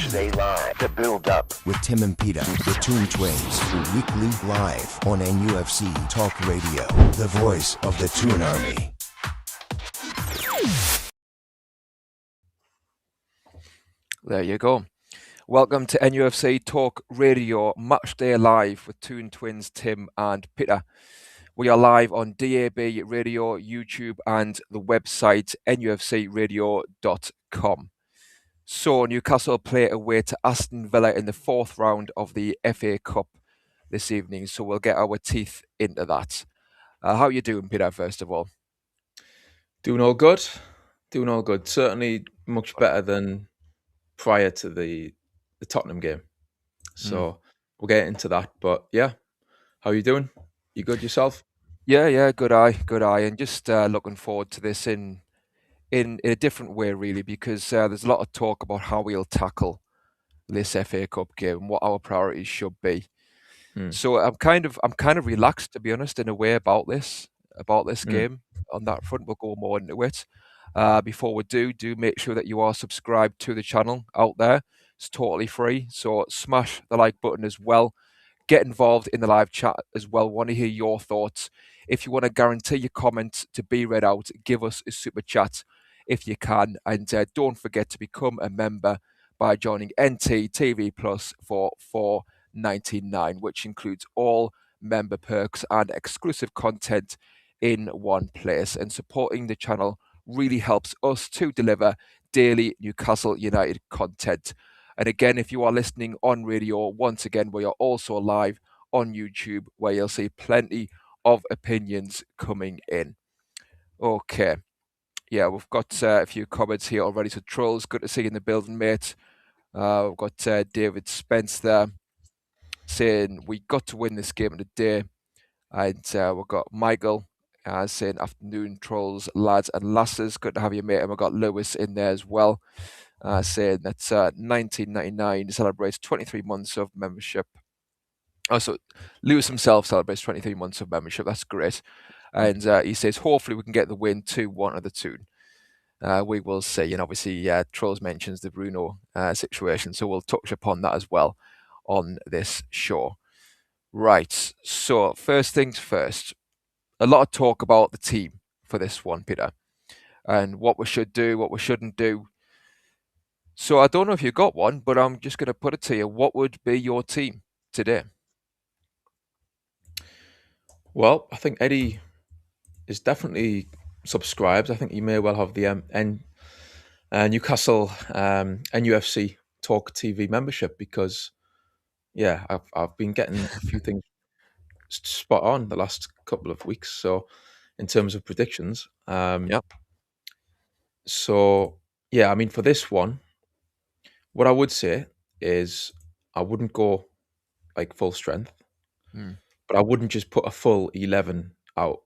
Day Live, the buildup with Tim and Peter, the Toon Twins, weekly live on NUFC Talk Radio, the voice of the Toon Army. There you go. Welcome to NUFC Talk Radio, Match Day Live with Toon Twins, Tim and Peter. We are live on DAB Radio, YouTube and the website nufcradio.com. So Newcastle play away to Aston Villa in the fourth round of the FA Cup this evening. So we'll get our teeth into that. How are you doing, Peter, first of all? Doing all good. Certainly much better than prior to the Tottenham game. So we'll get into that. But yeah, how are you doing? You good yourself? Yeah, good eye. And just looking forward to this in a different way, really, because there's a lot of talk about how we'll tackle this FA Cup game and what our priorities should be. So I'm kind of relaxed, to be honest, in a way about this game. On that front, we'll go more into it. Before we do make sure that you are subscribed to the channel out there. It's totally free, so smash the like button as well. Get involved in the live chat as well. Want to hear your thoughts. If you want to guarantee your comments to be read out, give us a super chat if you can. And don't forget to become a member by joining NT TV Plus for $4.99, which includes all member perks and exclusive content in one place. And supporting the channel really helps us to deliver daily Newcastle United content. And again, if you are listening on radio, once again, we are also live on YouTube, where you'll see plenty of opinions coming in. Okay. Yeah, we've got a few comments here already. So, Trolls, good to see you in the building, mate. We've got David Spence there saying we got to win this game today. And we've got Michael saying afternoon, Trolls, lads and lasses. Good to have you, mate. And we've got Lewis in there as well. Saying that 1999 celebrates 23 months of membership. Oh, so Lewis himself celebrates 23 months of membership. That's great. And he says, hopefully we can get the win 2-1 of the Toon. We will see. And obviously, Trolls mentions the Bruno situation. So we'll touch upon that as well on this show. Right. So first things first, a lot of talk about the team for this one, Peter, and what we should do, what we shouldn't do. So I don't know if you got one, but I'm just going to put it to you. What would be your team today? Well, I think Eddie is definitely subscribed. I think he may well have the Newcastle NUFC Talk TV membership because, yeah, I've been getting a few things spot on the last couple of weeks. So, in terms of predictions, Yep. So, yeah, I mean, for this one, what I would say is I wouldn't go like full strength, but I wouldn't just put a full 11 out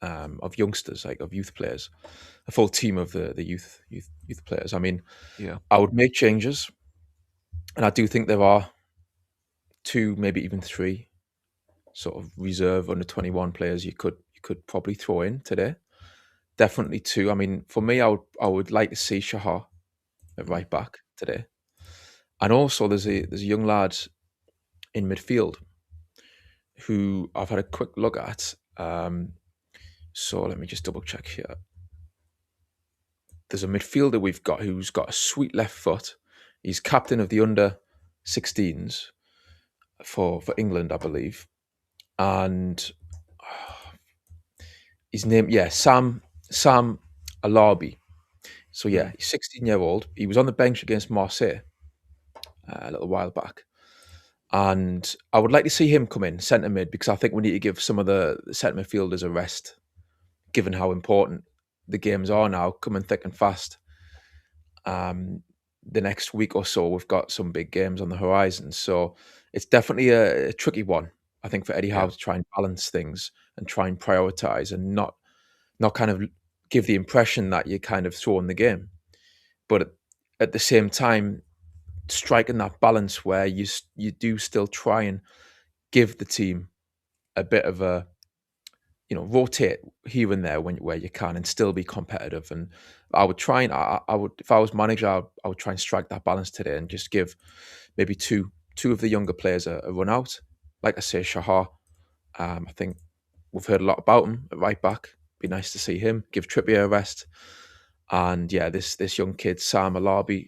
of youngsters, like of youth players, a full team of the youth players. I mean, Yeah. I would make changes, and I do think there are 2, maybe even 3 sort of reserve under 21 players you could probably throw in today. Definitely 2. I mean, for me, I would like to see Shahar at right back today, and also there's a young lad in midfield who I've had a quick look at. So let me just double check here. There's a midfielder we've got who's got a sweet left foot. He's captain of the under 16s for England, I believe, and his name, Sam Alabi. So yeah, he's 16-year-old. He was on the bench against Marseille a little while back. And I would like to see him come in centre mid because I think we need to give some of the centre midfielders a rest, given how important the games are now, coming thick and fast. The next week or so, we've got some big games on the horizon. So it's definitely a tricky one, I think, for Eddie Howe to try and balance things and try and prioritise and not kind of give the impression that you're kind of throwing the game. But at the same time, striking that balance where you do still try and give the team a bit of a rotate here and there where you can and still be competitive. And I would try and I would, if I was manager, I would try and strike that balance today and just give maybe two of the younger players a run out. Like I say, Shahar, I think we've heard a lot about him at right back. Be nice to see him. Give Trippier a rest. And yeah, this young kid, Sam Alabi,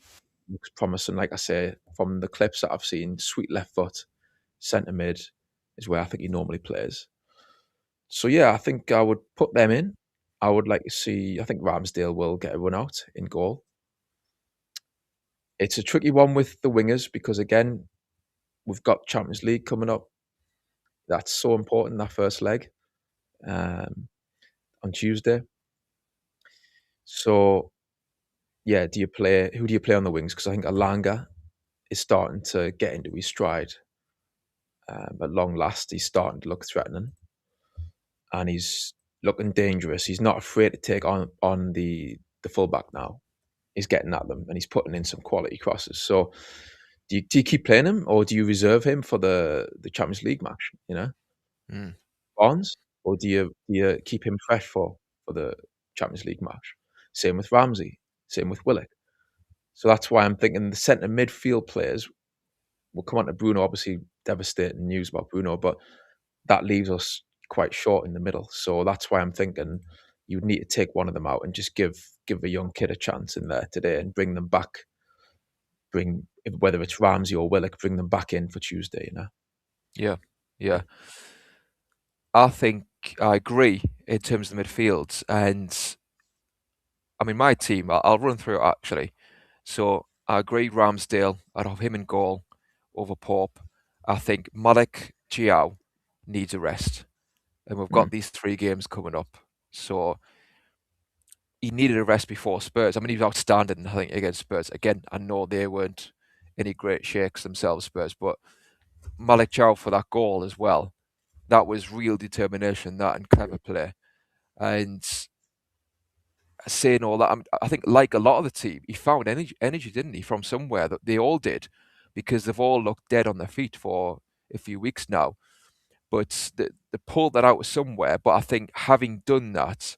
looks promising. Like I say, from the clips that I've seen, sweet left foot, centre mid is where I think he normally plays. So yeah, I think I would put them in. I would like to see, I think Ramsdale will get a run out in goal. It's a tricky one with the wingers because, again, we've got Champions League coming up. That's so important, that first leg on Tuesday. So yeah, who do you play on the wings? Because I think Alanga is starting to get into his stride. At long last, he's starting to look threatening. And he's looking dangerous. He's not afraid to take on the fullback now. He's getting at them and he's putting in some quality crosses. So do you keep playing him or do you reserve him for the Champions League match? Barnes, or do you keep him fresh for the Champions League match? Same with Ramsey. Same with Willock. So that's why I'm thinking the centre midfield players. We'll come on to Bruno. Obviously, devastating news about Bruno, but that leaves us quite short in the middle. So that's why I'm thinking you would need to take one of them out and just give a young kid a chance in there today and bring them back. Whether it's Ramsey or Willock, bring them back in for Tuesday. Yeah. I think I agree in terms of the midfields, and I mean my team. I'll run through it actually. So I agree, Ramsdale. I'd have him in goal over Pope. I think Malik Chiao needs a rest, and we've got these 3 games coming up. So he needed a rest before Spurs. I mean, he was outstanding, I think, against Spurs. Again, I know they weren't any great shakes themselves, Spurs, but Malik Chow for that goal as well. That was real determination, that, and clever play. And saying all that, I think, like a lot of the team, he found energy, didn't he, from somewhere that they all did, because they've all looked dead on their feet for a few weeks now. But they pulled that out somewhere. But I think having done that,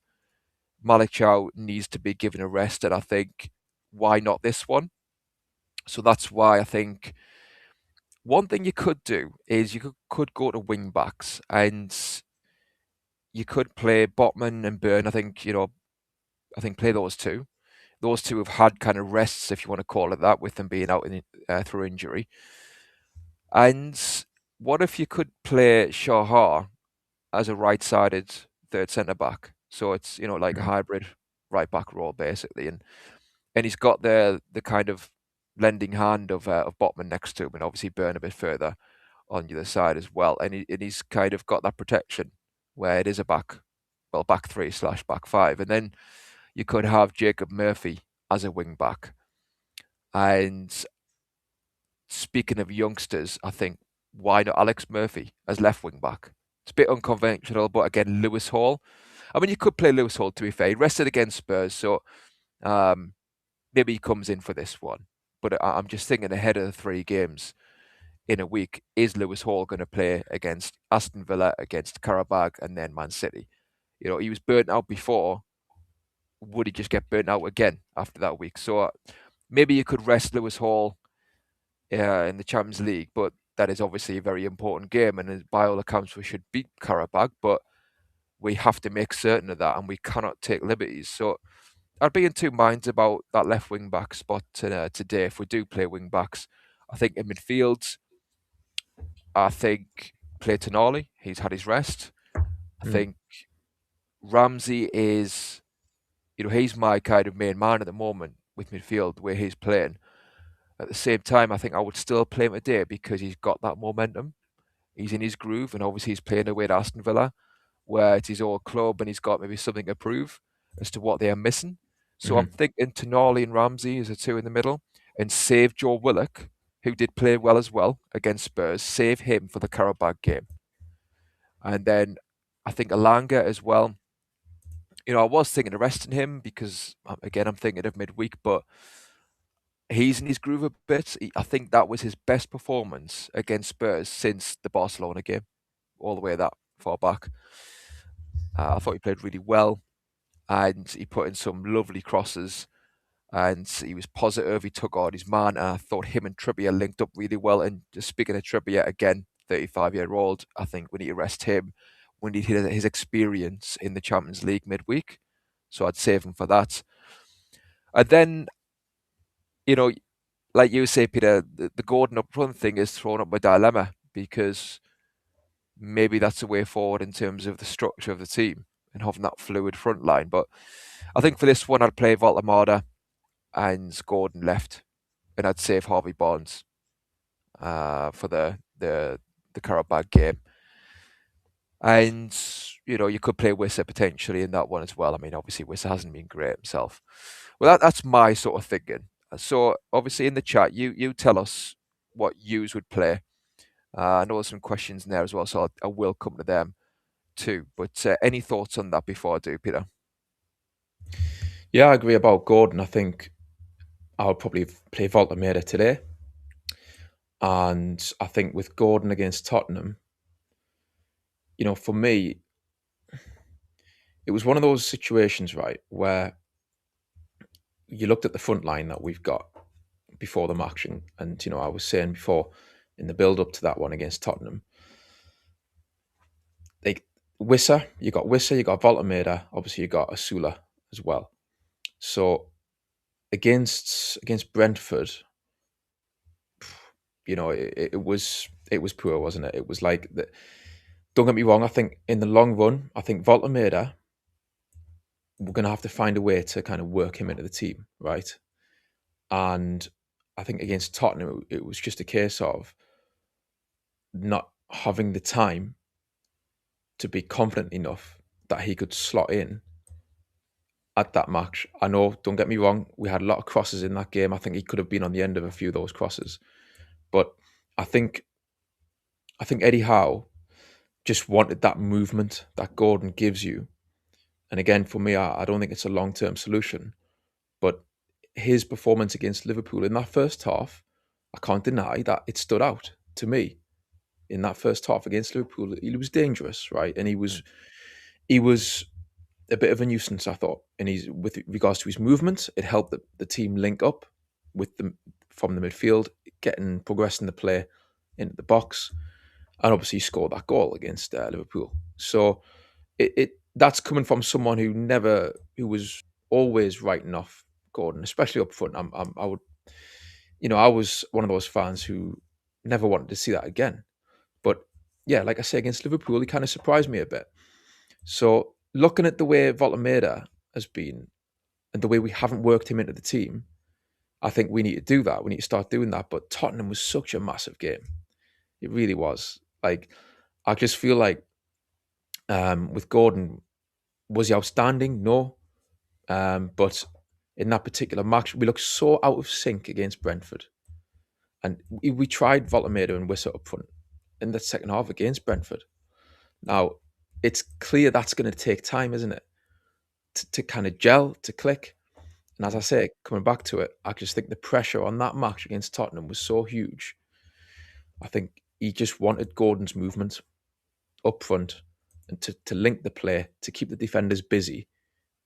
Malik Chow needs to be given a rest, and I think, why not this one? So that's why I think one thing you could do is you could go to wing backs, and you could play Botman and Byrne. I think play those two. Those two have had kind of rests, if you want to call it that, with them being out through injury. And what if you could play Shahar as a right-sided third centre back? So it's like a hybrid right back role basically, and he's got the kind of lending hand of Botman next to him, and obviously Byrne a bit further on the other side as well, and he's kind of got that protection where it is a back 3/back 5, and then you could have Jacob Murphy as a wing back. And speaking of youngsters, I think, why not Alex Murphy as left wing back? It's a bit unconventional, but again, Lewis Hall. I mean, you could play Lewis Hall, to be fair. He rested against Spurs, so maybe he comes in for this one. But I'm just thinking ahead of the 3 games in a week, is Lewis Hall going to play against Aston Villa, against Karabakh, and then Man City? He was burnt out before. Would he just get burnt out again after that week? So maybe you could rest Lewis Hall in the Champions League, but that is obviously a very important game, and by all accounts we should beat Karabakh, but we have to make certain of that, and we cannot take liberties. So I'd be in 2 minds about that left wing back spot today if we do play wing backs. I think in midfield, I think play Toon Army. He's had his rest. I think Ramsey is, he's my kind of main man at the moment with midfield where he's playing. At the same time, I think I would still play him today because he's got that momentum. He's in his groove, and obviously he's playing away at Aston Villa, where it's his old club, and he's got maybe something to prove as to what they are missing. So I'm thinking Toon Army and Ramsey as the 2 in the middle, and save Joe Willock, who did play well as well against Spurs, save him for the Karabakh game. And then I think Alanga as well. I was thinking of resting him because, again, I'm thinking of midweek, but he's in his groove a bit. I think that was his best performance against Spurs since the Barcelona game, all the way that far back. I thought he played really well, and he put in some lovely crosses, and he was positive. He took on his man, and I thought him and Trippier linked up really well. And just speaking of Trippier, again, 35-year-old, I think we need to rest him. We need his experience in the Champions League midweek, so I'd save him for that. And then, you know, like you say, Peter, the Gordon up front thing is thrown up a dilemma, because maybe that's the way forward in terms of the structure of the team and having that fluid front line. But I think for this one, I'd play Voltamada and Gordon left, and I'd save Harvey Barnes for the Karabag game. And, you could play Wissa potentially in that one as well. I mean, obviously, Wissa hasn't been great himself. Well, that's my sort of thinking. So, obviously, in the chat, you tell us what yous would play. I know there's some questions in there as well, so I will come to them too. But any thoughts on that before I do, Peter? Yeah, I agree about Gordon. I think I'll probably play Voltameda today. And I think with Gordon against Tottenham, for me, it was one of those situations, right, where you looked at the front line that we've got before the match, and I was saying before in the build-up to that one against Tottenham, like you got Voltameda, obviously you got Asula as well. So against Brentford, it was poor, wasn't it? It was like that. Don't get me wrong. I think in the long run, I think Voltameda, we're going to have to find a way to kind of work him into the team, right? And I think against Tottenham, it was just a case of not having the time to be confident enough that he could slot in at that match. I know, don't get me wrong, we had a lot of crosses in that game. I think he could have been on the end of a few of those crosses. But I think Eddie Howe just wanted that movement that Gordon gives you. And again, for me, I don't think it's a long-term solution. But his performance against Liverpool in that first half, I can't deny that it stood out to me. In that first half against Liverpool, he was dangerous, right? And he was a bit of a nuisance, I thought. And with regards to his movement, it helped the team link up with them from the midfield, progressing the play into the box, and obviously scored that goal against Liverpool. So that's coming from someone who was always writing off Gordon, especially up front. I was one of those fans who never wanted to see that again. But yeah, like I say, against Liverpool, he kind of surprised me a bit. So looking at the way Voltameda has been and the way we haven't worked him into the team, I think we need to do that. We need to start doing that. But Tottenham was such a massive game. It really was. Like, I just feel like with Gordon, was he outstanding? No. But in that particular match, we looked so out of sync against Brentford. And we tried Voltameda and Wissa up front in the second half against Brentford. Now, it's clear that's going to take time, isn't it? To kind of gel, to click. And as I say, coming back to it, I just think the pressure on that match against Tottenham was so huge. I think he just wanted Gordon's movement up front and to link the play, to keep the defenders busy,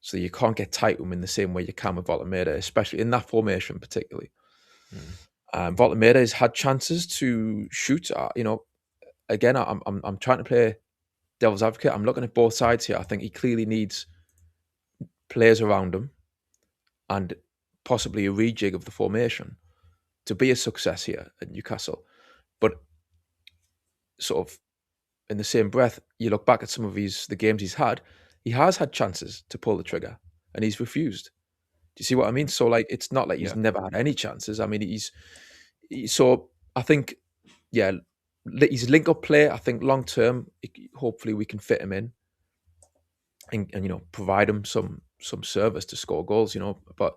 so you can't get tight to him in the same way you can with Voltameda, especially in that formation particularly. Voltameda has had chances to shoot. Again, I'm trying to play devil's advocate. I'm looking at both sides here. I think he clearly needs players around him and possibly a rejig of the formation to be a success here at Newcastle. But sort of in the same breath, you look back at some of the games he's had, he has had chances to pull the trigger and he's refused. Do you see what I mean? So like, it's not like he's never had any chances. I mean, so I think, yeah, his link up play, I think long term, hopefully we can fit him in and provide him some service to score goals, But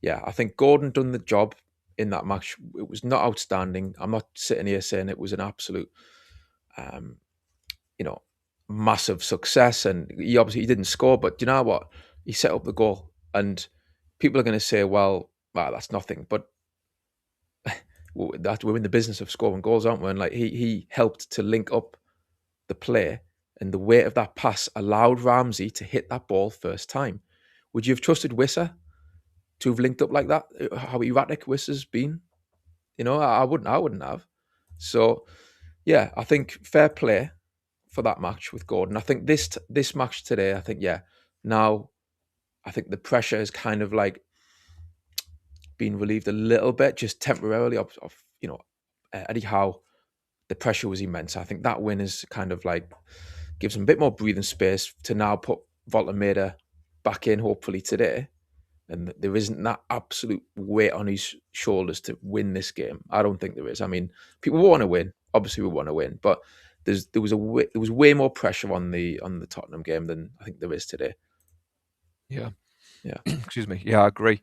yeah, I think Gordon done the job in that match. It was not outstanding. I'm not sitting here saying it was an absolute, massive success. And he didn't score, but you know what? He set up the goal. And people are going to say, well, that's nothing. But we're in the business of scoring goals, aren't we? And like he helped to link up the play and the weight of that pass allowed Ramsey to hit that ball first time. Would you have trusted Wissa to have linked up like that? How erratic Wissa's been? I wouldn't have. So, yeah, I think fair play for that match with Gordon. I think this match today, I think, now I think the pressure has kind of like been relieved a little bit, just temporarily of Eddie Howe. The pressure was immense. I think that win is kind of like gives him a bit more breathing space to now put Voltemeda back in, hopefully today. And there isn't that absolute weight on his shoulders to win this game. I don't think there is. I mean, people want to win. Obviously, we want to win, but there was way more pressure on the Tottenham game than I think there is today. Yeah. Yeah. Excuse me. Yeah, I agree.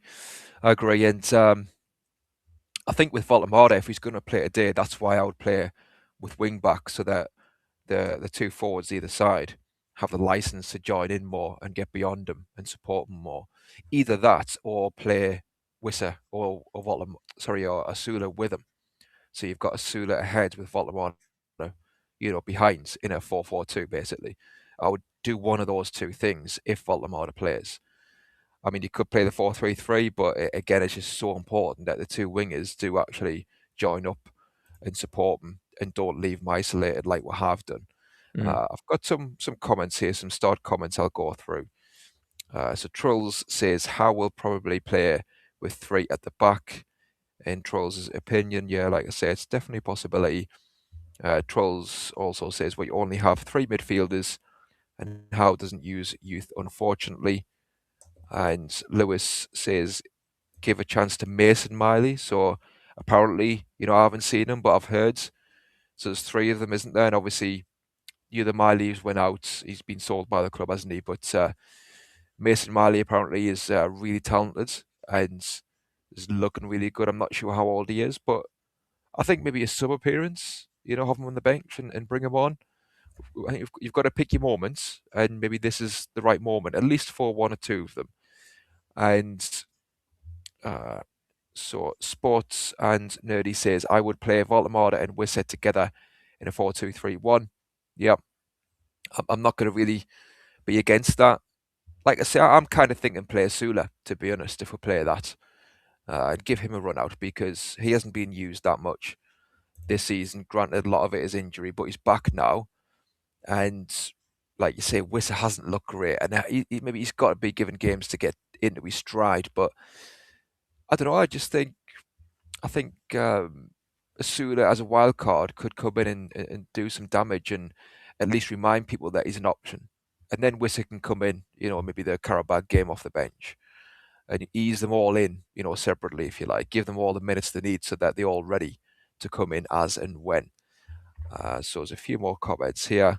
And I think with Voltemada, if he's going to play today, that's why I would play with wing backs so that the two forwards either side have the license to join in more and get beyond them and support them more. Either that or play Wissa or Asula with him. So you've got Asula ahead with Voltemada, behind in a 4-4-2 basically. I would do one of those two things if Voltemada plays. I mean, you could play the 4-3-3, but again, it's just so important that the two wingers do actually join up and support them and don't leave them isolated like we have done. I've got some comments here, some start comments I'll go through. So Trulls says Howe will probably play with 3 at the back. In Trulls' opinion, yeah, like I say, it's definitely a possibility. Trulls also says we only have 3 midfielders and Howe doesn't use youth, unfortunately. And Lewis says give a chance to Mason Miley. So apparently, I haven't seen him, but I've heard. So there's 3 of them, isn't there? And obviously, the Miley's went out. He's been sold by the club, hasn't he? But Mason Miley apparently is really talented and is looking really good. I'm not sure how old he is, but I think maybe a sub appearance, have him on the bench and bring him on. I think you've got to pick your moments, and maybe this is the right moment, at least for 1 or 2 of them. And so Sports and Nerdy says I would play Voltemada and Wissa together in a 4-2-3-1. Yeah, I'm not going to really be against that. Like I say, I'm kind of thinking play Sula, to be honest, if we play that. And give him a run out because he hasn't been used that much this season. Granted, a lot of it is injury, but he's back now. And like you say, Wissa hasn't looked great. And maybe he's got to be given games to get into his stride. But I don't know, I think Asula as a wild card could come in and do some damage and at least remind people that he's an option. And then Wissa can come in, maybe the Karabag game off the bench and ease them all in, separately, if you like. Give them all the minutes they need so that they're all ready to come in as and when. So there's a few more comments here.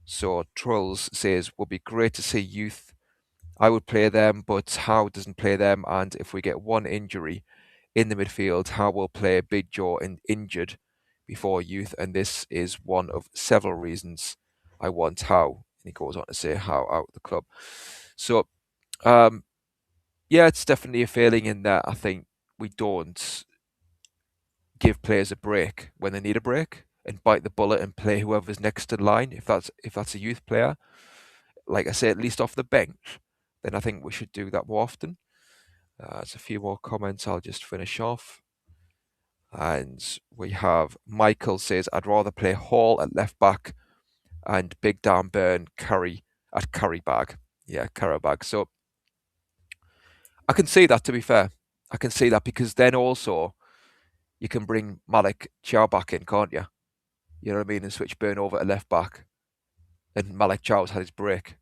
So Trolls says, would be great to see youth. I would play them, but Howe doesn't play them. And if we get one injury in the midfield, Howe will play Big Joe and injured before youth. And this is one of several reasons I want Howe. And he goes on to say Howe out of the club. So, it's definitely a failing in that I think we don't give players a break when they need a break and bite the bullet and play whoever's next in line. If that's a youth player, like I say, at least off the bench, then I think we should do that more often. There's a few more comments I'll just finish off. And we have Michael says, I'd rather play Hall at left back and Big Dan Burn Curry at Currybag. Yeah, Currybag. So I can see that, to be fair. I can see that because then also you can bring Malik Chow back in, can't you? You know what I mean? And switch Burn over to left back. And Malik Chow's had his break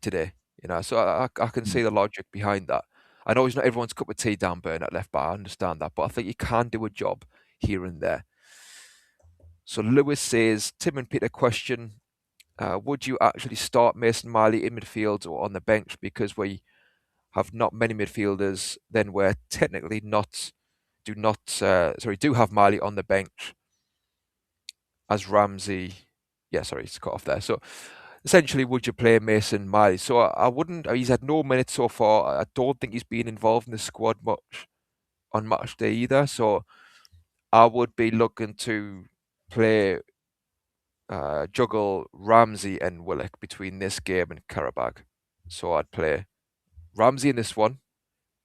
today. So I can see the logic behind that. I know he's not everyone's cup of tea, Dan Burn at left back. I understand that, but I think he can do a job here and there. So Lewis says, Tim and Peter question, would you actually start Mason Miley in midfield or on the bench? Because we have not many midfielders, then we're technically do have Miley on the bench as Ramsey. Yeah, sorry, it's cut off there. So essentially, would you play Mason Miley? So I wouldn't. He's had no minutes so far. I don't think he's been involved in the squad much on match day either. So I would be looking to play juggle Ramsey and Willock between this game and Karabag. So I'd play Ramsey in this one,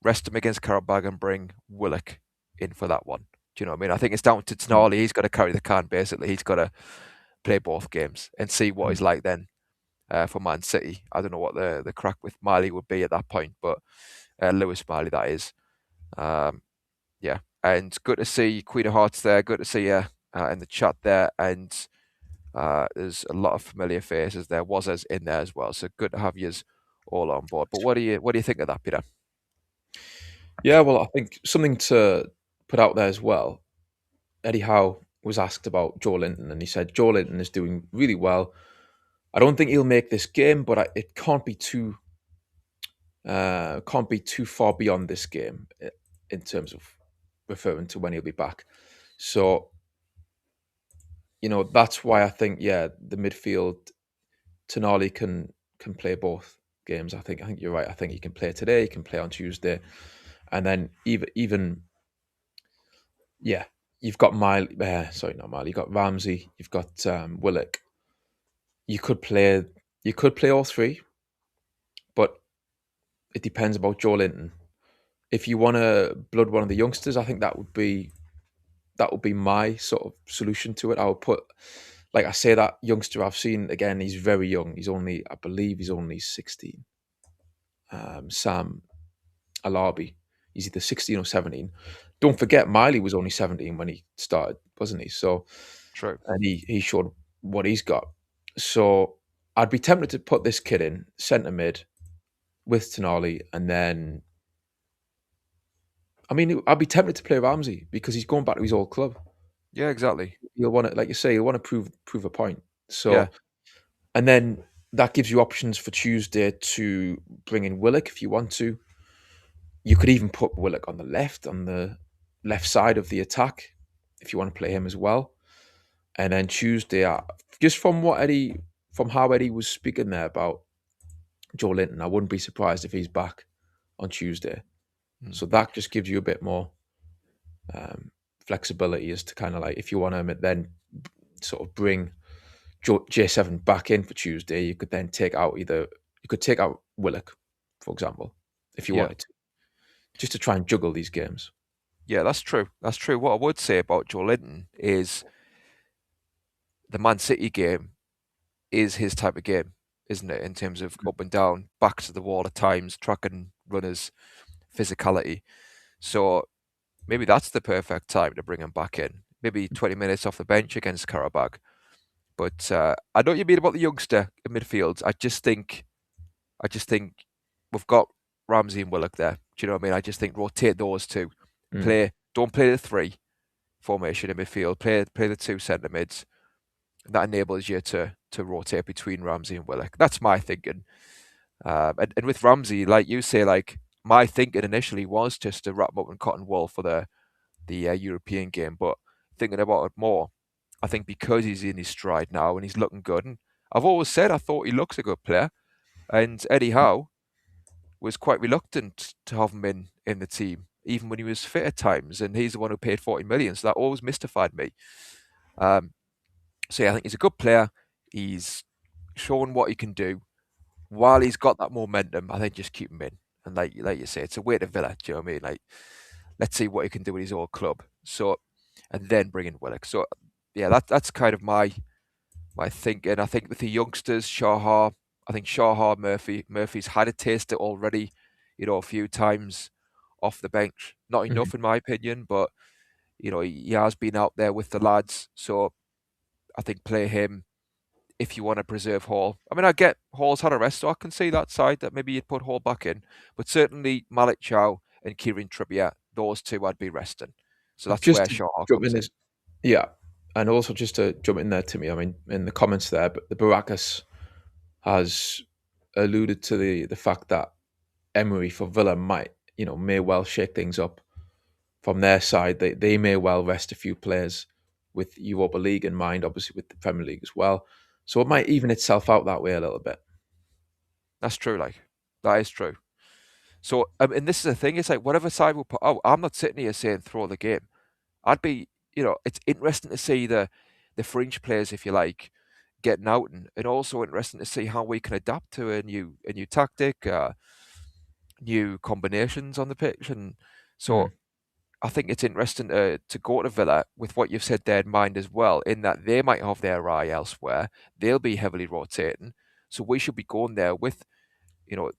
rest him against Karabag, and bring Willock in for that one. Do you know what I mean? I think it's down to Tonali. He's got to carry the can, basically. He's got to play both games and see what he's like then for Man City. I don't know what the crack with Miley would be at that point, but Lewis Miley, that is. Yeah, and good to see Queen of Hearts there. Good to see you in the chat there. And there's a lot of familiar faces there. Wazza's in there as well. So good to have you all on board. But what do you think of that, Peter? Yeah, well, I think something to put out there as well. Eddie Howe was asked about Joe Linton, and he said Joe Linton is doing really well. I don't think he'll make this game, but it can't be too far beyond this game in terms of referring to when he'll be back. So, that's why I think, the midfield, Tonali can play both games. I think you're right. I think he can play today. He can play on Tuesday, and then even you've got Miley. Not Miley. You've got Ramsey. You've got Willock. You could play all three, but it depends about Joe Linton. If you want to blood one of the youngsters, I think that would be my sort of solution to it. I would put, like I say, that youngster I've seen again. He's very young. I believe he's only 16. Sam Alabi. He's either 16 or 17. Don't forget, Miley was only 17 when he started, wasn't he? So, true. And he showed what he's got. So I'd be tempted to put this kid in centre mid with Tonali, and then, I'd be tempted to play Ramsey because he's going back to his old club. Yeah, exactly. You'll want to, like you say, you'll want to prove a point. So, and then that gives you options for Tuesday to bring in Willock if you want to. You could even put Willock on the left side of the attack if you want to play him as well. And then Tuesday, just from how Eddie was speaking there about Joe Linton, I wouldn't be surprised if he's back on Tuesday. So that just gives you a bit more flexibility as to kind of like, if you want to then sort of bring J7 back in for Tuesday, you could then take out Willock, for example, if you wanted to, just to try and juggle these games. Yeah, that's true. That's true. What I would say about Joe Linton is the Man City game is his type of game, isn't it? In terms of up and down, back to the wall at times, tracking runners, physicality. So maybe that's the perfect time to bring him back in. Maybe 20 minutes off the bench against Karabag. But I know what you mean about the youngster in midfield. I just think we've got Ramsey and Willock there. Do you know what I mean? I just think rotate those two. Don't play the 3 formation in midfield. Play the 2 centre mids. That enables you to rotate between Ramsey and Willock. That's my thinking. And with Ramsey, like you say, like my thinking initially was just to wrap him up in cotton wool for the European game. But thinking about it more, I think because he's in his stride now and he's looking good, and I've always said I thought he looks a good player, and Eddie Howe was quite reluctant to have him in the team, even when he was fit at times, and he's the one who paid 40 million, so that always mystified me. So yeah, I think he's a good player. He's shown what he can do. While he's got that momentum, I think just keep him in. And like you say, it's a way to Villa, do you know what I mean? Like, let's see what he can do with his old club. So, and then bring in Willock. So yeah, that's kind of my thinking. I think with the youngsters, Murphy's had a taste of it already, a few times off the bench. Not enough in my opinion, but he has been out there with the lads. So I think play him if you want to preserve Hall. I mean, I get Hall's had a rest, so I can see that side that maybe you'd put Hall back in. But certainly Malik Chow and Kieran Trippier, those two I'd be resting. So that's where Shaw comes in. Yeah. And also just to jump in there, Timmy, I mean, in the comments there, but the Barakas has alluded to the fact that Emery for Villa may well shake things up from their side. They may well rest a few players with Europa League in mind, obviously with the Premier League as well. So it might even itself out that way a little bit. That's true, that is true. So, and this is the thing, it's like whatever side we'll put out, I'm not sitting here saying throw the game. I'd be, it's interesting to see the fringe players, if you like, getting out, and also interesting to see how we can adapt to a new tactic, new combinations on the pitch, and so I think it's interesting to go to Villa with what you've said there in mind as well, in that they might have their eye elsewhere. They'll be heavily rotating, so we should be going there with, you know,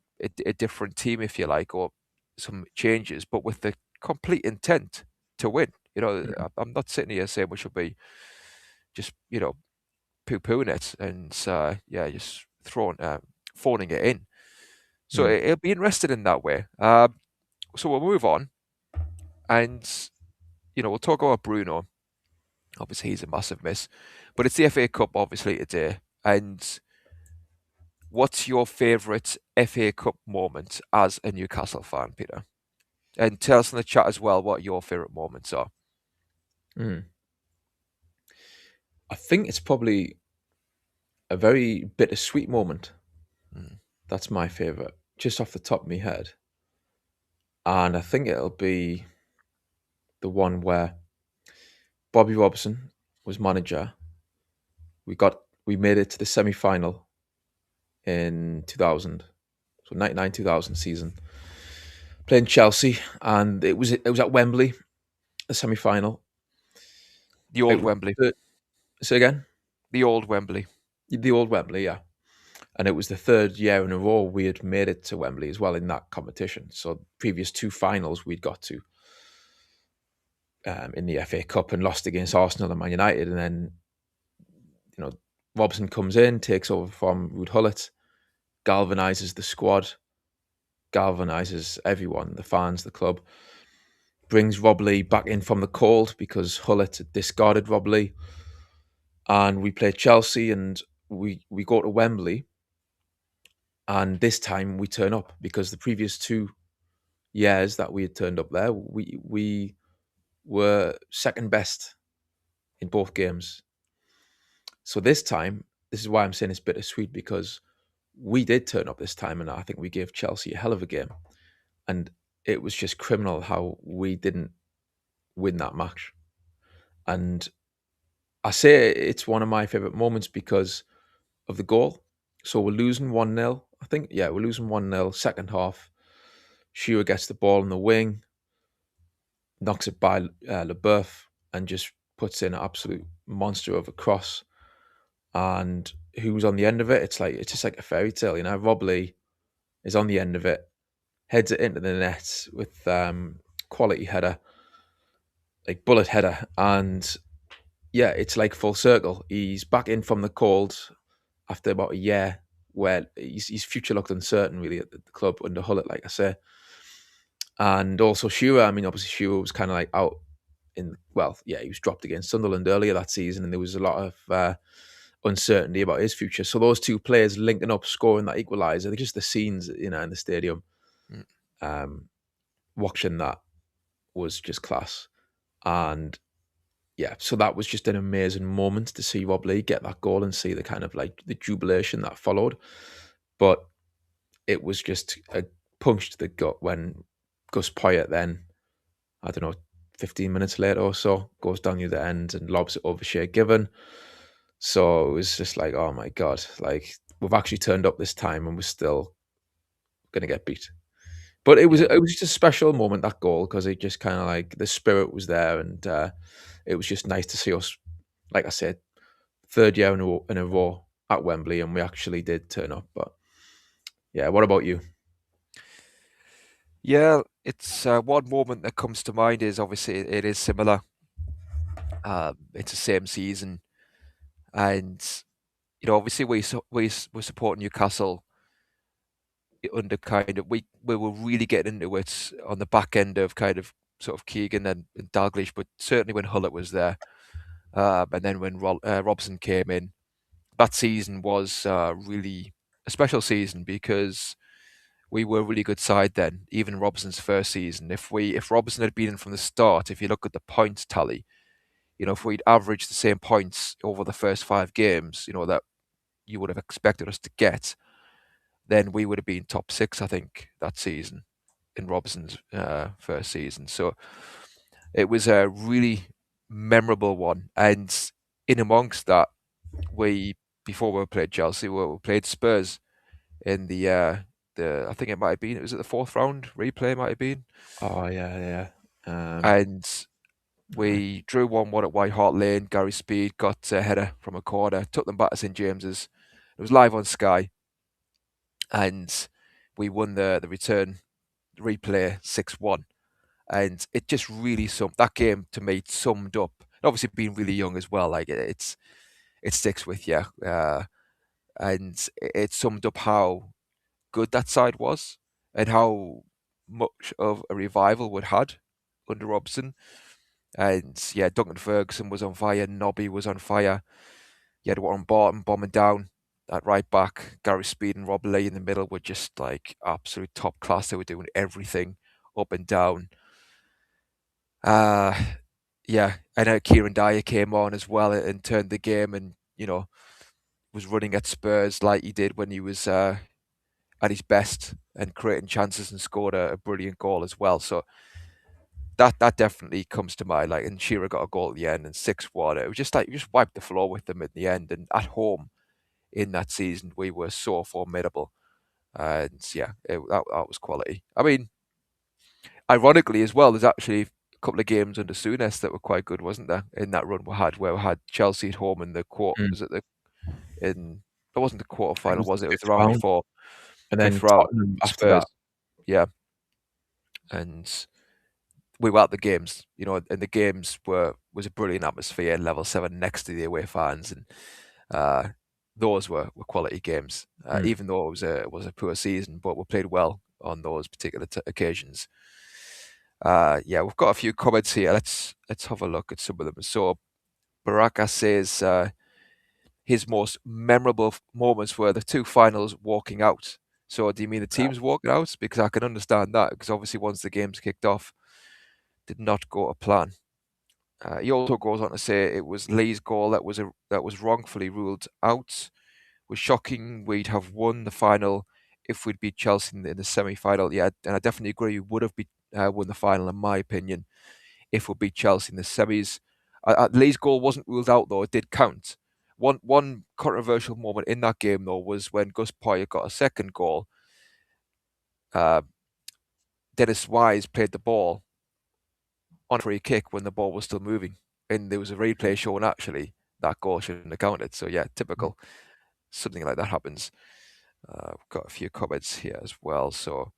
a different team, if you like, or some changes, but with the complete intent to win. You know, I'm not sitting here saying we should be just, you know, poo-pooing it and just phoning it in. So it'll be interesting in that way. So we'll move on, and we'll talk about Bruno. Obviously, he's a massive miss, but it's the FA Cup obviously today. And what's your favourite FA Cup moment as a Newcastle fan, Peter? And tell us in the chat as well what your favourite moments are. I think it's probably a very bittersweet moment. That's my favourite, just off the top of my head. And I think it'll be the one where Bobby Robson was manager. We made it to the semi-final in 2000, so 99-2000 season, playing Chelsea, and it was at Wembley, the semi-final. The old Wembley. Say again? The old Wembley. The old Wembley, yeah. And it was the third year in a row we had made it to Wembley as well in that competition. So previous two finals we'd got to in the FA Cup and lost against Arsenal and Man United. And then, Robson comes in, takes over from Ruud Gullit, galvanises the squad, galvanises everyone, the fans, the club, brings Rob Lee back in from the cold because Gullit had discarded Rob Lee. And we play Chelsea and we go to Wembley. And this time we turn up because the previous 2 years that we had turned up there, we were second best in both games. So this time, this is why I'm saying it's bittersweet, because we did turn up this time and I think we gave Chelsea a hell of a game. And it was just criminal how we didn't win that match. And I say it's one of my favourite moments because of the goal. So we're losing 1-0. I think, we're losing 1-0, second half. Shearer gets the ball in the wing, knocks it by Leboeuf, and just puts in an absolute monster of a cross. And who's on the end of it? It's just like a fairy tale, Rob Lee is on the end of it, heads it into the net with quality header, like bullet header, and it's like full circle. He's back in from the cold after about a year where his future looked uncertain really at the club under Gullit, like I say. And also Shearer, obviously Shearer was kind of like out he was dropped against Sunderland earlier that season and there was a lot of uncertainty about his future. So those two players linking up, scoring that equaliser, just the scenes, in the stadium, watching that was just class. And so that was just an amazing moment to see Rob Lee get that goal and see the kind of like the jubilation that followed. But it was just a punch to the gut when Gus Poyet then, 15 minutes later or so, goes down the other end and lobs it over Shea Given. So it was just like, oh my God, like we've actually turned up this time and we're still going to get beat. But it was just a special moment, that goal, because it just kind of like the spirit was there and it was just nice to see us, like I said, third year in a row at Wembley, and we actually did turn up. But what about you? Yeah, it's one moment that comes to mind is obviously it is similar. It's the same season, and obviously we support Newcastle under kind of we were really getting into it on the back end of kind of sort of Keegan and Dalglish, but certainly when Gullit was there, and then when Robson came in, that season was really a special season because we were a really good side then, even Robson's first season. If Robson had been in from the start, if you look at the points tally, if we'd averaged the same points over the first 5 games, that you would have expected us to get, then we would have been top 6, I think, that season in Robson's first season. So it was a really memorable one. And in amongst that, we before we played Chelsea, we played Spurs in the I think it was at the fourth round replay, might have been, Oh yeah. and Aye. we drew 1-1 at White Hart Lane. Gary Speed got a header from a corner, took them back to St James's. It was live on Sky, and we won the return replay 6-1. And it just really that game to me summed up. Obviously, being really young as well, like it sticks with you, and it summed up how good that side was and how much of a revival we'd had under Robson. And yeah, Duncan Ferguson was on fire, Nobby was on fire. You had Warren Barton bombing down at right back. Gary Speed and Rob Lee in the middle were just like absolute top class. They were doing everything up and down. Yeah, and Kieran Dyer came on as well and turned the game, and was running at Spurs like he did when he was at his best and creating chances, and scored a brilliant goal as well. So that definitely comes to mind. Like, and Shearer got a goal at the end, and 6-1. It was just like you just wiped the floor with them at the end. And at home in that season, we were so formidable, and yeah, that was quality. I mean, ironically as well, there's actually couple of games under Souness that were quite good, wasn't there? In that run where we had Chelsea at home in the quarter. Mm. Was it it wasn't the quarter I think final, was it? It was fifth the round round. before. And then Fifth round, Tottenham after Spurs. that. Yeah, and we were at the games, and the games was a brilliant atmosphere, level 7 next to the away fans, and those were quality games. Even though it was a poor season, but we played well on those particular occasions. Yeah, we've got a few comments here. Let's have a look at some of them. So Baraka says his most memorable moments were the two finals walking out. So do you mean the teams walking out? Because I can understand that, because obviously once the game's kicked off, did not go to plan. He also goes on to say it was Lee's goal that was wrongfully ruled out. It was shocking. We'd have won the final if we'd beat Chelsea in the semi-final. Yeah, and I definitely agree. We would have won the final, in my opinion, if we beat Chelsea in the semis. Lee's goal wasn't ruled out, though. It did count. One controversial moment in that game, though, was when Gus Poyet got a second goal. Dennis Wise played the ball on a free kick when the ball was still moving, and there was a replay showing actually that goal shouldn't have counted. So yeah, typical. Something like that happens. We've got a few comments here as well. So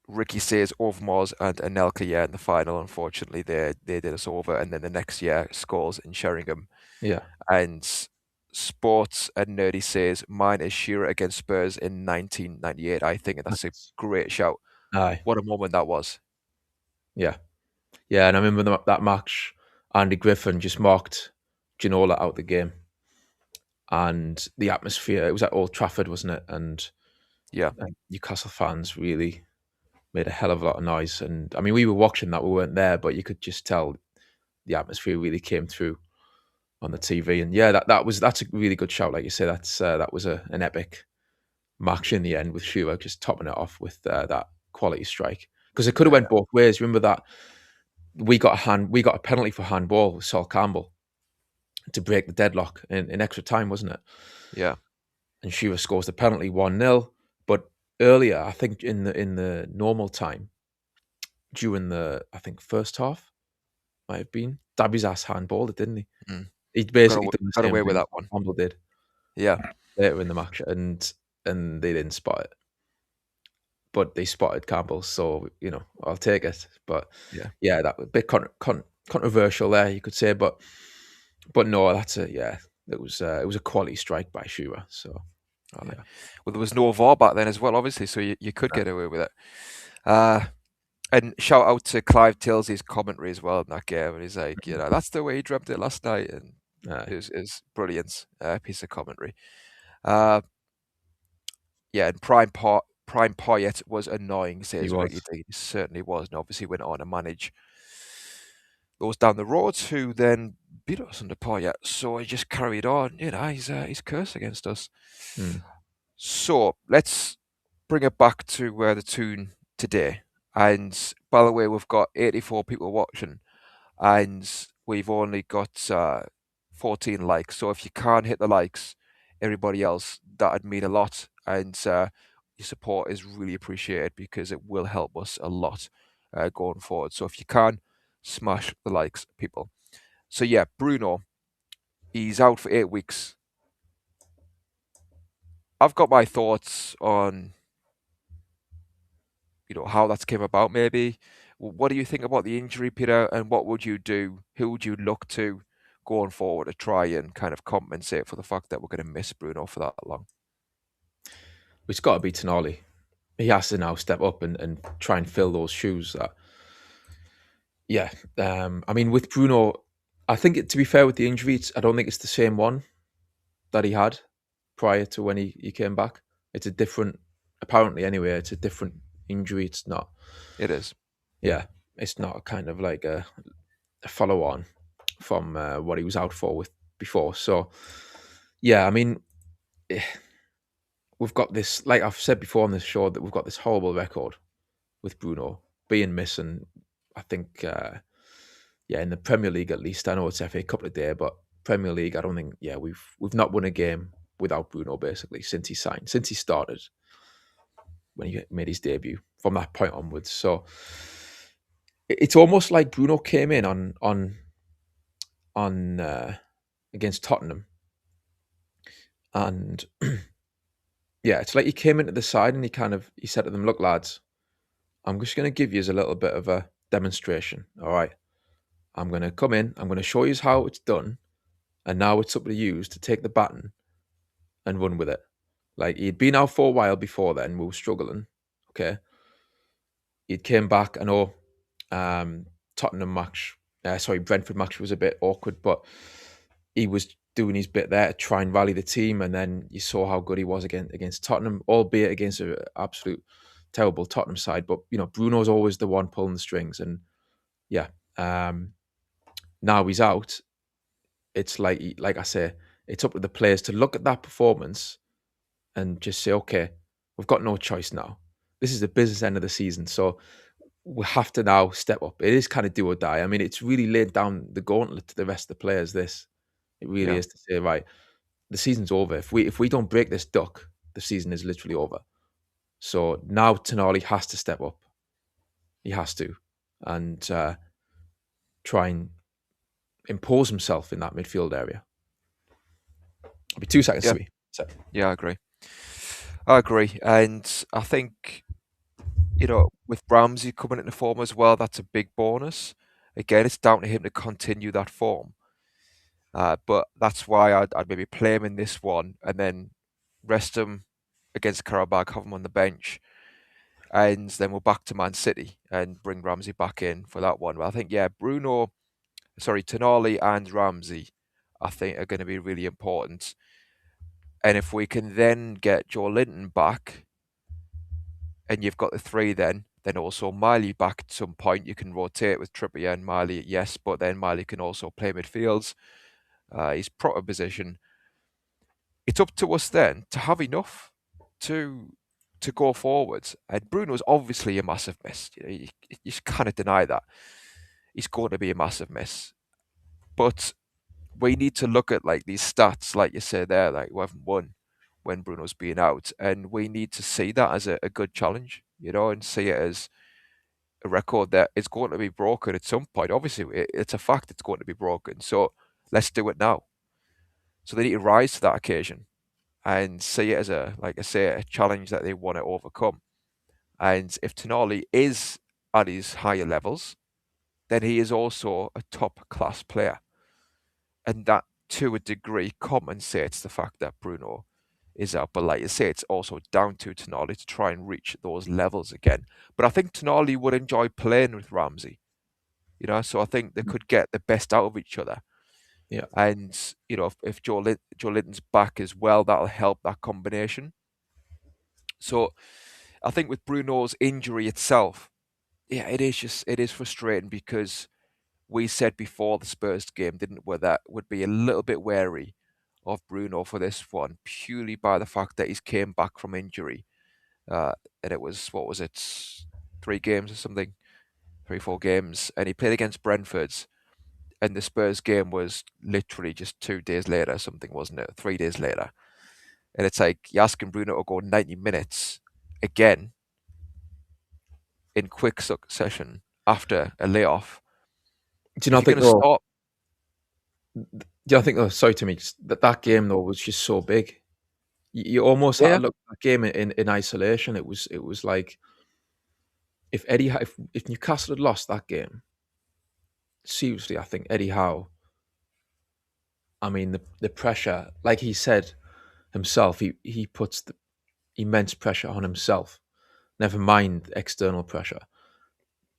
Ricky says Overmars and Anelka, yeah, in the final. Unfortunately, they did us over, and then the next year, Scholes and Sheringham. Yeah. And Sports and Nerdy says mine is Shearer against Spurs in 1998. I think that's a great shout. Aye. What a moment that was. Yeah. Yeah, and I remember that match, Andy Griffin just marked Ginola out the game. And the atmosphere, it was at Old Trafford, wasn't it? And yeah, Newcastle fans really made a hell of a lot of noise. And I mean, we were watching that, we weren't there, but you could just tell the atmosphere really came through on the TV. And yeah, that's a really good shout. Like you say, that was an epic match in the end, with Shearer just topping it off with that quality strike. Because it could have went both ways. Remember that we got a penalty for handball with Sol Campbell to break the deadlock in extra time, wasn't it? Yeah. And Shearer scores the penalty 1-0. But earlier, I think in the normal time, during the first half, might have been, Dabby's ass handballed it, didn't he? He basically got away with that one. Campbell did. Yeah. Later in the match, and they didn't spot it. But they spotted Campbell, so I'll take it. But yeah, that was a bit controversial there, you could say. But no, it was a quality strike by Shearer. So yeah. Well, there was no VAR back then as well, obviously, so you could get away with it. And shout out to Clive Tilsley's commentary as well in that game, and he's like, that's the way he dreamt it last night, and it was brilliant piece of commentary. Yeah, and Prime Poyet was annoying, says Ricky D. He certainly was, and obviously went on to manage those down the road who then beat us under Poyet. So he just carried on. He's cursed against us. So let's bring it back to the Toon today. And by the way, we've got 84 people watching, and we've only got 14 likes. So if you can't hit the likes, everybody else, that'd mean a lot. And your support is really appreciated because it will help us a lot going forward. So if you can, smash the likes, people. So yeah, Bruno, he's out for 8 weeks. I've got my thoughts on, how that's came about maybe. What do you think about the injury, Peter? And what would you do? Who would you look to going forward to try and kind of compensate for the fact that we're going to miss Bruno for that long? It's got to be Toon Army. He has to now step up and try and fill those shoes. I mean, with Bruno, I think to be fair with the injury, I don't think it's the same one that he had prior to when he came back. It's a different, apparently anyway, it's a different injury. It's not. It is. Yeah, it's not kind of like a follow on from what he was out for with before. So, yeah, I mean, we've got this, like I've said before on this show, that we've got this horrible record with Bruno being missing. I think, in the Premier League at least. I know it's FA Cup today, but Premier League, I don't think. Yeah, we've not won a game without Bruno basically since he started when he made his debut. From that point onwards, so it's almost like Bruno came in on against Tottenham, and yeah, it's like he came into the side and he said to them, "Look, lads, I'm just going to give you a little bit of a demonstration. All right, I'm going to come in. I'm going to show you how it's done, and now it's up to you to take the baton and run with it." Like, he'd been out for a while before then. We were struggling. Okay, he'd came back. I know Tottenham match, Brentford match was a bit awkward, but he was doing his bit there to try and rally the team. And then you saw how good he was against Tottenham, albeit against an absolute terrible Tottenham side. But Bruno's always the one pulling the strings, and yeah, now he's out. It's like I say, it's up to the players to look at that performance and just say, okay, we've got no choice now. This is the business end of the season, so we have to now step up. It is kind of do or die. I mean, it's really laid down the gauntlet to the rest of the players. It really is to say, right, the season's over. If we don't break this duck, the season is literally over. So now Toon Army has to step up. He has to, and try and impose himself in that midfield area. It'll be 2 seconds to me. So. Yeah, I agree. And I think, with Ramsey coming into form as well, that's a big bonus. Again, it's down to him to continue that form. But that's why I'd maybe play him in this one and then rest him against Karabakh, have him on the bench, and then we're back to Man City and bring Ramsey back in for that one. But I think, Toon Army and Ramsey, I think, are going to be really important. And if we can then get Joe Linton back, and you've got the three then also Miley back at some point. You can rotate with Trippier and Miley, yes, but then Miley can also play midfields. His proper position. It's up to us then to have enough to go forwards. And Bruno's obviously a massive miss. You can't deny that. He's going to be a massive miss. But we need to look at like these stats, like you said there, like we haven't won when Bruno's been out, and we need to see that as a good challenge, and see it as a record that is going to be broken at some point. Obviously, it's a fact it's going to be broken. So let's do it now. So they need to rise to that occasion and see it as a challenge that they want to overcome. And if Toon Army is at his higher levels, then he is also a top class player. And that, to a degree, compensates the fact that Bruno is out. But like you say, it's also down to Toon Army to try and reach those levels again. But I think Toon Army would enjoy playing with Ramsey. So I think they could get the best out of each other. Yeah. And, if Joe Linton's back as well, that'll help that combination. So I think with Bruno's injury itself, it is frustrating because we said before the Spurs game, didn't we, that would be a little bit wary of Bruno for this one, purely by the fact that he's came back from injury. And it was, 3 games or something, 3-4 games, and he played against Brentford. and the Spurs game was literally just 2 days later, something, wasn't it? 3 days later. And it's like you're asking Bruno to go 90 minutes again in quick succession after a layoff. Do you If not you're think going to though? start, Do you not think though? Sorry to me, that game though was just so big. You almost had yeah, to look at that game in isolation. It was like if if Newcastle had lost that game, seriously, I think Eddie Howe. I mean, the pressure, like he said himself, he puts the immense pressure on himself. Never mind external pressure,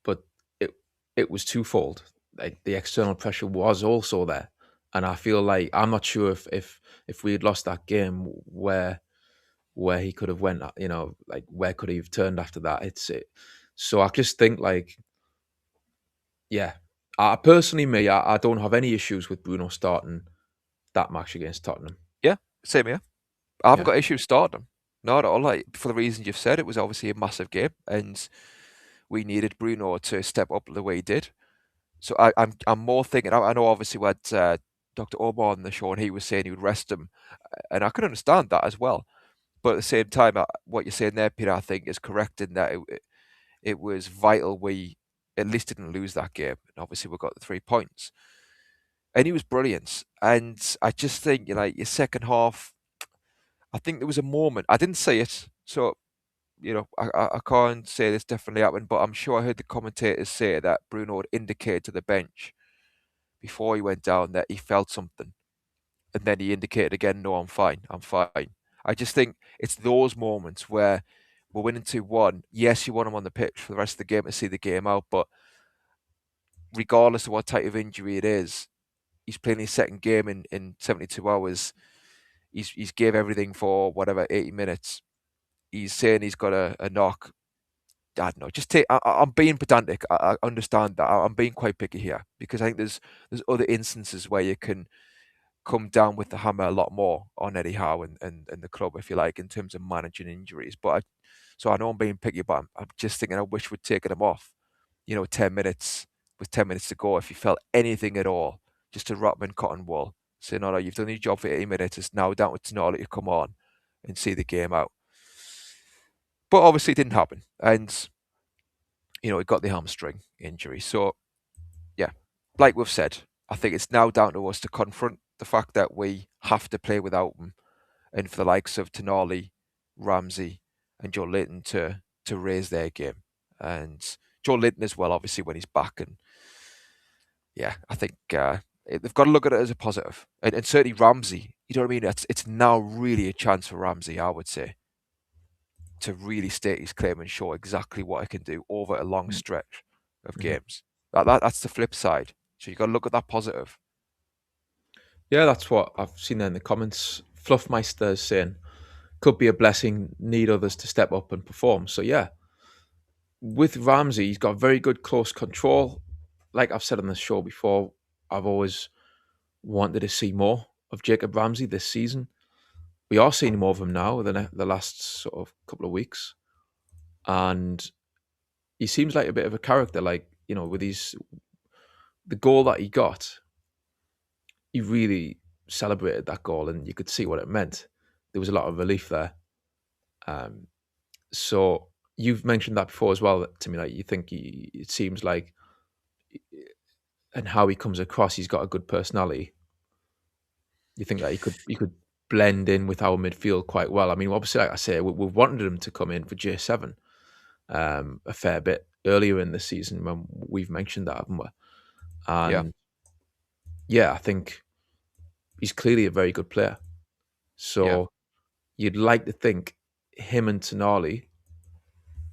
but it it was twofold. Like the external pressure was also there, and I feel like I'm not sure if we had lost that game where he could have went, like where could he have turned after that? It's it. So I just think like, yeah, I personally, I don't have any issues with Bruno starting that match against Tottenham. yeah, same here. I haven't Yeah, got issues starting him. Not at all. Like, for the reasons you've said, it was obviously a massive game, and we needed Bruno to step up the way he did. So I'm more thinking. I know obviously we had Dr. Omar on the show, and he was saying he would rest him, and I can understand that as well. But at the same time, what you're saying there, Peter, I think is correct in that it was vital we at least didn't lose that game, and obviously we got the 3 points, and he was brilliant. And I just think, like, your second half, I think there was a moment. I didn't see it, so I can't say this definitely happened, but I'm sure I heard the commentators say that Bruno had indicated to the bench before he went down that he felt something, and then he indicated again, "No, I'm fine. I'm fine." I just think it's those moments where we're winning 2-1. Yes, you want him on the pitch for the rest of the game to see the game out, but regardless of what type of injury it is, he's playing his second game in 72 hours. He's gave everything for whatever 80 minutes. He's saying he's got a knock. I don't know. Just take. I'm being pedantic. I understand that. I'm being quite picky here because I think there's other instances where you can come down with the hammer a lot more on Eddie Howe and the club, if you like, in terms of managing injuries. So I know I'm being picky, but I'm just thinking I wish we'd taken him off. 10 minutes with 10 minutes to go. If you felt anything at all, just to wrap him in cotton wool, say, no, you've done your job for 80 minutes. It's now down to Tonali to come on and see the game out. But obviously it didn't happen. And, he got the hamstring injury. So, yeah, like we've said, I think it's now down to us to confront the fact that we have to play without him, and for the likes of Tonali, Ramsey, and Joe Linton to raise their game. And Joe Linton as well, obviously, when he's back. And yeah, I think they've got to look at it as a positive. And certainly Ramsey, you know what I mean? It's now really a chance for Ramsey, I would say, to really state his claim and show exactly what he can do over a long stretch of games. That's the flip side. So you've got to look at that positive. yeah, that's what I've seen there in the comments. Fluffmeister is saying could be a blessing. Need others to step up and perform. So yeah, with Ramsey, he's got very good close control. Like I've said on the show before, I've always wanted to see more of Jacob Ramsey this season. We are seeing more of him now the last sort of couple of weeks, and he seems like a bit of a character. Like with the goal that he got, he really celebrated that goal, and you could see what it meant. There was a lot of relief there. So you've mentioned that before as well to me. Like you think it seems like, and how he comes across, he's got a good personality. You think that he could blend in with our midfield quite well. I mean, obviously, like I say, we wanted him to come in for J7 a fair bit earlier in the season when we've mentioned that, haven't we? And yeah, I think he's clearly a very good player. So you'd like to think him and Tonali,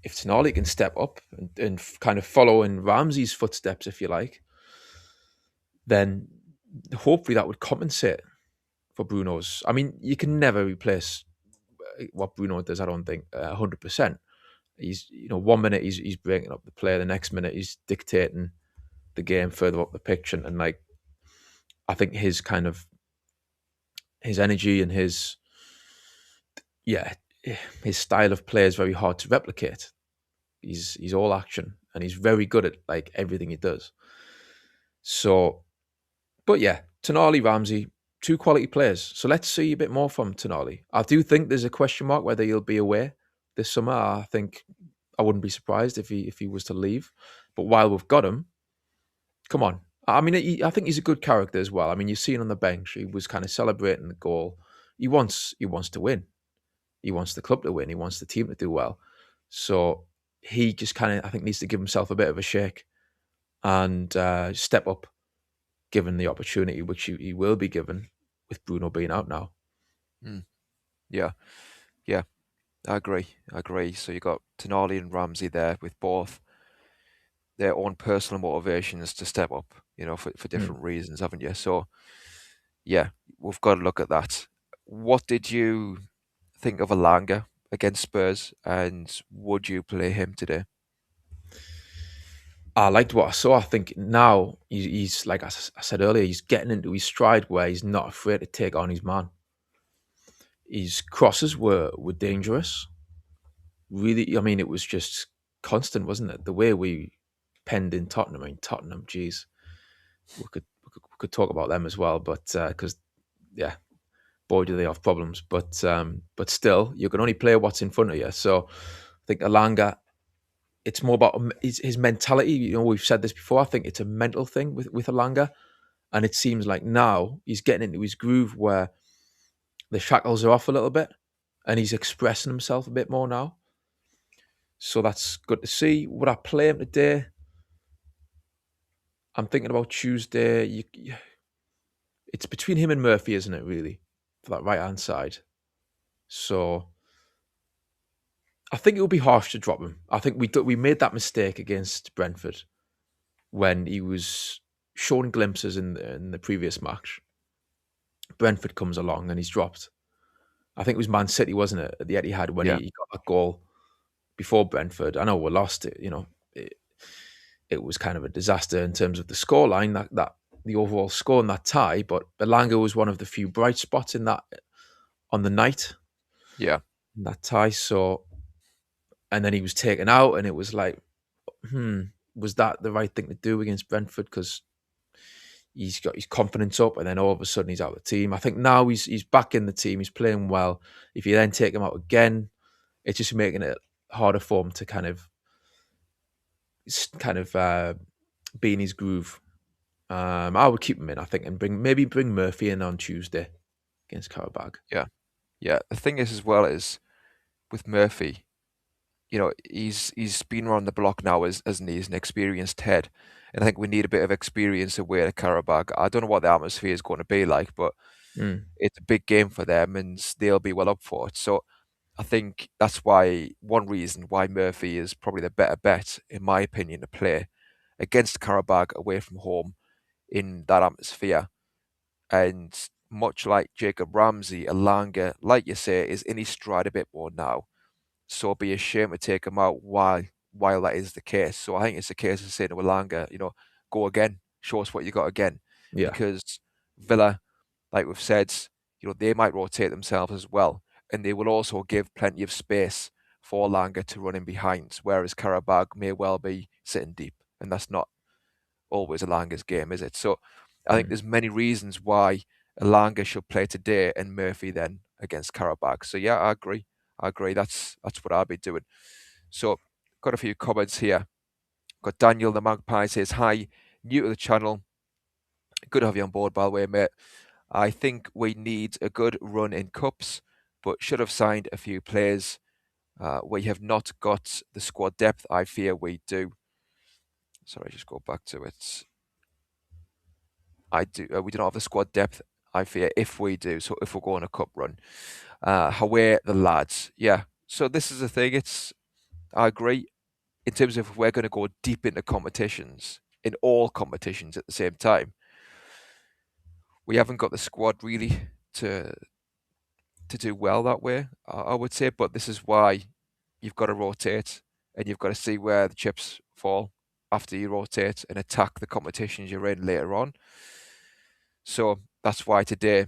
if Tonali can step up and kind of follow in Ramsey's footsteps, if you like, then hopefully that would compensate for Bruno's. I mean, you can never replace what Bruno does, I don't think, 100%. He's 1 minute he's breaking up the play, the next minute he's dictating the game further up the pitch, and like I think his kind of his energy and his style of play is very hard to replicate. He's all action, and he's very good at like everything he does. So But yeah, Tonali, Ramsey, two quality players. So let's see a bit more from Tonali. I do think there's a question mark whether he'll be away this summer. I think I wouldn't be surprised if he was to leave. But while we've got him, come on. I mean, I think he's a good character as well. I mean, you've seen on the bench, he was kind of celebrating the goal. He wants to win. He wants the club to win. He wants the team to do well. So he just kind of, I think, needs to give himself a bit of a shake and step up, given the opportunity, which he will be given with Bruno being out now. Yeah, yeah, I agree. So you got Tonali and Ramsey there with both their own personal motivations to step up, for different reasons, haven't you? So yeah, we've got to look at that. What did you think of Alanga against Spurs, and would you play him today? I liked what I saw. I think now he's like I said earlier, he's getting into his stride where he's not afraid to take on his man. His crosses were dangerous. Really, I mean, it was just constant, wasn't it? The way we penned in Tottenham. I mean, Tottenham, geez, we could talk about them as well, but because yeah, boy, do they have problems. But still, you can only play what's in front of you. So I think Alanga, it's more about his mentality. We've said this before. I think it's a mental thing with Alanga, and it seems like now he's getting into his groove where the shackles are off a little bit, and he's expressing himself a bit more now. So that's good to see. Would I play him today? I'm thinking about Tuesday. It's between him and Murphy, isn't it, really, for that right-hand side? So I think it would be harsh to drop him. I think we made that mistake against Brentford when he was showing glimpses in the previous match. Brentford comes along and he's dropped. I think it was Man City, wasn't it, at the Eddie Howe when he got that goal before Brentford. I know we lost it. It was kind of a disaster in terms of the scoreline, that the overall score in that tie. But Belanga was one of the few bright spots in that on the night. Yeah, in that tie. So, and then he was taken out, and it was like, was that the right thing to do against Brentford? Because he's got his confidence up, and then all of a sudden he's out of the team. I think now he's back in the team. He's playing well. If you then take him out again, it's just making it harder for him to kind of be in his groove. I would keep him in, I think, and bring Murphy in on Tuesday against Karabag. Yeah. The thing is, as well, is with Murphy, he's been around the block now, hasn't he? He's an experienced head, and I think we need a bit of experience away at Karabag. I don't know what the atmosphere is going to be like, but it's a big game for them, and they'll be well up for it. So I think that's one reason why Murphy is probably the better bet, in my opinion, to play against Karabag away from home in that atmosphere. And much like Jacob Ramsey, Alanga, like you say, is in his stride a bit more now. So it'd be a shame to take him out while that is the case. So I think it's a case of saying to Alanga, go again, show us what you got again. Yeah. Because Villa, like we've said, they might rotate themselves as well. And they will also give plenty of space for Alanga to run in behind, whereas Karabag may well be sitting deep. And that's not always Alanga's game, is it? So I think there's many reasons why Alanga should play today and Murphy then against Karabag. So yeah, I agree. That's what I'll be doing. So got a few comments here. Got Daniel the Magpie says, hi, new to the channel. Good to have you on board, by the way, mate. I think we need a good run in cups, but should have signed a few players. We have not got the squad depth. I fear we do. Sorry, just go back to it. We do not have the squad depth. I fear if we do. So if we're going a cup run, Hawaii the lads. Yeah. So this is the thing. I agree. In terms of if we're going to go deep into competitions, in all competitions at the same time, we haven't got the squad really to do well that way, I would say. But this is why you've got to rotate, and you've got to see where the chips fall after you rotate and attack the competitions you're in later on. So that's why today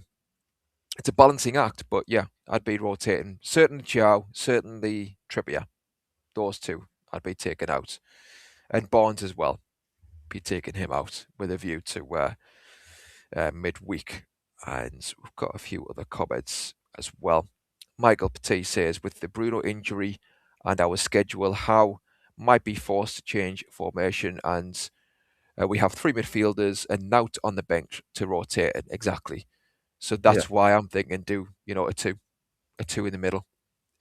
it's a balancing act. But yeah, I'd be rotating. Certainly Chow, certainly Trippier. Those two I'd be taking out. And Barnes as well. Be taking him out with a view to midweek. And we've got a few other comments as well. Michael Petit says, with the Bruno injury and our schedule, Howe might be forced to change formation, and we have three midfielders and Nout on the bench to rotate it. Exactly. So that's why I'm thinking do, a two in the middle.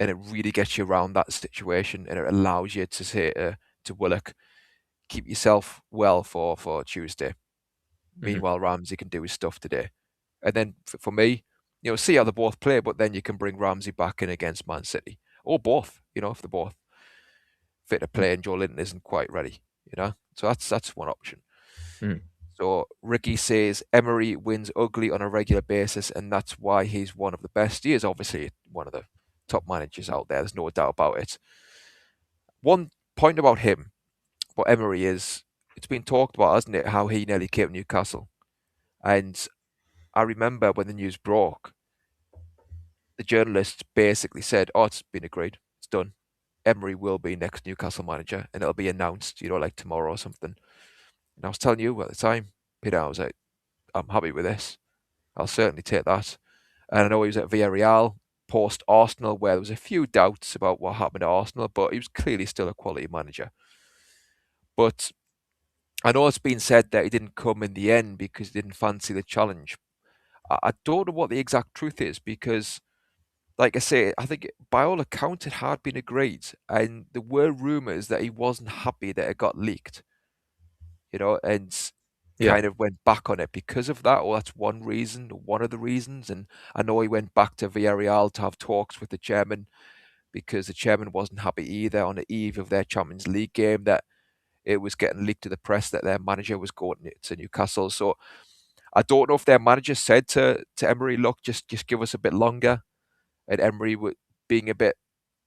And it really gets you around that situation, and it allows you to say to Willock, keep yourself well for Tuesday. Meanwhile, Ramsey can do his stuff today. And then for me, see how they both play, but then you can bring Ramsey back in against Man City. Or both, if they're both fit to play and Joe Linton isn't quite ready, So that's one option. So Ricky says Emery wins ugly on a regular basis, and that's why he's one of the best. He is obviously one of the top managers out there. There's no doubt about it. One point about him, what Emery is, it's been talked about, hasn't it, how he nearly came to Newcastle. And I remember when the news broke, the journalist basically said, it's been agreed. It's done. Emery will be next Newcastle manager, and it'll be announced, like tomorrow or something. And I was telling you at the time, Peter, I was like, I'm happy with this. I'll certainly take that. And I know he was at Villarreal post-Arsenal, where there was a few doubts about what happened at Arsenal, but he was clearly still a quality manager. But I know it's been said that he didn't come in the end because he didn't fancy the challenge. I don't know what the exact truth is because, like I say, I think by all accounts it had been agreed, and there were rumours that he wasn't happy that it got leaked, and kind of went back on it because of that, or that's one reason, one of the reasons. And I know he went back to Villarreal to have talks with the chairman because the chairman wasn't happy either on the eve of their Champions League game that it was getting leaked to the press that their manager was going to Newcastle. So I don't know if their manager said to Emery, look, just give us a bit longer. And Emery being a bit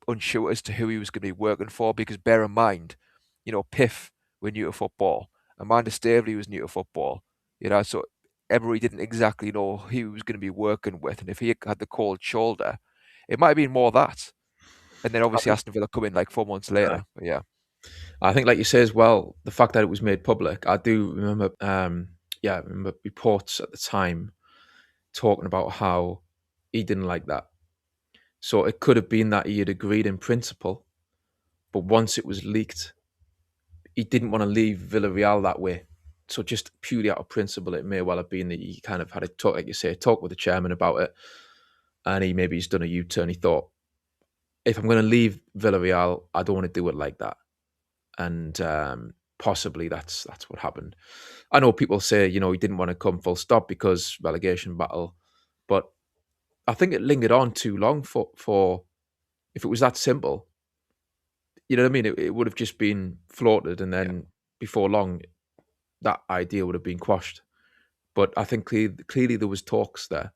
unsure as to who he was going to be working for, because bear in mind, Piff were new to football. Amanda Staveley was new to football. So Emery didn't exactly know who he was going to be working with. And if he had the cold shoulder, it might have been more that. And then obviously Aston Villa come in like 4 months later. But yeah. I think, like you say as well, the fact that it was made public, I do remember, I remember reports at the time talking about how he didn't like that. So it could have been that he had agreed in principle, but once it was leaked, he didn't want to leave Villarreal that way. So just purely out of principle, it may well have been that he kind of had a talk, like you say, talk with the chairman about it, and he's done a U-turn. He thought, if I'm going to leave Villarreal, I don't want to do it like that. And possibly that's what happened. I know people say, he didn't want to come full stop because relegation battle, but I think it lingered on too long for if it was that simple, you know what I mean? It would have just been floated, and then before long, that idea would have been quashed. But I think clearly there was talks there.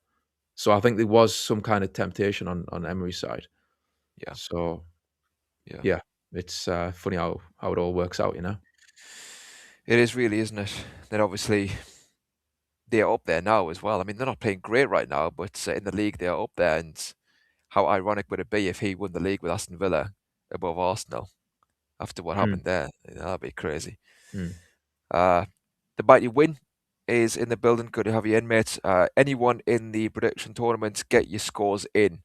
So I think there was some kind of temptation on Emery's side. Yeah. So, yeah, it's funny how it all works out, It is really, isn't it? Then obviously they're up there now as well. I mean, they're not playing great right now, but in the league they're up there. And how ironic would it be if he won the league with Aston Villa above Arsenal after what happened there? That'd be crazy. The mighty win is in the building. Good to have you in, mate. Anyone in the prediction tournament, get your scores in.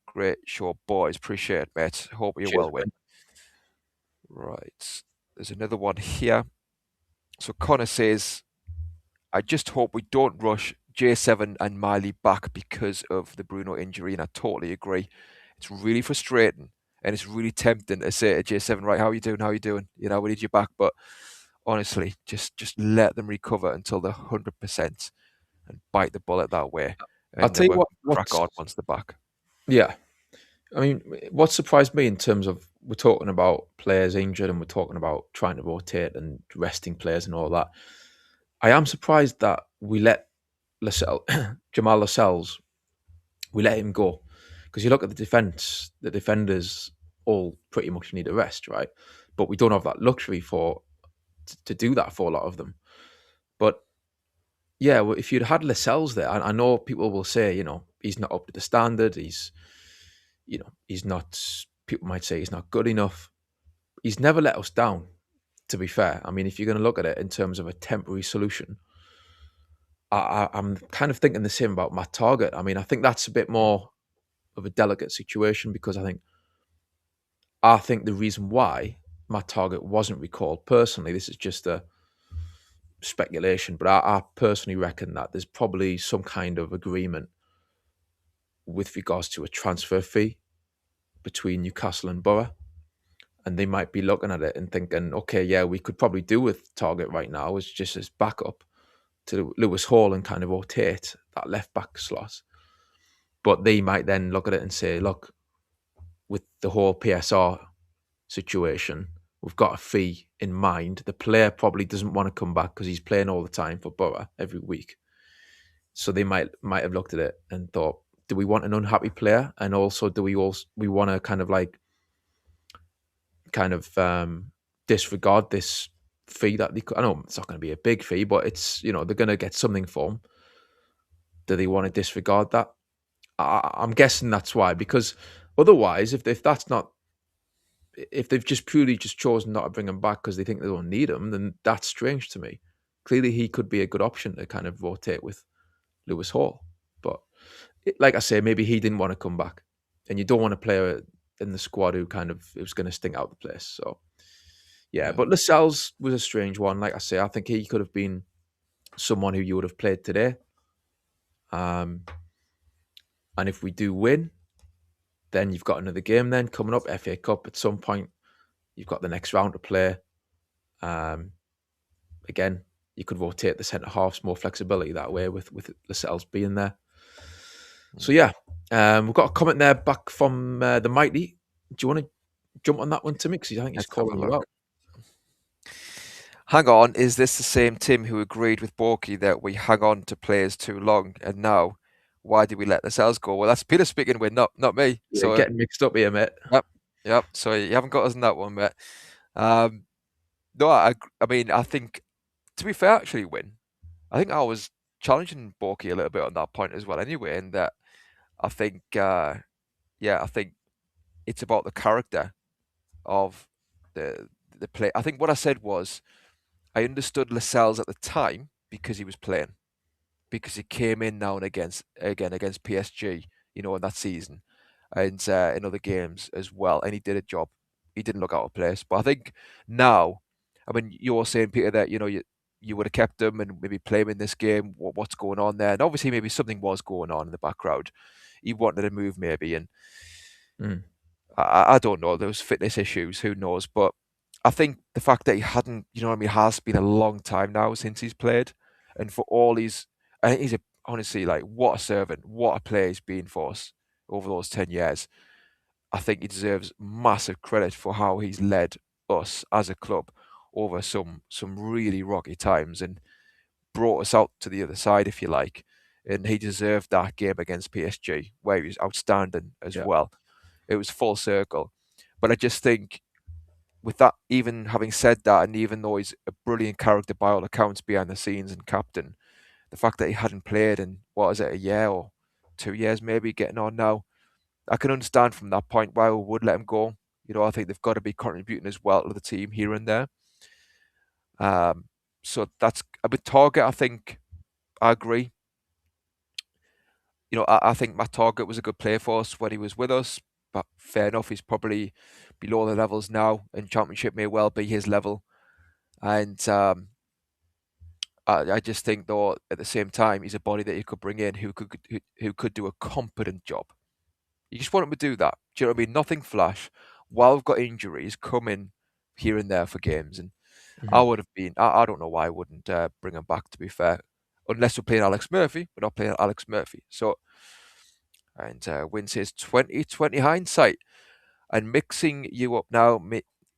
Great show, boys. Appreciate it, mate. Hope you well win. Right. There's another one here. So Connor says, I just hope we don't rush J7 and Miley back because of the Bruno injury, and I totally agree. It's really frustrating, and it's really tempting to say to J7, right, how are you doing? How are you doing? We need you back. But honestly, just let them recover until they're 100% and bite the bullet that way. And I'll tell you what crack on once they're back. Yeah. I mean, what surprised me in terms of we're talking about players injured and we're talking about trying to rotate and resting players and all that. I am surprised that we let Jamal Lascelles, we let him go. Because you look at the defence, the defenders all pretty much need a rest, right? But we don't have that luxury to do that for a lot of them. But yeah, well, if you'd had Lascelles there, I know people will say, he's not up to the standard. He's not, people might say he's not good enough. He's never let us down, to be fair. I mean, if you're going to look at it in terms of a temporary solution, I'm kind of thinking the same about Matt Target. I mean, I think that's a bit more of a delicate situation because I think the reason why Matt Target wasn't recalled, personally, this is just a speculation, but I personally reckon that there's probably some kind of agreement with regards to a transfer fee between Newcastle and Borough. And they might be looking at it and thinking, okay, yeah, we could probably do with Target right now as just as backup to Lewis Hall and kind of rotate that left back slot. But they might then look at it and say, look, with the whole PSR situation, we've got a fee in mind. The player probably doesn't want to come back because he's playing all the time for Borough every week. So they might have looked at it and thought, do we want an unhappy player? And also, do we want to kind of disregard this fee that I know it's not going to be a big fee, but it's, they're going to get something for him. Do they want to disregard that? I'm guessing that's why, because otherwise, if that's not, if they've just purely chosen not to bring him back because they think they don't need him, then that's strange to me. Clearly, he could be a good option to kind of rotate with Lewis Hall. But like I say, maybe he didn't want to come back. And you don't want a player in the squad who's going to stink out the place. So, yeah. But Lascelles was a strange one. Like I say, I think he could have been someone who you would have played today. And if we do win, then you've got another game then coming up, FA Cup at some point. You've got the next round to play. Again, you could rotate the centre halves, more flexibility that way with Lascelles being there. So yeah, we've got a comment there back from the Mighty. Do you want to jump on that one, Timmy? Because I think he's calling you out. Hang on, is this the same Tim who agreed with Borky that we hang on to players too long? And now, why did we let Lascelles go? Well, that's Peter speaking with, not me. Yeah, so getting mixed up here, mate. Yep. So you haven't got us in that one, mate. No, I mean, I think, to be fair, actually, Win, I think I was challenging Borky a little bit on that point as well anyway, in that I think, I think it's about the character of the play. I think what I said was, I understood Lascelles at the time because he was playing, because he came in now and again against PSG, in that season, and in other games as well, and he did a job. He didn't look out of place. But I think now, I mean, you're saying, Peter, that you would have kept him and maybe play him in this game. What's going on there? And obviously, maybe something was going on in the background. He wanted to move, maybe, and I don't know. There was fitness issues. Who knows? But I think the fact that he hadn't, has been a long time now since he's played, and for all I think he's honestly, like, what a servant, what a player he's been for us over those 10 years. I think he deserves massive credit for how he's led us as a club over some really rocky times and brought us out to the other side, if you like. And he deserved that game against PSG, where he was outstanding as well. It was full circle. But I just think, with that, even having said that, and even though he's a brilliant character by all accounts behind the scenes and captain, the fact that he hadn't played in, a year or 2 years maybe, getting on now, I can understand from that point why we would let him go. I think they've got to be contributing as well to the team here and there. So that's a bit Target. I think I agree. I think Matt Target was a good player for us when he was with us, but fair enough, he's probably below the levels now, and Championship may well be his level. And I just think, though, at the same time, he's a body that you could bring in who could do a competent job. You just want him to do that. Do you know what I mean? Nothing flash. While we've got injuries, come in here and there for games. And I would have been, I don't know why I wouldn't bring him back, to be fair. Unless we're playing Alex Murphy. We're not playing Alex Murphy. So, and Win says 20/20 hindsight. And mixing you up now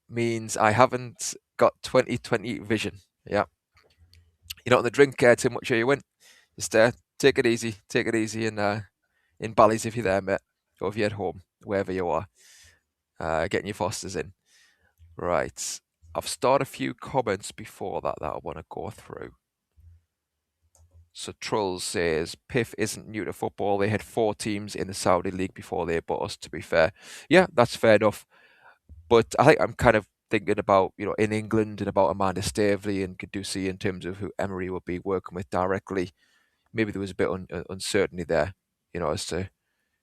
means I haven't got 20/20 vision. Yeah. You're not on the drink too much, are you, Win? Just take it easy. Take it easy in Bally's if you're there, mate. Or if you're at home, wherever you are, getting your Fosters in. Right. I've started a few comments before that I want to go through. So Trolls says, Piff isn't new to football. They had 4 teams in the Saudi League before they bought us, to be fair. Yeah, that's fair enough. But I think I'm kind of thinking about, in England and about Amanda Staveley and Caducey in terms of who Emery will be working with directly. maybe there was a bit uncertainty there, as to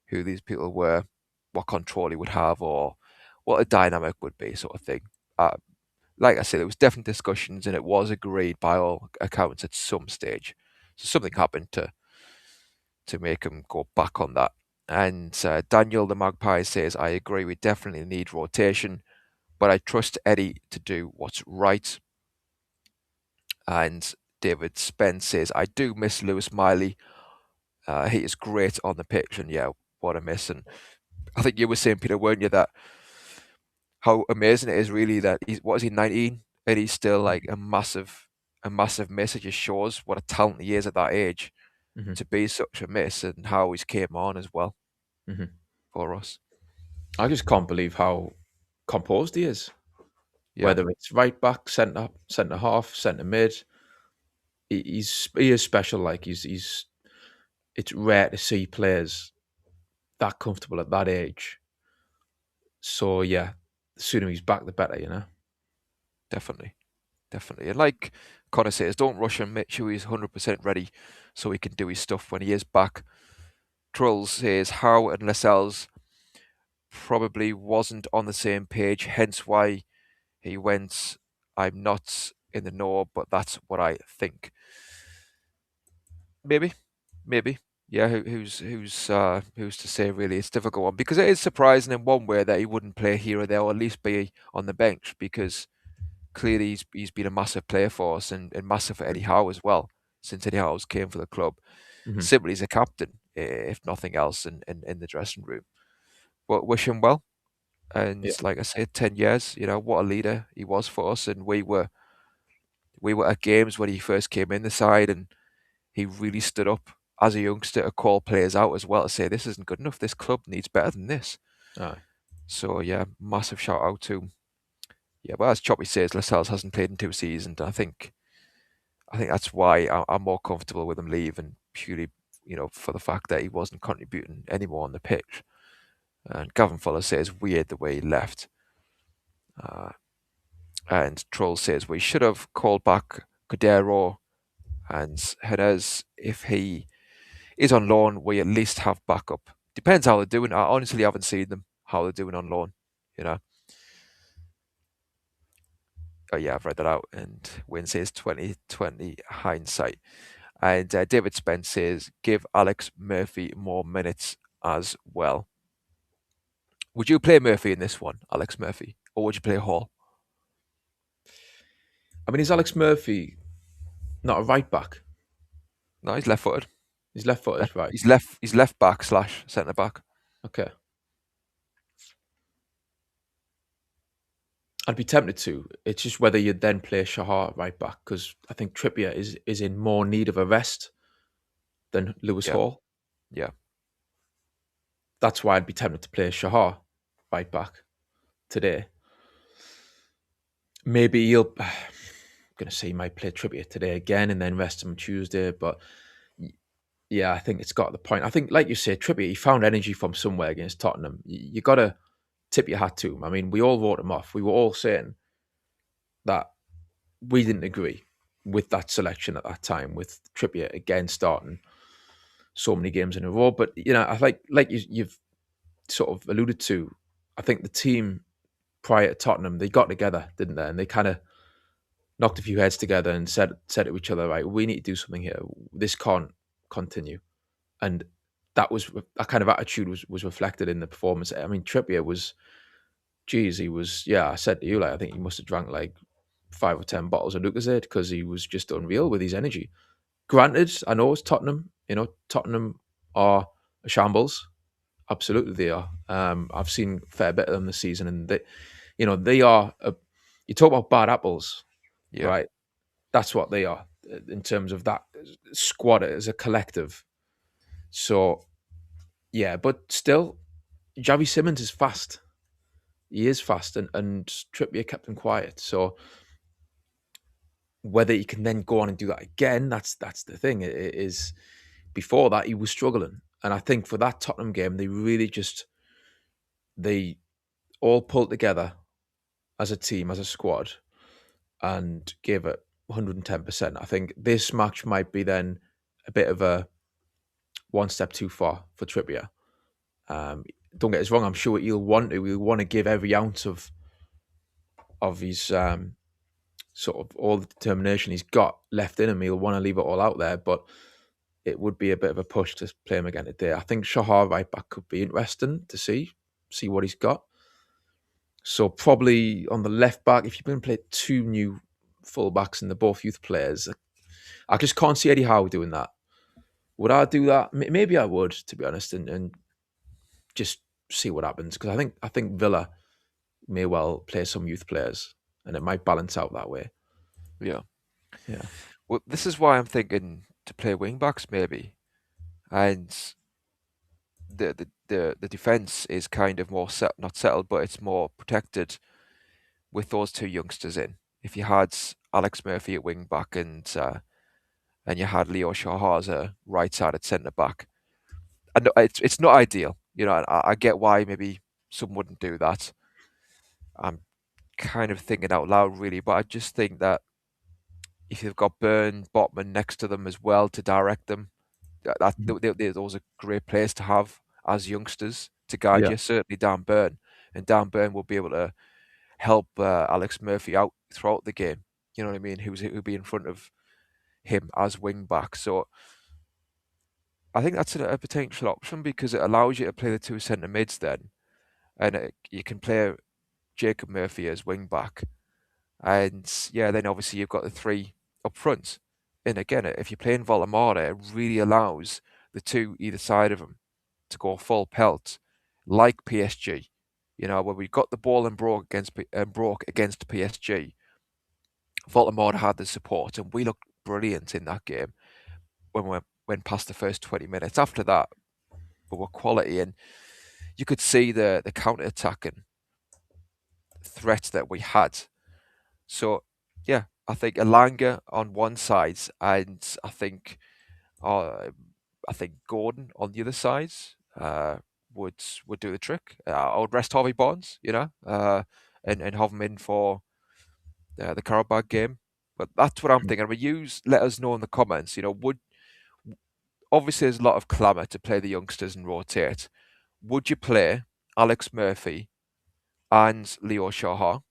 who these people were, what control he would have, or what a dynamic would be, sort of thing. Like I said, there was definitely discussions, and it was agreed by all accounts at some stage. So something happened to make him go back on that. And Daniel the Magpie says, I agree, we definitely need rotation, but I trust Eddie to do what's right. And David Spence says, I do miss Lewis Miley. He is great on the pitch, and yeah, what a miss. And I think you were saying, Peter, weren't you, that how amazing it is really that he's, what is he, 19? And he's still like a massive miss. It just shows what a talent he is at that age to be such a miss, and how he's came on as well for us. I just can't believe how composed he is. Yeah, Whether it's right back, centre half, centre mid, he is special. Like he's it's rare to see players that comfortable at that age. So yeah, the sooner he's back, the better. definitely. And like Connor says, don't rush him. Make sure he's 100% ready so he can do his stuff when he is back. Trolls says Howe and Lascelles probably wasn't on the same page, hence why he went. I'm not in the know, but that's what I think. Maybe. Yeah, who's to say really? It's a difficult one, because it is surprising in one way that he wouldn't play here or there, or at least be on the bench, because clearly he's been a massive player for us, and massive for Eddie Howe as well, since Eddie Howe's came for the club. Simply as a captain, if nothing else, in the dressing room. But wish him well. And like I said, 10 years, what a leader he was for us. And we were at games when he first came in the side, and he really stood up as a youngster to call players out as well, to say, this isn't good enough. This club needs better than this. Aye. So, yeah, massive shout out to him. Yeah, but as Choppy says, Lascelles hasn't played in 2 seasons. I think that's why I'm more comfortable with him leaving, purely, for the fact that he wasn't contributing anymore on the pitch. And Gavin Fuller says, weird the way he left. And Troll says, we should have called back Cordero and Jerez. If he is on loan, we at least have backup. Depends how they're doing. I honestly haven't seen them, how they're doing on loan, Oh yeah, I've read that out. And Win says 2020 hindsight. And David Spence says, give Alex Murphy more minutes as well. Would you play Murphy in this one, Alex Murphy? Or would you play Hall? I mean, is Alex Murphy not a right back? No, he's left-footed. He's left-footed, right? He's left back / centre back. Okay. I'd be tempted to. It's just whether you'd then play Shahar right back, because I think Trippier is in more need of a rest than Lewis Hall. Yeah. That's why I'd be tempted to play Shahar right back today. Maybe I'm going to say he might play Trippier today again and then rest him on Tuesday. But yeah, I think it's got the point. I think, like you say, Trippier, he found energy from somewhere against Tottenham. You got to tip your hat to him. I mean, we all wrote him off. We were all saying that we didn't agree with that selection at that time, with Trippier again starting so many games in a row. But, I like you've sort of alluded to, I think the team prior to Tottenham, they got together, didn't they? And they kind of knocked a few heads together and said to each other, right, we need to do something here. This can't continue. And that kind of attitude was reflected in the performance. I mean, Trippier was, I said to you, like, I think he must have drank like 5 or 10 bottles of Lucozade, because he was just unreal with his energy. Granted, I know it's Tottenham. Tottenham are a shambles. Absolutely, they are. I've seen a fair bit of them this season, and they are. You talk about bad apples, right? That's what they are in terms of that squad as a collective. So, yeah, but still, Javi Simmons is fast. He is fast, and Trippier kept him quiet. So, whether he can then go on and do that again, that's the thing. It is, before that, he was struggling. And I think for that Tottenham game, they really they all pulled together as a team, as a squad, and gave it 110%. I think this match might be then a bit of a one step too far for Trippier. Don't get us wrong. I'm sure he'll want to give every ounce of his sort of all the determination he's got left in him. He'll want to leave it all out there, but it would be a bit of a push to play him again today. I think Shahar right back could be interesting to see what he's got. So probably on the left back, if you're going to play two new full backs and they're both youth players, I just can't see Eddie Howe doing that. Would I do that? Maybe I would, to be honest, and just see what happens, because I think Villa may well play some youth players, and it might balance out that way. Yeah. Yeah. Well, this is why I'm thinking to play wing backs maybe, and the defense is kind of more not settled, but it's more protected with those two youngsters in. If you had Alex Murphy at wing back and you had Leo Shahar as a right-sided centre back, and it's not ideal, you know. I get why maybe some wouldn't do that. I'm kind of thinking out loud, really, but I just think that if you've got Byrne, Botman next to them as well to direct them, those are great players to have as youngsters to guide you. Certainly Dan Byrne, and Dan Byrne will be able to help Alex Murphy out throughout the game. You know what I mean? Who'll be in front of him as wing back. So I think that's a potential option, because it allows you to play the two centre mids then, and you can play Jacob Murphy as wing back, and then obviously you've got the three up front. And again, if you're playing Volamara, it really allows the two either side of him to go full pelt, like PSG. You know, when we got the ball and broke against PSG, Volamara had the support, and we looked brilliant in that game when we went past the first 20 minutes. After that, we were quality, and you could see the counter-attacking threat that we had. So, yeah, I think Elanga on one side, and I think Gordon on the other side would do the trick. I would rest Harvey Barnes, you know, and have him in for the Karabakh game. But that's what I'm thinking. Let us know in the comments. You know, obviously there's a lot of clamour to play the youngsters and rotate. Would you play Alex Murphy and Leo Shahar?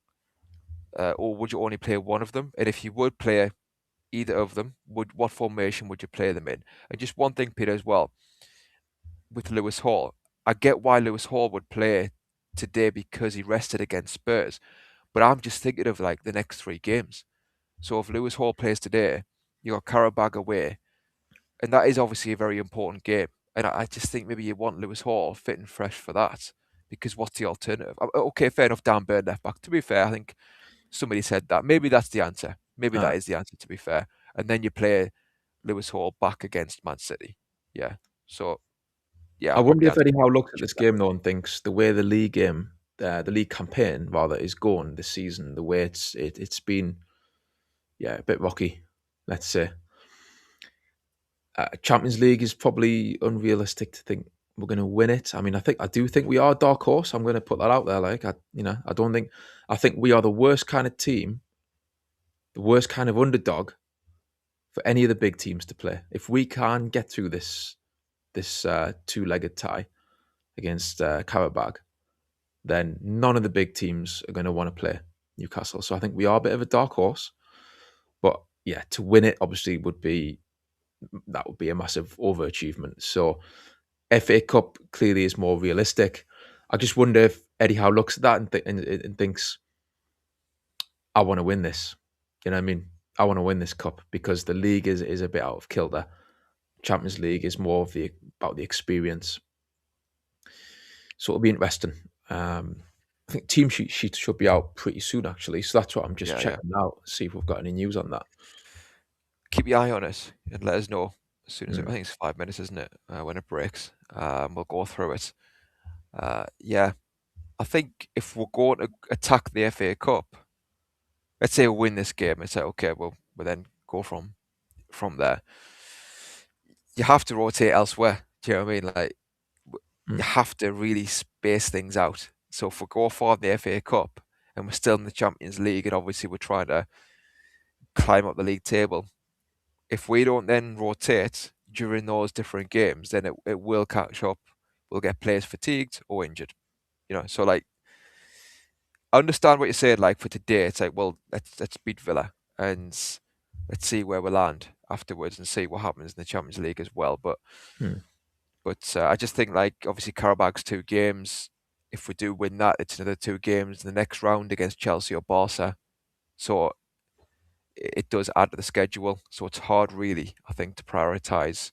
Or would you only play one of them? And if you would play either of them, what formation would you play them in? And just one thing, Peter, as well, with Lewis Hall. I get why Lewis Hall would play today because he rested against Spurs. But I'm just thinking of like the next three games. So if Lewis Hall plays today, you got Karabakh away, and that is obviously a very important game. And I just think maybe you want Lewis Hall fit and fresh for that, because what's the alternative? Okay, fair enough, Dan Byrne left back. To be fair, I think somebody said that. Maybe that's the answer. Maybe that is the answer, to be fair. And then you play Lewis Hall back against Man City. Yeah. So, yeah. I wonder if Eddie Howe looks at this game though and thinks the way the league game, the league campaign rather, is going this season, the way it's been, a bit rocky, let's say. Champions League is probably unrealistic to think we're going to win it. I mean, I do think we are a dark horse. I'm going to put that out there. Like, I think we are the worst kind of team, the worst kind of underdog for any of the big teams to play. If we can get through this two-legged tie against Karabakh, then none of the big teams are going to want to play Newcastle. So I think we are a bit of a dark horse. But yeah, to win it obviously would be a massive overachievement. So FA Cup clearly is more realistic. I just wonder if Eddie Howe looks at that and thinks, I want to win this. You know what I mean? I want to win this cup, because the league is a bit out of kilter. Champions League is more of about the experience. So it'll be interesting. I think team sheets should be out pretty soon, actually. So that's what I'm just checking out, see if we've got any news on that. Keep your eye on it and let us know as soon as I think it's 5 minutes, isn't it? When it breaks, we'll go through it. I think if we're going to attack the FA Cup, let's say we win this game, it's like, okay, we'll then go from there. You have to rotate elsewhere. Do you know what I mean? Like, you have to really space things out. So if we go far in the FA Cup and we're still in the Champions League, and obviously we're trying to climb up the league table, if we don't then rotate, during those different games, then it will catch up. We'll get players fatigued or injured. So like, I understand what you're saying. Like for today, it's like, well, let's beat Villa and let's see where we land afterwards and see what happens in the Champions League as well. But Hmm. I just think, like, obviously Karabak's 2 games. If we do win that, it's another 2 games in the next round against Chelsea or Barca. So it does add to the schedule. So it's hard, really, I think, to prioritise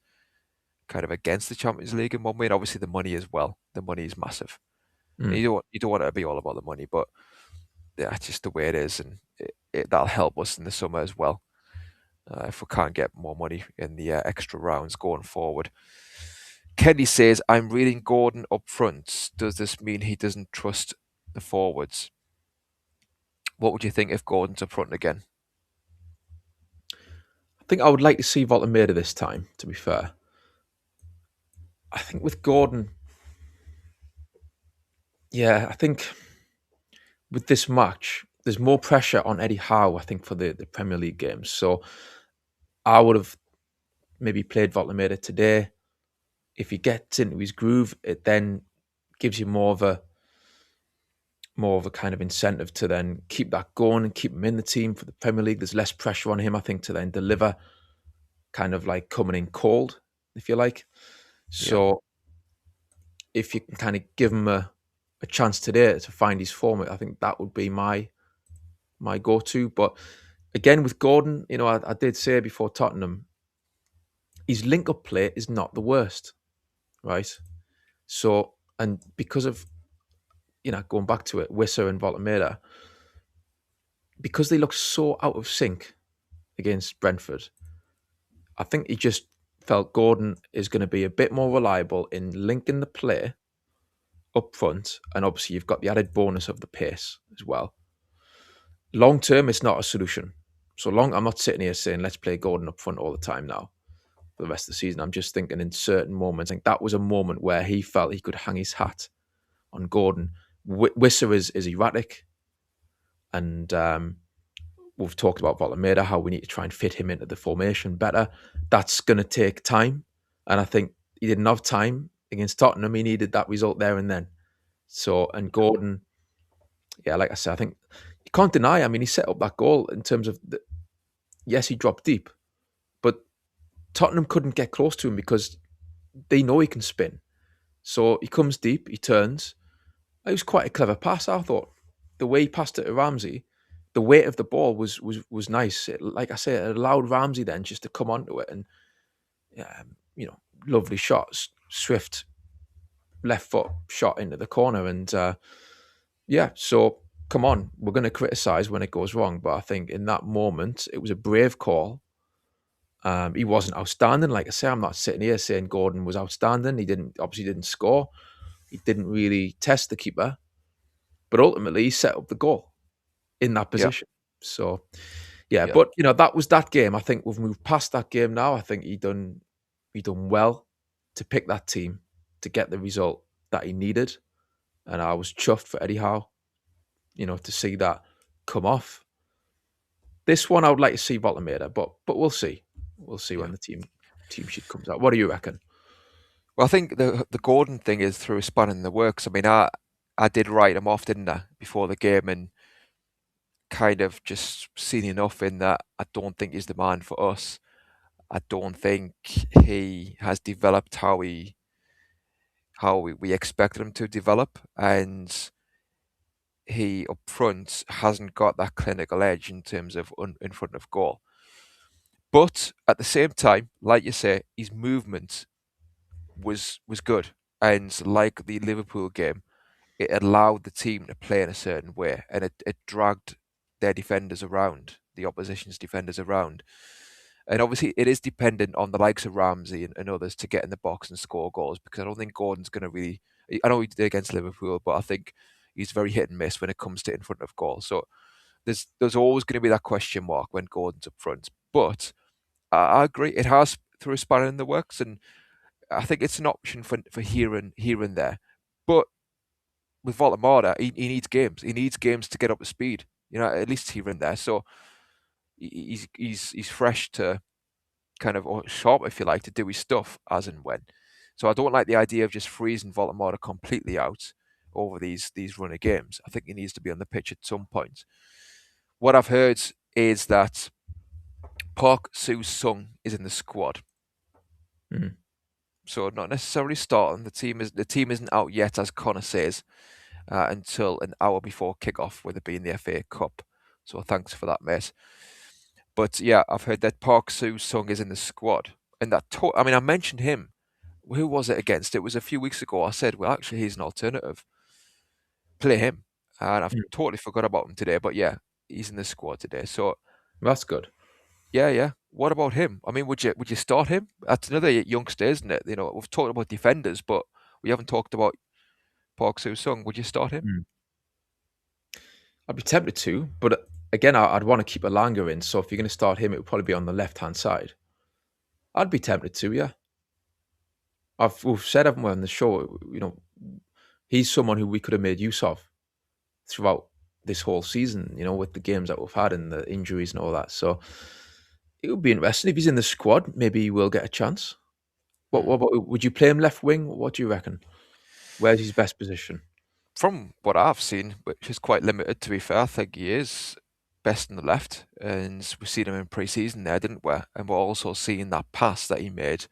kind of against the Champions League in one way. And obviously the money as well. The money is massive. Hmm. You don't want it to be all about the money, but yeah, it's just the way it is, and that'll help us in the summer as well. If we can't get more money in the extra rounds going forward. Kenny says, I'm reading Gordon up front. Does this mean he doesn't trust the forwards? What would you think if Gordon's up front again? I think I would like to see Voltemeda this time, to be fair. I think with Gordon, yeah, I think with this match, there's more pressure on Eddie Howe, I think, for the Premier League games. So I would have maybe played Voltemeda today. If he gets into his groove, it then gives you more of a kind of incentive to then keep that going and keep him in the team for the Premier League. There's less pressure on him, I think, to then deliver, kind of like coming in cold, if you like. So if you can kind of give him a chance today to find his form, I think that would be my go-to. But again, with Gordon, I did say before Tottenham, his link-up play is not the worst, right? So, and because of, going back to it, Wissa and Voltemeda, because they look so out of sync against Brentford, I think he just felt Gordon is going to be a bit more reliable in linking the play up front, and obviously you've got the added bonus of the pace as well. Long term, it's not a solution. I'm not sitting here saying let's play Gordon up front all the time now for the rest of the season. I'm just thinking in certain moments, I think that was a moment where he felt he could hang his hat on Gordon. Wissa is erratic, and we've talked about Voltemeda, how we need to try and fit him into the formation better. That's going to take time, and I think he didn't have time against Tottenham. He needed that result there and then. So, and Gordon, yeah, like I said, I think you can't deny. I mean, he set up that goal in terms of yes, he dropped deep, but Tottenham couldn't get close to him because they know he can spin. So he comes deep, he turns. It was quite a clever pass, I thought. The way he passed it to Ramsey, the weight of the ball was nice. Like I said, it allowed Ramsey then just to come onto it, and lovely shots, swift left foot shot into the corner, and so come on, we're going to criticise when it goes wrong, but I think in that moment it was a brave call. He wasn't outstanding, like I say. I'm not sitting here saying Gordon was outstanding. He obviously didn't score. He didn't really test the keeper, but ultimately he set up the goal in that position. So, but that was that game. I think we've moved past that game now. I think he done well to pick that team to get the result that he needed, and I was chuffed for Eddie Howe, to see that come off. This one I would like to see Voltemeda, but we'll see. We'll see when the team sheet comes out. What do you reckon? Well, I think the Gordon thing is through a span in the works. I mean, I did write him off, didn't I, before the game, and kind of just seen enough in that I don't think he's the man for us. I don't think he has developed how we expected him to develop, and he up front hasn't got that clinical edge in terms of in front of goal. But at the same time, like you say, his movement was good, and like the Liverpool game, it allowed the team to play in a certain way, and it dragged their defenders around, the opposition's defenders around. And obviously, it is dependent on the likes of Ramsey and others to get in the box and score goals, because I don't think Gordon's going to really. I know he did against Liverpool, but I think he's very hit and miss when it comes to in front of goal. So there's always going to be that question mark when Gordon's up front. But I agree, it has through a spanner in the works, and I think it's an option for here and there. But with Voltemada, he needs games. He needs games to get up to speed. At least here and there. So he's fresh to kind of sharp, if you like, to do his stuff as and when. So I don't like the idea of just freezing Voldemort completely out over these run of games. I think he needs to be on the pitch at some point. What I've heard is that Park Soo-sung is in the squad. Mm. So not necessarily starting. The team isn't out yet, as Connor says, until an hour before kickoff, with it being the FA Cup. So thanks for that, mate. But yeah, I've heard that Park Soo-sung is in the squad, and I mentioned him. Who was it against? It was a few weeks ago. I said, well, actually, he's an alternative. Play him, and I've totally forgot about him today. But yeah, he's in the squad today. So That's good. yeah. What about him? I mean, would you start him? That's another youngster, isn't it? You know, we've talked about defenders, but we haven't talked about Park Soo-sung. Would you start him? Mm. I'd be tempted to, but again, I'd want to keep Alanga in. So if you're going to start him, it would probably be on the left-hand side. I'd be tempted to, yeah. We've said, haven't we, on the show, you know, he's someone who we could have made use of throughout this whole season, you know, with the games that we've had and the injuries and all that. So it would be interesting. If he's in the squad, maybe he will get a chance. What about, would you play him left wing? What do you reckon? Where's his best position? From what I've seen, which is quite limited, to be fair, I think he is best on the left, and we've seen him in pre-season there, didn't we? And we're also seeing that pass that he made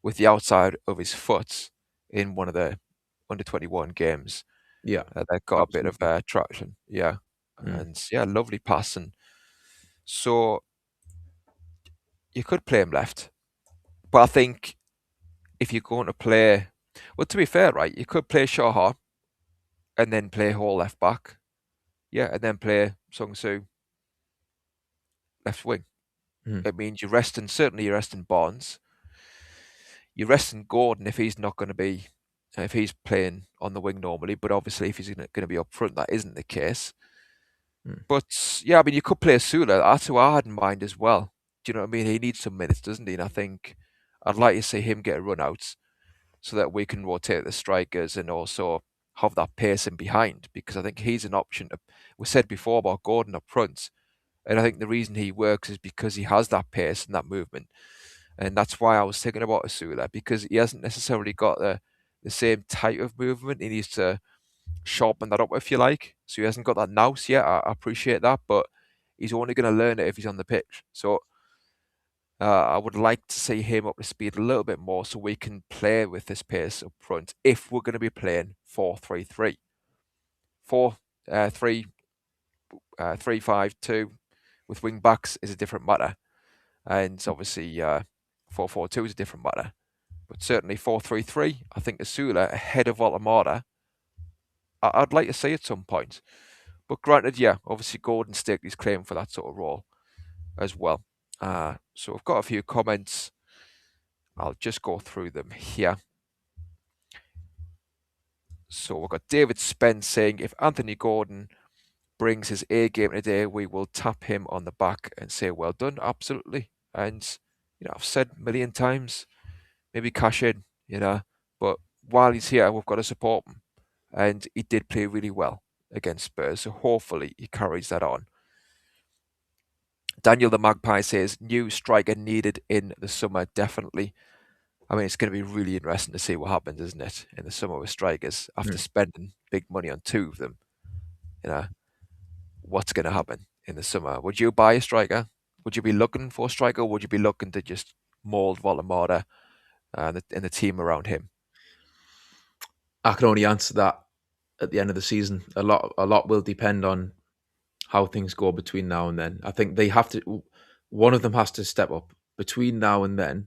with the outside of his foot in one of the under-21 games. Yeah, that got a bit of absolutely. traction. Yeah. Mm. And yeah, lovely passing. So you could play him left, but I think if you're going to play, well, to be fair, right, you could play Shaha and then play Hall left back. Yeah, and then play Sung Soo left wing. Mm. It means certainly you're resting Barnes. You're resting Gordon if he's not going to be, if he's playing on the wing normally, but obviously if he's going to be up front, that isn't the case. Mm. But yeah, I mean, you could play Sula. That's who I had in mind as well. Do you know what I mean? He needs some minutes, doesn't he? And I think I'd like to see him get a run out so that we can rotate the strikers and also have that pace in behind, because I think he's an option. We said before about Gordon up front, and I think the reason he works is because he has that pace and that movement. And that's why I was thinking about Asula, because he hasn't necessarily got the same type of movement. He needs to sharpen that up, if you like. So he hasn't got that nous yet. I appreciate that, but he's only going to learn it if he's on the pitch. So I would like to see him up to speed a little bit more so we can play with this pace up front if we're going to be playing 4-3-3. 4-3-5-2 with wing backs is a different matter. And obviously 4-4-2 is a different matter. But certainly 4-3-3, I think Asula ahead of Voldemort, I'd like to see at some point. But granted, yeah, obviously Gordon staked his claim for that sort of role as well. So I've got a few comments. I'll just go through them here. So we've got David Spence saying, if Anthony Gordon brings his A game today, we will tap him on the back and say, well done. Absolutely. And, you know, I've said a million times, maybe cash in, you know, but while he's here, we've got to support him. And he did play really well against Spurs. So hopefully he carries that on. Daniel the Magpie says, new striker needed in the summer, definitely. I mean, it's going to be really interesting to see what happens, isn't it, in the summer with strikers after spending big money on two of them. You know, what's going to happen in the summer? Would you buy a striker? Would you be looking for a striker, or would you be looking to just mould Voldemort and the team around him? I can only answer that at the end of the season. A lot will depend on how things go between now and then. I think they have to. One of them has to step up between now and then.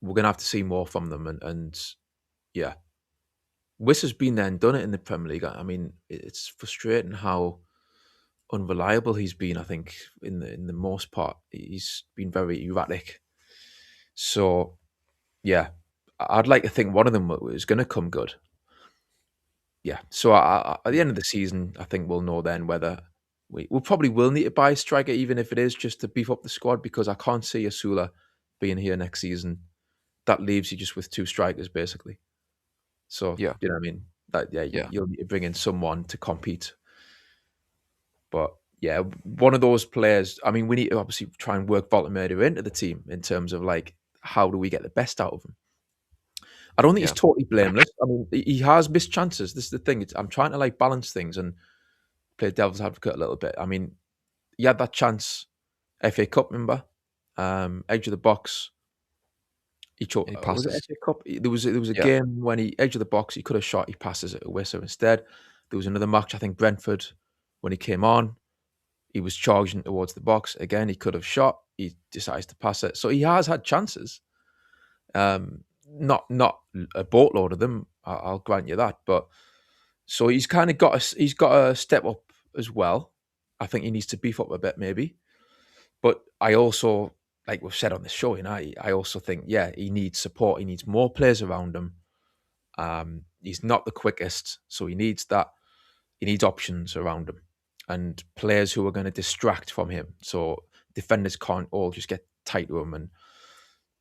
We're gonna have to see more from them, and yeah, Wiss has been there and done it in the Premier League. I mean, it's frustrating how unreliable he's been. I think in the most part, he's been very erratic. So yeah, I'd like to think one of them is going to come good. Yeah. So at the end of the season, I think we'll know then whether we probably will need to buy a striker, even if it is just to beef up the squad, because I can't see Asula being here next season. That leaves you just with two strikers, basically. So, Yeah. you know what I mean? That, yeah, Yeah. you'll need to bring in someone to compete. But yeah, one of those players. I mean, we need to obviously try and work Voltemurder into the team in terms of like how do we get the best out of him. I don't think he's Yeah. totally blameless. I mean, he has missed chances. This is the thing. I'm trying to like balance things and play devil's advocate a little bit. I mean, he had that chance, FA Cup, remember? Edge of the box. He choked. And he Was it passes. FA Cup? There was a Yeah. game when he edge of the box. He could have shot. He passes it away. So instead, there was another match. I think Brentford, when he came on, he was charging towards the box again. He could have shot. He decides to pass it. So he has had chances. Not a boatload of them. I'll grant you that. But so he's kind of got a step up as well. I think he needs to beef up a bit maybe. But I also, like we've said on the show, I also think, yeah, he needs support. He needs more players around him. He's not the quickest, so he needs that. He needs options around him and players who are going to distract from him. So defenders can't all just get tight to him and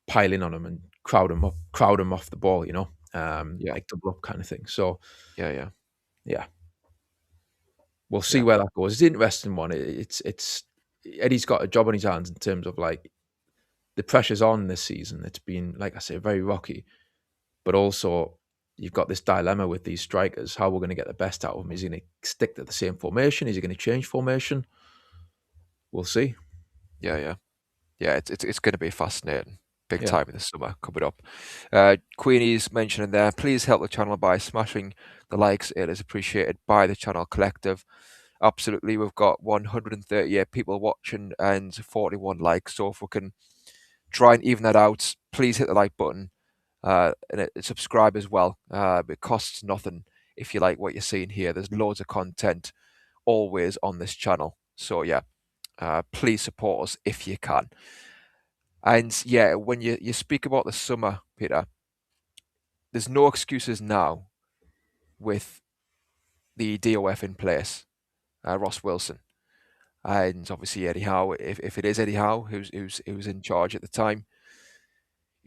pile in on him and crowd him off the ball, Yeah. like double up kind of thing. So Yeah. yeah, we'll see Yeah. where that goes. It's an interesting one. It's Eddie's got a job on his hands in terms of like the pressure's on this season. It's been, like I say, very rocky, but also you've got this dilemma with these strikers. How we're going to get the best out of them? Is he going to stick to the same formation? Is he going to change formation? We'll see. Yeah. It's going to be fascinating. Big Yeah. time in the summer coming up. Queenie's mentioning there, please help the channel by smashing the likes. It is appreciated by the channel collective. Absolutely, we've got 138 people watching and 41 likes. So if we can try and even that out, please hit the like button and subscribe as well. It costs nothing if you like what you're seeing here. There's loads of content always on this channel. So yeah, please support us if you can. And yeah, when you speak about the summer, Peter, there's no excuses now with the DOF in place, Ross Wilson, and obviously Eddie Howe. If it is Eddie Howe who's in charge at the time,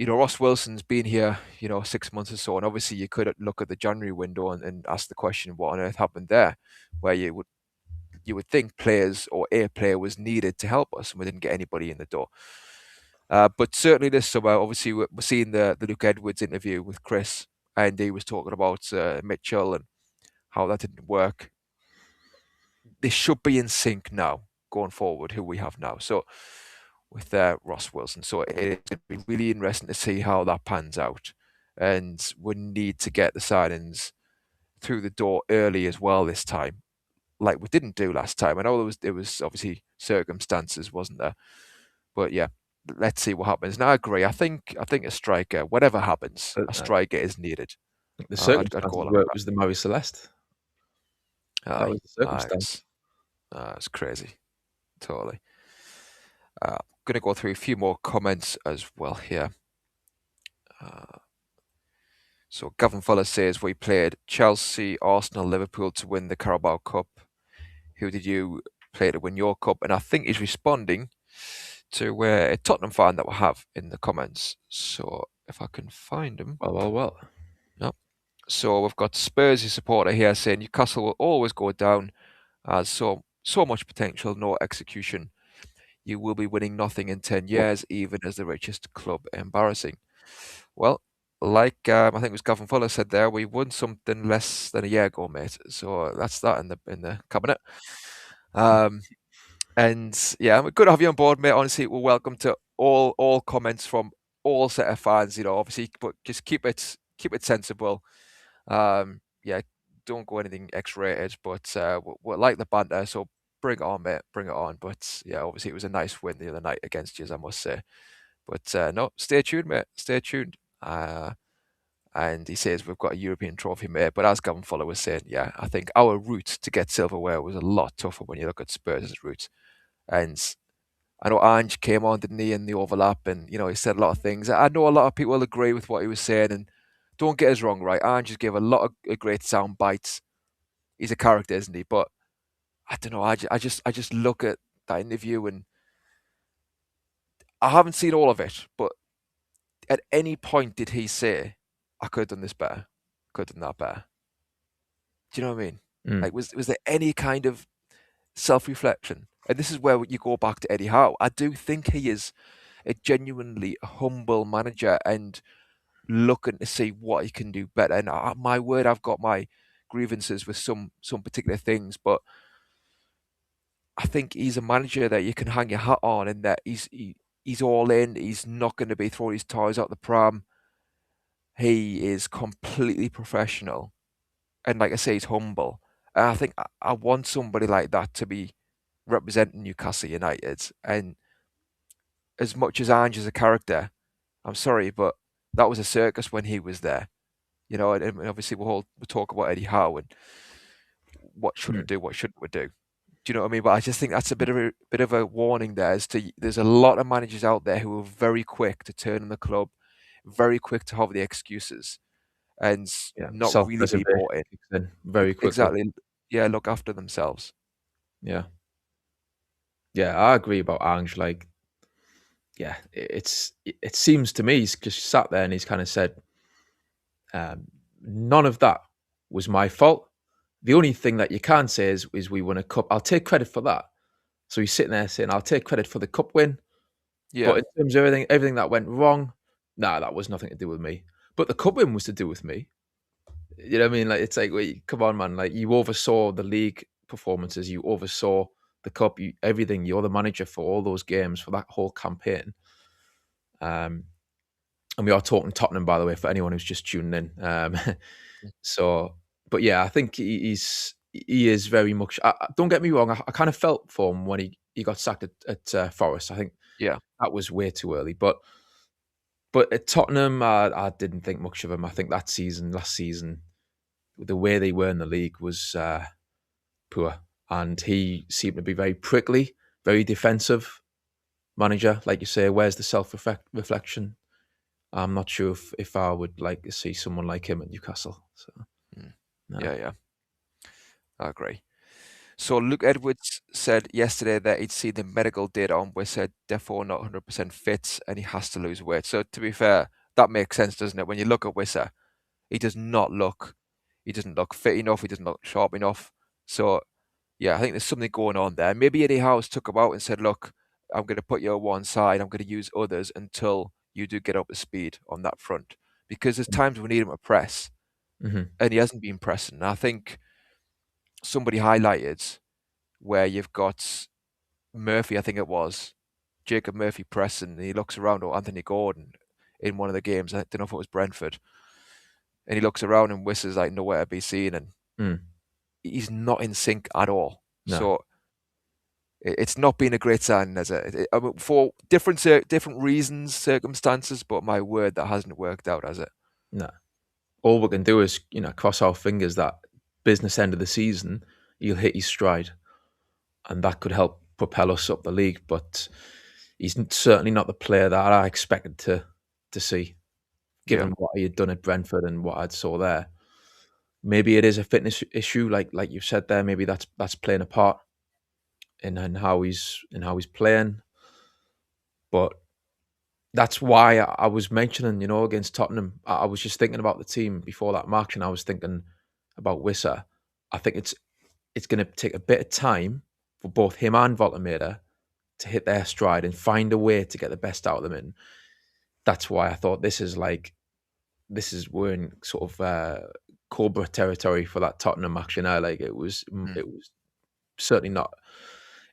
Ross Wilson's been here, 6 months or so, and obviously you could look at the January window and ask the question, what on earth happened there, where you would think players or a player was needed to help us, and we didn't get anybody in the door. But certainly this summer, obviously, we're seeing the Luke Edwards interview with Chris, and he was talking about Mitchell and how that didn't work. They should be in sync now, going forward, who we have now. So with Ross Wilson. So it's going to be really interesting to see how that pans out. And we need to get the signings through the door early as well this time, like we didn't do last time. I know there was obviously circumstances, wasn't there? But yeah, let's see what happens. And I agree. I think a striker, whatever happens, a striker is needed. The I'd circumstances call it were, like it was the Marie Celeste. That was the circumstance. It's crazy. Totally. I'm going to go through a few more comments as well here. So Gavin Fuller says, we played Chelsea, Arsenal, Liverpool to win the Carabao Cup. Who did you play to win your cup? And I think he's responding to a Tottenham fan that we have in the comments. So if I can find him. Well. No. So we've got Spurs supporter here saying Newcastle will always go down as so much potential, no execution. You will be winning nothing in 10 years, even as the richest club. Embarrassing. Well, like I think it was Gavin Fuller said there, we won something less than a year ago, mate. So that's that in the cabinet. And yeah, good to have you on board, mate. Honestly, we're welcome to all comments from all set of fans. Obviously, but just keep it sensible. Yeah, don't go anything X-rated, but we like the banter, so bring it on, mate. Bring it on. But yeah, obviously, it was a nice win the other night against you, I must say. But no, stay tuned, mate. Stay tuned. And he says we've got a European trophy, mate. But as Gavin Fuller was saying, yeah, I think our route to get silverware was a lot tougher when you look at Spurs' route. And I know Ange came on, didn't he, in the overlap, and he said a lot of things. I know a lot of people will agree with what he was saying, and don't get us wrong, right? Ange just gave a lot of great sound bites. He's a character, isn't he? But I don't know. I just look at that interview, and I haven't seen all of it, but at any point did he say, "I could have done this better, could have done that better"? Do you know what I mean? Like, was there any kind of self-reflection. And this is where you go back to Eddie Howe. I do think he is a genuinely humble manager and looking to see what he can do better. And my word, I've got my grievances with some particular things, but I think he's a manager that you can hang your hat on, and that he's all in. He's not going to be throwing his toys out the pram. He is completely professional, and like I say, he's humble. And I think I want somebody like that to be representing Newcastle United. And as much as Ange is a character, I'm sorry, but that was a circus when he was there. And obviously we'll talk about Eddie Howe and what should we do, what shouldn't we do. Do you know what I mean? But I just think that's a bit of a warning there. There's a lot of managers out there who are very quick to turn on the club, very quick to have the excuses, and not really be bought in. Very quickly. Exactly. Yeah, look after themselves. Yeah, I agree about Ange. It seems to me he's just sat there and he's kind of said, none of that was my fault. The only thing that you can say is we won a cup. I'll take credit for that. So he's sitting there saying, I'll take credit for the cup win. Yeah. But in terms of everything that went wrong, that was nothing to do with me. But the cup win was to do with me. You know what I mean? Like, it's like, wait, come on, man. Like, you oversaw the league performances. You oversaw the cup, everything. You're the manager for all those games, for that whole campaign. And we are talking Tottenham, by the way, for anyone who's just tuning in. But yeah, I think he is very much. Don't get me wrong. I kind of felt for him when he got sacked at Forest. I think that was way too early. But at Tottenham, I didn't think much of him. I think last season, the way they were in the league was poor, and he seemed to be very prickly, very defensive manager. Like you say, where's the self-reflection? I'm not sure if I would like to see someone like him at Newcastle. So. No. Yeah, I agree. So Luke Edwards said yesterday that he'd seen the medical data on Wissa, therefore not 100% fit, and he has to lose weight. So to be fair, that makes sense, doesn't it? When you look at Wissa, he doesn't look fit enough, he doesn't look sharp enough. So yeah, I think there's something going on there. Maybe Eddie Howe's took him out and said, look, I'm going to put you on one side, I'm going to use others until you do get up to speed on that front. Because there's times we need him to press, and he hasn't been pressing. And I think somebody highlighted where you've got Murphy, I think it was, Jacob Murphy pressing, and he looks around, or Anthony Gordon in one of the games, I don't know if it was Brentford, and he looks around and Wissa's like nowhere to be seen, and he's not in sync at all. No. So it's not been a great sign, has it? For different reasons, circumstances, but my word, that hasn't worked out, has it? No. All we can do is, cross our fingers that business end of the season, he'll hit his stride, and that could help propel us up the league. But he's certainly not the player that I expected to see, given what he had done at Brentford and what I saw there. Maybe it is a fitness issue, like you said there. Maybe that's playing a part in how he's playing. But that's why I was mentioning, against Tottenham, I was just thinking about the team before that match, and I was thinking about Wissa. I think it's going to take a bit of time for both him and Voltemeda to hit their stride and find a way to get the best out of them. And that's why I thought we're in sort of Cobra territory for that Tottenham match. It was certainly not.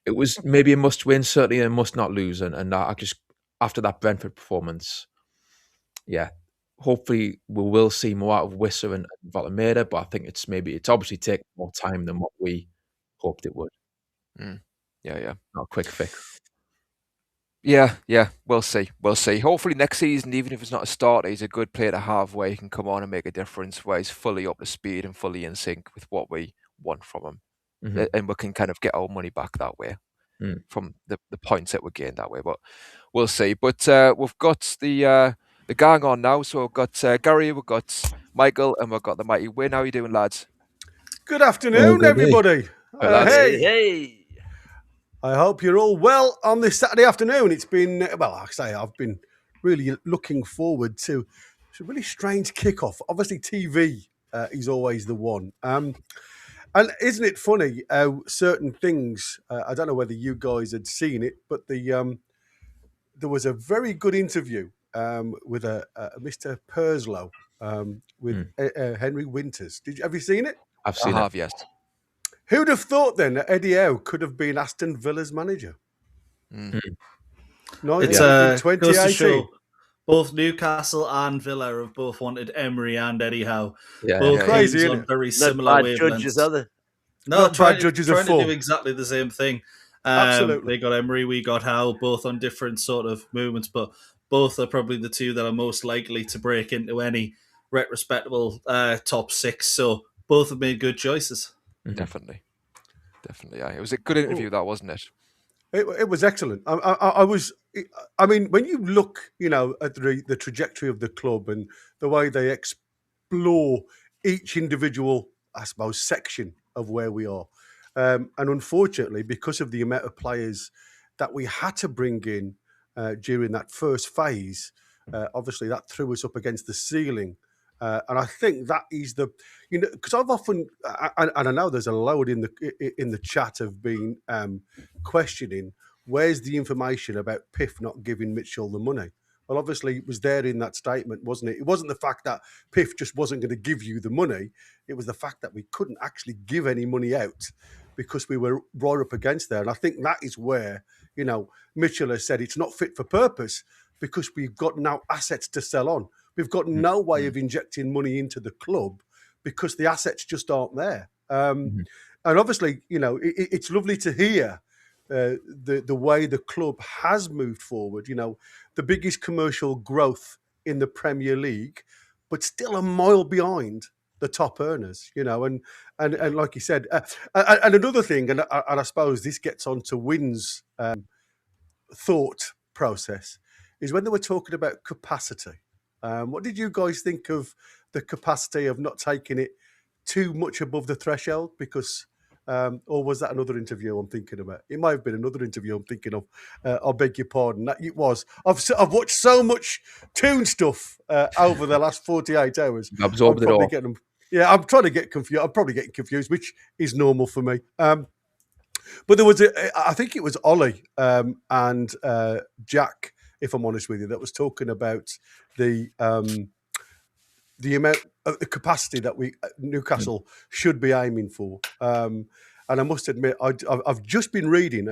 It was maybe a must win, certainly a must not lose, and I just, after that Brentford performance, hopefully we will see more out of Wissa and Voltemeda, but I think it's obviously taken more time than what we hoped it would. Yeah. Not a quick fix. Yeah. We'll see. Hopefully next season, even if it's not a starter, he's a good player to have where he can come on and make a difference, where he's fully up to speed and fully in sync with what we want from him. And we can kind of get our money back that way from the points that we gained that way. But we'll see. But we've got the gang on now. So we've got Gary, we've got Michael, and we've got the mighty Win. How are you doing, lads? Good afternoon, everybody. Hey. I hope you're all well on this Saturday afternoon. It's been, like I say, I've been really looking forward to a really strange kickoff. Obviously, TV is always the one. And isn't it funny how certain things? I don't know whether you guys had seen it, but there was a very good interview with a Mr. Perslow with Henry Winters. Have you seen it? I've I seen it. have, yes. Who'd have thought then that Eddie Howe could have been Aston Villa's manager? No, It's in goes to 2018. show both Newcastle and Villa have both wanted Emery and Eddie Howe. Yeah, Both Crazy, teams isn't on it? very Not similar bad judges, wavelengths. are they? No, Not trying bad judges of trying to form. do exactly the same thing. Absolutely. They got Emery, we got Howe, both on different sort of movements, but both are probably the two that are most likely to break into any retrospectable top six. So both have made good choices. Definitely. Yeah. It was a good interview, that, wasn't it? It was excellent. I mean, when you look, at the trajectory of the club and the way they explore each individual, I suppose, section of where we are, and unfortunately, because of the amount of players that we had to bring in during that first phase, obviously that threw us up against the ceiling. And I think that is because I've often, and I know there's a load in the chat of being questioning, where's the information about Piff not giving Mitchell the money? Well, obviously it was there in that statement, wasn't it? It wasn't the fact that Piff just wasn't going to give you the money. It was the fact that we couldn't actually give any money out because we were right up against there. And I think that is where, Mitchell has said it's not fit for purpose because we've got now assets to sell on. We've got no way of injecting money into the club because the assets just aren't there. And obviously, it's lovely to hear the way the club has moved forward. The biggest commercial growth in the Premier League, but still a mile behind the top earners. And like you said, and another thing, and I suppose this gets on to Wynn's thought process, is when they were talking about capacity. What did you guys think of the capacity of not taking it too much above the threshold? Because, or was that another interview I'm thinking about? It might have been another interview I'm thinking of. I beg your pardon. That it was. I've watched so much Toon stuff over the last 48 hours. Absorbed it all. Yeah, I'm trying to get confused. I'm probably getting confused, which is normal for me. But there was, I think it was Ollie and Jack, if I'm honest with you, that was talking about the amount of the capacity that Newcastle should be aiming for. And I must admit, I've just been reading,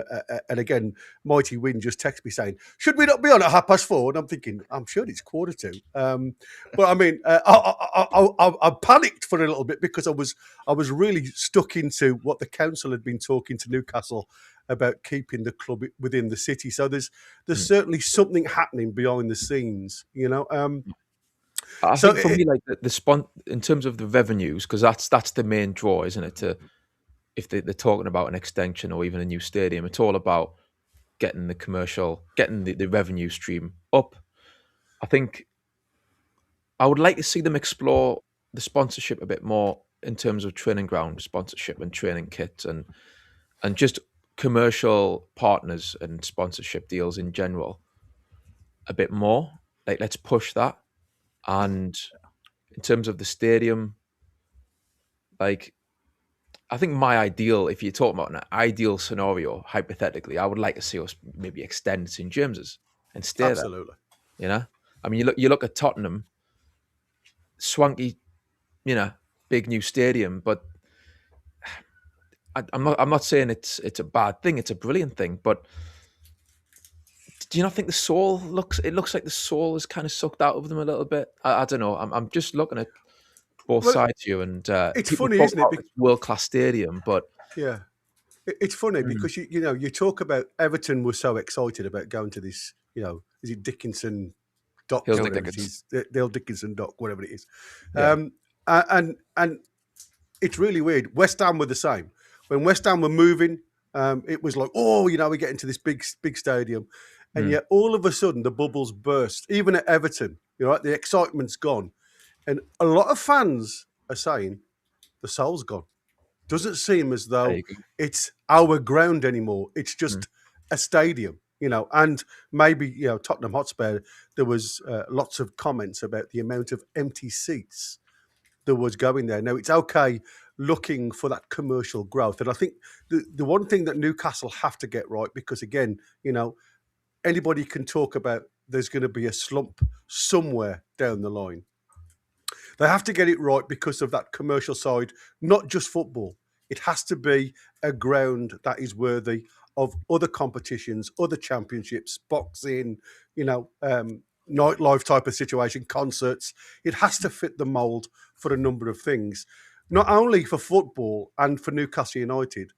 and again, Mighty Wynn just texted me saying, "Should we not be on at 4:30?" And I'm thinking, I'm sure it's 4:45. But I mean, I panicked for a little bit because I was really stuck into what the council had been talking to Newcastle about keeping the club within the city. So there's certainly something happening behind the scenes, I think for me, like the in terms of the revenues, because that's the main draw, isn't it? If they're talking about an extension or even a new stadium, it's all about getting the revenue stream up. I think I would like to see them explore the sponsorship a bit more in terms of training ground sponsorship and training kits and just commercial partners and sponsorship deals in general a bit more. Like, let's push that. And in terms of the stadium, like, I think my ideal, if you're talking about an ideal scenario, hypothetically, I would like to see us maybe extend St James's and stay Absolutely. there. I mean, you look at Tottenham, swanky, big new stadium, but I'm not saying it's a bad thing. It's a brilliant thing, but do you not think the soul looks like the soul is kind of sucked out of them a little bit? I don't know. I'm just looking at both sides here, and it's funny, isn't it? World-class stadium, but yeah, it's funny because you talk about Everton was so excited about going to this. Is it Dickinson Dock? Hill Dickinson Dock, whatever it is. Yeah. And it's really weird. West Ham were the same. When West Ham were moving, it was like, we're getting to this big stadium. And yet all of a sudden the bubbles burst. Even at Everton, the excitement's gone. And a lot of fans are saying the soul's gone. Doesn't seem as though it's our ground anymore. It's just a stadium, and maybe, Tottenham Hotspur, there was lots of comments about the amount of empty seats there was going there. Now, it's okay looking for that commercial growth. And I think the one thing that Newcastle have to get right, because again, anybody can talk about there's going to be a slump somewhere down the line. They have to get it right because of that commercial side, not just football. It has to be a ground that is worthy of other competitions, other championships, boxing, nightlife type of situation, concerts. It has to fit the mould for a number of things, not only for football and for Newcastle United,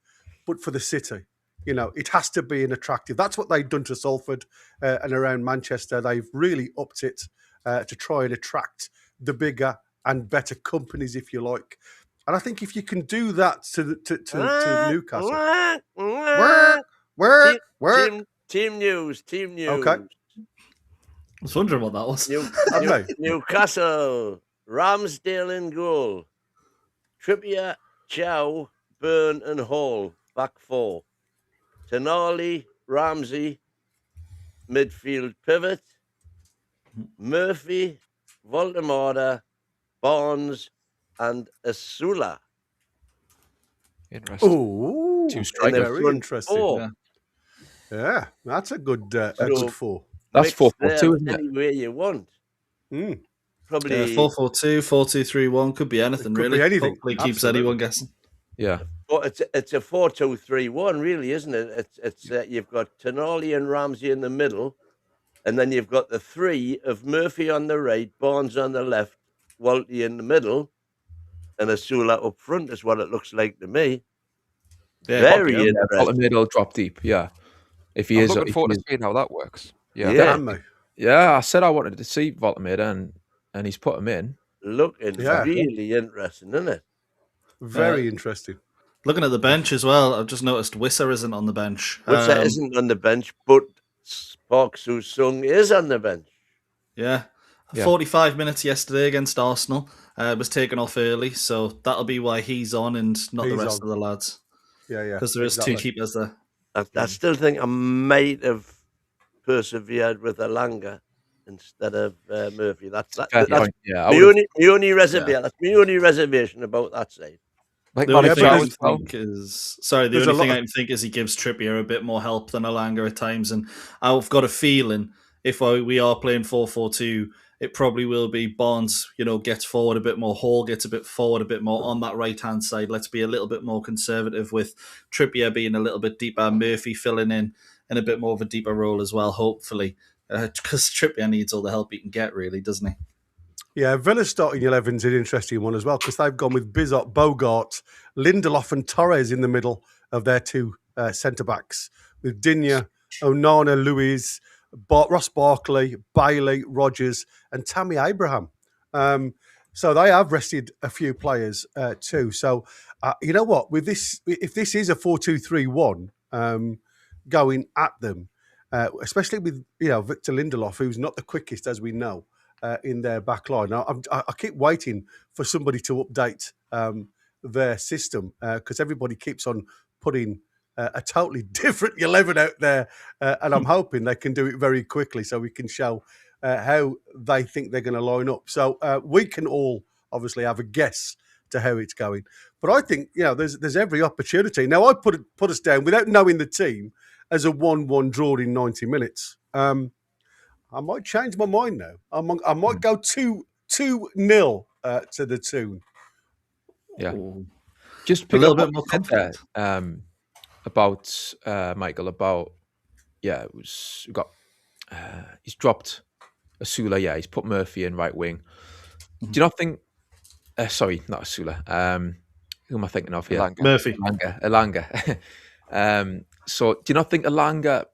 but for the city. It has to be an attractive. That's what they've done to Salford and around Manchester. They've really upped it to try and attract the bigger and better companies, if you like. And I think if you can do that to Newcastle, Team news. Okay. I was wondering what that was. Newcastle, Ramsdale in goal, Trippier, Chow, Byrne and Hall, back four, Tonali, Ramsey, midfield pivot, Murphy, Voldemorda, Barnes, and Asula. Interesting. Oh, Two strikers. very interesting. Four. Yeah, that's a good four. That's Mix 4-4-2, them isn't it? any way you want. Mm. Probably 4-4-2, 4-2-3-1, could be anything, It could really. be anything. Hopefully keeps Absolutely. anyone guessing. Yeah. But it's a 4-2-3-1, really, isn't it? It's you've got Tonali and Ramsey in the middle, and then you've got the three of Murphy on the right, Barnes on the left, Walty in the middle, and Asula up front is what it looks like to me. Yeah, Very yeah. interesting. Bottom will drop deep, yeah. If he I'm is, looking if forward he to is- seeing how that works. Yeah. Yeah. Damn me. yeah, I said I wanted to see Voltameda, and he's put him in. Looking Yeah. really interesting, isn't it? Very interesting. Looking at the bench as well, I've just noticed Wisser isn't on the bench. Which isn't on the bench, but Park Soo-sung is on the bench. Yeah. Yeah. 45 minutes yesterday against Arsenal. Was taken off early, so that'll be why he's on and not the He's rest on. of the lads. Yeah. Because there is two keepers there. I still think I might have persevered with Alanga instead of Murphy. That's Fair point, yeah. I my would've- only reservation. That's my only reservation about that side. Like The only Manny thing I Chow can as well. think is the There's a only thing lot I can think is he gives Trippier a bit more help than Alanga at times, and I've got a feeling if we are playing 4-4-2, it probably will be Barnes, gets forward a bit more, Hall gets a bit forward a bit more on that right hand side. Let's be a little bit more conservative with Trippier being a little bit deeper, Murphy filling in a bit more of a deeper role as well, hopefully, because Trippier needs all the help he can get, really, doesn't he? Yeah, Villa's starting 11's an interesting one as well because they've gone with Bizot, Bogart, Lindelof and Torres in the middle of their two centre-backs with Digne, Onana, Luiz, Ross Barkley, Bailey, Rogers and Tammy Abraham. So they have rested a few players too. So you know what? With this, if this is a 4-2-3-1 going at them, especially with Victor Lindelof, who's not the quickest as we know, in their back line. I keep waiting for somebody to update their system because everybody keeps on putting a totally different 11 out there, and I'm hoping they can do it very quickly so we can show how they think they're going to line up. So we can all obviously have a guess to how it's going. But I think there's every opportunity. Now I put us down without knowing the team as a 1-1 draw in 90 minutes. I might change my mind now. I might go 2-0 to the Toon. Yeah. Ooh. Just A pick little up bit what more you said confident. there, about Michael, about it was we got he's dropped Asula, he's put Murphy in right wing. Do you not think sorry, not Asula. Who am I thinking of here? Elanga. Murphy. Elanga. So do you not think Elanga,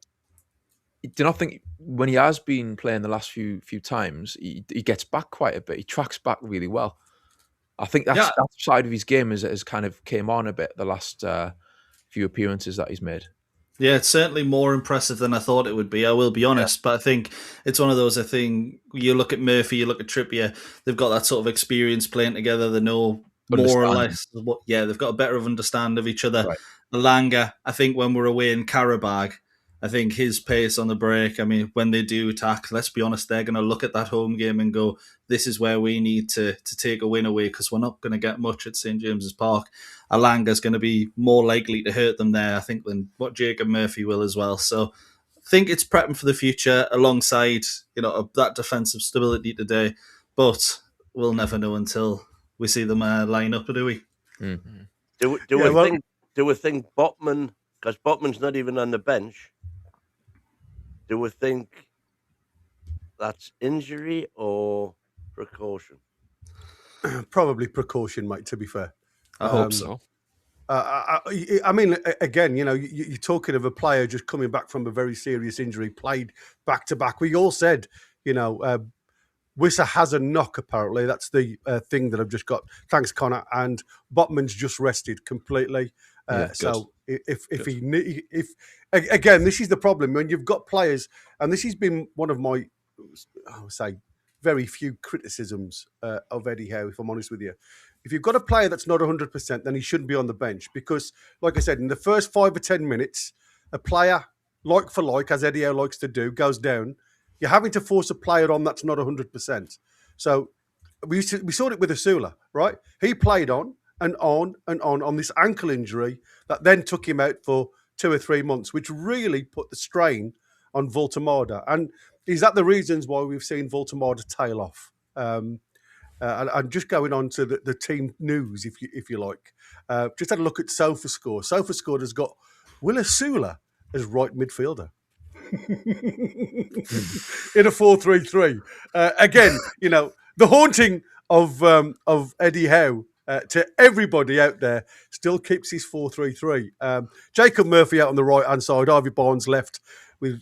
do you not think when he has been playing the last few times, he gets back quite a bit. He tracks back really well. I think that side of his game has kind of came on a bit the last few appearances that he's made. Yeah, it's certainly more impressive than I thought it would be. I will be honest, but I think it's one of those. I think you look at Murphy, you look at Trippier. They've got that sort of experience playing together. They know more or less what. Yeah, they've got a better understand of each other. Right. Elanga, I think when we're away in Karabag, I think his pace on the break, I mean, when they do attack, let's be honest, they're going to look at that home game and go, this is where we need to take a win away because we're not going to get much at St. James's Park. Alanga's going to be more likely to hurt them there, I think, than what Jacob Murphy will as well. So I think it's prepping for the future alongside, that defensive stability today. But we'll never know until we see them line up, do we? Mm-hmm. Do we think Botman, because Botman's not even on the bench, do we think that's injury or precaution? Probably precaution, mate, to be fair. I hope so. I mean, again, you're talking of a player just coming back from a very serious injury, played back-to-back. We all said, Wissa has a knock, apparently. That's the thing that I've just got. Thanks, Connor. And Botman's just rested completely. So if again, this is the problem when you've got players, and this has been one of my, I would say, very few criticisms of Eddie Howe, if I'm honest with you. If you've got a player that's not 100%, then he shouldn't be on the bench because, like I said, in the first 5 or 10 minutes, a player, like for like, as Eddie Howe likes to do, goes down. You're having to force a player on that's not 100%. So we saw it with Asula, right? He played on this ankle injury that then took him out for 2 or 3 months, which really put the strain on Voltemada. And is that the reasons why we've seen Voltemada tail off? And just going on to the team news, if you like, just had a look at SofaScore. SofaScore has got Will Asula as right midfielder in a 4-3-3. Again, the haunting of Eddie Howe to everybody out there still keeps his 4-3-3. Jacob Murphy out on the right hand side, Ivy Barnes left with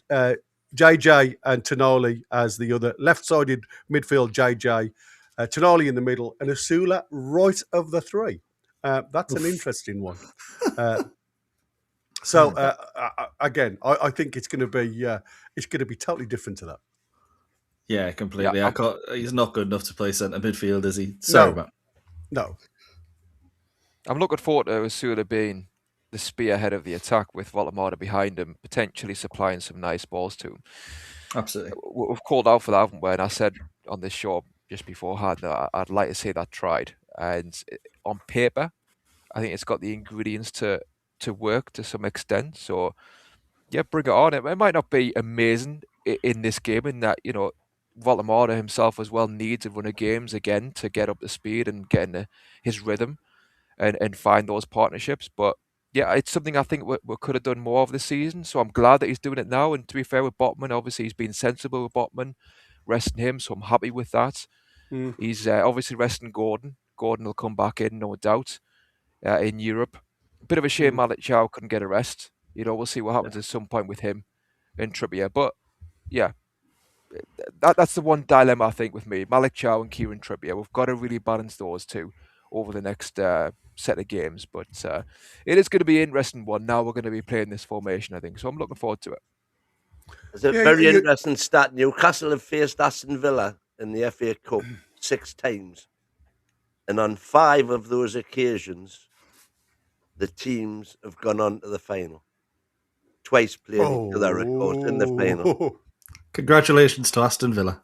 JJ and Tonali as the other left-sided midfield. JJ. Tonali in the middle, and Asula right of the three. That's an interesting one. Again, I think it's going to be totally different to that. Yeah, completely. Yeah, he's not good enough to play centre midfield, is he? Sorry, No. I'm looking forward to Asula being the spearhead of the attack with Voltemada behind him, potentially supplying some nice balls to him. Absolutely. We've called out for that, haven't we? And I said on this show just beforehand that I'd like to see that tried. And on paper, I think it's got the ingredients to work to some extent. So, yeah, bring it on. It might not be amazing in this game in that, Voltemada himself as well needs a run of games again to get up to speed and get into his rhythm and find those partnerships. But, yeah, it's something I think we could have done more of this season. So I'm glad that he's doing it now. And to be fair with Botman, obviously he's been sensible with Botman, resting him. So I'm happy with that. He's obviously resting Gordon. Gordon will come back in, no doubt, in Europe. Bit of a shame Malik Chow couldn't get a rest. We'll see what happens at some point with him and Trippier. But, yeah, that's the one dilemma, I think, with me. Malik Chow and Kieran Trippier. We've got to really balance those two over the next set of games. But it is going to be an interesting one. Now we're going to be playing this formation, I think. So I'm looking forward to it. It's a very interesting stat. Newcastle have faced Aston Villa in the FA Cup 6 times. And on 5 of those occasions, the teams have gone on to the final. Twice played each other, of course, in the final. Congratulations to Aston Villa.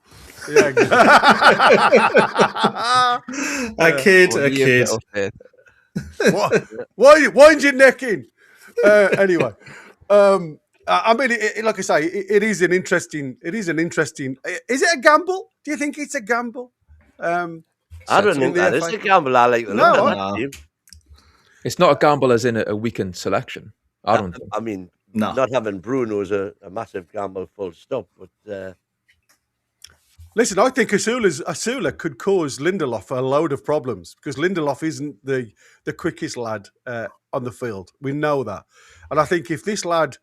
Yeah. A kid. Wind your neck in. Anyway. I mean, like I say, it is an interesting. Is it a gamble? Do you think it's a gamble? I don't think that is a gamble. I like the look of that team. It's not a gamble as in a weakened selection. I don't think. I mean, not having Bruno is a massive gamble, full stop. But listen, I think Asula could cause Lindelof a load of problems because Lindelof isn't the quickest lad on the field. We know that, and I think if this lad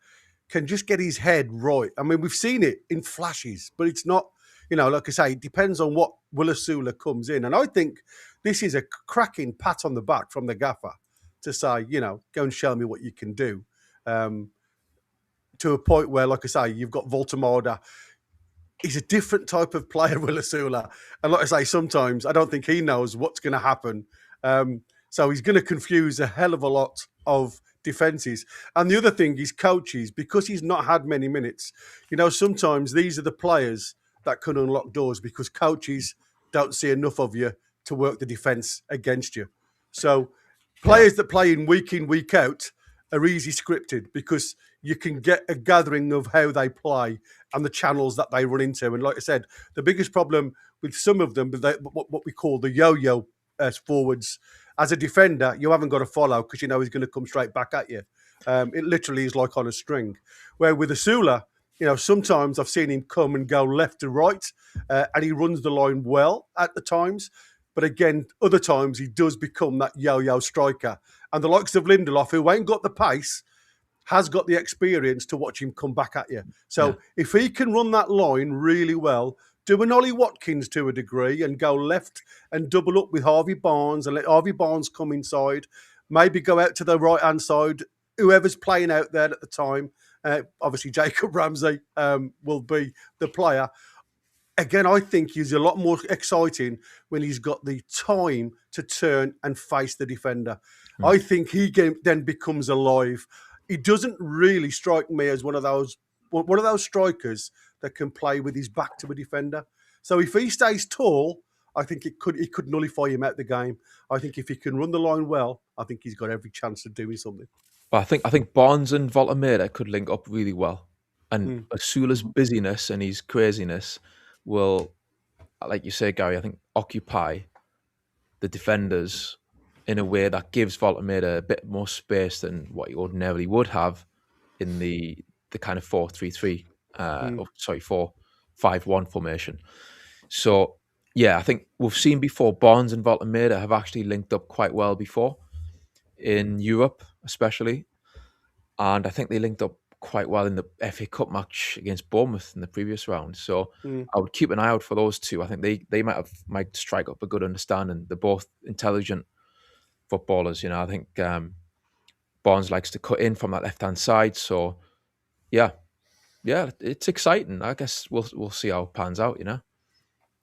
can just get his head right. I mean, we've seen it in flashes, but it's not, like I say, it depends on what Will Asula comes in. And I think this is a cracking pat on the back from the gaffer to say, go and show me what you can do. To a point where, like I say, you've got Voltemada. He's a different type of player, Will Asula. And like I say, sometimes I don't think he knows what's going to happen. So he's going to confuse a hell of a lot of defences. And the other thing is coaches, because he's not had many minutes, sometimes these are the players that can unlock doors because coaches don't see enough of you to work the defence against you. So players that play in, week out are easy scripted because you can get a gathering of how they play and the channels that they run into. And like I said, the biggest problem with some of them, what we call the yo-yo forwards, as a defender, you haven't got to follow because he's going to come straight back at you. It literally is like on a string. Where with Asula, sometimes I've seen him come and go left to right, and he runs the line well at the times. But again, other times he does become that yo-yo striker. And the likes of Lindelof, who ain't got the pace, has got the experience to watch him come back at you. So if he can run that line really well, do an Ollie Watkins to a degree and go left and double up with Harvey Barnes and let Harvey Barnes come inside, maybe go out to the right-hand side, whoever's playing out there at the time. Obviously, Jacob Ramsey will be the player. Again, I think he's a lot more exciting when he's got the time to turn and face the defender. I think he then becomes alive. He doesn't really strike me as one of those strikers that can play with his back to a defender. So if he stays tall, I think it could nullify him out the game. I think if he can run the line well, I think he's got every chance of doing something. But I think Barnes and Voltemera could link up really well. And Asula's busyness and his craziness will, like you say, Gary, I think occupy the defenders in a way that gives Voltemera a bit more space than what he ordinarily would have in the kind of 4-3-3, 4-5-1 formation. So, yeah, I think we've seen before Barnes and Voltemera have actually linked up quite well before in Europe, especially. And I think they linked up quite well in the FA Cup match against Bournemouth in the previous round. So I would keep an eye out for those two. I think they might strike up a good understanding. They're both intelligent footballers. I think Barnes likes to cut in from that left-hand side. So, yeah, it's exciting. I guess we'll see how it pans out,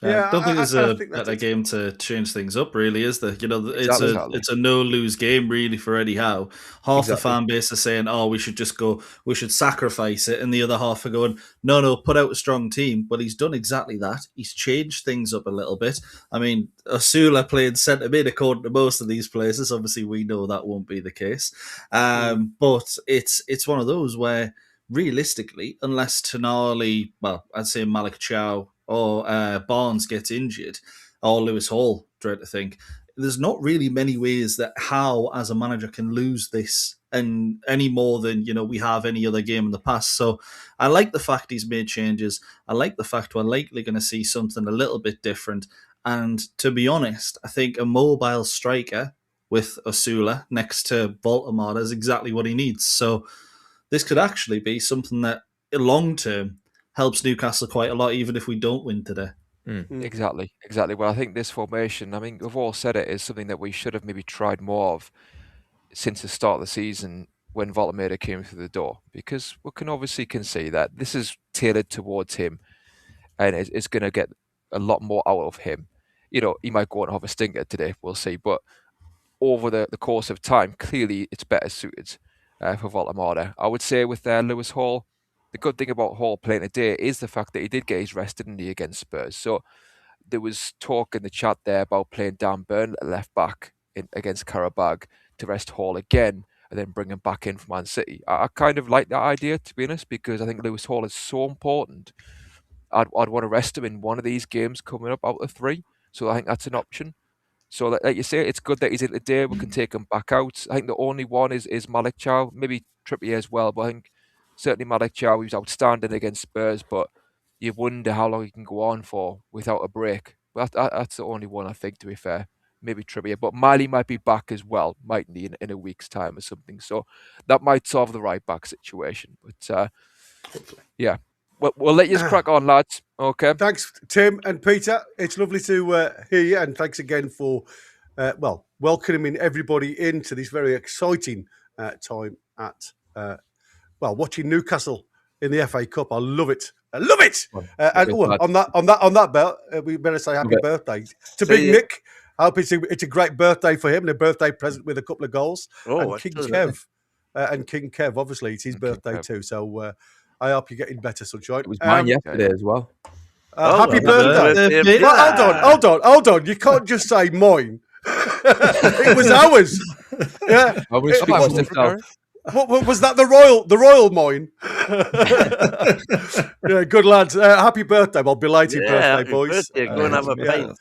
I don't think there's a better game to change things up, really, is there? It's a no-lose game, really, for Eddie Howe. Half the fan base is saying, we should sacrifice it, and the other half are going, no, put out a strong team. Well, he's done exactly that. He's changed things up a little bit. I mean, Asula playing centre-mid according to most of these places. Obviously, we know that won't be the case. But it's one of those where, realistically, unless Tonali, I'd say Malik Chow, or Barnes gets injured, or Lewis Hall, dread to think, there's not really many ways that Howe, as a manager, can lose this and any more than we have any other game in the past. So I like the fact he's made changes. I like the fact we're likely going to see something a little bit different. And to be honest, I think a mobile striker with Asula next to Voltemara is exactly what he needs. So this could actually be something that, long term, helps Newcastle quite a lot, even if we don't win today. Exactly. Well, I think this formation, we've all said it, is something that we should have maybe tried more of since the start of the season when Voltemera came through the door, because we can see that this is tailored towards him and it's going to get a lot more out of him. He might go on and have a stinker today, we'll see, but over the course of time, clearly it's better suited for Voltemara. I would say with Lewis Hall, the good thing about Hall playing today is the fact that he did get his rest, didn't he, against Spurs? So there was talk in the chat there about playing Dan Burn at left back against Karabag to rest Hall again and then bring him back in from Man City. I kind of like that idea, to be honest, because I think Lewis Hall is so important. I'd want to rest him in one of these games coming up out of 3. So I think that's an option. So like you say, it's good that he's in today. We can take him back out. I think the only one is Malik Chow, maybe Trippier as well, but I think certainly Malik Chow, he was outstanding against Spurs, but you wonder how long he can go on for without a break. But that's the only one, I think, to be fair. Maybe Trippier. But Miley might be back as well, mightn't he, in a week's time or something. So that might solve the right-back situation. But, yeah. We'll let you crack on, lads. Okay. Thanks, Tim and Peter. It's lovely to hear you, and thanks again for, welcoming everybody into this very exciting time at... watching Newcastle in the FA Cup. I love it. On that belt, we better say happy birthday to Big Nick. I hope it's a great birthday for him and a birthday present with a couple of goals. And King Kev, and King Kev. Obviously, it's his birthday Kev. too. So I hope you're getting better, sunshine. It was mine yesterday as well. Happy birthday! Peter. Hold on. You can't just say mine. It was ours. Yeah. I was speaking for myself. What was that? The royal mine. Yeah, good lads. Happy birthday! Well, belated birthday, happy boys. birthday. Go and have a pint.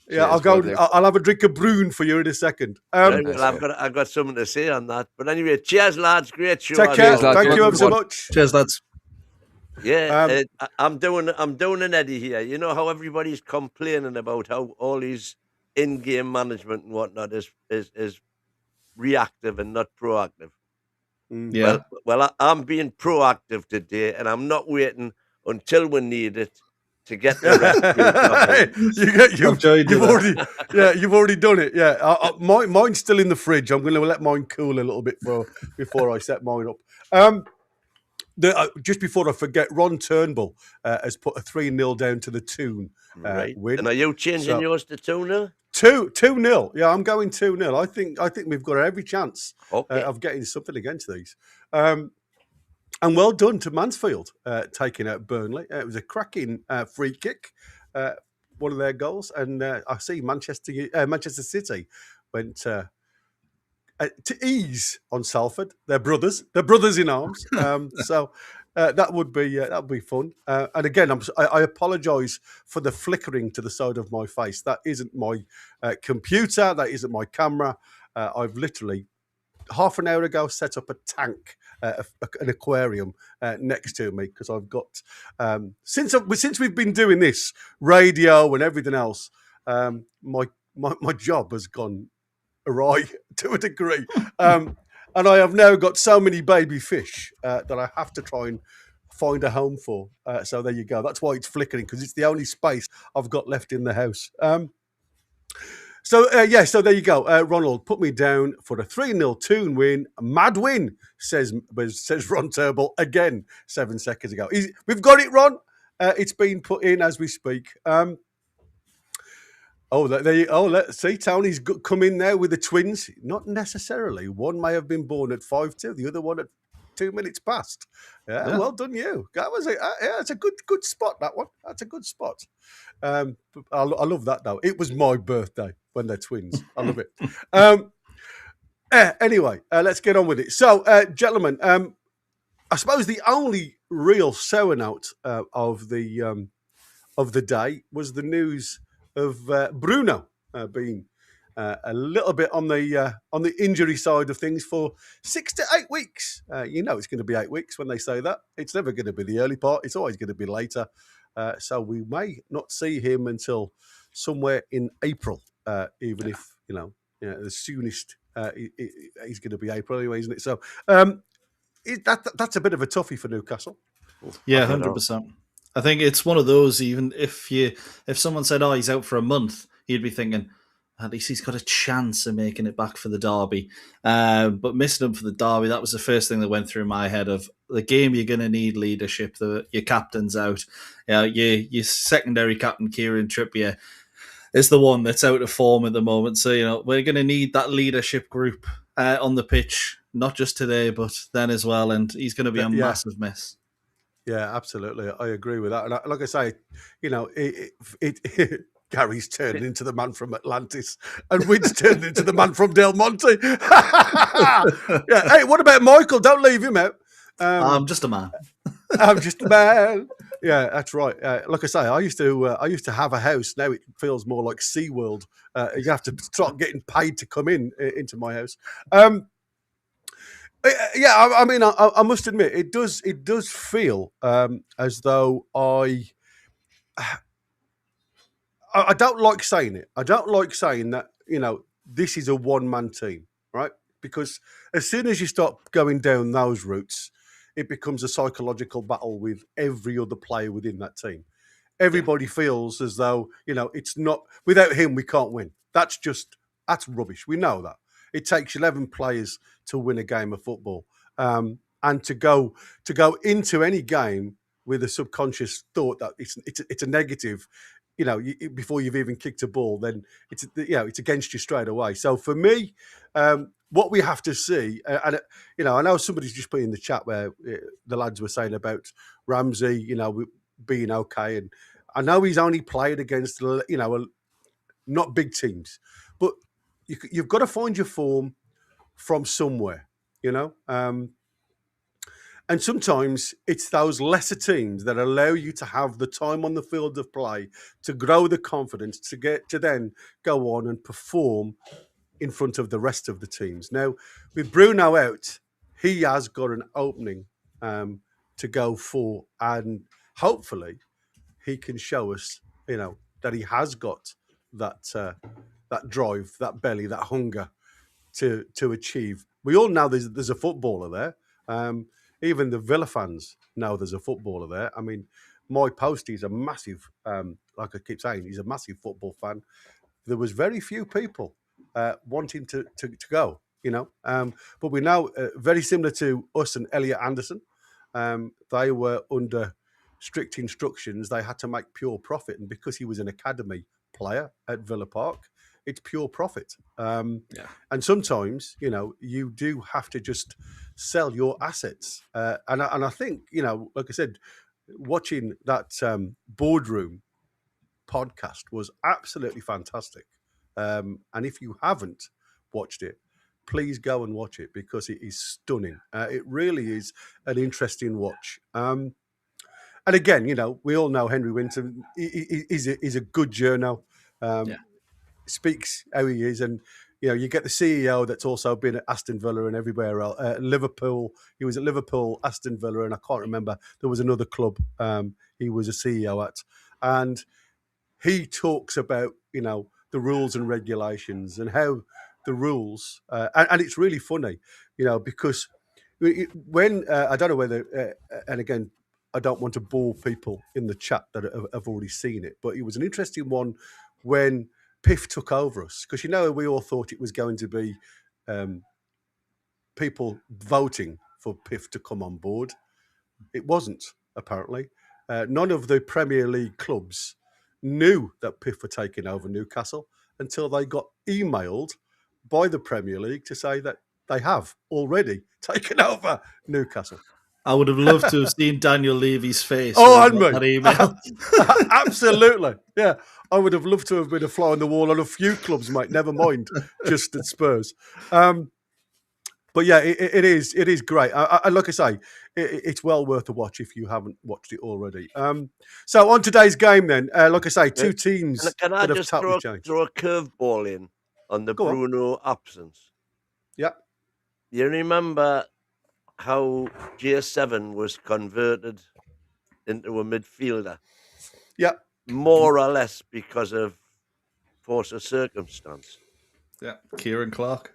Yeah, I'll Cheers, go. buddy. I'll have a drink of Bruno for you in a second. Right, well, I've got something to say on that. But anyway, cheers, lads. Great show. Take care. as always. Thank you ever so much. Cheers, lads. Yeah, I'm doing an Eddie here. You know how everybody's complaining about how all these in-game management and whatnot is reactive and not proactive. Yeah. Mm. I'm being proactive today, and I'm not waiting until we need it to get the rescue. You've already done it. Yeah, mine's still in the fridge. I'm going to let mine cool a little bit before I set mine up. Just before I forget, Ron Turnbull has put a 3-0 down to the Toon win. And are you changing yours to 2-0? 2-0. Yeah, I'm going 2-0. I think we've got every chance of getting something against these. And well done to Mansfield taking out Burnley. It was a cracking free kick, one of their goals. And I see Manchester City went to ease on Salford. They're brothers in arms. So that would be fun. And again, I apologise for the flickering to the side of my face. That isn't my computer. That isn't my camera. I've literally half an hour ago set up a tank, an aquarium next to me because I've got since we've been doing this radio and everything else, my job has gone awry to a degree, and I have now got so many baby fish that I have to try and find a home for. So there you go. That's why it's flickering, because it's the only space I've got left in the house. So there you go. Ronald put me down for a 3-0 Toon win. A mad win, says Ron Turnbull again 7 seconds ago. We've got it, Ron. It's been put in as we speak. Let's see. Tony's come in there with the twins. Not necessarily. One may have been born at 5-2, the other one at 2 minutes past. Yeah. Well done, you. That was it's a good spot. That one. That's a good spot. I love that though. It was my birthday when they're twins. I love it. Anyway, let's get on with it. So, gentlemen, I suppose the only real sour note of the day was the news of Bruno being a little bit on the injury side of things for 6 to 8 weeks. It's going to be 8 weeks when they say that. It's never going to be the early part. It's always going to be later. So we may not see him until somewhere in April, even if the soonest he's going to be April anyway, isn't it? So that's a bit of a toughie for Newcastle. Yeah, 100%. I think it's one of those. Even if someone said, "Oh, he's out for a month," you'd be thinking, at least he's got a chance of making it back for the derby. But missing him for the derby, that was the first thing that went through my head. Of the game, you're going to need leadership. Your captain's out. Your secondary captain, Kieran Trippier, is the one that's out of form at the moment. So we're going to need that leadership group on the pitch, not just today, but then as well. And he's going to be a massive miss. Yeah, absolutely. I agree with that. And like I say, Gary's turned into the man from Atlantis, and Wid's turned into the man from Del Monte. Yeah. Hey, what about Michael? Don't leave him out. I'm just a man. I'm just a man. Yeah, that's right. Like I say, I used to have a house. Now it feels more like SeaWorld. You have to start getting paid to come into my house. I mean, I must admit, it does feel as though I don't like saying it. I don't like saying that, this is a one-man team, right? Because as soon as you start going down those routes, it becomes a psychological battle with every other player within that team. Everybody feels as though, it's not, without him, we can't win. That's rubbish. We know that. It takes 11 players to win a game of football. And to go into any game with a subconscious thought that it's a negative, before you've even kicked a ball, then it's against you straight away. So for me, what we have to see, and I know somebody's just put in the chat where the lads were saying about Ramsey, being okay, and I know he's only played against, not big teams, but you've got to find your form from somewhere, and sometimes it's those lesser teams that allow you to have the time on the field of play to grow the confidence to get to then go on and perform in front of the rest of the teams. Now, with Bruno out, he has got an opening to go for, and hopefully he can show us, that he has got that drive, that belly, that hunger to achieve. We all know there's a footballer there. Even the Villa fans know there's a footballer there. I mean, my Postie's a massive, like I keep saying, he's a massive football fan. There was very few people wanting to go, but we know very similar to us and Elliot Anderson. They were under strict instructions. They had to make pure profit, and because he was an academy player at Villa Park, it's pure profit. And sometimes, you do have to just sell your assets. And I think, like I said, watching that boardroom podcast was absolutely fantastic. And if you haven't watched it, please go and watch it because it is stunning. It really is an interesting watch. And again, we all know Henry Winton is a good journo. Speaks how he is, and you get the CEO that's also been at Aston Villa and everywhere else. Liverpool, he was at Liverpool, Aston Villa, and I can't remember. There was another club he was a CEO at, and he talks about the rules and regulations and how the rules, and it's really funny, because when I don't know whether, and again, I don't want to bore people in the chat that have already seen it, but it was an interesting one when Piff took over us, because we all thought it was going to be people voting for Piff to come on board. It wasn't, apparently. None of the Premier League clubs knew that Piff were taking over Newcastle until they got emailed by the Premier League to say that they have already taken over Newcastle. I would have loved to have seen Daniel Levy's face. That email. Absolutely. Yeah. I would have loved to have been a fly on the wall on a few clubs, mate. Never mind just at Spurs. But yeah, it is great. Like I say, it's well worth a watch if you haven't watched it already. So on today's game then, like I say, two teams can I that just have totally changed. throw a curveball in on the Bruno absence? Yeah. You remember how J7 was converted into a midfielder? Yeah. More or less because of force of circumstance. Yeah, Kieran Clark.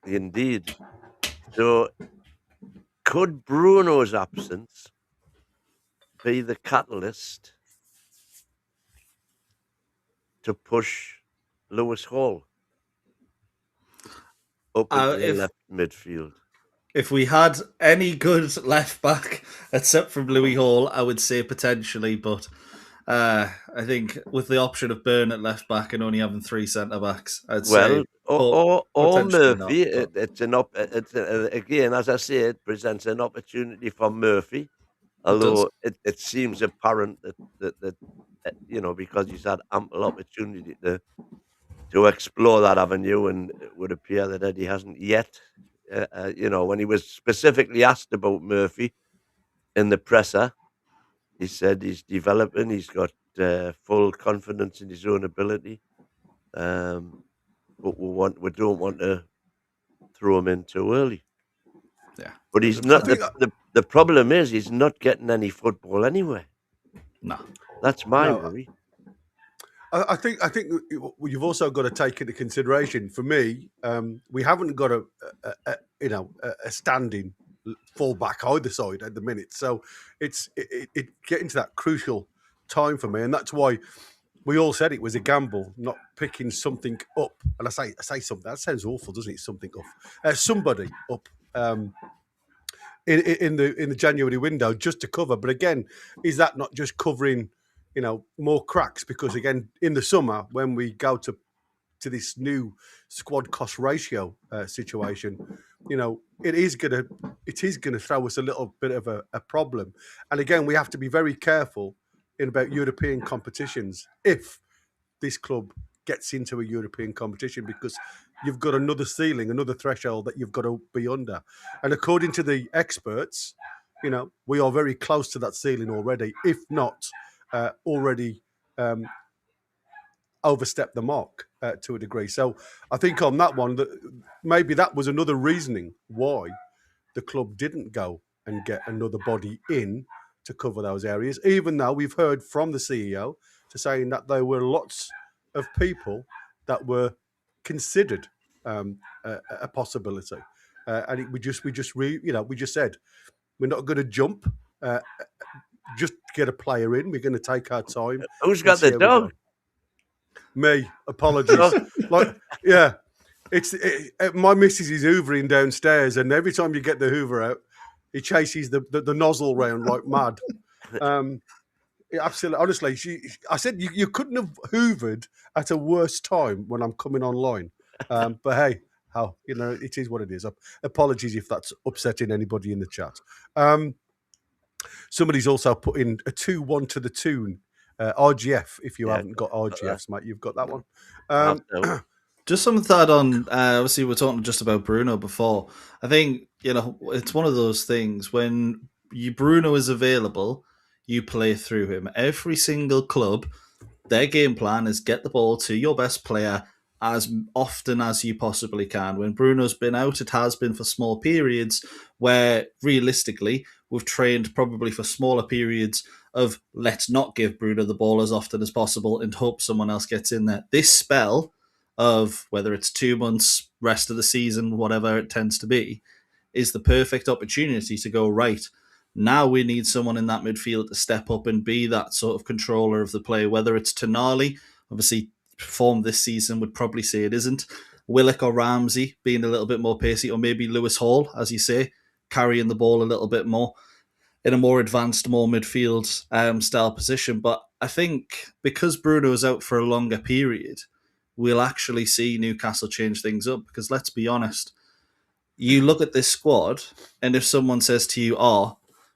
Indeed. So could Bruno's absence be the catalyst to push Lewis Hall up into the left midfield? If we had any good left back except from Louis Hall, I would say potentially, but I think with the option of Byrne at left back and only having three centre backs, I'd say or Murphy. Not, again, as I say, it presents an opportunity for Murphy. Although it seems apparent that because he's had ample opportunity to explore that avenue, and it would appear that Eddie hasn't yet. When he was specifically asked about Murphy in the presser, he said he's developing. He's got full confidence in his own ability, but we don't want to throw him in too early. Yeah, but he's not. The problem is he's not getting any football anyway. No, that's my worry. I think you've also got to take into consideration. For me, we haven't got a standing fullback either side at the minute, so it's getting to that crucial time for me, and that's why we all said it was a gamble, not picking something up. And I say something that sounds awful, doesn't it? Something up, somebody up. In the January window just to cover, but again, is that not just covering, more cracks? Because again, in the summer when we go to to this new squad cost ratio situation, it is gonna throw us a little bit of a problem. And again, we have to be very careful about European competitions if this club gets into a European competition, because you've got another ceiling, another threshold that you've got to be under. And according to the experts, we are very close to that ceiling already, if not already overstepped the mark to a degree. So I think on that one, maybe that was another reasoning why the club didn't go and get another body in to cover those areas, even though we've heard from the CEO to saying that there were lots of people that were considered a possibility. And we just said, we're not going to jump, just get a player in. We're going to take our time. Who's got the dog? Me. Apologies. My missus is hoovering downstairs, and every time you get the hoover out, he chases the nozzle round like mad. Absolutely, honestly, I said you couldn't have hoovered at a worse time when I'm coming online. But hey, it is what it is. Apologies if that's upsetting anybody in the chat. Somebody's also put in a 2-1 to the Toon. RGF, if you haven't got RGFs, mate, you've got that one. Just something to add on. Obviously, we're talking just about Bruno before. I think, it's one of those things when Bruno is available, you play through him. Every single club, their game plan is get the ball to your best player as often as you possibly can. When Bruno's been out, it has been for small periods where realistically we've trained probably for smaller periods of let's not give Bruno the ball as often as possible and hope someone else gets in there. This spell of whether it's 2 months, rest of the season, whatever it tends to be, is the perfect opportunity to go, right, now we need someone in that midfield to step up and be that sort of controller of the play, whether it's Toon Army, obviously performed this season, would probably say it isn't. Willock or Ramsey being a little bit more pacey, or maybe Lewis Hall, as you say, carrying the ball a little bit more in a more advanced, more midfield style position. But I think because Bruno is out for a longer period, we'll actually see Newcastle change things up, because let's be honest, you look at this squad, and if someone says to you,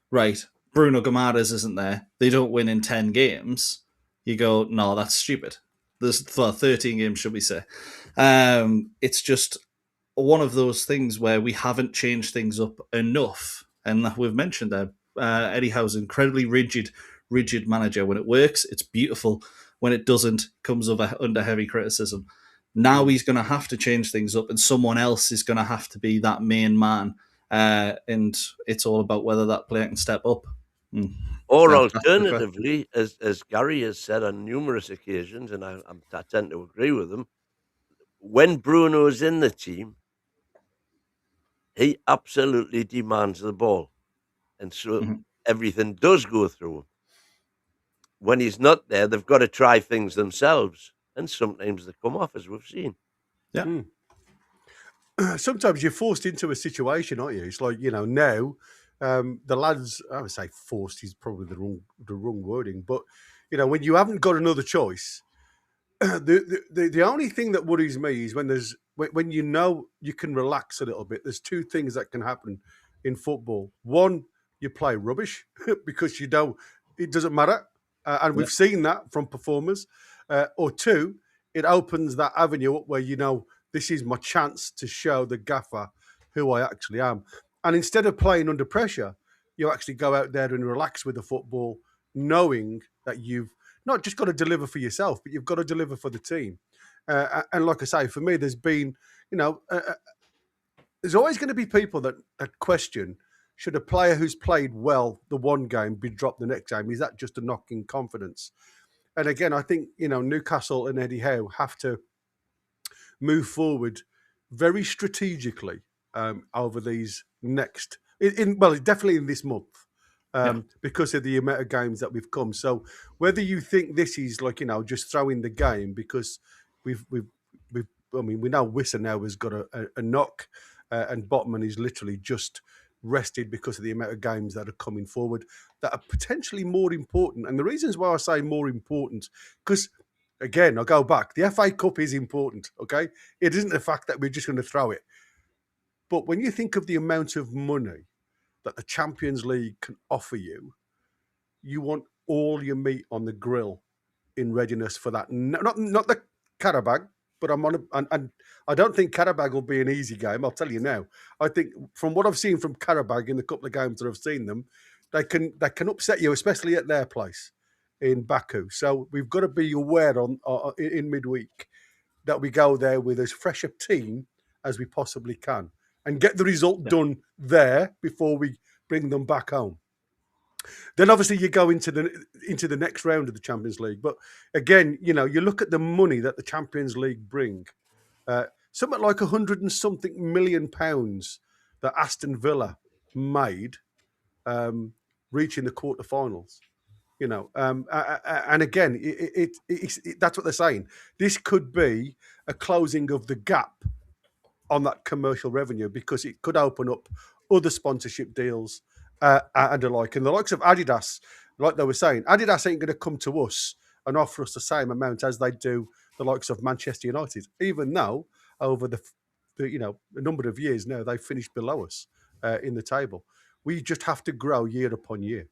right, Bruno Guimaraes isn't there, they don't win in 10 games, you go, no, that's stupid. There's 13 games, should we say. It's just one of those things where we haven't changed things up enough. And we've mentioned that Eddie Howe's an incredibly rigid manager. When it works, it's beautiful. When it doesn't, it comes under heavy criticism. Now he's going to have to change things up, and someone else is going to have to be that main man. And it's all about whether that player can step up. Or alternatively, as Gary has said on numerous occasions, and I tend to agree with him, when Bruno is in the team, he absolutely demands the ball. And so everything does go through him. When he's not there, they've got to try things themselves. And sometimes they come off, as we've seen. Yeah. Sometimes you're forced into a situation, aren't you? It's like, now the lads, I would say forced is probably the wrong wording, but, when you haven't got another choice, the only thing that worries me is when you can relax a little bit. There's two things that can happen in football. One, you play rubbish because it doesn't matter. And we've seen that from performers. Or two, it opens that avenue up where this is my chance to show the gaffer who I actually am. And instead of playing under pressure, you actually go out there and relax with the football, knowing that you've not just got to deliver for yourself, but you've got to deliver for the team. And like I say, for me, there's been, there's always going to be people that question, should a player who's played well the one game be dropped the next game? Is that just a knock in confidence? And again, I think, Newcastle and Eddie Howe have to move forward very strategically over these next, definitely in this month, because of the amount of games that we've come. So whether you think this is like, just throwing the game, because we know Wisser now has got a knock, and Botman is literally just rested because of the amount of games that are coming forward that are potentially more important. And the reasons why I say more important, because again, I go back. The FA Cup is important, okay? It isn't the fact that we're just going to throw it. But when you think of the amount of money that the Champions League can offer you, you want all your meat on the grill in readiness for that. Not the Karabag, but and I don't think Karabag will be an easy game. I'll tell you now. I think from what I've seen from Karabag in the couple of games that I've seen them, they can upset you, especially at their place in Baku. So we've got to be aware in midweek that we go there with as fresh a team as we possibly can and get the result done there before we bring them back home. Then obviously you go into the next round of the Champions League. But again, you look at the money that the Champions League bring. Something like 100 and something million pounds that Aston Villa made reaching the quarterfinals. And again, that's what they're saying. This could be a closing of the gap on that commercial revenue because it could open up other sponsorship deals and the like. And the likes of Adidas, like they were saying, Adidas ain't going to come to us and offer us the same amount as they do the likes of Manchester United, even though over the a number of years now they've finished below us in the table. We just have to grow year upon year.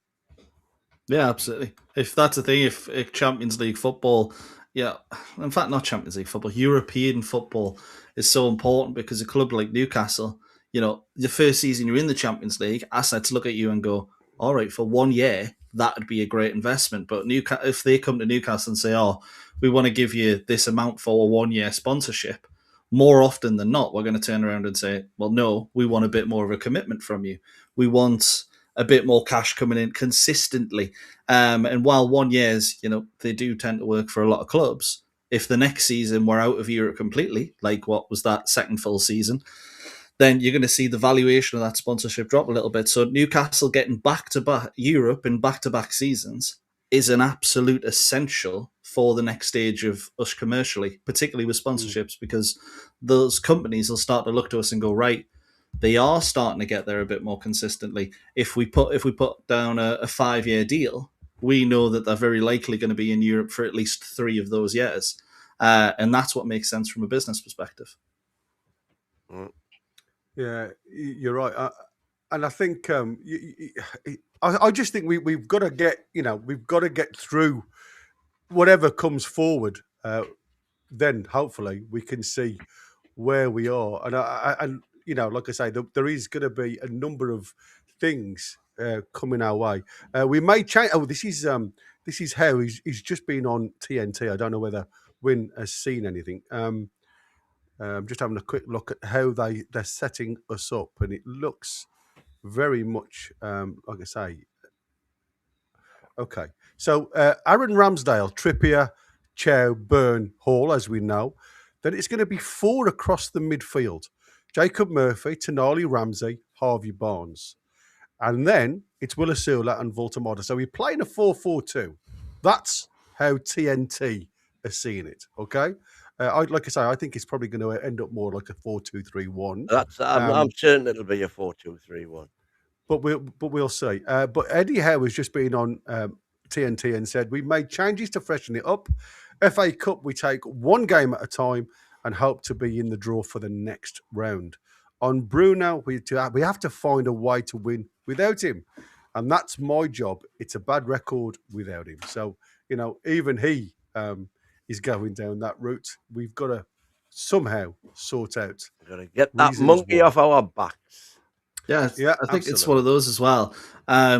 Yeah, absolutely. If that's the thing, if Champions League football, in fact, not Champions League football, European football is so important because a club like Newcastle, the first season you're in the Champions League, assets look at you and go, all right, for 1 year, that would be a great investment. But if they come to Newcastle and say, oh, we want to give you this amount for a 1 year sponsorship, more often than not, we're going to turn around and say, well, no, we want a bit more of a commitment from you. We want a bit more cash coming in consistently. And while 1 year's, they do tend to work for a lot of clubs, if the next season we're out of Europe completely, like what was that second full season, then you're going to see the valuation of that sponsorship drop a little bit. So Newcastle getting back-to-back Europe in back-to-back seasons is an absolute essential for the next stage of us commercially, particularly with sponsorships, because those companies will start to look to us and go, right, they are starting to get there a bit more consistently. If we put down a 5-year deal, we know that they're very likely going to be in Europe for at least 3 of those years. And that's what makes sense from a business perspective. Yeah, you're right. And I think I just think we've got to get through whatever comes forward. Then hopefully we can see where we are. And like I say, there is going to be a number of things coming our way. We may change. Oh, this is how he's just been on TNT. I don't know whether Win has seen anything. I'm just having a quick look at how they're setting us up, and it looks very much like I say. Okay, so Aaron Ramsdale, Trippier, Chow, Byrne, Hall, as we know. Then it's going to be 4 across the midfield. Jacob Murphy, Tonali, Ramsey, Harvey Barnes. And then it's Willisula and Voltamada. So we're playing a 4-4-2. That's how TNT are seeing it, okay? Like I say, I think it's probably going to end up more like a 4-2-3-1. I'm certain it'll be a 4-2-3-1. But we'll see. But Eddie Howe has just been on TNT and said, we've made changes to freshen it up. FA Cup, we take 1 game at a time and hope to be in the draw for the next round. On Bruno, we have to find a way to win without him. And that's my job. It's a bad record without him. So, even he is going down that route. We've got to somehow sort out. We've got to get that monkey off our backs. Yeah, I think absolutely. It's one of those as well.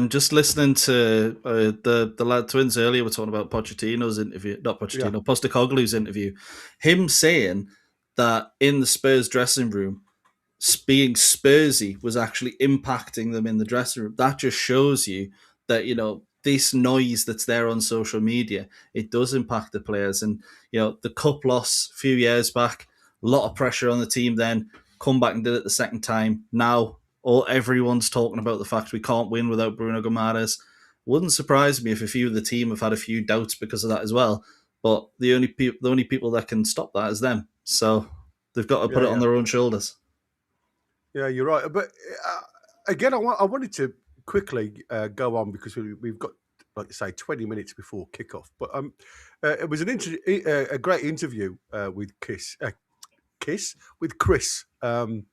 Just listening to the lad twins earlier, we're talking about Pochettino's interview, not Pochettino, Postecoglou's interview. Him saying that in the Spurs dressing room, being Spursy was actually impacting them in the dressing room. That just shows you that, this noise that's there on social media, it does impact the players. And, the cup loss a few years back, a lot of pressure on the team then, come back and did it the second time. Now, everyone's talking about the fact we can't win without Bruno Guimaraes. Wouldn't surprise me if a few of the team have had a few doubts because of that as well. But the only people that can stop that is them. So they've got to put it on their own shoulders. Yeah, you're right. But again, I wanted to quickly go on because we've got like you say, 20 minutes before kickoff. But it was a great interview with Chris and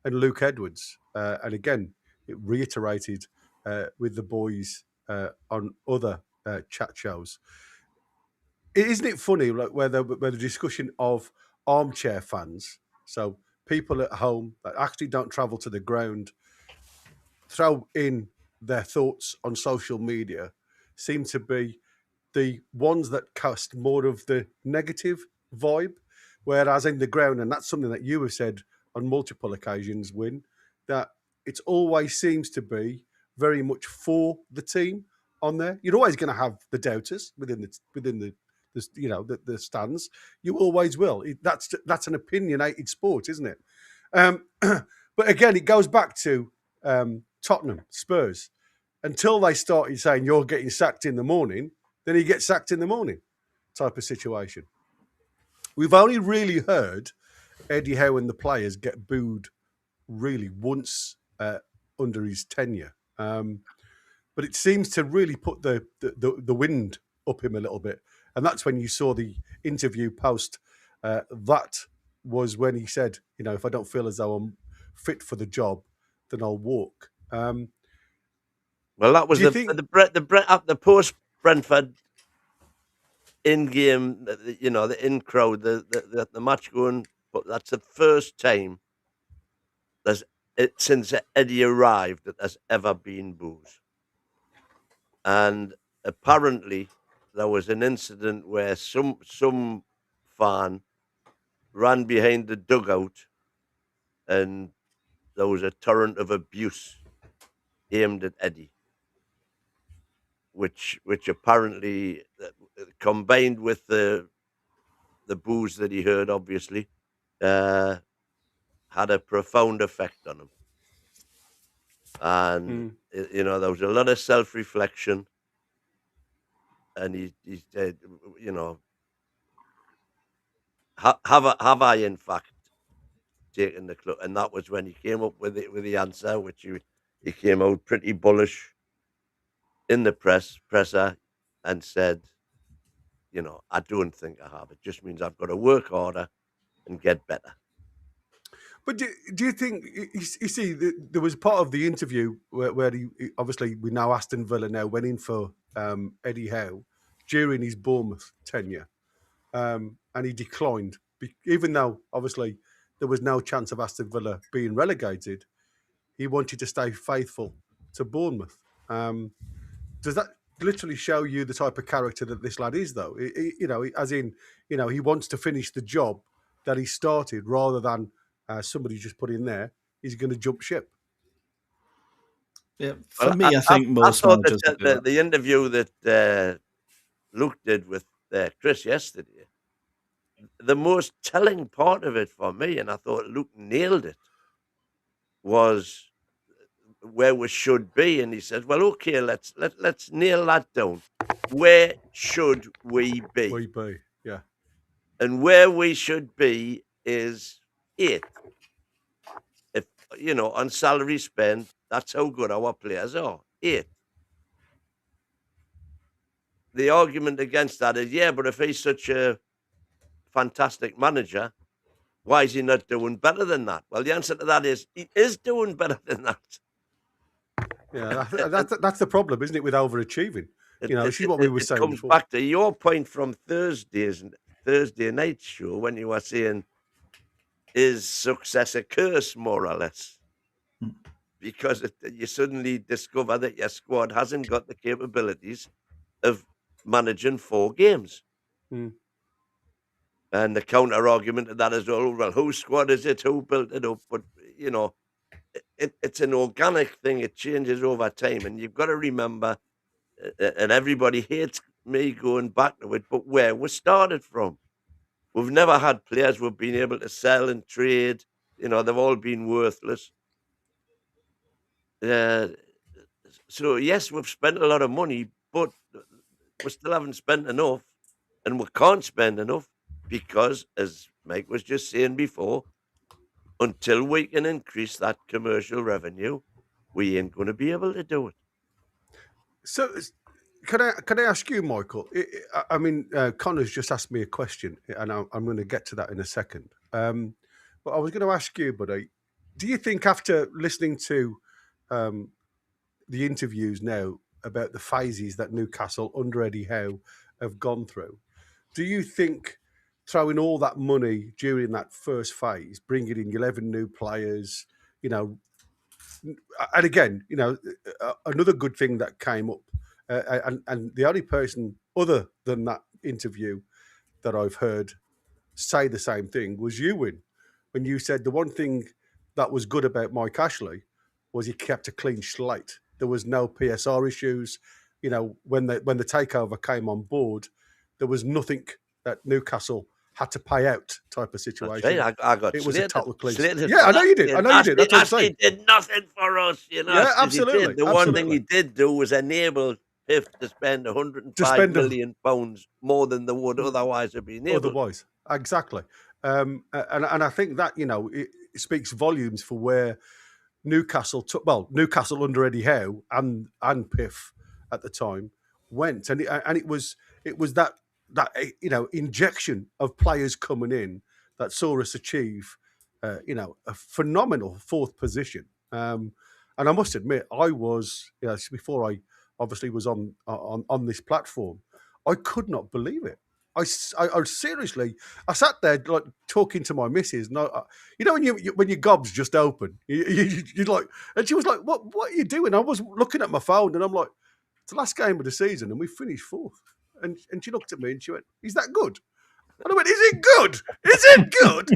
Luke Edwards. And again, it reiterated with the boys on other chat shows. Isn't it funny, like where the discussion of armchair fans, so people at home that actually don't travel to the ground, throw in their thoughts on social media, seem to be the ones that cast more of the negative vibe, whereas in the ground, and that's something that you have said on multiple occasions, Win, that it always seems to be very much for the team on there. You're always going to have the doubters within the stands. You always will. That's an opinionated sport, isn't it? But again, it goes back to Tottenham, Spurs. Until they started saying you're getting sacked in the morning, then he gets sacked in the morning type of situation. We've only really heard Eddie Howe and the players get booed really once under his tenure. But it seems to really put the wind up him a little bit. And that's when you saw the interview post. That was when he said, if I don't feel as though I'm fit for the job, then I'll walk. Well, that was the post Brentford in-game, the in-crowd, the match going. But that's the first time since Eddie arrived that there's ever been boos. And apparently there was an incident where some fan ran behind the dugout and there was a torrent of abuse aimed at Eddie, which apparently combined with the boos that he heard, obviously, had a profound effect on him. And there was a lot of self-reflection, and he said, have I in fact taken the club? And that was when he came up with the answer, which he came out pretty bullish in the presser and said, I don't think I have. It just means I've got to work harder and get better. But do you think, you see, there was part of the interview where he obviously, we know Aston Villa now went in for Eddie Howe during his Bournemouth tenure, and he declined, even though obviously there was no chance of Aston Villa being relegated. He wanted to stay faithful to Bournemouth. Does that literally show you the type of character that this lad is, though? He wants to finish the job that he started rather than somebody just put in there, he's going to jump ship. Yeah, for me, I think most managers the interview that Luke did with Chris yesterday, the most telling part of it for me, and I thought Luke nailed it, was where we should be. And he said, well, okay, let's nail that down. Where should we be? Yeah. And where we should be is 8th. If on salary spend, that's how good our players are. 8th. The argument against that is, but if he's such a fantastic manager, why is he not doing better than that? Well, the answer to that is he is doing better than that. Yeah, that's the problem, isn't it, with overachieving? This is what we were saying before. It comes back to your point from Thursday night show when you were saying, is success a curse, more or less? Because you suddenly discover that your squad hasn't got the capabilities of managing 4 games. And the counter argument to that is, well, whose squad is it? Who built it up? But, it's an organic thing. It changes over time. And you've got to remember, and everybody hates me going back to it, but where we started from. We've never had players who've been able to sell and trade. They've all been worthless. So, yes, we've spent a lot of money, but we still haven't spent enough. And we can't spend enough because, as Mike was just saying before, until we can increase that commercial revenue, we ain't going to be able to do it. So Can I ask you, Michael? I mean, Connor's just asked me a question, and I'm going to get to that in a second. But I was going to ask you, buddy, do you think after listening to the interviews now about the phases that Newcastle under Eddie Howe have gone through, do you think throwing all that money during that first phase, bringing in 11 new players, and again, another good thing that came up, and the only person other than that interview that I've heard say the same thing was you, when you said the one thing that was good about Mike Ashley was he kept a clean slate. There was no PSR issues. When the takeover came on board, there was nothing that Newcastle had to pay out type of situation. Right. I got it was slated, a total clean slated slate. Yeah, I know you did. I know you did. That's what I'm saying. He did nothing for us, Yeah, absolutely. The one thing he did do was enable Piff to spend £105 million more than they would otherwise have been able. Otherwise, exactly. And I think that it speaks volumes for where Newcastle Newcastle under Eddie Howe and Piff at the time went, and it was that injection of players coming in that saw us achieve a phenomenal fourth position. And I must admit, I was before I obviously was on this platform, I could not believe it. I seriously, I sat there like talking to my missus. And when your gob's just open, you're like, and she was like, "What are you doing?" I was looking at my phone, and I'm like, "It's the last game of the season, and we finished fourth." And she looked at me and she went, "Is that good?" And I went, "Is it good? Is it good?"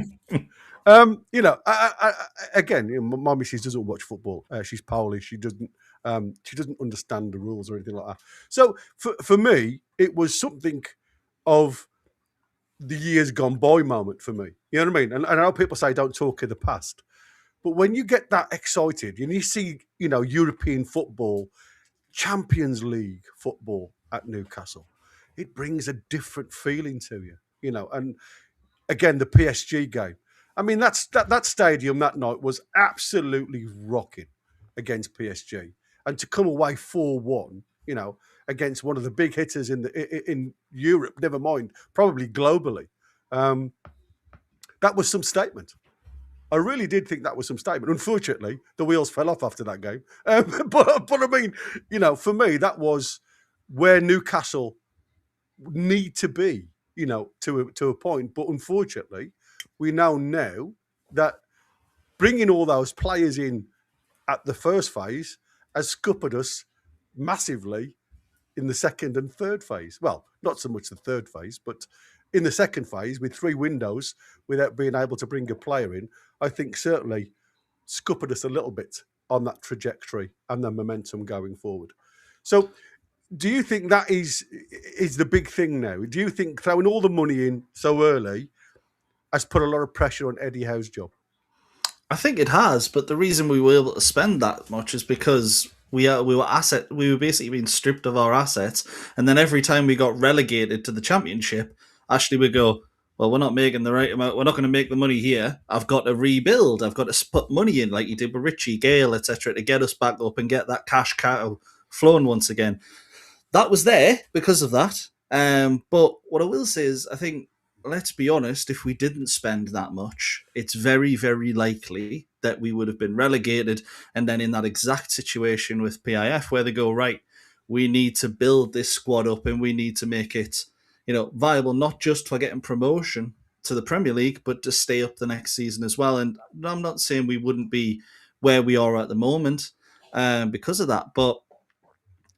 Again, my missus doesn't watch football. She's Polish. She doesn't understand the rules or anything like that. So for me, it was something of the years gone by moment for me. You know what I mean? And I know people say don't talk of the past, but when you get that excited and you see, European football, Champions League football at Newcastle, it brings a different feeling to you, and again, the PSG game. I mean, that stadium that night was absolutely rocking against PSG. And to come away 4-1, against one of the big hitters in Europe, never mind, probably globally, that was some statement. I really did think that was some statement. Unfortunately, the wheels fell off after that game. But I mean, for me, that was where Newcastle need to be, to a point. But unfortunately, we know now that bringing all those players in at the first phase has scuppered us massively in the second and third phase. Well, not so much the third phase, but in the second phase with 3 windows without being able to bring a player in, I think certainly scuppered us a little bit on that trajectory and the momentum going forward. So do you think that is the big thing now? Do you think throwing all the money in so early has put a lot of pressure on Eddie Howe's job? I think it has, but the reason we were able to spend that much is because we were basically being stripped of our assets, and then every time we got relegated to the Championship, Ashley would go, "Well, we're not making the right amount. We're not going to make the money here. I've got to rebuild. I've got to put money in, like you did with Richie Gale, etc., to get us back up and get that cash cow flowing once again." That was there because of that. But what I will say is, I think, let's be honest, if we didn't spend that much, it's very, very likely that we would have been relegated and then in that exact situation with PIF where they go, right, we need to build this squad up and we need to make it, viable, not just for getting promotion to the Premier League, but to stay up the next season as well. And I'm not saying we wouldn't be where we are at the moment because of that, but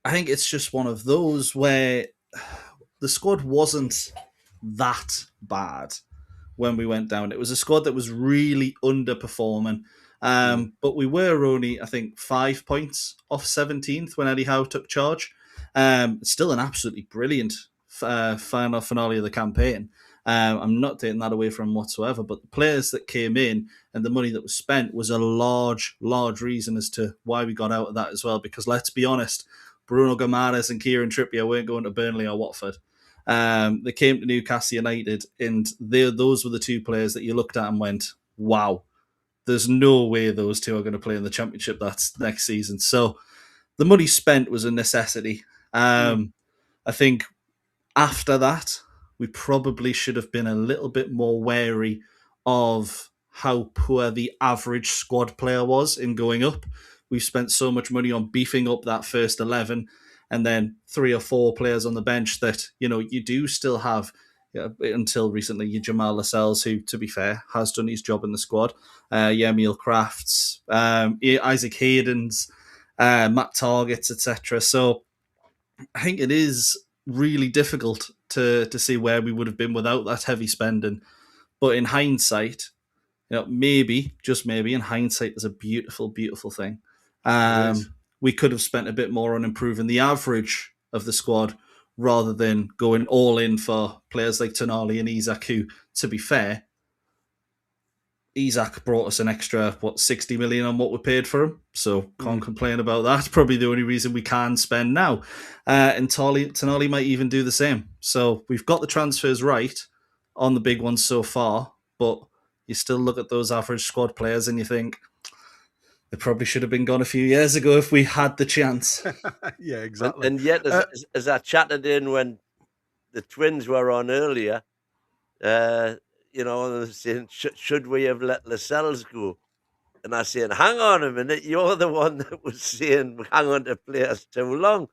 I think it's just one of those where the squad wasn't that bad when we went down. It was a squad that was really underperforming, but we were only, I think, 5 points off 17th when Eddie Howe took charge. Still an absolutely brilliant final finale of the campaign. I'm not taking that away from him whatsoever, but the players that came in and the money that was spent was a large reason as to why we got out of that as well, because let's be honest, Bruno Gomares and Kieran Trippier weren't going to Burnley or Watford. They came to Newcastle United, and those were the 2 players that you looked at and went, wow, there's no way those 2 are going to play in the Championship that's next season. So the money spent was a necessity. And I think after that, we probably should have been a little bit more wary of how poor the average squad player was in going up. We've spent so much money on beefing up that first 11 and then 3 or 4 players on the bench that, you do still have, until recently, your Jamal Lascelles, who, to be fair, has done his job in the squad, Emil Crafts, Isaac Hayden's, Matt Targets, etc. So I think it is really difficult to see where we would have been without that heavy spending. But in hindsight, maybe, just maybe, in hindsight, is a beautiful, beautiful thing. We could have spent a bit more on improving the average of the squad rather than going all in for players like Toon Army and Isaac, who, to be fair, Isaac brought us an extra, 60 million on what we paid for him. So can't complain about that. Probably the only reason we can spend now. And Toon Army might even do the same. So we've got the transfers right on the big ones so far, but you still look at those average squad players and you think they probably should have been gone a few years ago if we had the chance. Yeah, exactly. And yet, as I chatted in when the Twins were on earlier, they were saying, should we have let Lascelles go? And I said, hang on a minute, you're the one that was saying hang on to players too long.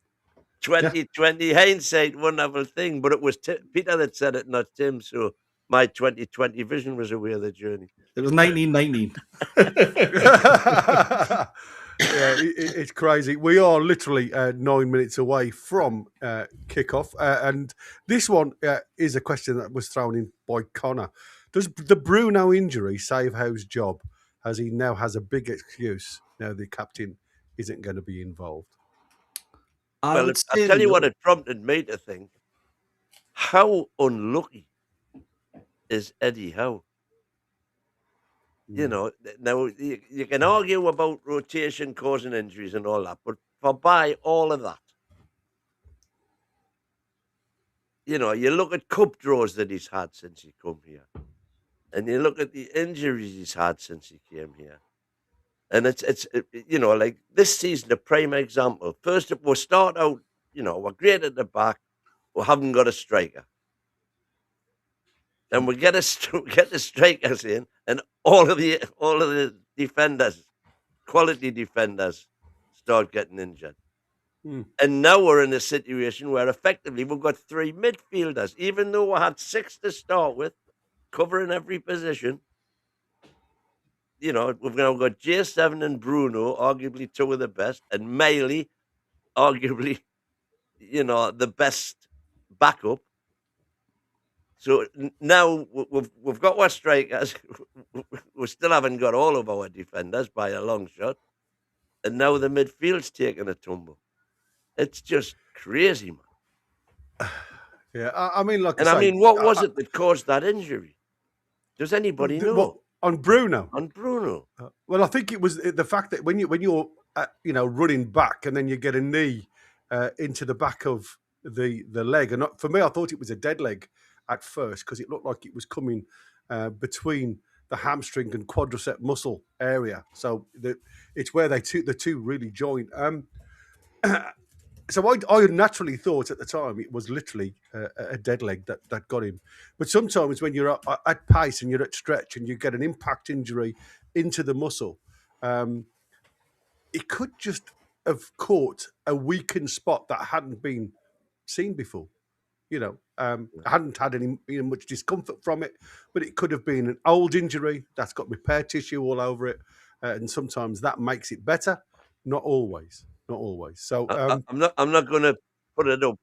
2020 hindsight, wonderful thing. But it was Peter that said it, not Tim. So my 2020 vision was away of the journey. It was 1919. Yeah, it's crazy. We are literally 9 minutes away from kickoff. And this one is a question that was thrown in by Connor. Does the Bruno injury save Howe's job, as he now has a big excuse now the captain isn't going to be involved? Well, I'll tell you what it prompted me to think. How unlucky is Eddie Howe? Now you can argue about rotation causing injuries and all that, but by all of that, you look at cup draws that he's had since he come here, and you look at the injuries he's had since he came here, and it's like this season, a prime example. First, we'll start out, we're great at the back, we haven't got a striker. And we get the strikers in, and all of the defenders, quality defenders, start getting injured. And now we're in a situation where effectively we've got 3 midfielders, even though we had 6 to start with, covering every position. We've now got J7 and Bruno, arguably 2 of the best, and Miley, arguably, the best backup. So now we've got our strikers. We still haven't got all of our defenders by a long shot. And now the midfield's taking a tumble. It's just crazy, man. Yeah, I mean, what was it that caused that injury? Does anybody know? What, on Bruno? On Bruno. Well, I think it was the fact that when you're running back and then you get a knee into the back of the leg. And for me, I thought it was a dead leg at first because it looked like it was coming between the hamstring and quadricep muscle area. So it's where the two really join. So I naturally thought at the time it was literally a dead leg that got him. But sometimes when you're at pace and you're at stretch and you get an impact injury into the muscle, it could just have caught a weakened spot that hadn't been seen before. I hadn't had any much discomfort from it, but it could have been an old injury that's got repair tissue all over it, and sometimes that makes it better. Not always. So I'm not going to put it up,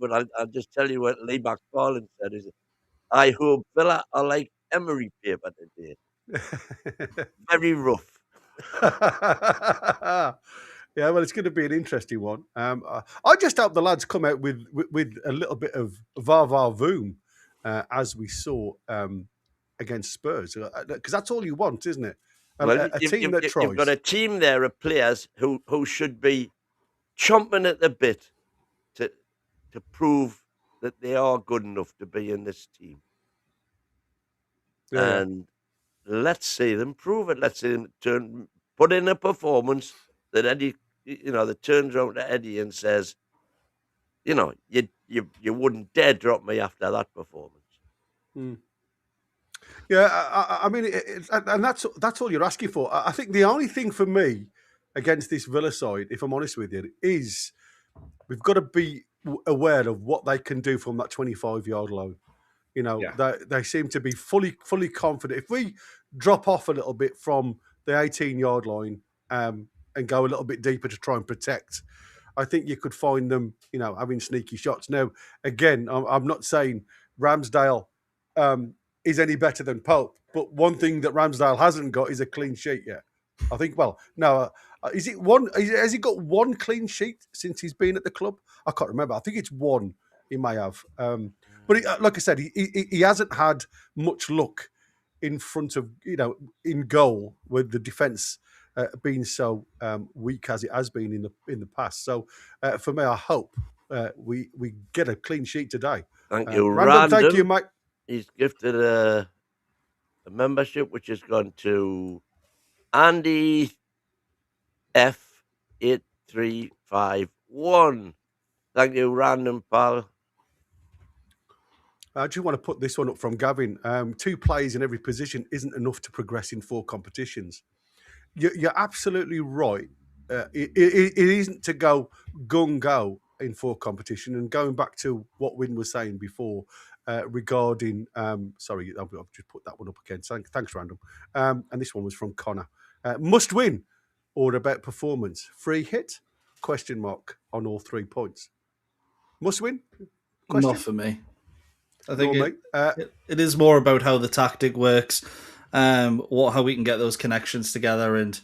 but I'll just tell you what Lee McFarlane said. Is I hope Villa are like emery paper today. Very rough. Yeah, well, it's going to be an interesting one. I just hope the lads come out with a little bit of va-va-voom, as we saw against Spurs, because that's all you want, isn't it? A team that tries. You've got a team there of players who should be chomping at the bit to prove that they are good enough to be in this team. Yeah. And let's see them prove it. Let's see them put in a performance that Eddie, that turns around to Eddie and says, you know, you wouldn't dare drop me after that performance. Yeah, I mean, and that's all you're asking for. I think the only thing for me against this Villa side, if I'm honest with you, is we've got to be aware of what they can do from that 25-yard line. You know, they seem to be fully confident. If we drop off a little bit from the 18-yard line and go a little bit deeper to try and protect, I think you could find them, you know, having sneaky shots. Now, again, I'm not saying Ramsdale is any better than Pope, but one thing that Ramsdale hasn't got is a clean sheet yet. I think. Well, no, is it one? Has he got one clean sheet since he's been at the club? I can't remember. I think it's one. He may have. But like I said, he hasn't had much luck in front of, you know, in goal with the defence being so weak as it has been in the past. So for me, I hope we get a clean sheet today. Thank you, Random. Thank you, Mike. He's gifted a membership which has gone to Andy F8351. Thank you, random pal. I just want to put this one up from Gavin. 2 players in every position isn't enough to progress in 4 competitions. You're absolutely right. It isn't to go gung-go in 4 competition. And going back to what Wynne was saying before regarding... sorry, I've just put that one up again. Thanks, Random. And this one was from Connor. Must win or about performance? Free hit? Question mark on all 3 points. Must win? Question? Not for me. I think it is more about how the tactic works, how we can get those connections together, and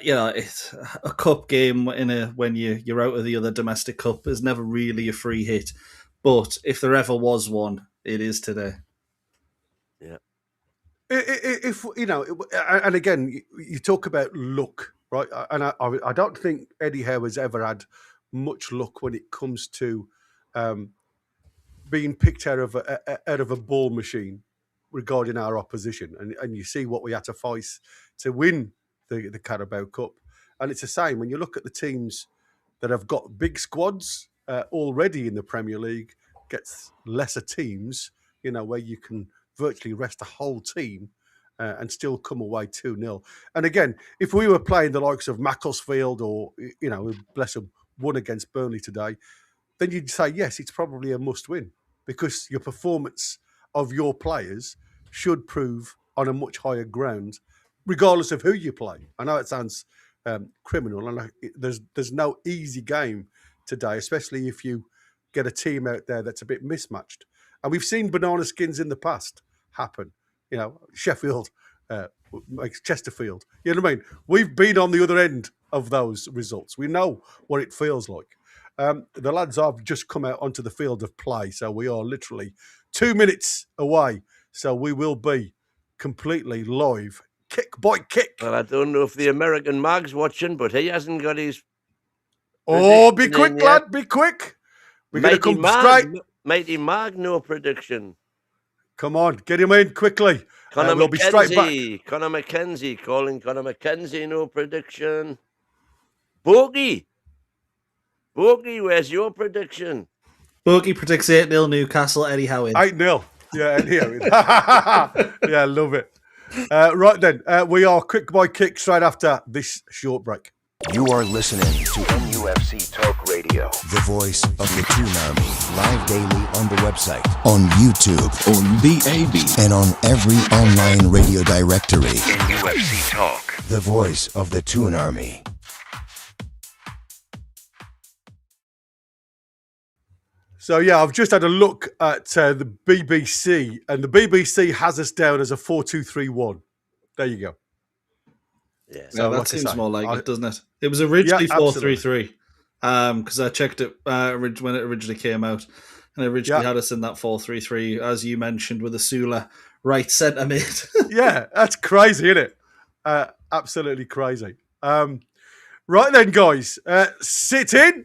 you know, it's a cup game when you're out of the other domestic cup is never really a free hit. But if there ever was one, it is today. Yeah. If you know, and again, you talk about luck, right? And I don't think Eddie Howe has ever had much luck when it comes to being picked out of a ball machine regarding our opposition, and you see what we had to face to win the Carabao Cup, and it's the same when you look at the teams that have got big squads already in the Premier League, gets lesser teams, you know, where you can virtually rest a whole team and still come away 2-0. And again, if we were playing the likes of Macclesfield or, you know, bless them, won against Burnley today, then you'd say, yes, it's probably a must-win because your performance of your players should prove on a much higher ground, regardless of who you play. I know it sounds criminal, and there's no easy game today, especially if you get a team out there that's a bit mismatched. And we've seen banana skins in the past happen. You know, Sheffield, Chesterfield. You know what I mean? We've been on the other end of those results. We know what it feels like. The lads have just come out onto the field of play, so we are literally 2 minutes away. So we will be completely live, kick by kick. Well, I don't know if the American Mag's watching, but he hasn't got his... Oh, be quick, lad, be quick. We're going to come straight. Mighty Mag, no prediction. Come on, get him in quickly. We'll be straight back. Conor McKenzie, calling Conor McKenzie, no prediction. Bogey, where's your prediction? Bogey predicts 8-0 Newcastle, Eddie Howe. 8-0. Yeah, Eddie Howe. Yeah, love it. Right then, we are quick by kick straight after this short break. You are listening to NUFC Talk Radio. the voice of the Toon Army, live daily on the website, on YouTube, on DAB, and on every online radio directory. NUFC Talk. The voice of the Toon Army. So yeah, I've just had a look at the BBC, and the BBC has us down as a 4-2-3-1. There you go. Yeah, So that seems more like it, doesn't it? It was originally 4-3-3 because I checked it when it originally came out, and it originally had us in that 4-3-3, as you mentioned, with Asula right centre mid. Yeah, that's crazy, isn't it? Absolutely crazy. Right then, guys, sit in,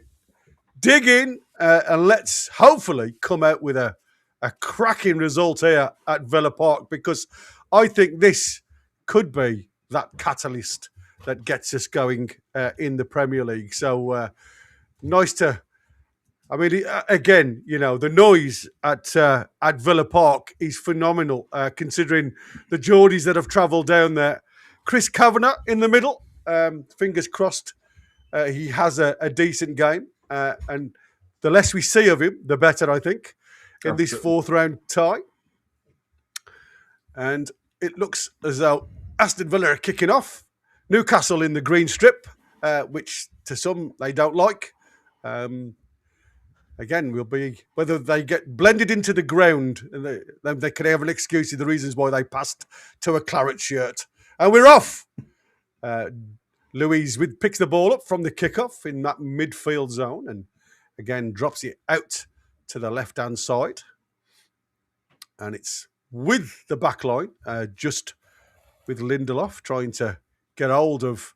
dig in, and let's hopefully come out with a cracking result here at Villa Park, because I think this could be that catalyst that gets us going in the Premier League. So nice to I mean, again, the noise at Villa Park is phenomenal, considering the Geordies that have travelled down there. Chris Kavanagh in the middle. Fingers crossed he has a decent game. And the less we see of him, the better, I think, in this fourth round tie. And it looks as though Aston Villa are kicking off. Newcastle in the green strip, which to some they don't like. Again, will be whether they get blended into the ground, and they can have an excuse of the reasons why they passed to a claret shirt. And we're off. Louise picks the ball up from the kickoff in that midfield zone and again drops it out to the left-hand side. And it's with the back line, just with Lindelof trying to get hold of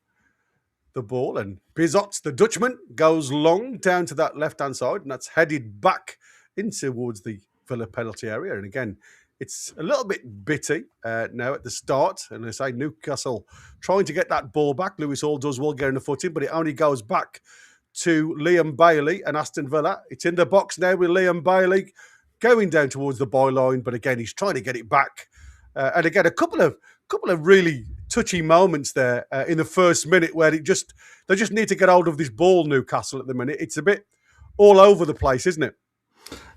the ball. And Bizot, the Dutchman, goes long down to that left-hand side, and that's headed back in towards the Villa penalty area. And again, it's a little bit bitty now at the start. And I say Newcastle trying to get that ball back. Lewis Hall does well getting the foot in, but it only goes back to Liam Bailey and Aston Villa. It's in the box now with Liam Bailey going down towards the byline, but again, he's trying to get it back. And again, a couple of really touchy moments there in the first minute where they just need to get hold of this ball, Newcastle, at the minute. It's a bit all over the place, isn't it?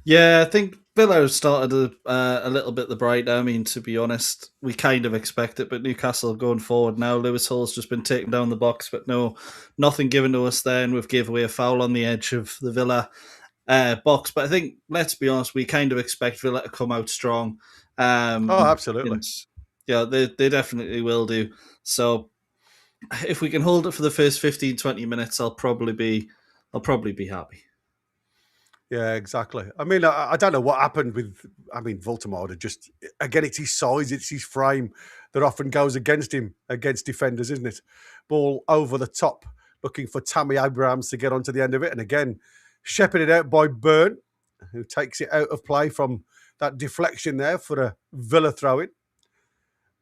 Yeah, I think Villa started a little bit the brighter. I mean, to be honest, we kind of expect it, but Newcastle going forward now. Lewis Hall's just been taken down the box, but nothing given to us there, and we've gave away a foul on the edge of the Villa box. But I think, let's be honest, we kind of expect Villa to come out strong. Absolutely. Yeah, they definitely will do. So if we can hold it for the first 15, 20 minutes, I'll probably be happy. Yeah, exactly. I mean, I don't know what happened with, Voldemort. Just, again, it's his size, it's his frame that often goes against him, against defenders, isn't it? Ball over the top, looking for Tammy Abrahams to get onto the end of it. And again, shepherded out by Byrne, who takes it out of play from that deflection there for a Villa throw-in.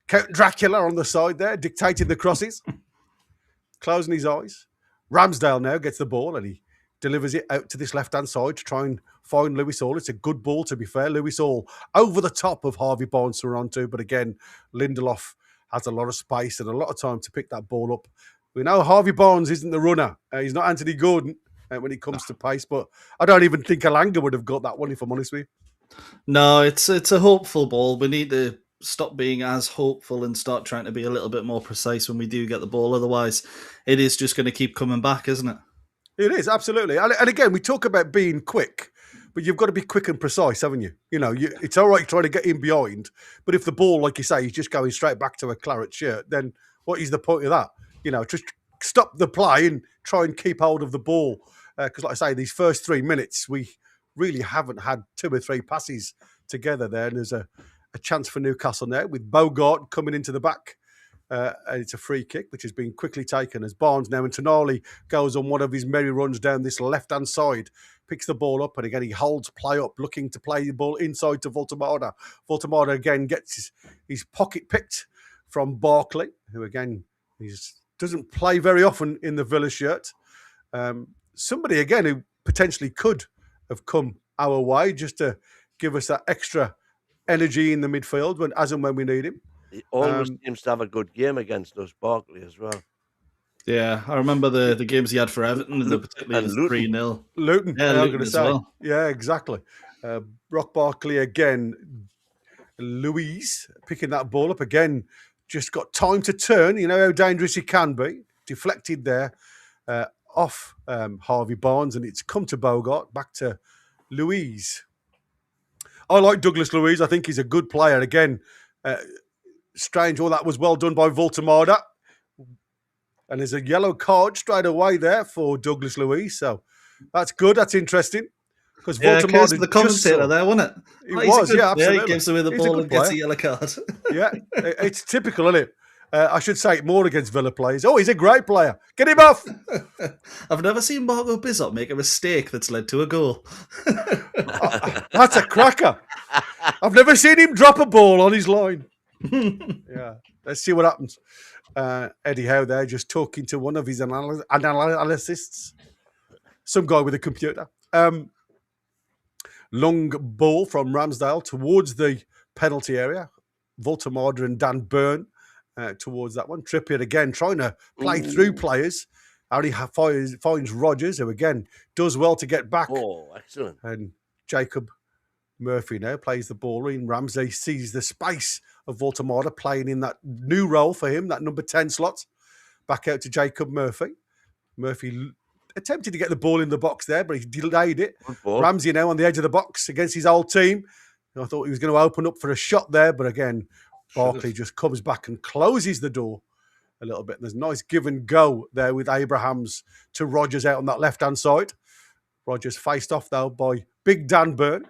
Count Dracula on the side there, dictating the crosses, closing his eyes. Ramsdale now gets the ball and he delivers it out to this left-hand side to try and find Lewis Hall. It's a good ball, to be fair. Lewis Hall over the top of Harvey Barnes to run to, but again, Lindelof has a lot of space and a lot of time to pick that ball up. We know Harvey Barnes isn't the runner. He's not Anthony Gordon when it comes to pace, but I don't even think Alanga would have got that one, if I'm honest with you. No, it's a hopeful ball. We need to stop being as hopeful and start trying to be a little bit more precise when we do get the ball. Otherwise, it is just going to keep coming back, isn't it? It is, absolutely. And again, we talk about being quick, but you've got to be quick and precise, haven't you? It's all right trying to get in behind, but if the ball, like you say, is just going straight back to a claret shirt, then what is the point of that? Just stop the play and try and keep hold of the ball. Because like I say, these first 3 minutes, we really haven't had 2 or 3 passes together there. And there's a chance for Newcastle now with Bogart coming into the back. And it's a free kick, which has been quickly taken as Barnes now and Tonali goes on one of his merry runs down this left-hand side, picks the ball up, and again he holds play up, looking to play the ball inside to Voltemada. Voltemada again gets his pocket picked from Barkley, who again doesn't play very often in the Villa shirt. Somebody again who potentially could have come our way just to give us that extra energy in the midfield when we need him. He always seems to have a good game against us, Barkley, as well. Yeah, I remember the games he had for Everton, particularly 3-0. Luton. Yeah, Luton as well. Yeah, exactly. Rock Barkley again. Louise picking that ball up again. Just got time to turn. You know how dangerous he can be. Deflected there off Harvey Barnes, and it's come to Bogart. Back to Louise. I like Douglas Luiz. I think he's a good player. Again, strange. All that was well done by Voltemada. And there's a yellow card straight away there for Douglas Luiz. So that's good. That's interesting. Because Voltemada the commentator there, wasn't it? He was, yeah, absolutely. He gives away the ball and gets a yellow card. Yeah, it's typical, isn't it? I should say it more against Villa players. Oh, he's a great player. Get him off. I've never seen Marco Bizot make a mistake that's led to a goal. That's a cracker. I've never seen him drop a ball on his line. Yeah, let's see what happens. Eddie Howe there just talking to one of his analysts. Some guy with a computer. long ball from Ramsdale towards the penalty area. Voltemade and Dan Burn towards that one. Trippier again trying to play through players. Only finds Rodgers, who again does well to get back. Oh, excellent. And Jacob Murphy now plays the ball in. Ramsey sees the space of Voltemade playing in that new role for him, that number 10 slot. Back out to Jacob Murphy. Murphy attempted to get the ball in the box there, but he delayed it. Ramsey now on the edge of the box against his old team. I thought he was going to open up for a shot there, but again, Barkley just comes back and closes the door a little bit. There's a nice give and go there with Abrahams to Rodgers out on that left-hand side. Rodgers faced off, though, by Big Dan Burn,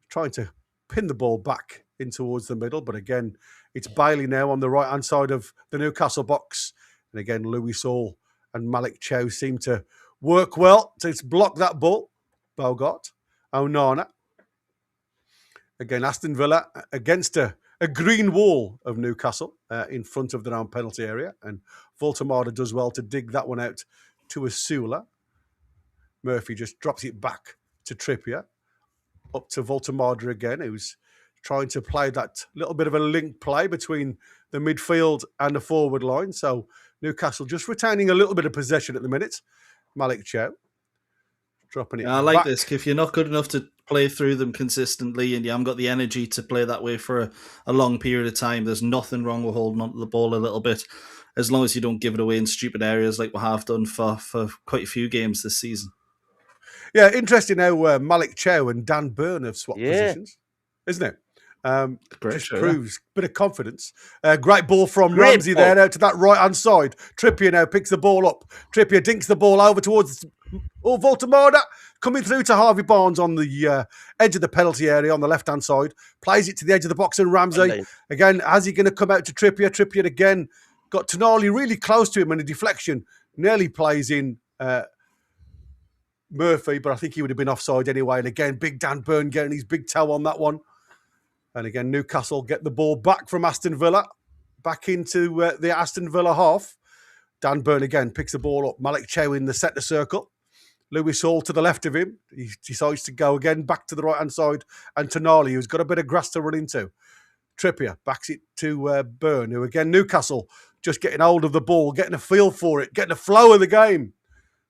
trying to pin the ball back in towards the middle. But again, it's Bailey now on the right-hand side of the Newcastle box. And again, Louis Saul and Malik Chow seem to work well to block that ball. Bogart, Onana. Again, Aston Villa against a green wall of Newcastle in front of their own penalty area. And Voltemade does well to dig that one out to Asula. Murphy just drops it back to Trippier. Up to Voltemade again, who's trying to play that little bit of a link play between the midfield and the forward line. So Newcastle just retaining a little bit of possession at the minute. Malik Chow dropping it I like back. this. If you're not good enough to play through them consistently and you haven't got the energy to play that way for a long period of time, there's nothing wrong with holding onto the ball a little bit, as long as you don't give it away in stupid areas like we have done for quite a few games this season. Yeah, interesting how Malik Chow and Dan Burn have swapped positions, isn't it? Just proves a bit of confidence. Great ball from Ramsey there out to that right-hand side. Trippier now picks the ball up. Trippier dinks the ball over towards Voltemade, coming through to Harvey Barnes on the edge of the penalty area on the left-hand side. Plays it to the edge of the box and Ramsey. Again, how's he going to come out to Trippier? Trippier again got Tonali really close to him and a deflection. Nearly plays in Murphy, but I think he would have been offside anyway. And again, Big Dan Burn getting his big toe on that one. And again, Newcastle get the ball back from Aston Villa, back into the Aston Villa half. Dan Burn again picks the ball up. Malik Chow in the centre circle. Louis Saul to the left of him. He decides to go again back to the right-hand side. And Tonali, who's got a bit of grass to run into. Trippier backs it to Burn, who again, Newcastle just getting hold of the ball, getting a feel for it, getting a flow of the game,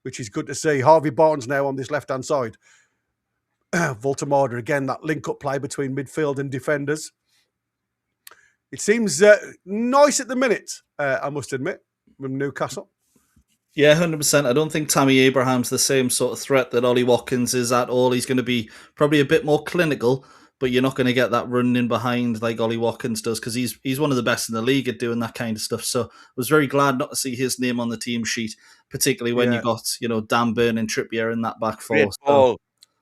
which is good to see. Harvey Barnes now on this left-hand side. Voltemade again, that link-up play between midfield and defenders. It seems nice at the minute, I must admit, from Newcastle. Yeah, 100%. I don't think Tammy Abraham's the same sort of threat that Ollie Watkins is at all. He's going to be probably a bit more clinical, but you're not going to get that running in behind like Ollie Watkins does, because he's one of the best in the league at doing that kind of stuff. So I was very glad not to see his name on the team sheet, particularly when you got, Dan Burn and Trippier in that back four. So.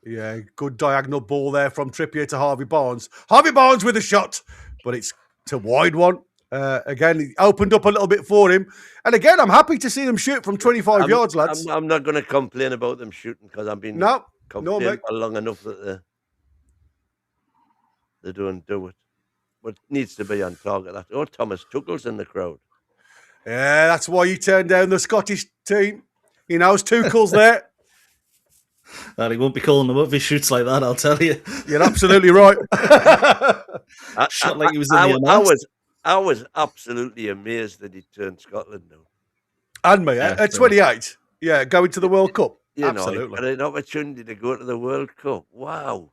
Yeah, good diagonal ball there from Trippier to Harvey Barnes. Harvey Barnes with a shot, but it's a wide one. Again, he opened up a little bit for him. And again, I'm happy to see them shoot from 25 yards, lads. I'm not going to complain about them shooting, because I've been complaining for long enough that they don't do it. But it needs to be on target. Oh, Thomas Tuchel's in the crowd. Yeah, that's why he turned down the Scottish team. He knows Tuchel's there. And he won't be calling them up if he shoots like that, I'll tell you. You're absolutely right. Shot like he was in the announce. I was absolutely amazed that he turned Scotland down. And me, at 28. Yeah, going to the World Cup. Absolutely. Got an opportunity to go to the World Cup. Wow.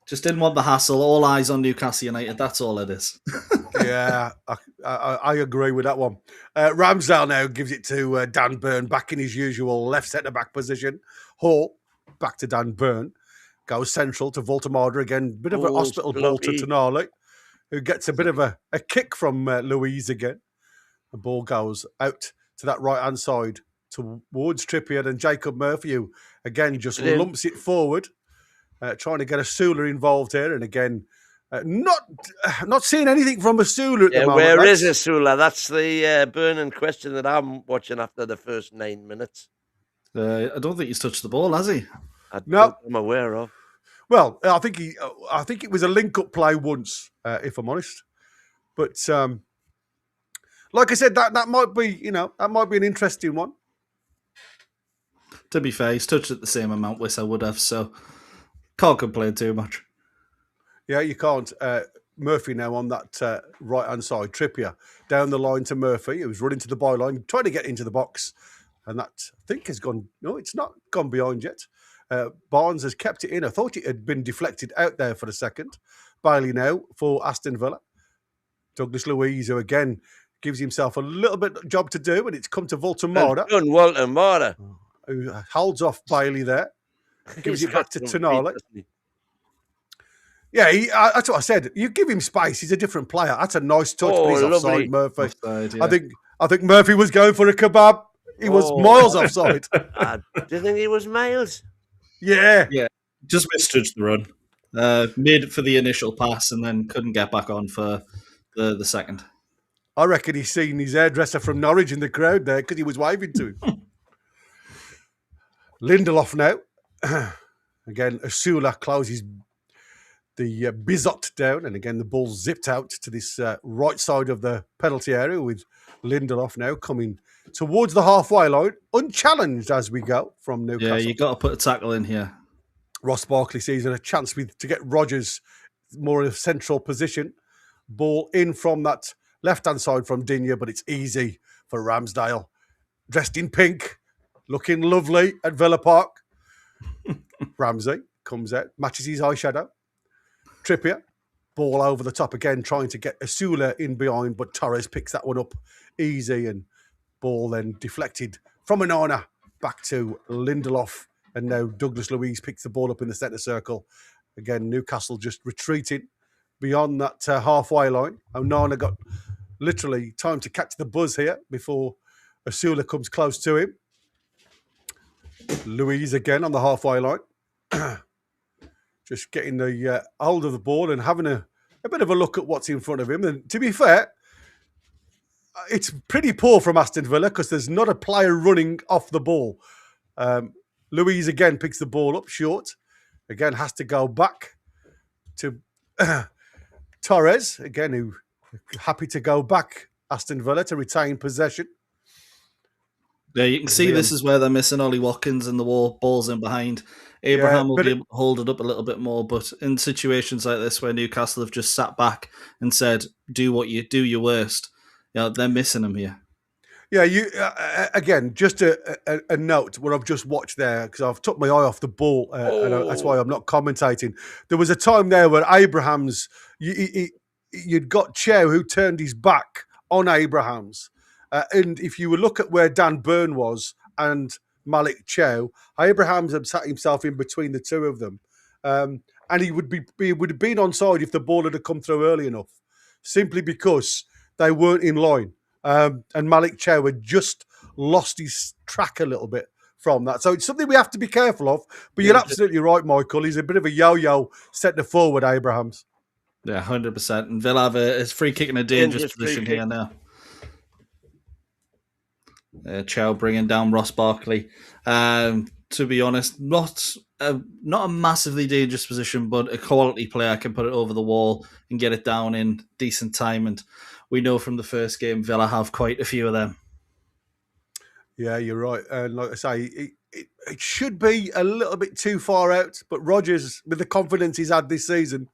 Just didn't want the hassle. All eyes on Newcastle United. That's all it is. Yeah, I agree with that one. Ramsdale now gives it to Dan Burn, back in his usual left centre-back position. Hall, back to Dan Burn. Goes central to Voltemade again. Bit of a hospital ball to Tonali, who gets a bit of a kick from Louise again. The ball goes out to that right-hand side towards Trippier and Jacob Murphy, who, again, just lumps it forward, trying to get Asula involved here. And again, not seeing anything from Asula at the moment. Where is Asula? That's the burning question that I'm watching after the first 9 minutes. I don't think he's touched the ball, has he? No, I'm aware of. Well, I think it was a link-up play once, if I'm honest. But like I said, that might be, that might be an interesting one. To be fair, he's touched it the same amount Wissa would have, so Can't complain too much. Yeah, you can't. Murphy now on that right-hand side. Trippier down the line to Murphy, who's running to the byline, trying to get into the box. And that, I think, has gone... No, it's not gone behind yet. Barnes has kept it in. I thought it had been deflected out there for a second. Bailey now for Aston Villa. Douglas Luiz, who again gives himself a little bit of job to do, and it's come to Voltamada, Walter Mara. who holds off Bailey there. Gives it back to Tonali. Yeah, that's what I said. You give him space, he's a different player. That's a nice touch, but he's lovely. offside, Murphy. Offside, yeah. I think Murphy was going for a kebab. He was miles offside. Do you think he was miles? Yeah. Yeah, just misjudged the run. Mid for the initial pass and then couldn't get back on for the second. I reckon he's seen his hairdresser from Norwich in the crowd there because he was waving to him. Lindelof now. Again, Asula closes the Bizot down, and again the ball zipped out to this right side of the penalty area with Lindelof now coming towards the halfway line, unchallenged as we go from Newcastle. Yeah, you got to put a tackle in here. Ross Barkley sees a chance to get Rodgers more in a central position. Ball in from that left-hand side from Digne, but it's easy for Ramsdale. Dressed in pink, looking lovely at Villa Park. Ramsey comes out, matches his eyeshadow. Trippier, ball over the top again, trying to get Asula in behind, but Torres picks that one up easy, and ball then deflected from Onana back to Lindelof, and now Douglas Luiz picks the ball up in the centre circle. Again, Newcastle just retreating beyond that halfway line. Onana got literally time to catch the buzz here before Asula comes close to him. Luiz again on the halfway line. Just getting the hold of the ball and having a bit of a look at what's in front of him. And to be fair, it's pretty poor from Aston Villa because there's not a player running off the ball. Luiz again picks the ball up short. Again, has to go back to Torres, again, who happy to go back, Aston Villa, to retain possession. Yeah, you can see this is where they're missing Ollie Watkins and the ball's in behind. Abraham will be able to hold it up a little bit more, but in situations like this where Newcastle have just sat back and said, do your worst, they're missing him here. Yeah, you again, just a note what I've just watched there, because I've took my eye off the ball, and that's why I'm not commentating. There was a time there where Abraham's, you'd got Chow who turned his back on Abraham's. And if you would look at where Dan Burn was and Malik Chow, Abrahams had sat himself in between the two of them. And he would have been onside if the ball had come through early enough, simply because they weren't in line. And Malik Chow had just lost his track a little bit from that. So it's something we have to be careful of. But you're absolutely right, Michael. He's a bit of a yo-yo centre forward, Abrahams. Yeah, 100%. And Villa have a free kick in a dangerous position here now. Chow bringing down Ross Barkley. To be honest, not a massively dangerous position, but a quality player can put it over the wall and get it down in decent time. And we know from the first game, Villa have quite a few of them. Yeah, you're right. And like I say, it should be a little bit too far out, but Rodgers, with the confidence he's had this season,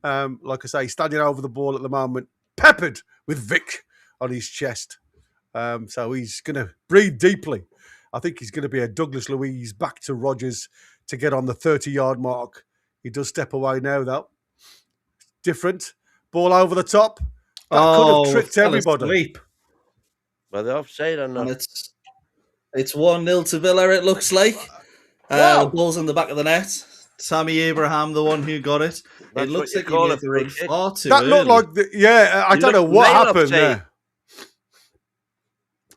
like I say, standing over the ball at the moment, peppered with Vic on his chest. So he's going to breathe deeply. I think he's going to be a Douglas Luiz back to Rodgers to get on the 30-yard mark. He does step away now, though. Different. Ball over the top. That could have tricked everybody. Asleep. Well, they're offside or not? It's 1-0 to Villa, it looks like. Wow. Ball's in the back of the net. Tammy Abraham, the one who got it. That's it looks like what you he made the run far too That looked early. like... I don't know what happened there.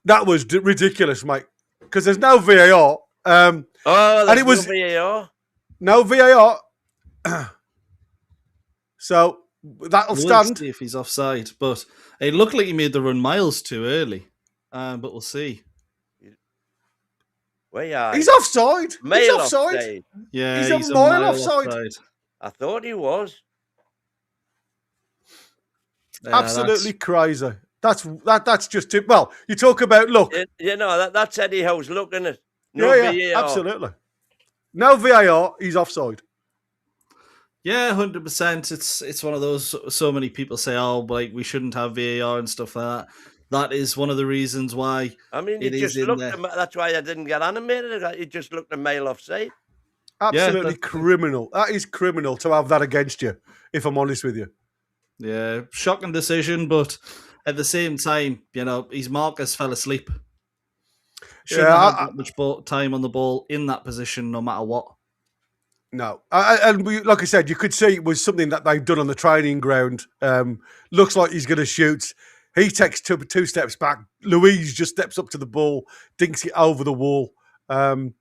That was ridiculous, mate. Because there's no VAR. And it was no VAR. No VAR. So that'll stand. See if he's offside, but it looked like he made the run miles too early. But we'll see. He's offside. He's offside. Yeah, he's a mile offside. I thought he was. Absolutely crazy. That's just it. Well, you talk about look. That's Eddie Howe's look, isn't it? No VAR. Absolutely. No VAR. He's offside. Yeah, 100%. It's one of those. So many people say, "Oh, like we shouldn't have VAR and stuff like that." That is one of the reasons why I mean, you it is just in looked. there. That's why I didn't get animated. You just looked a mile offside. Yeah, Absolutely criminal. That is criminal to have that against you, if I'm honest with you. yeah, shocking decision, but at the same time, his markers fell asleep. Shouldn't Yeah, have had that much time on the ball in that position, no matter what. no. Like I said, you could see it was something that they've done on the training ground. Looks like he's going to shoot. He takes two steps back. Louise just steps up to the ball, dinks it over the wall. And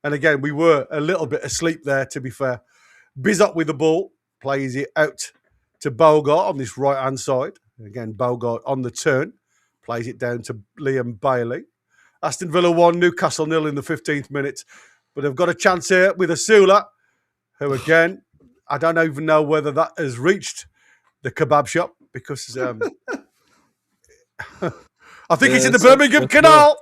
again, we were a little bit asleep there, to be fair. Bizzop with the ball, plays it out to Bogart on this right-hand side. Again, Bogart on the turn, plays it down to Liam Bailey. Aston Villa 1, Newcastle 0 in the 15th minute. But they've got a chance here with Asula, who again, I don't even know whether that has reached the kebab shop because I think it's in the Birmingham Canal.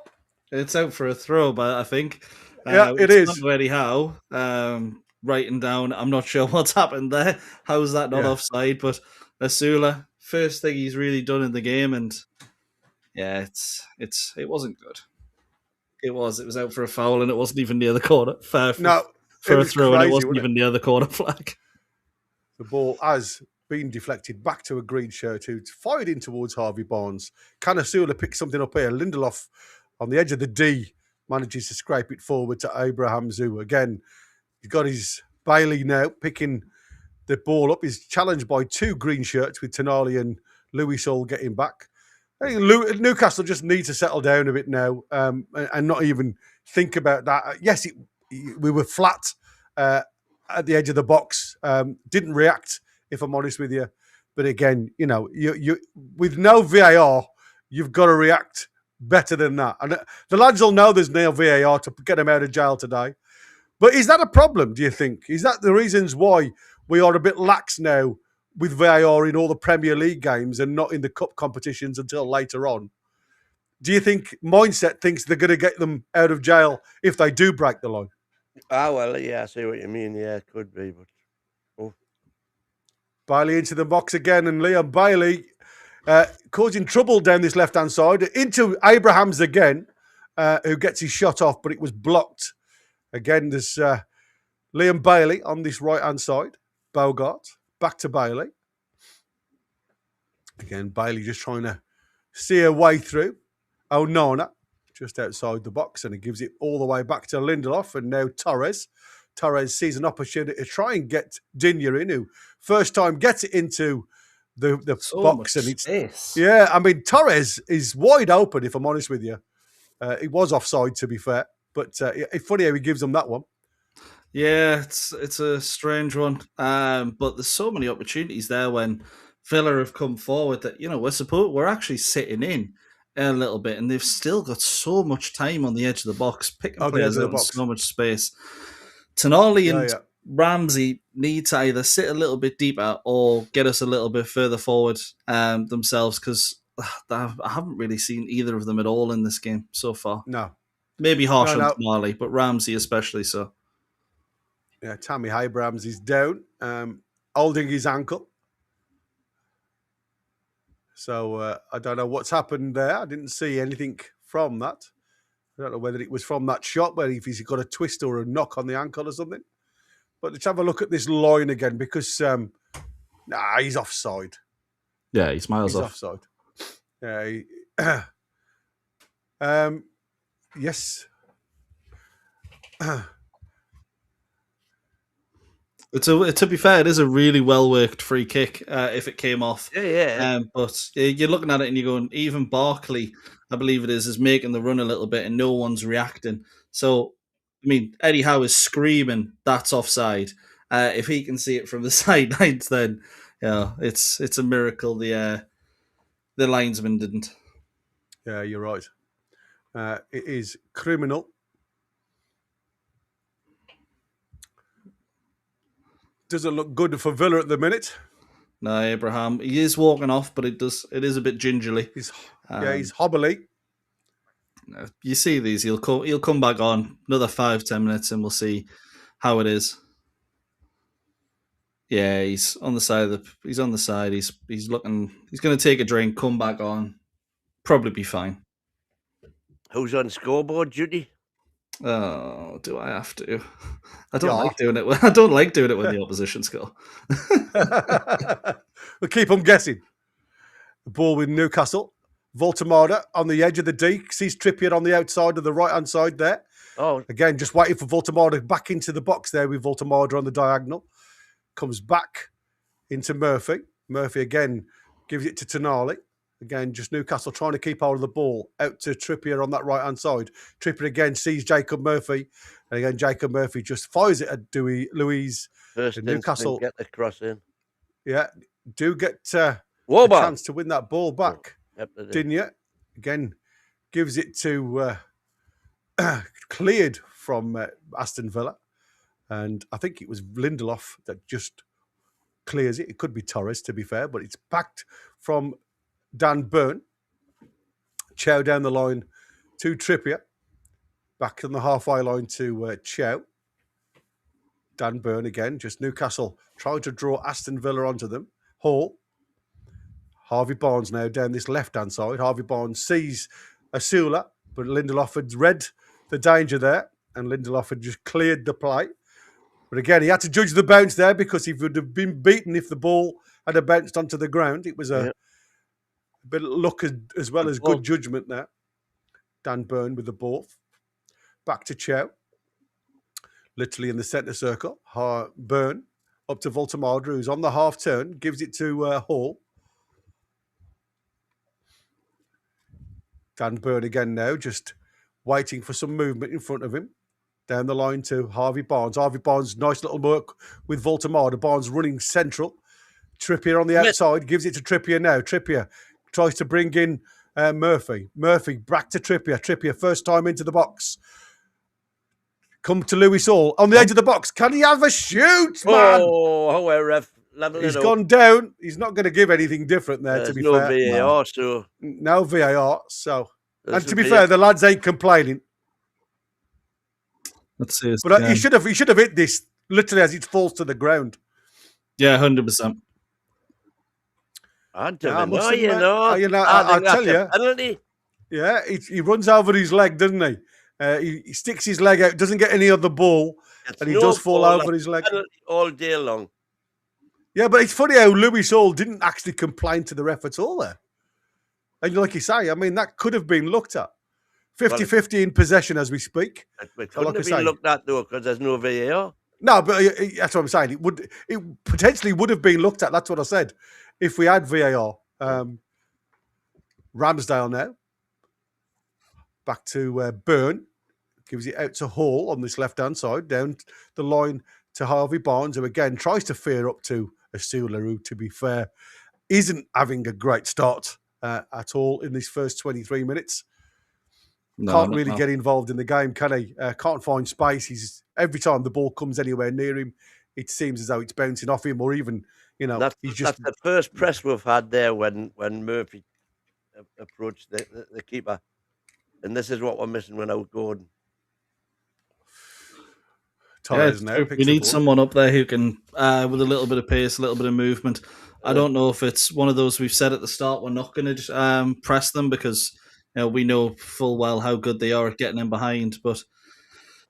It's out for a throw, but I think Yeah, it is. Not Eddie Howe writing down. I'm not sure what's happened there. How's that not offside? But Asula, first thing he's really done in the game, and yeah, it wasn't good. It was out for a foul, and it wasn't even near the corner. For a throw, crazy, and it wasn't even near the corner flag. The ball has been deflected back to a green shirt who's fired in towards Harvey Barnes. Can Asula pick something up here? Lindelof on the edge of the D manages to scrape it forward to Abraham Zoo. Again, he's got his Bailey now picking the ball up. He's challenged by two green shirts with Tonali and Louis all getting back. I think Newcastle just need to settle down a bit now and not even think about that. Yes, we were flat at the edge of the box. Didn't react, if I'm honest with you. But again, you with no VAR, you've got to react better than that. And the lads will know there's no VAR to get them out of jail today. But is that a problem, do you think? Is that the reasons why we are a bit lax now with VAR in all the Premier League games and not in the cup competitions until later on? Do you think mindset thinks they're going to get them out of jail if they do break the line? Well, yeah, I see what you mean. Yeah, it could be, but Bailey into the box again, and Liam Bailey causing trouble down this left-hand side. Into Abrahams again, who gets his shot off, but it was blocked. Again, there's Liam Bailey on this right-hand side. Bogart, back to Bailey. Again, Bailey just trying to see a way through. Onana, just outside the box, and he gives it all the way back to Lindelof, and now Torres. Torres sees an opportunity to try and get Digne in, who first time gets it into the box. And it's yeah, I mean, Torres is wide open, if I'm honest with you. It was offside, to be fair, but it's funny how he gives them that one. Yeah, it's a strange one. But there's so many opportunities there when Villa have come forward that, we're actually sitting in a little bit, and they've still got so much time on the edge of the box, picking players out in so much space. Tonali and Ramsey need to either sit a little bit deeper or get us a little bit further forward themselves, because I haven't really seen either of them at all in this game so far. No. Maybe harsh on Tonali, but Ramsey especially so. Yeah, Tammy Abrahams is down, holding his ankle. So I don't know what's happened there. I didn't see anything from that. I don't know whether it was from that shot, whether if he's got a twist or a knock on the ankle or something. But let's have a look at this line again, because he's offside. Yeah, he's miles off. Offside. Yes. To be fair, it is a really well worked free kick if it came off. Yeah. But you're looking at it and you're going, even Barkley, I believe it is making the run a little bit and no one's reacting. So, I mean, Eddie Howe is screaming, that's offside. If he can see it from the sidelines, then it's a miracle the linesman didn't. Yeah, you're right. It is criminal. Doesn't look good for Villa at the minute. No, Abraham. He is walking off, but it is a bit gingerly. He's hobbly. You see these, he'll come back on another 5-10 minutes and we'll see how it is. Yeah, he's on the side he's on the side. He's looking. He's going to take a drink, come back on, probably be fine. Who's on scoreboard duty? Oh, do I have to? I don't Yeah. like doing it. I don't like doing it when the opposition score. We'll keep them guessing. The ball with Newcastle. Voltemada on the edge of the D. Sees Trippier on the outside of the right-hand side there. Oh, Again, just waiting for Voltemada back into the box there with Voltemada on the diagonal. Comes back into Murphy. Murphy again gives it to Tonali. Again, just Newcastle trying to keep hold of the ball. Out to Trippier on that right-hand side. Trippier again sees Jacob Murphy. And again, Jacob Murphy just fires it at Louise. first Newcastle, get the cross in. yeah, do get a Woba. chance to win that ball back. Yep, they did. Dinya, again, gives it to cleared from Aston Villa. And I think it was Lindelof that just clears it. It could be Torres, to be fair, but it's backed from Dan Burn. Chow down the line to Trippier. Back on the halfway line to Chow. Dan Burn again. Just Newcastle trying to draw Aston Villa onto them. Hall. Harvey Barnes now down this left-hand side. Harvey Barnes sees Asula, but Lindelof had read the danger there, and Lindelof had just cleared the play. But again, he had to judge the bounce there because he would have been beaten if the ball had bounced onto the ground. It was a bit of luck as well as good judgment there. Dan Burn with the ball. Back to Chow. Literally in the centre circle. Burn up to Voltemada, who's on the half turn, gives it to Hall. Dan Burn again now, just waiting for some movement in front of him. Down the line to Harvey Barnes. Harvey Barnes, nice little work with Voltemada. Barnes running central. Trippier on the outside, gives it to Trippier now. Trippier tries to bring in Murphy. Murphy back to Trippier. Trippier first time into the box. Come to Lewis Hall on the edge of the box. Can he have a shoot, man? Oh, ref. He's gone down. He's not going to give anything different there, to be no fair. VAR, so No VAR. So, and There's to a be VAR. fair, the lads ain't complaining. Let's see. But he should have hit this literally as it falls to the ground. Yeah, 100%. I Yeah, I don't must know, admit, you know. I think tell that's a you. penalty. Yeah, he runs over his leg, doesn't he? He sticks his leg out, doesn't get any of the ball, It's and he no does fall ball, over his leg. penalty all day long. Yeah, but it's funny how Lewis Hall didn't actually complain to the ref at all there. And like you say, I mean, that could have been looked at. 50-50 in possession as we speak. It So like couldn't I have say- been looked at, though, because there's no VAR. No, but that's what I'm saying. It potentially would have been looked at. That's what I said. If we had VAR. Ramsdale now. Back to Burn. Gives it out to Hall on this left-hand side. Down the line to Harvey Barnes, who again tries to fear up to Asula, who, to be fair, isn't having a great start at all in this first 23 minutes. Can't really get involved in the game, can he? Can't find space. Every time the ball comes anywhere near him, it seems as though it's bouncing off him, or even, That's the first press we've had there when Murphy approached the keeper. And this is what we're missing without Gordon. Torres now. We need someone up there who can, with a little bit of pace, a little bit of movement. I don't know if it's one of those we've said at the start, we're not going to press them because we know full well how good they are at getting in behind. But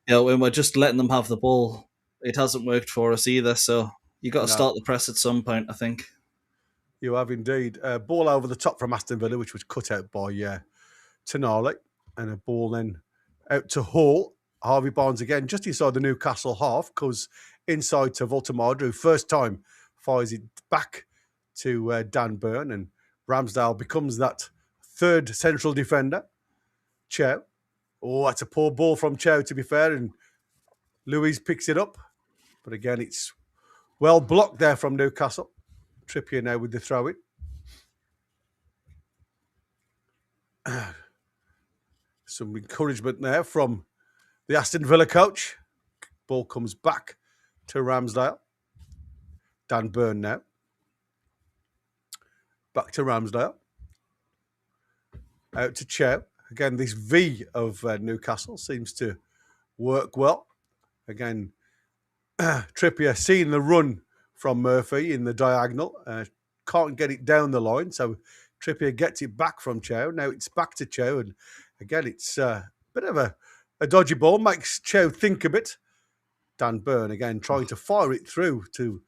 when we're just letting them have the ball, it hasn't worked for us either. So you got to start the press at some point, I think. You have indeed. Ball over the top from Aston Villa, which was cut out by Tonali. And a ball then out to Hall. Harvey Barnes again, just inside the Newcastle half, because inside to Voltemada, who first time fires it back to Dan Burn, and Ramsdale becomes that third central defender. Chow. Oh, that's a poor ball from Chow, to be fair, and Louise picks it up. But again, it's well blocked there from Newcastle. Trippier now with the throw-in. Some encouragement there from the Aston Villa coach. Ball comes back to Ramsdale. Dan Burn now. Back to Ramsdale. Out to Chow. Again, this V of Newcastle seems to work well. Again, Trippier seeing the run from Murphy in the diagonal. Can't get it down the line, so Trippier gets it back from Chow. Now it's back to Chow, and again, it's a bit of a dodgy ball, makes Chow think a bit. Dan Burn again trying to fire it through to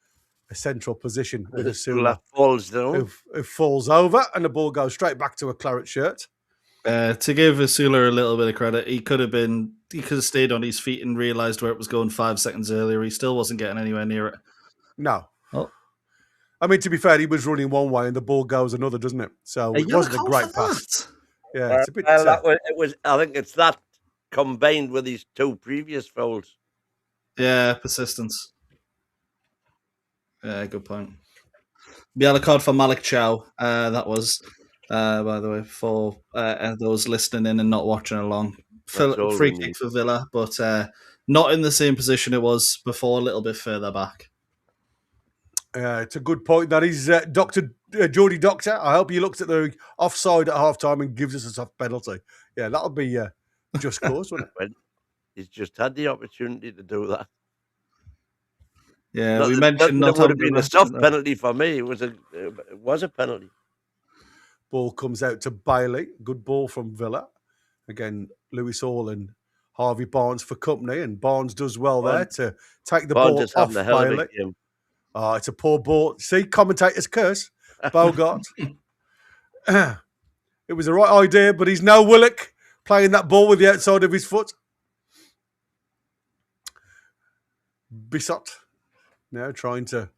a central position with Asula. Falls down. Who falls over, and the ball goes straight back to a claret shirt. To give Asula a little bit of credit, he could have stayed on his feet and realised where it was going 5 seconds earlier. He still wasn't getting anywhere near it. No. Oh. I mean, to be fair, he was running one way and the ball goes another, doesn't it? So it wasn't a great pass. Yeah, it's a bit. It was. I think it's that combined with his 2 previous fouls. Yeah, persistence. Yeah, good point. Yellow card for Malik Chow. That was, by the way, for those listening in and not watching along. Free kick for Villa, but not in the same position it was before, a little bit further back. It's a good point. That is Dr. Geordie Doctor. I hope you looked at the offside at half-time and gives us a soft penalty. Yeah, that'll be just cause, wouldn't it? He's just had the opportunity to do that. Yeah, we mentioned that would have been a soft penalty for me. It was a penalty. Ball comes out to Bailey. Good ball from Villa. Again, Lewis Hall and Harvey Barnes for company, and Barnes does well there to take the ball off Bailey. Oh, it's a poor ball. See, commentators curse. Bogart. It was the right idea, but he's no Willock playing that ball with the outside of his foot. Bissot now trying to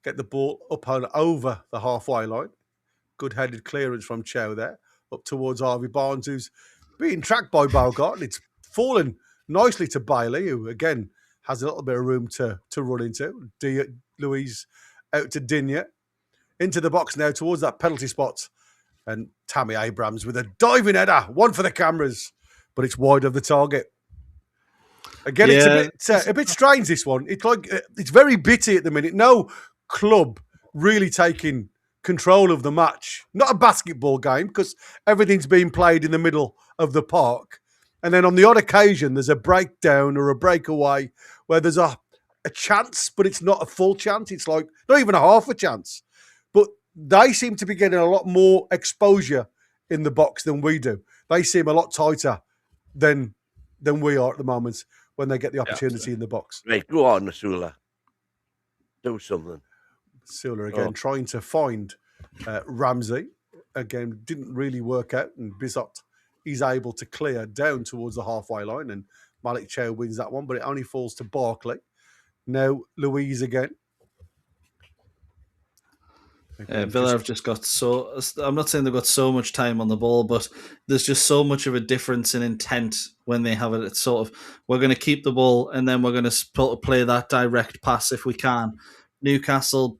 get the ball up and over the halfway line. Good headed clearance from Chow there, up towards Harvey Barnes, who's being tracked by Bogart. It's fallen nicely to Bailey, who again has a little bit of room to run into. Louise out to Digne. Into the box now towards that penalty spot. And Tammy Abrams with a diving header. One for the cameras, but it's wide of the target. Again, it's a bit strange, this one. It's like it's very bitty at the minute. No club really taking control of the match. Not a basketball game, because everything's being played in the middle of the park. And then on the odd occasion, there's a breakdown or a breakaway where there's a chance, but it's not a full chance. It's like not even a half a chance. But they seem to be getting a lot more exposure in the box than we do. They seem a lot tighter than we are at the moment when they get the opportunity in the box. Right, go on, Asula. Do something. Asula again trying to find Ramsey. Again, didn't really work out, and Bissot is able to clear down towards the halfway line, and Malik Chow wins that one, but it only falls to Barkley. Now Louise again. Villa have just got so... I'm not saying they've got so much time on the ball, but there's just so much of a difference in intent when they have it. It's sort of, we're going to keep the ball and then we're going to play that direct pass if we can. Newcastle,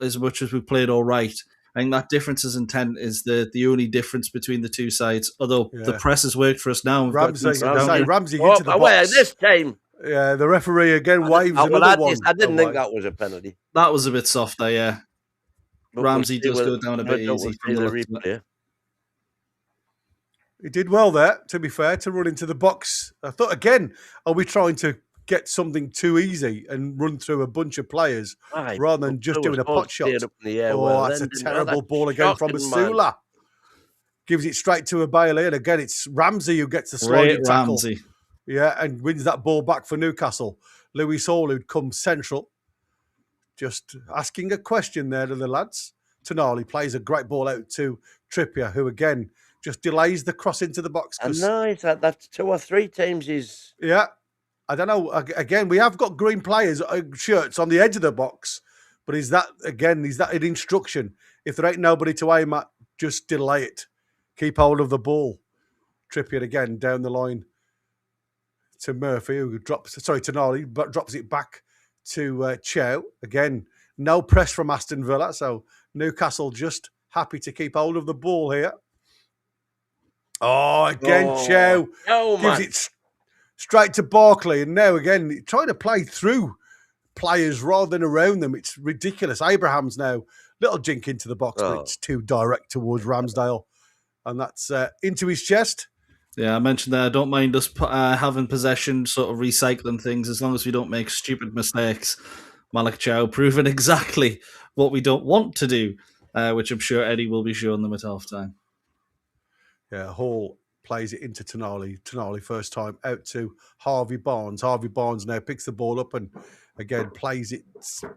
as much as we played all right, I think that difference in intent is the only difference between the two sides. Although the press has worked for us now. Ramsey into the box. This time. Yeah, the referee again waves another one. I didn't think that was a penalty. That was a bit softer, yeah. But Ramsey does go down a bit easy from the replay. He did well there, to be fair, to run into the box. I thought, again, are we trying to get something too easy and run through a bunch of players rather than just doing a pot shot? That's a terrible ball again from Asula. Gives it straight to a Bailey, and again, it's Ramsey who gets the sliding tackle. Ramsey. Yeah, and wins that ball back for Newcastle. Lewis Hall, who'd come central. Just asking a question there to the lads. Tonali plays a great ball out to Trippier, who again just delays the cross into the box. I know, that's 2 or 3 times he's... Yeah, I don't know. Again, we have got green players, shirts on the edge of the box, but is that an instruction? If there ain't nobody to aim at, just delay it. Keep hold of the ball. Trippier again down the line to Murphy, who Tonali, but drops it back to Chow. Again, no press from Aston Villa, so Newcastle just happy to keep hold of the ball here. Chow gives it straight to Barkley, and now again trying to play through players rather than around them. It's ridiculous. Abraham's now little jink into the box, but it's too direct towards Ramsdale, and that's into his chest. Yeah, I mentioned that I don't mind us having possession, sort of recycling things, as long as we don't make stupid mistakes. Malik Chow proving exactly what we don't want to do, which I'm sure Eddie will be showing them at half-time. Yeah, Hall plays it into Tonali. Tonali first time out to Harvey Barnes. Harvey Barnes now picks the ball up and again plays it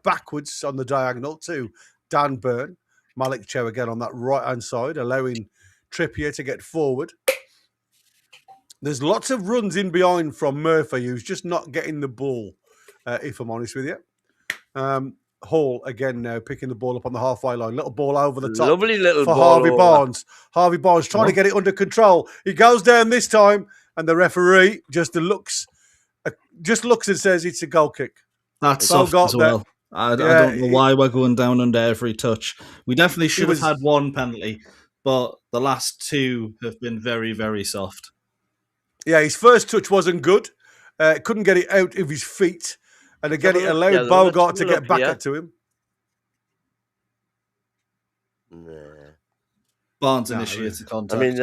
backwards on the diagonal to Dan Burn. Malik Chow again on that right-hand side, allowing Trippier to get forward. There's lots of runs in behind from Murphy, who's just not getting the ball, if I'm honest with you. Hall again now picking the ball up on the halfway line. Little ball over the top. Lovely little for ball Harvey over. Barnes. Harvey Barnes trying to get it under control. He goes down this time, and the referee just looks and says it's a goal kick. That's soft as well. I don't know why we're going down under every touch. We definitely should have had one penalty, but the last two have been very, very soft. Yeah, his first touch wasn't good. Couldn't get it out of his feet. And again, it allowed Bogart to get back to him. Nah. Barnes initiated the contact. I mean,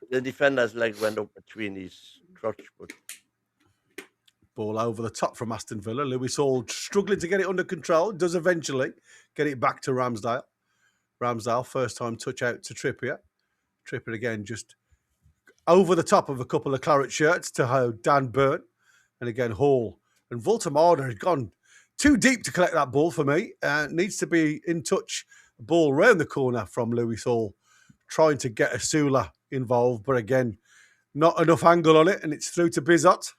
the defender's leg went up between his crotch. But... Ball over the top from Aston Villa. Lewis Hall struggling to get it under control. Does eventually get it back to Ramsdale. Ramsdale, first time touch out to Trippier. Trippier again just over the top of a couple of claret shirts to Dan Burn. And again, Hall. And Voltemada has gone too deep to collect that ball for me. Needs to be in touch. Ball round the corner from Lewis Hall. Trying to get Asula involved. But again, not enough angle on it. And it's through to Bizot.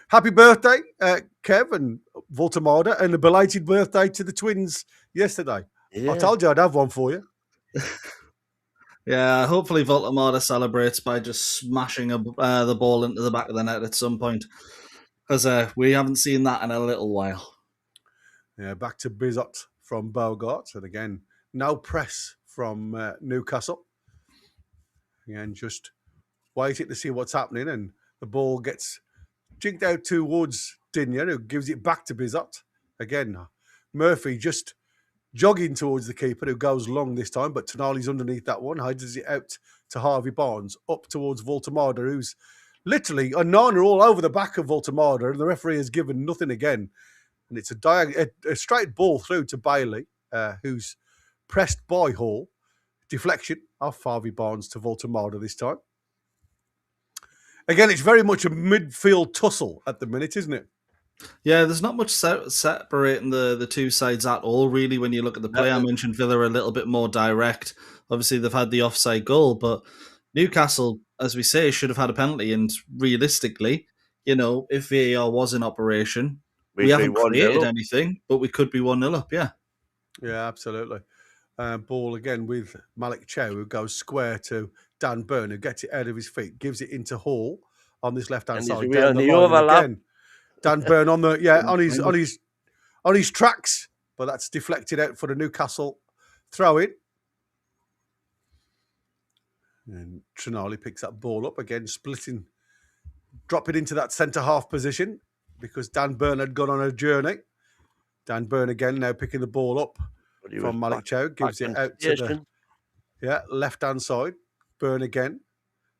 Happy birthday, Kev and Voltemada. And a belated birthday to the twins yesterday. Yeah. I told you I'd have one for you. Yeah, hopefully Voltemada celebrates by just smashing the ball into the back of the net at some point. Because we haven't seen that in a little while. Yeah, back to Bizot from Bogart. And again, no press from Newcastle. Again, just waiting to see what's happening. And the ball gets jinked out towards Digne, who gives it back to Bizot. Again, Murphy just jogging towards the keeper, who goes long this time. But Tonali's underneath that one. Hides it out to Harvey Barnes. Up towards Voltemada, who's literally a nana all over the back of Voltemada, and the referee has given nothing again. And it's a straight ball through to Bailey, who's pressed by Hall. Deflection off Harvey Barnes to Voltemada this time. Again, it's very much a midfield tussle at the minute, isn't it? Yeah, there's not much separating the two sides at all, really, when you look at the play. I mentioned Villa are a little bit more direct. Obviously, they've had the offside goal, but Newcastle, as we say, should have had a penalty. And realistically, if VAR was in operation, we haven't created anything, but we could be 1-0 up, yeah. Yeah, absolutely. Ball again with Malik Chow, who goes square to Dan Burn, who gets it out of his feet, gives it into Hall on this left-hand side. Down the overlap. Again, Dan Burn on his tracks, but that's deflected out for the Newcastle throw-in. And Tonali picks that ball up again, dropping into that centre-half position because Dan Burn had gone on a journey. Dan Burn again now picking the ball up from Malik Chow, gives it out to the left-hand side. Burn again.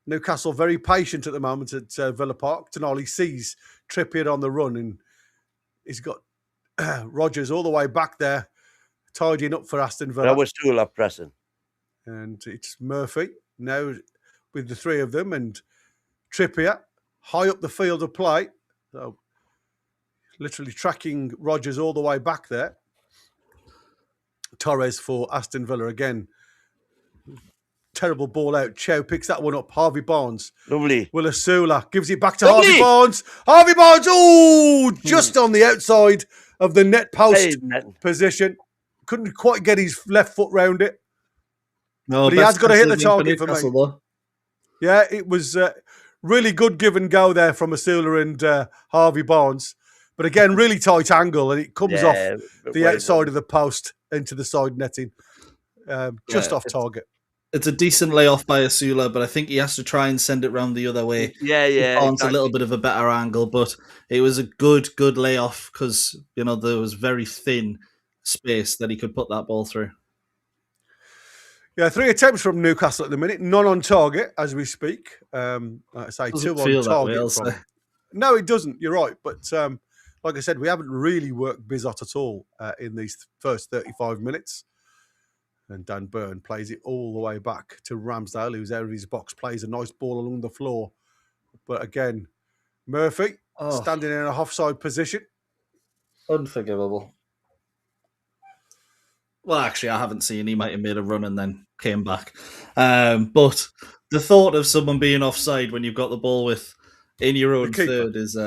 Newcastle very patient at the moment at Villa Park. Tonali sees Trippier on the run, and he's got Rodgers all the way back there, tidying up for Aston Villa. That was too up pressing. And it's Murphy now with the three of them, and Trippier high up the field of play. So literally tracking Rodgers all the way back there. Torres for Aston Villa again. Terrible ball out. Chow picks that one up. Harvey Barnes. Lovely. Will Asula gives it back to Harvey Barnes. Harvey Barnes. Oh, just on the outside of the net post position. Couldn't quite get his left foot round it. No, but he has got to hit the target for me. Though. Yeah, it was really good give and go there from Asula and Harvey Barnes. But again, really tight angle, and it comes off the outside of the post into the side netting. Just off target. It's a decent layoff by Asula, but I think he has to try and send it round the other way. Yeah. It's a little bit of a better angle, but it was a good layoff because, there was very thin space that he could put that ball through. Yeah, 3 attempts from Newcastle at the minute, none on target as we speak. Like I say, 2 on target. No, it doesn't. You're right. But like like I said, we haven't really worked Bizot at all in these first 35 minutes. And Dan Burn plays it all the way back to Ramsdale, who's out of his box, plays a nice ball along the floor. But again, Murphy standing in an offside position. Unforgivable. Well, actually, I haven't seen. He might have made a run and then came back. But the thought of someone being offside when you've got the ball in your own third is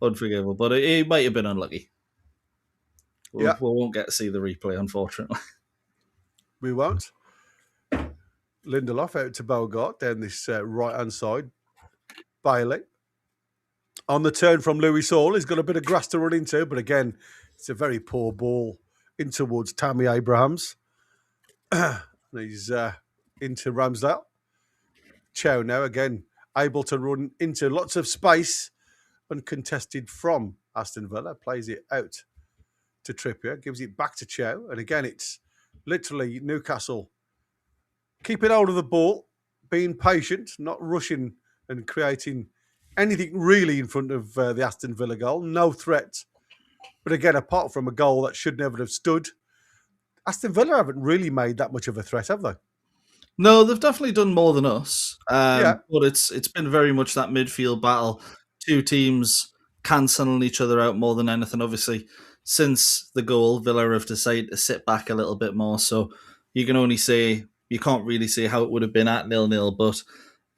unforgivable. But it might have been unlucky. We won't get to see the replay, unfortunately. We won't. Lindelof out to Bogart down this right-hand side. Bailey. On the turn from Louis Hall, he's got a bit of grass to run into, but again, it's a very poor ball in towards Tammy Abrahams. He's into Ramsdale. Chow now, again, able to run into lots of space, uncontested from Aston Villa, plays it out to Trippier, gives it back to Chow, and again, it's literally Newcastle keeping hold of the ball, being patient, not rushing and creating anything really in front of the Aston Villa goal. No threat. But again, apart from a goal that should never have stood, Aston Villa haven't really made that much of a threat, have they? No, they've definitely done more than us. But it's been very much that midfield battle. Two teams cancelling each other out more than anything. Obviously, since the goal, Villa have decided to sit back a little bit more. So you can't really say how it would have been at 0-0, but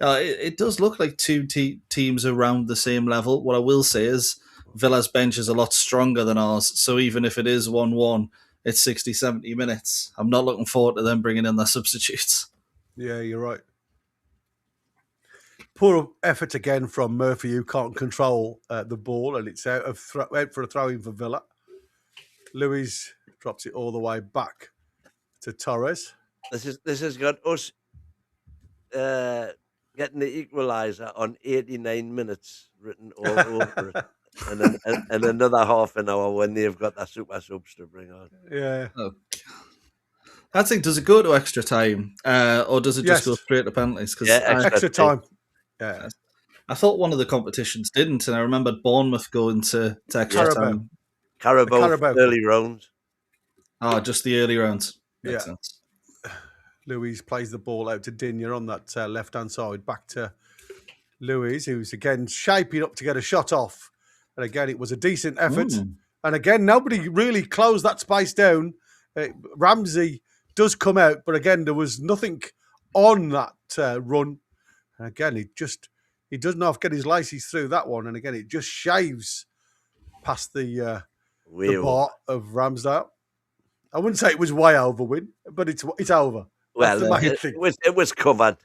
it does look like two teams around the same level. What I will say is Villa's bench is a lot stronger than ours. So even if it is 1-1, it's 60, 70 minutes. I'm not looking forward to them bringing in their substitutes. Yeah, you're right. Poor effort again from Murphy, who can't control the ball, and it's out for a throw-in for Villa. Luis drops it all the way back to Torres. This has got us getting the equaliser on 89 minutes written all over it. And another half an hour when they've got their super subs to bring on. Yeah. Oh. I think, does it go to extra time or does it just go straight to penalties? Extra time. Yeah. I thought one of the competitions didn't, and I remembered Bournemouth going to extra time. Carabao early rounds. Oh, just the early rounds. Makes sense. Louise plays the ball out to Digne on that left-hand side. Back to Louise, who's again shaping up to get a shot off. And again, it was a decent effort. And again, nobody really closed that space down. Ramsey does come out, but again, there was nothing on that run. And again, he doesn't have to get his laces through that one. And again, it just shaves past the bar of Ramsdale. I wouldn't say it was way over, Win, but it's over. Well, it was covered.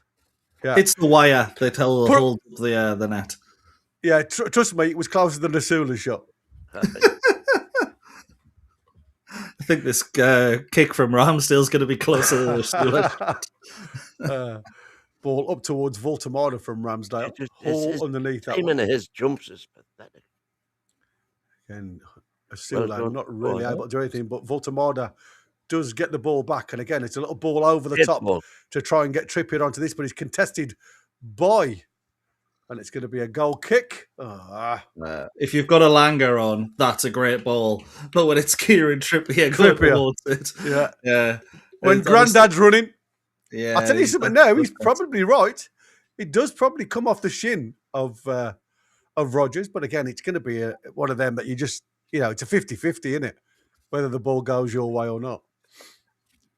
Yeah. It's the wire that holds the net. Yeah, trust me, it was closer than the Sula shot. I think this kick from Ramsdale's going to be closer than the Sula shot. Ball up towards Voltemada from Ramsdale. Hall underneath that one. His jumps is pathetic. And Sula not really able to do anything, but Voltemada does get the ball back. And again, it's a little ball over the top to try and get Trippier onto this, but he's contested by, and it's going to be a goal kick. If you've got a Langer on, that's a great ball. But when it's Kieran Trippier going towards it. Yeah. When Grandad's running. Yeah. I'll tell you something now, he's probably right. It does probably come off the shin of Rodgers, but again, it's going to be one of them that you just, it's a 50-50, isn't it? Whether the ball goes your way or not.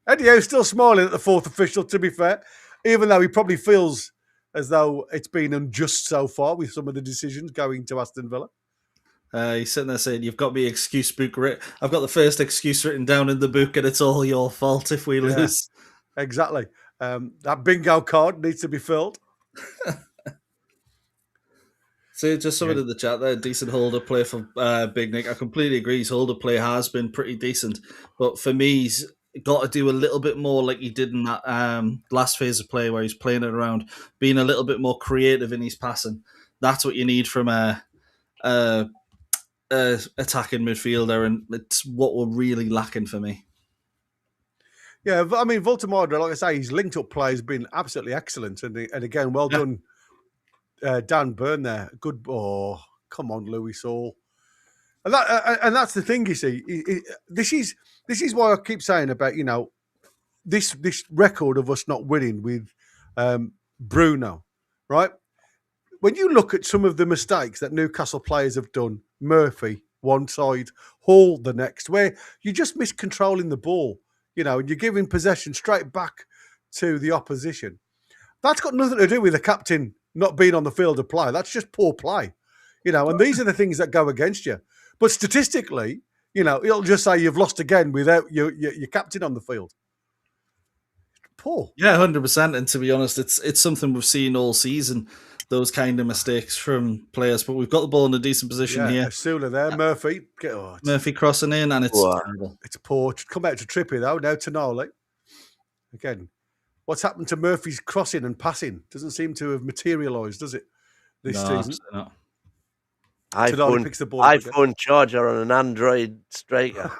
Eddie Howe's still smiling at the fourth official, to be fair, even though he probably feels as though it's been unjust so far with some of the decisions going to Aston Villa. He's sitting there saying, "You've got me excuse book I've got the first excuse written down in the book, and it's all your fault if we lose." Exactly. That bingo card needs to be filled. So just someone in the chat there, decent holder play for Big Nick. I completely agree. His holder play has been pretty decent, but for me, he's got to do a little bit more like he did in that last phase of play where he's playing it around, being a little bit more creative in his passing. That's what you need from a attacking midfielder, and it's what we're really lacking for me. Yeah, I mean, Voltemada, like I say, his linked-up play has been absolutely excellent. And again, well done, Dan Burn there. Good. Oh, come on, Louis Hall. And that's the thing, you see. This is why I keep saying about, this record of us not winning with Bruno, right? When you look at some of the mistakes that Newcastle players have done, Murphy one side, Hall the next, where you're just miscontrolling the ball, and you're giving possession straight back to the opposition. That's got nothing to do with the captain not being on the field of play. That's just poor play, and these are the things that go against you. But statistically, it'll just say you've lost again without your captain on the field. Poor. Yeah, 100%. And to be honest, it's something we've seen all season, those kind of mistakes from players. But we've got the ball in a decent position here. Sula there, Murphy. Murphy crossing in, and it's terrible. It's poor. Come out to Trippier, though. Now to Tonali. Again, what's happened to Murphy's crossing and passing? Doesn't seem to have materialised, does it, this season? No. iPhone charger on an Android striker.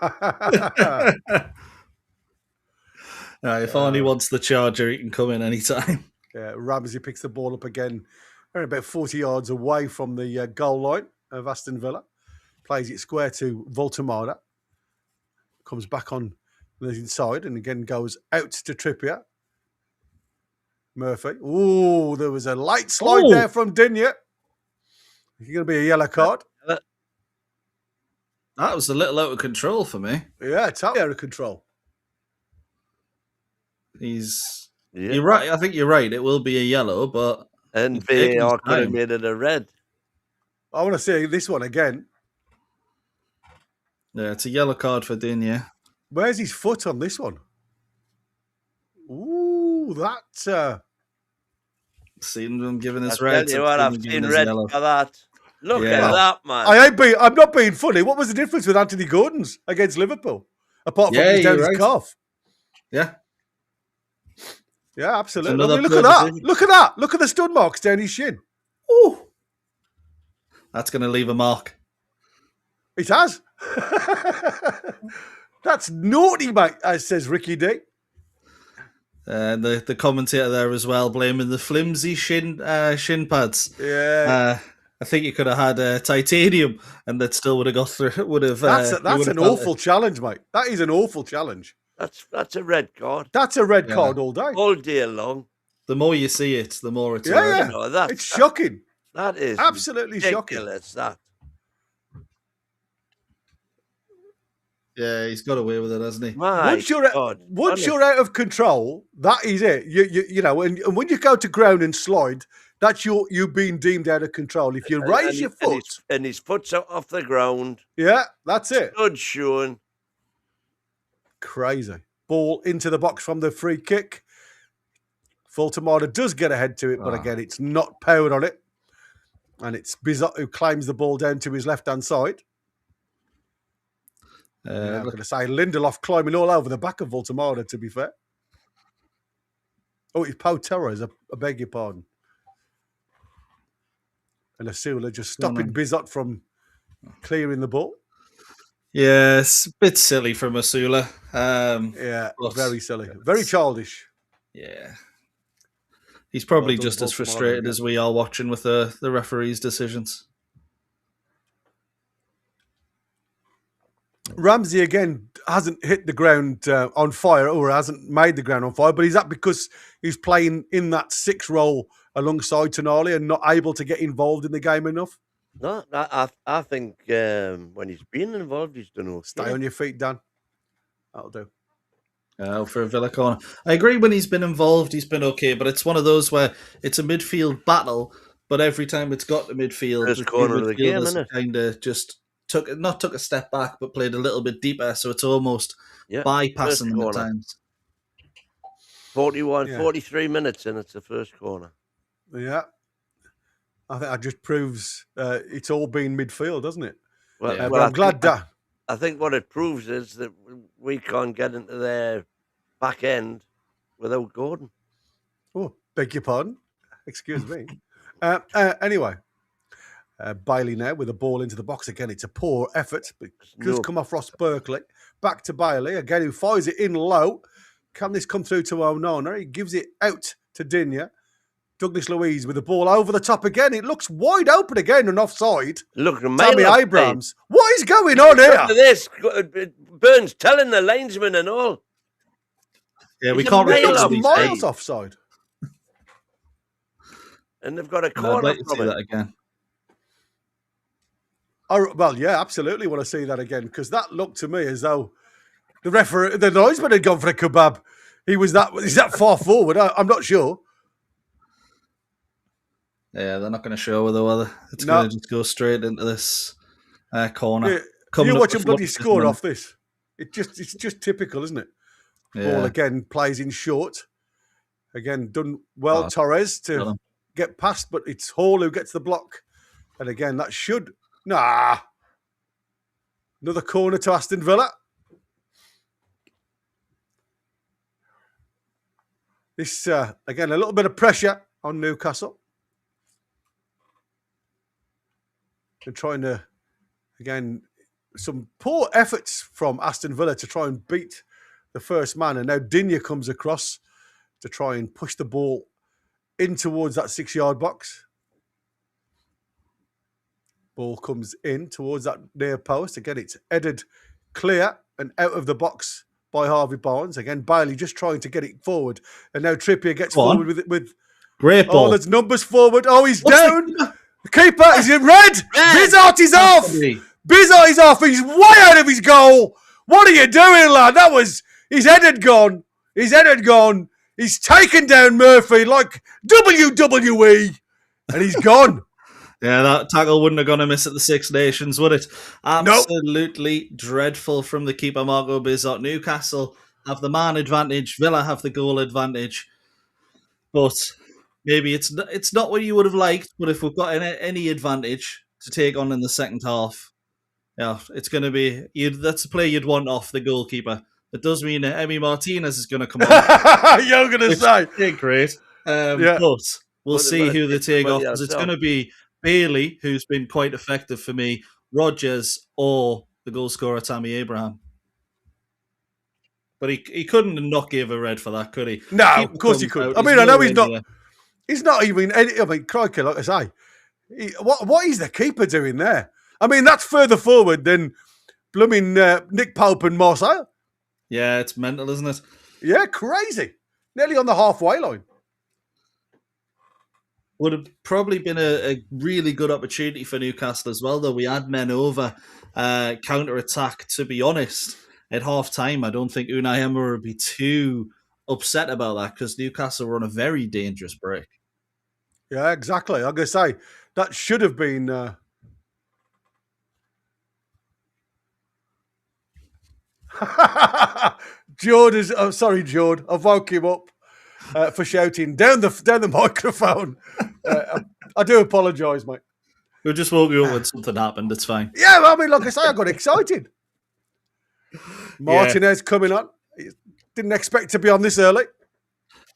If Arnie wants the charger, he can come in anytime. Yeah, Ramsey picks the ball up again. They're about 40 yards away from the goal line of Aston Villa. Plays it square to Voltemada. Comes back on the inside and again goes out to Trippier. Murphy. Ooh, there was a light slide there from Digne. It's going to be a yellow card. That was a little out of control for me. Yeah, it's out of control. You're right. I think you're right. It will be a yellow, but and VAR could have made it a red. I want to see this one again. Yeah, it's a yellow card for Digne. Where's his foot on this one? Ooh, that. Seen them giving us red. I've seen red for that. Look at that, man. I'm not being funny. What was the difference with Anthony Gordon's against Liverpool? Apart from he's down his calf. Yeah. Yeah, absolutely. I mean, look at that. Look at that. Look at the stud marks down his shin. Ooh. That's going to leave a mark. It has. That's naughty, mate, as says Ricky D. The commentator there as well, blaming the flimsy shin pads. Yeah. I think you could have had titanium and that still would have got through. That's an awful challenge, mate. That is an awful challenge. That's a red card. That's a red card all day. All day long. The more you see it, the more it's it's shocking. That is absolutely ridiculous, shocking. That. Yeah, he's got away with it, hasn't he? Once you're out of control, that is it. You know, and when you go to ground and slide, that's you being deemed out of control. If you raise your foot and his foot's off the ground, that's it. Good showing. Crazy. Ball into the box from the free kick. Voltemada does get ahead to it, but again, it's not powered on it. And it's Bizot who claims the ball down to his left-hand side. I'm going to say Lindelof climbing all over the back of Voltemada, to be fair. Oh, it's Pau Torres, I beg your pardon. And Asula just stopping Bizot from clearing the ball. Yeah, it's a bit silly from Asula. Very silly. Very childish. Yeah. He's probably just as frustrated as we are watching with the referee's decisions. Ramsey, again, hasn't hit the ground on fire or hasn't made the ground on fire, but is that because he's playing in that 6 role alongside Tonali and not able to get involved in the game enough? No, I think when he's been involved, he's done okay. Stay on your feet, Dan. That'll do. For a Villa corner. I agree when he's been involved, he's been okay, but it's one of those where it's a midfield battle, but every time it's got to midfield, first corner of the game, isn't it? Kind of just took a step back, but played a little bit deeper, so it's almost bypassing them at times. 43 minutes and it's the first corner. Yeah. I think that just proves it's all been midfield, doesn't it? Well, I'm glad that. I think what it proves is that we can't get into their back end without Gordon. Oh, beg your pardon. Excuse me. Anyway, Bailey now with a ball into the box again. It's a poor effort, but just come off Ross Berkeley. Back to Bailey again, who fires it in low. Can this come through to Onana? He gives it out to Digne. Douglas Luiz with the ball over the top again. It looks wide open again and offside. Look, Tammy Abrams. What is going on Look at here? this. Burns telling the linesman and all. Yeah, we He's a can't mile It's off. repeat miles offside. And they've got a I'd corner like to see from that it. again. Well, yeah, absolutely want to see that again because that looked to me as though the linesman had gone for a kebab. He's that far forward. I'm not sure. Yeah, they're not going to show her though, are they? It's No. going to just go straight into this corner. Yeah, Coming you up watch him with bloody what score this off this. It's just typical, isn't it? Yeah. Ball again plays in short. Again, done well, Oh, Torres got to him. get past, but it's Hall who gets the block. And again, that should... Nah. Another corner to Aston Villa. This, again, a little bit of pressure on Newcastle. They're trying to, again, some poor efforts from Aston Villa to try and beat the first man. And now Digne comes across to try and push the ball in towards that 6-yard box. Ball comes in towards that near post. Again, it's headed clear and out of the box by Harvey Barnes. Again, Bailey just trying to get it forward. And now Trippier gets Go on. forward with it. With Great ball. Oh, there's numbers forward. Oh, he's What's down. the- The keeper is in red. Bizot is off. Possibly. Bizot is off. He's way out of his goal. What are you doing, lad? His head had gone. His head had gone. He's taken down Murphy like WWE. And he's gone. Yeah, that tackle wouldn't have gone amiss at the Six Nations, would it? Absolutely dreadful from the keeper, Marco Bizot. Newcastle have the man advantage. Villa have the goal advantage. But maybe it's not what you would have liked, but if we've got any advantage to take on in the second half, yeah, it's going to be... that's the play you'd want off the goalkeeper. It does mean Emi Martinez is going to come on. You're going to say. Yeah, great. Yeah. But we'll Well, see well, who they it's take off, money because it's ourselves. going to be Bailey, who's been quite effective for me, Rodgers, or the goal scorer, Tammy Abraham. But he couldn't not give a red for that, could he? No, Keeper of course he comes could. out, I mean, he's I know nowhere he's not... near. He's not even... I mean, crikey, like I say. What is the keeper doing there? I mean, that's further forward than blooming Nick Pope and Marseille. Yeah, it's mental, isn't it? Yeah, crazy. Nearly on the halfway line. Would have probably been a really good opportunity for Newcastle as well, though. We had men over counter-attack, to be honest. At half-time, I don't think Unai Emery would be too upset about that, because Newcastle were on a very dangerous break. Yeah, exactly. I'm going to say, that should have been... Jord is... Oh, sorry, Jord. I woke him up for shouting down the microphone. I do apologise, mate. We just woke you up when something happened. It's fine. Yeah, I mean, like I say, I got excited. Martinez coming on. Didn't expect to be on this early.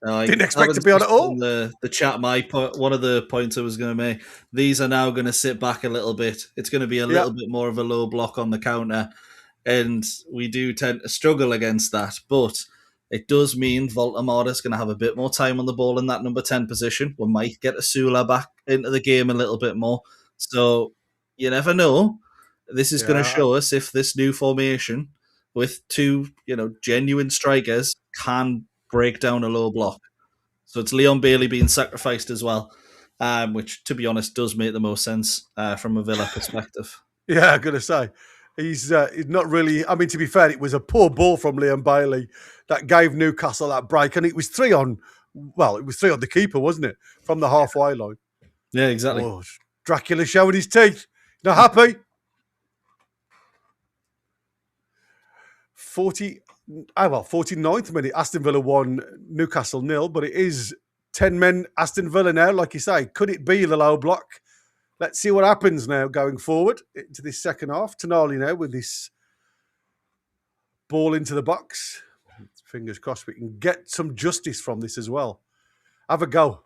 Didn't expect to be on at all. The chat, one of the points I was going to make. These are now going to sit back a little bit. It's going to be a little bit more of a low block on the counter, and we do tend to struggle against that. But it does mean Voltamada's going to have a bit more time on the ball in that number 10 position. We might get Asula back into the game a little bit more. So you never know. This is going to show us if this new formation with two, genuine strikers can break down a low block. So it's Leon Bailey being sacrificed as well, which, to be honest, does make the most sense from a Villa perspective. Yeah, I'm going to say. He's not really... I mean, to be fair, it was a poor ball from Leon Bailey that gave Newcastle that break. And it was 3 on... Well, it was 3 on the keeper, wasn't it? From the halfway line. Yeah, exactly. Oh, Dracula showing his teeth. Not happy. 49th minute, Aston Villa 1, Newcastle 0, but it is 10 men Aston Villa now, like you say. Could it be the low block? Let's see what happens now going forward into this second half. Tonali now with this ball into the box. Fingers crossed we can get some justice from this as well. Have a go.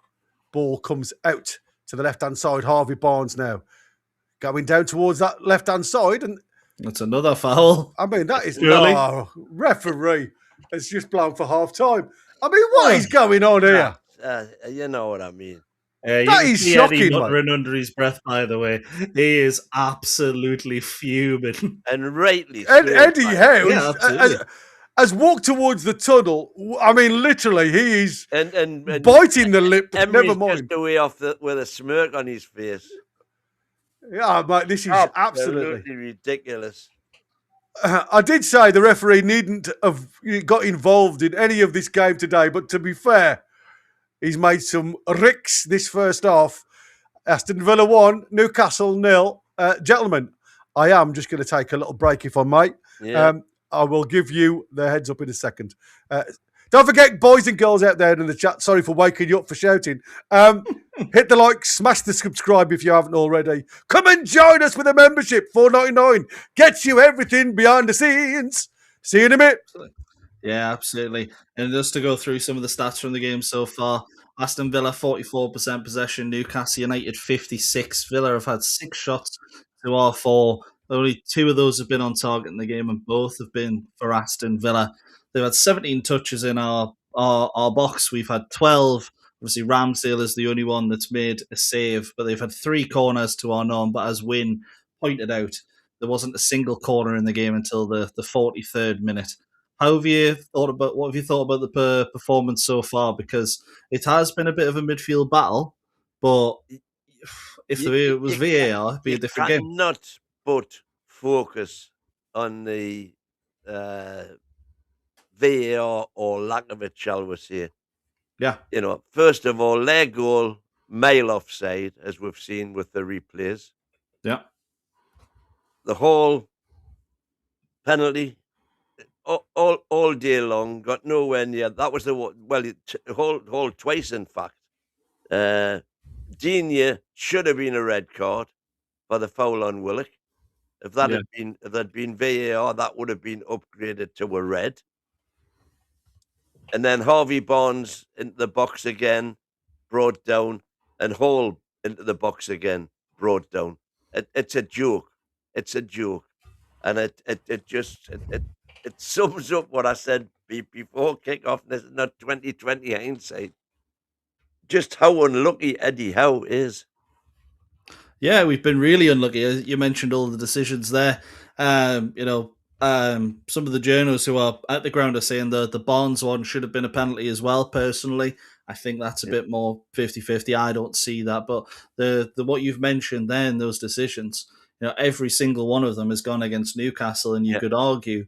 Ball comes out to the left-hand side. Harvey Barnes now going down towards that left-hand side, and that's another foul. I mean, that is... Really? Oh, referee has just blown for half-time. I mean, what is going on here? You know what I mean. You That can is see Eddie shocking, mate. muttering under his breath, by the way. He is absolutely fuming. And rightly so. Eddie Howe Yeah, absolutely. has walked towards the tunnel. I mean, literally, he is and biting the lip. Emery's Never mind. just away off with a smirk on his face. Yeah, mate, this is absolutely. Ridiculous. I did say the referee needn't have got involved in any of this game today, but to be fair, he's made some ricks this first half. Aston Villa 1, Newcastle 0. Gentlemen, I am just going to take a little break if I may. Yeah. I will give you the heads up in a second. Don't forget, boys and girls out there in the chat, sorry for waking you up for shouting. Hit the like, smash the subscribe if you haven't already. Come and join us with a membership, $4.99. Gets you everything behind the scenes. See you in a minute. Yeah, absolutely. And just to go through some of the stats from the game so far, Aston Villa 44% possession, Newcastle United 56. Villa have had 6 shots to our 4. Only 2 of those have been on target in the game, and both have been for Aston Villa. They've had 17 touches in our box. We've had 12. Obviously, Ramsdale is the only one that's made a save, but they've had 3 corners to our none. But as Wynne pointed out, there wasn't a single corner in the game until the 43rd minute. What have you thought about the performance so far? Because it has been a bit of a midfield battle, but if it was VAR, it'd be a different game. Not but focus on the VAR or lack of it, shall we say. Yeah. You know, first of all, their goal, mile offside, as we've seen with the replays. Yeah. The whole penalty, all day long, got nowhere near. That was the whole twice, in fact. Digne should have been a red card for the foul on Willock. If there'd been VAR, that would have been upgraded to a red. And then Harvey Barnes into the box again, brought down, and Hall into the box again, brought down. It's a joke. It's a joke. And it sums up what I said before kickoff. This is not 2020 hindsight. Just how unlucky Eddie Howe is. Yeah, we've been really unlucky. You mentioned all the decisions there. Some of the journalists who are at the ground are saying the Barnes one should have been a penalty as well. Personally, I think that's a bit more 50-50. I don't see that. But the what you've mentioned there in those decisions, every single one of them has gone against Newcastle, and you could argue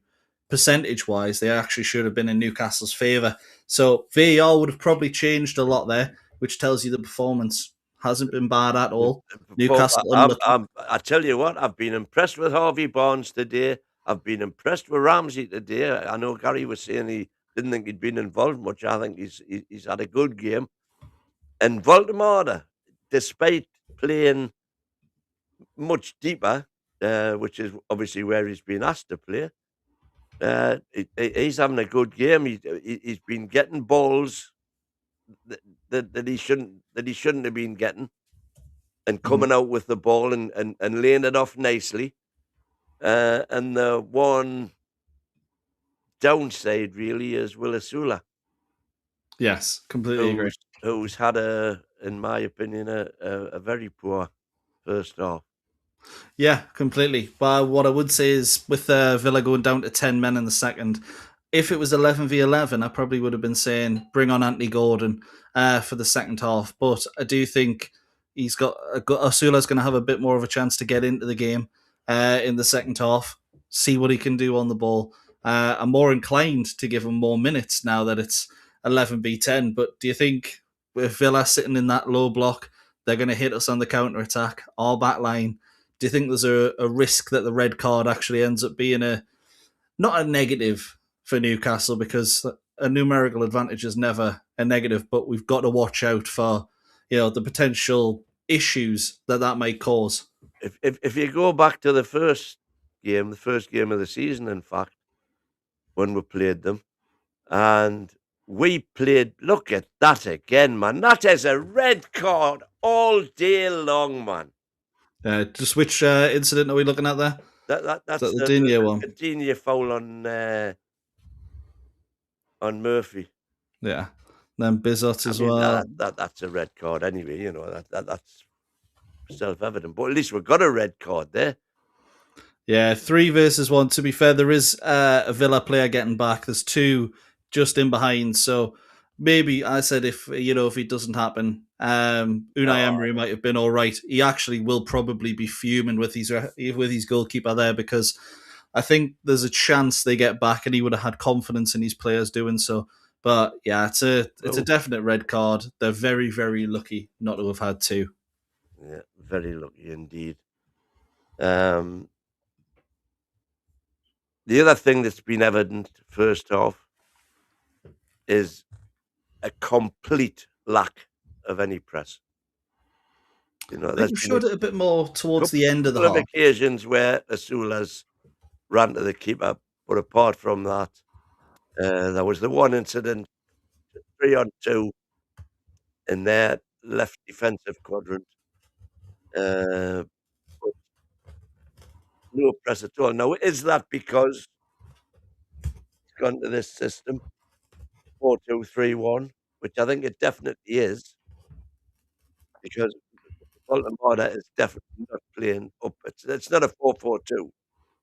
percentage-wise they actually should have been in Newcastle's favour. So VAR would have probably changed a lot there, which tells you the performance hasn't been bad at all. Newcastle, I tell you what, I've been impressed with Harvey Barnes today. I've been impressed with Ramsey today. I know Gary was saying he didn't think he'd been involved much. I think he's had a good game. And Voldemort, despite playing much deeper, which is obviously where he's been asked to play, he's having a good game. He's been getting balls that he shouldn't have been getting, and coming out with the ball and laying it off nicely. And the one downside really is Willisula. Yes, completely agree. Who's had in my opinion, a very poor first half. Yeah, completely. But what I would say is with Villa going down to 10 men in the second, if it was 11 v 11, I probably would have been saying bring on Anthony Gordon for the second half. But I do think Osula's going to have a bit more of a chance to get into the game in the second half, see what he can do on the ball. I'm more inclined to give him more minutes now that it's 11 v 10. But do you think with Villa sitting in that low block, they're going to hit us on the counter-attack, our back line? Do you think there's a risk that the red card actually ends up being not a negative for Newcastle, because a numerical advantage is never a negative, but we've got to watch out for the potential issues that might cause? If you go back to the first game of the season, in fact, when we played them, and we played, look at that again, man. That is a red card all day long, man. Just which incident are we looking at there? That's the Digne one. The Digne foul on Murphy. Yeah. then Bizot as I mean, well. that's a red card anyway. You know that's self-evident. But at least we've got a red card there. Yeah, 3 versus 1. To be fair, there is a Villa player getting back. There's 2 just in behind. So maybe I said if it doesn't happen, Unai Emery might have been all right. He actually will probably be fuming with his goalkeeper there, because I think there's a chance they get back, and he would have had confidence in his players doing so. But yeah, it's a definite red card. They're very, very lucky not to have had 2. Yeah, very lucky indeed. The other thing that's been evident first half is a complete lack of any press. You know, I think we showed it a bit more towards the end of the half. Occasions where Asula's ran to the keeper, but apart from that, there was the one incident, 3-on-2 in their left defensive quadrant. But no press at all. Now, is that because it's gone to this system, 4-2-3-1, which I think it definitely is, because Baltimore is definitely not playing up. It's not a 4-4-2.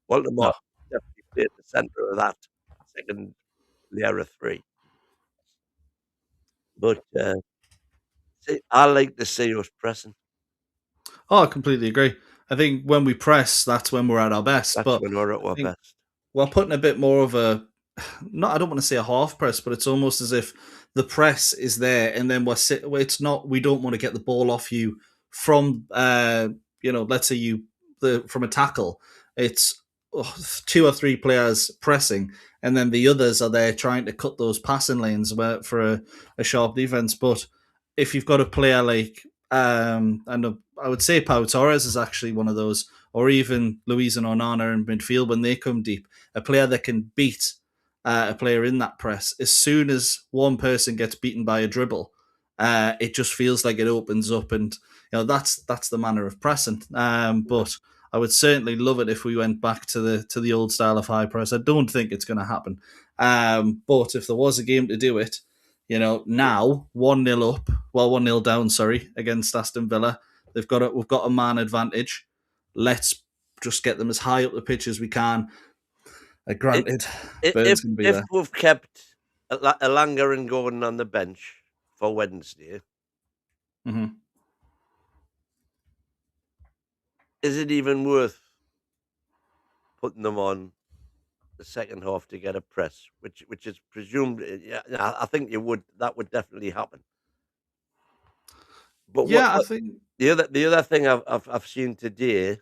Baltimore definitely played the centre of that second layer of 3. But I like to see us pressing. Oh, I completely agree. I think when we press, that's when we're at our best. That's but when we're at our best. We're putting a bit more of a, I don't want to say a half press, but it's almost as if the press is there, and then it's not. We don't want to get the ball off you from, let's say from a tackle. It's 2 or 3 players pressing, and then the others are there trying to cut those passing lanes for a sharp defense. But if you've got a player like, I would say Pau Torres is actually one of those, or even Luis and Onana in midfield when they come deep, a player that can beat a player in that press. As soon as one person gets beaten by a dribble, it just feels like it opens up, and that's the manner of pressing. But I would certainly love it if we went back to the old style of high press. I don't think it's going to happen. But if there was a game to do it, now 1-0 up, 1-0 down, against Aston Villa. We've got a man advantage. Let's just get them as high up the pitch as we can. Granted, if we've kept Elanga and Gordon on the bench for Wednesday, is it even worth putting them on the second half to get a press, which is presumed? Yeah, I think that would definitely happen. But I think the other thing I've seen today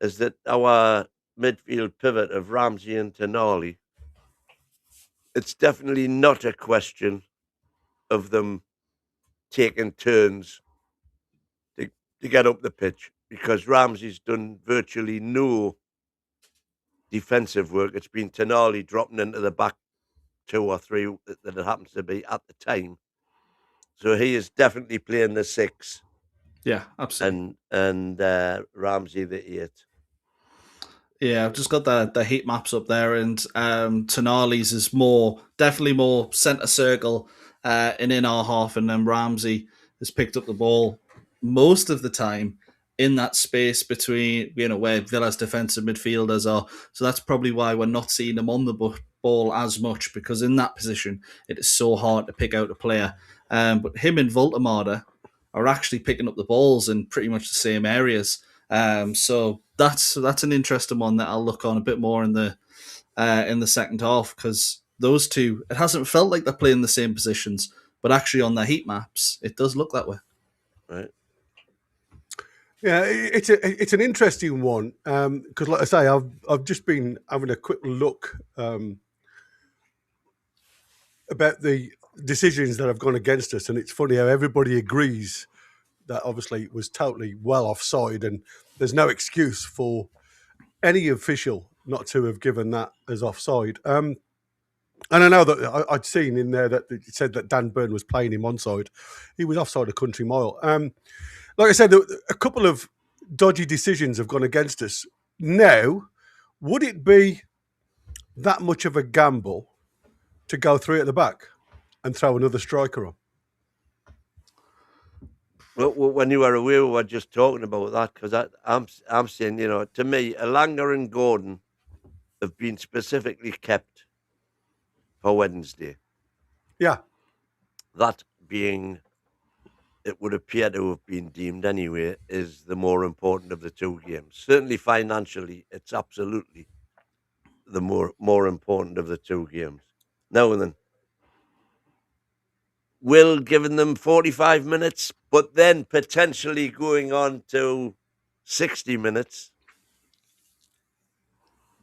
is that our midfield pivot of Ramsey and Tonali, it's definitely not a question of them taking turns to get up the pitch, because Ramsey's done virtually no defensive work. It's been Tonali dropping into the back 2 or 3 that it happens to be at the time. So he is definitely playing the 6. Yeah, absolutely. And Ramsey the 8. Yeah, I've just got the heat maps up there, and Tonali's is definitely more centre circle and in our half, and then Ramsey has picked up the ball most of the time in that space between, where Villa's defensive midfielders are. So that's probably why we're not seeing him on the ball as much, because in that position, it is so hard to pick out a player. But him and Voltemada are actually picking up the balls in pretty much the same areas. So that's an interesting one that I'll look on a bit more in the second half, because those two, it hasn't felt like they're playing the same positions, but actually on the heat maps, it does look that way. Right. Yeah, it's an interesting one, because, like I say, I've just been having a quick look about the decisions that have gone against us, and it's funny how everybody agrees that obviously it was totally well offside, and there's no excuse for any official not to have given that as offside. And I know that I'd seen in there that it said that Dan Burn was playing him onside. He was offside a country mile. Like I said, a couple of dodgy decisions have gone against us. Now, would it be that much of a gamble to go 3 at the back and throw another striker on? When you were away, we were just talking about that because I'm saying, you know, to me, Elanga and Gordon have been specifically kept for Wednesday. Yeah. That being, it would appear to have been deemed anyway, is the more important of the two games. Certainly financially, it's absolutely the more important of the two games. Now then, Will giving them 45 minutes, but then potentially going on to 60 minutes,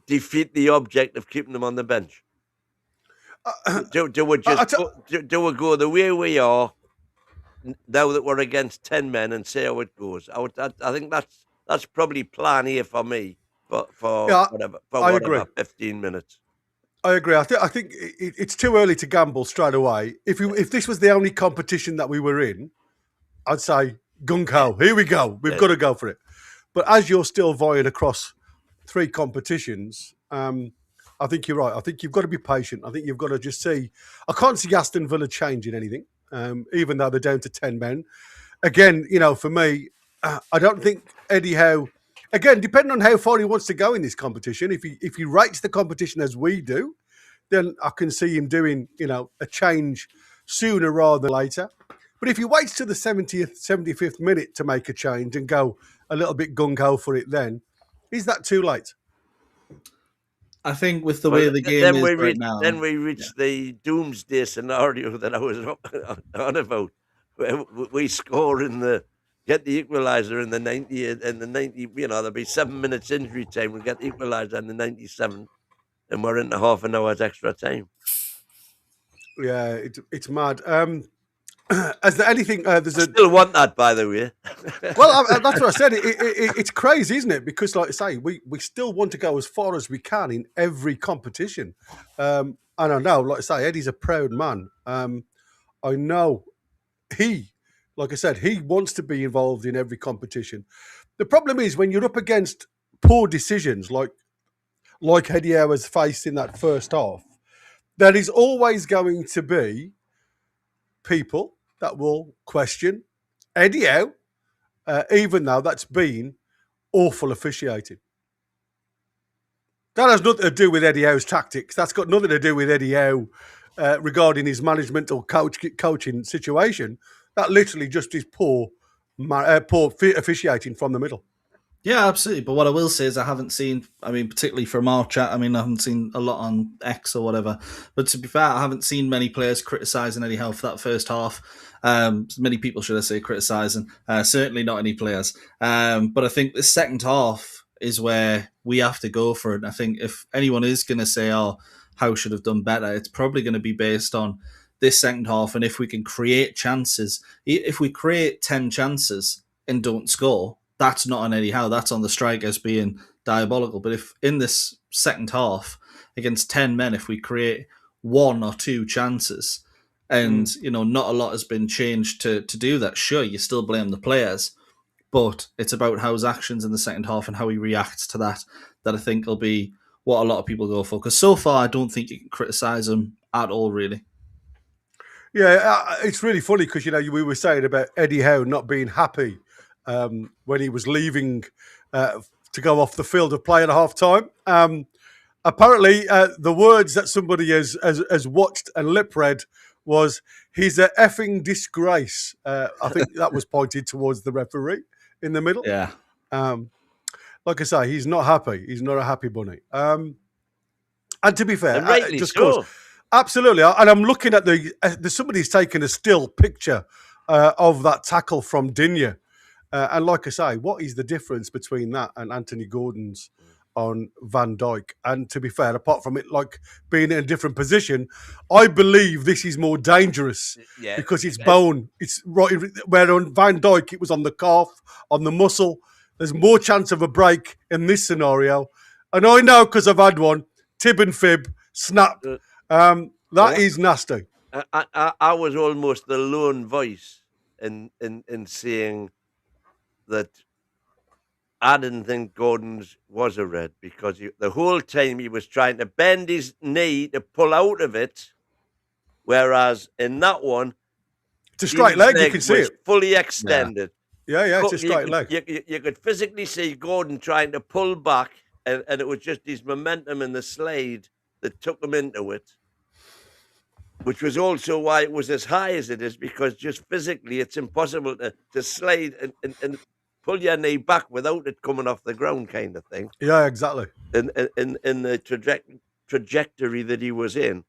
defeat the object of keeping them on the bench? Do we go the way we are now that we're against 10 men and see how it goes? I think that's probably plan A for me for Yeah, I agree. 15 minutes. I agree. I think it's too early to gamble straight away. If this was the only competition that we were in, I'd say gung ho. Here we go. We've got to go for it. But as you're still vying across 3 competitions, I think you're right. I think you've got to be patient. I think you've got to just see. I can't see Aston Villa changing anything, even though they're down to 10 men. Again, you know, for me, I don't think Eddie Howe. Again, depending on how far he wants to go in this competition, if he rates the competition as we do, then I can see him doing, you know, a change sooner rather than later. But if he waits to the 70th, 75th minute to make a change and go a little bit gung-ho for it then, is that too late? I think with the way the game is right now... Then we reach the doomsday scenario that I was on about. Where we score get the equaliser in the 90th, and the 90, you know, there'll be 7 minutes injury time. We'll get the equaliser in the 97th, and we're into half an hour's extra time. Yeah, it's mad. Is there anything? I still want that, by the way. Well, that's what I said. It's crazy, isn't it? Because, like I say, we still want to go as far as we can in every competition. And I know, like I say, Eddie's a proud man. I know like I said, he wants to be involved in every competition. The problem is when you're up against poor decisions, like Eddie Howe has faced in that first half, there is always going to be people that will question Eddie Howe, even though that's been awful officiating. That has nothing to do with Eddie Howe's tactics. That's got nothing to do with Eddie Howe regarding his management or coaching situation. That literally just is poor officiating from the middle. Yeah, absolutely. But what I will say is I haven't seen, I mean, particularly from our chat, I mean, I haven't seen a lot on X or whatever. But to be fair, I haven't seen many players criticising Eddie Howe for that first half. Many people, should I say, criticising. Certainly not any players. But I think the second half is where we have to go for it. And I think if anyone is going to say, oh, Howe should have done better, it's probably going to be based on this second half. And if we can create chances, if we create 10 chances and don't score, that's not on Eddie Howe. That's on the strikers being diabolical. But if in this second half, against 10 men, if we create 1 or 2 chances and, you know, not a lot has been changed to do that, sure, you still blame the players. But it's about Howe's actions in the second half and how he reacts to that I think will be what a lot of people go for. Because so far, I don't think you can criticise him at all, really. Yeah, it's really funny because, you know, we were saying about Eddie Howe not being happy when he was leaving to go off the field of play at half-time. Apparently, the words that somebody has watched and lip-read was, he's a effing disgrace. I think that was pointed towards the referee in the middle. Yeah. Like I say, he's not happy. He's not a happy bunny. And to be fair, just so. Absolutely. And I'm looking at somebody's taken a still picture of that tackle from Digne. And like I say, what is the difference between that and Anthony Gordon's on Van Dijk? And to be fair, apart from it like being in a different position, I believe this is more dangerous because it's bone. It's right where on Van Dijk it was on the calf, on the muscle. There's more chance of a break in this scenario. And I know because I've had one, tib and fib, snap. That is nasty. I was almost the lone voice in saying that I didn't think Gordon's was a red because the whole time he was trying to bend his knee to pull out of it, whereas in that one, It's a straight leg. You can see was it. fully extended. Yeah, it's a straight you, leg. You could physically see Gordon trying to pull back, and it was just his momentum in the slide that took him into it, which was also why it was as high as it is, because just physically it's impossible to slide and pull your knee back without it coming off the ground, kind of thing. Yeah, exactly. In the trajectory that he was in.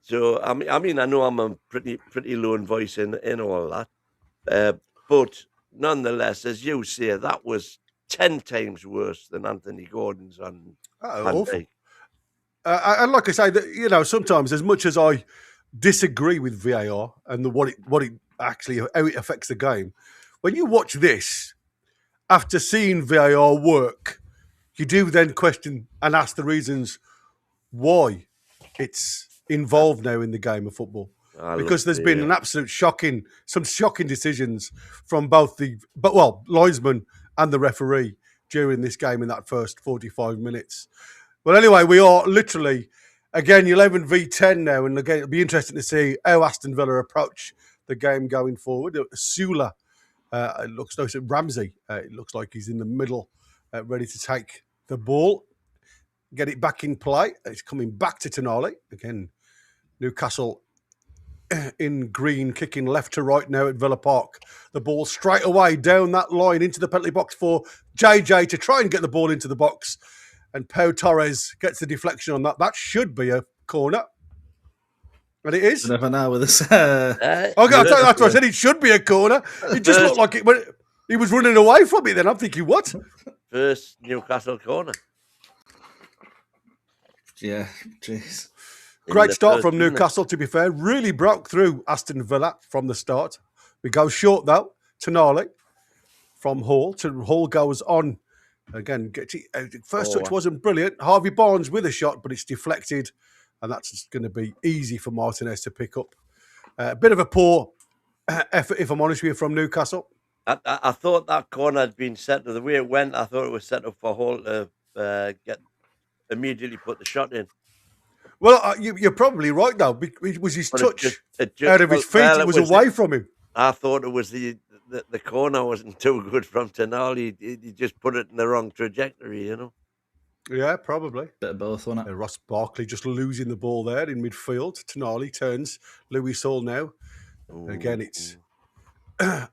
So I mean, I know I'm a pretty lone voice in all that, but nonetheless, as you say, that was 10 times worse than Anthony Gordon's on Van Dijk. And like I say, that sometimes, as much as I disagree with VAR and what it actually, how it affects the game, when you watch this after seeing VAR work, you do then question and ask the reasons why it's involved now in the game of football. Because there's been an absolute some shocking decisions from both linesman and the referee during this game in that first 45 minutes. Well, anyway, we are literally, again, 11 v 10 now, and again, it'll be interesting to see how Aston Villa approach the game going forward. Sula, it looks like Ramsey. It looks like he's in the middle, ready to take the ball, get it back in play. It's coming back to Tonali. Again, Newcastle in green, kicking left to right now at Villa Park. The ball straight away down that line into the penalty box for JJ to try and get the ball into the box. And Pau Torres gets the deflection on that. That should be a corner. And it is. You never know with this. Okay, I'll tell you, that's what I said. It should be a corner. It just looked like it. He was running away from it then. I'm thinking, what? First Newcastle corner. Yeah, jeez. Great start from Newcastle, to be fair. Really broke through Aston Villa from the start. We go short, though. Tonali from Hall. Hall goes on. Again, first touch wasn't brilliant. Harvey Barnes with a shot, but it's deflected. And that's going to be easy for Martinez to pick up. A bit of a poor effort, if I'm honest with you, from Newcastle. I thought that corner had been set the way it went. I thought it was set up for Hall to immediately put the shot in. Well, you're probably right, though. It was his touch out of his feet. It was away from him. I thought it was the corner wasn't too good from Tonali. He just put it in the wrong trajectory, Yeah, probably. Bit of both, wasn't it? Ross Barkley just losing the ball there in midfield. Tonali turns. Louis Saul now. Again, it's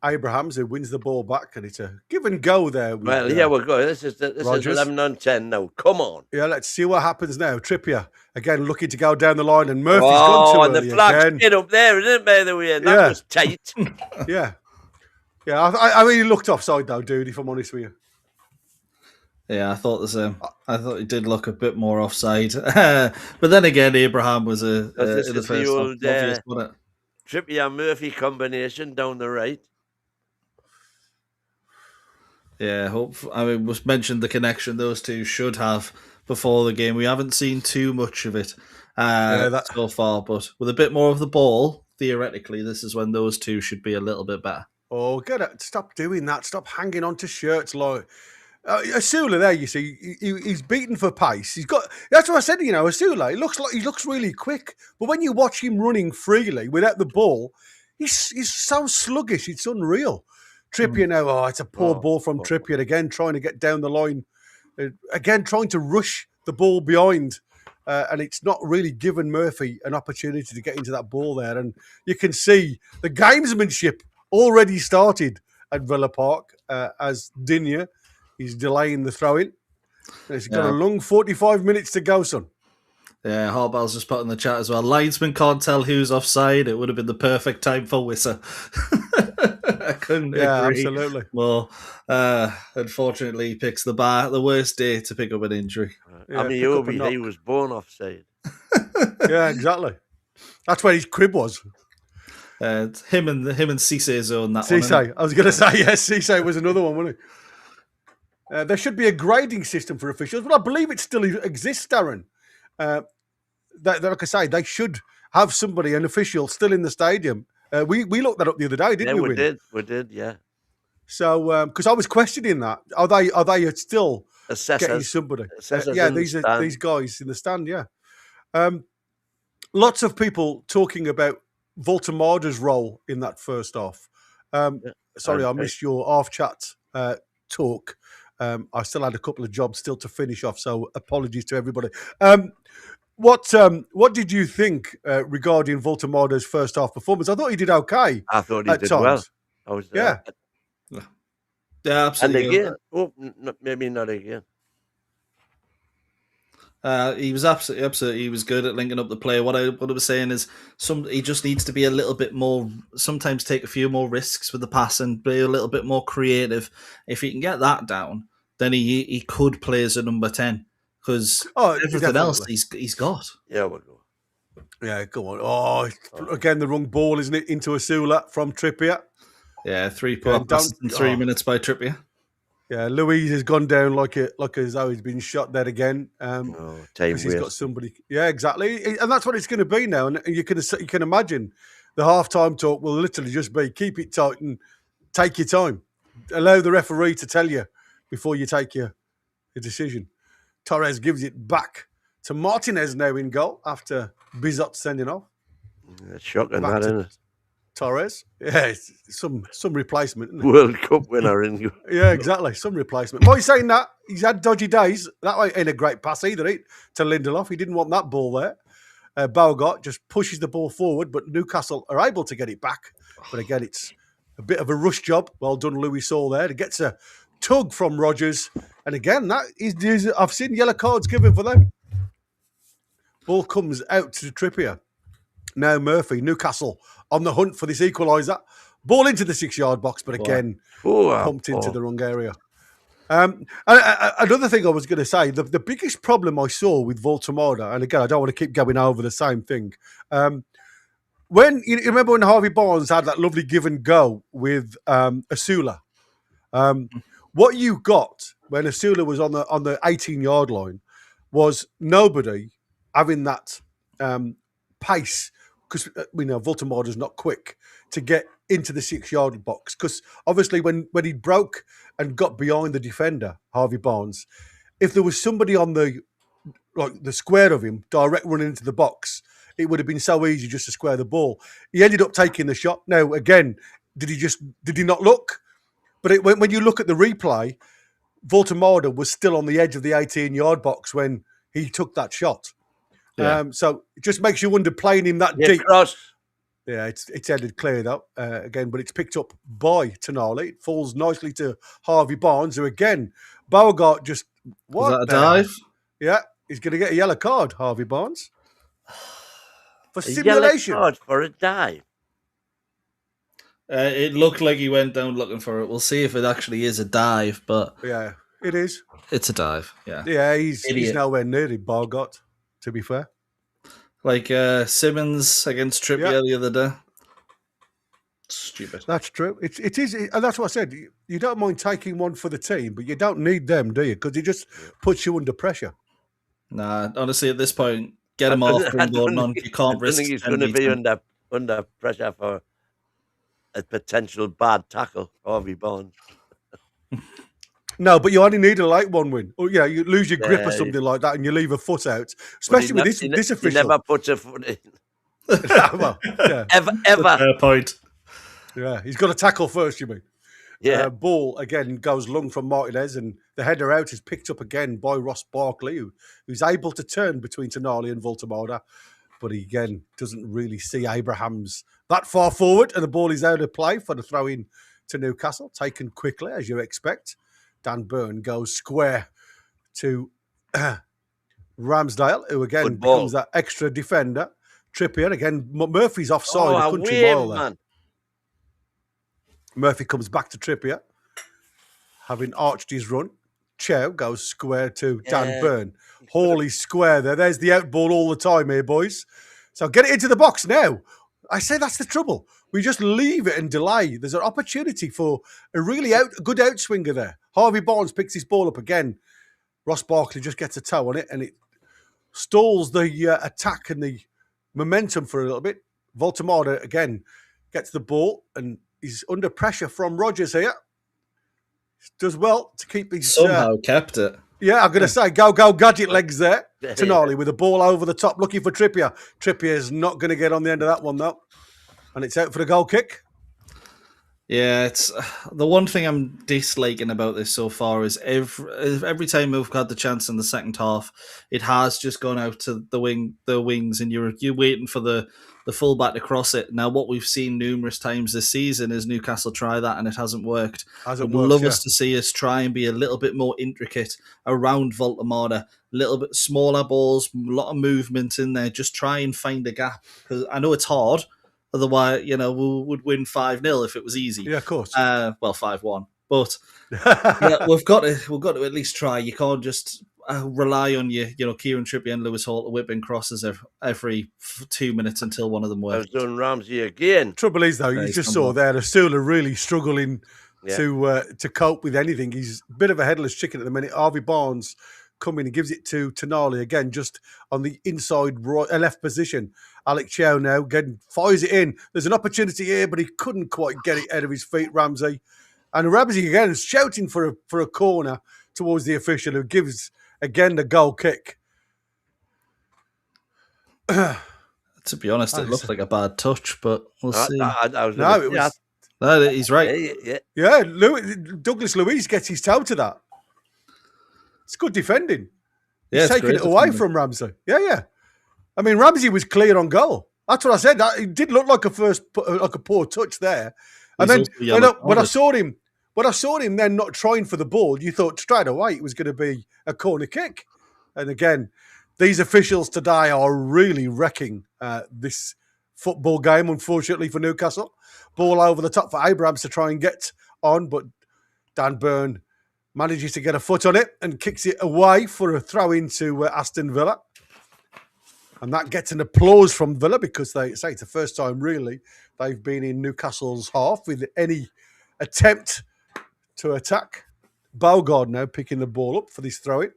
Abrahams who wins the ball back, and it's a give and go there. Here we go. This is 11 on 10 now. Come on. Yeah, let's see what happens now. Trippier again looking to go down the line, and Murphy's gone too early. And the flag's get up there, isn't it, by the way? That was tight. Yeah. I mean, he looked offside though, dude. If I'm honest with you. Yeah, I thought the same. I thought he did look a bit more offside, but then again, Abraham was in the first obvious, wasn't it? Trippier Murphy combination down the right. Yeah, we mentioned the connection those two should have before the game. We haven't seen too much of it so far, but with a bit more of the ball, theoretically, this is when those two should be a little bit better. Oh, stop doing that. Stop hanging on to shirts like Asula there, you see, he's beaten for pace. That's what I said, Asula, he looks really quick, but when you watch him running freely without the ball, he's so sluggish, it's unreal. Trippier now, it's a poor ball from Trippier again, trying to get down the line, again trying to rush the ball behind, and it's not really given Murphy an opportunity to get into that ball there, and you can see the gamesmanship already started at Villa Park as Digne. He's delaying the throw-in. He's got a long 45 minutes to go, son. Yeah, Harbell's just put in the chat as well. Linesman can't tell who's offside. It would have been the perfect time for Wissa. I couldn't agree. Absolutely. Well, unfortunately, he picks the worst day to pick up an injury. He was born offside. Yeah, exactly. That's where his crib was. Him and Cisse zone that Cisse. one. I was going to say, yes, Cisse was another one, wasn't he? There should be a grading system for officials, but I believe it still exists, Darren. Like I say, they should have an official still in the stadium. We looked that up the other day, didn't we? We did, yeah. So, because I was questioning that, are they still getting somebody? These guys in the stand, yeah. Lots of people talking about Voltemada's role in that first half. Sorry, I missed your half chat talk. I still had a couple of jobs still to finish off, so apologies to everybody. What did you think regarding Voltemada's first half performance? I thought he did okay. I thought he did well. I was yeah, absolutely. And again, maybe not again. He was absolutely. He was good at linking up the play. What I was saying is, he just needs to be a little bit more. Sometimes take a few more risks with the pass and be a little bit more creative. If he can get that down, then he could play as a number 10 because everything else he's got. Yeah, we'll go. Yeah, go on. Oh, again, the wrong ball, isn't it? Into Asula from Trippier. Yeah, 3 passes in 3 minutes by Trippier. Yeah, Louise has gone down like as though he's been shot dead again. He's got somebody. Yeah, exactly, and that's what it's going to be now. And you can imagine the halftime talk will literally just be keep it tight and take your time. Allow the referee to tell you before you take your decision. Torres gives it back to Martinez now in goal after Bizot sending off. That's shocking, that, isn't it? Torres, yeah, it's some replacement. Isn't it? World Cup winner, in. Yeah, exactly, some replacement. Why are you saying that? He's had dodgy days. That ain't a great pass either, to Lindelof. He didn't want that ball there. Bogarde just pushes the ball forward, but Newcastle are able to get it back. But again, it's a bit of a rush job. Well done, Louis Saul there. It gets a tug from Rodgers. And again, that is I've seen yellow cards given for them. Ball comes out to Trippier. Now Murphy, Newcastle on the hunt for this equaliser. Ball into the 6-yard box, but again, pumped into the wrong area. Another thing I was going to say, the biggest problem I saw with Voltemada, and again, I don't want to keep going over the same thing. When you remember when Harvey Barnes had that lovely give and go with Asula, what you got when Asula was on the 18-yard line was nobody having that pace, because we know Voltemada's not quick to get into the 6-yard box, because obviously when he broke and got behind the defender, Harvey Barnes, if there was somebody on the square of him direct running into the box, it would have been so easy just to square the ball. He ended up taking the shot. Now again, did he not look? But when you look at the replay, Voltemada was still on the edge of the 18-yard box when he took that shot. Yeah. So it just makes you wonder, playing him that deep. Cross. Yeah, it's headed clear though, again, but it's picked up by Tonali. It falls nicely to Harvey Barnes, who again, Bogarde just... Was that a dive? Yeah, he's going to get a yellow card, Harvey Barnes. For simulation. Yellow card for a dive. It looked like he went down looking for it. We'll see if it actually is a dive, but... Yeah, it is. It's a dive, yeah. Yeah, he's nowhere near it, Bogarde, to be fair. Like Simmons against Trippier the other day. Stupid. That's true. It is, and that's what I said. You don't mind taking one for the team, but you don't need them, do you? Because it just puts you under pressure. Nah, honestly, at this point, get him off and going on. You can't risk. I think he's going to be under pressure for a potential bad tackle, Harvey Barnes. No, but you only need a late one win. Or, you lose your grip or something like that and you leave a foot out. Especially with this official. He never puts a foot in. Well, yeah. Ever. Fair point. Yeah, he's got to tackle first, you mean? Yeah. Ball, again, goes long from Martinez, and the header out is picked up again by Ross Barkley, who's able to turn between Tonali and Voltemada. But he, again, doesn't really see Abrahams that far forward, and the ball is out of play for the throw-in to Newcastle, taken quickly, as you expect. Dan Burn goes square to Ramsdale, who again becomes that extra defender. Trippier, again, Murphy's offside a country mile there. Man. Murphy comes back to Trippier, having arched his run. Chow goes square to Dan Burn. Hawley's square there. There's the out ball all the time here, boys. So get it into the box now. I say that's the trouble. We just leave it and delay. There's an opportunity for a really good outswinger there. Harvey Barnes picks his ball up again. Ross Barkley just gets a toe on it, and it stalls the attack and the momentum for a little bit. Voltemada, again, gets the ball, and he's under pressure from Rodgers here. Does well to keep his... Somehow kept it. Yeah, I'm going to say, go, gadget legs there. Tonali with the ball over the top, looking for Trippier. Trippier's not going to get on the end of that one, though. and it's out for the goal kick. Yeah, it's the one thing I'm disliking about this so far is every time we've had the chance in the second half, it has just gone out to the wings, and you're waiting for the fullback to cross it. Now, what we've seen numerous times this season is Newcastle try that, and it hasn't worked. I'd love us to see us try and be a little bit more intricate around Voltemada, a little bit smaller balls, a lot of movement in there. Just try and find a gap, because I know it's hard. Otherwise, we would win 5-0 if it was easy. Yeah, of course. 5-1. But we've got to at least try. You can't just rely on Kieran Trippier and Lewis Hall to whip in crosses every 2 minutes until one of them works. I've done Ramsey again. Trouble is, though, you just saw there, Asula really struggling to cope with anything. He's a bit of a headless chicken at the minute. Harvey Barnes come in and gives it to Tonali again, just on the inside left position. Alex Chow now again fires it in. There's an opportunity here, but he couldn't quite get it out of his feet, Ramsey. And Ramsey again is shouting for a corner towards the official, who gives again the goal kick. To be honest, it looked like a bad touch, but we'll see. He's right. Yeah, Douglas Luiz gets his toe to that. It's good defending. He's taking it away from Ramsey. Yeah. I mean, Ramsey was clear on goal. That's what I said. It did look like a poor touch there. And then when I saw him then not trying for the ball, you thought straight away it was going to be a corner kick. And again, these officials today are really wrecking this football game, unfortunately, for Newcastle. Ball over the top for Abrahams to try and get on, but Dan Burn manages to get a foot on it and kicks it away for a throw into Aston Villa. And that gets an applause from Villa, because they say it's the first time, really, they've been in Newcastle's half with any attempt to attack. Bogard now picking the ball up for this throw-in.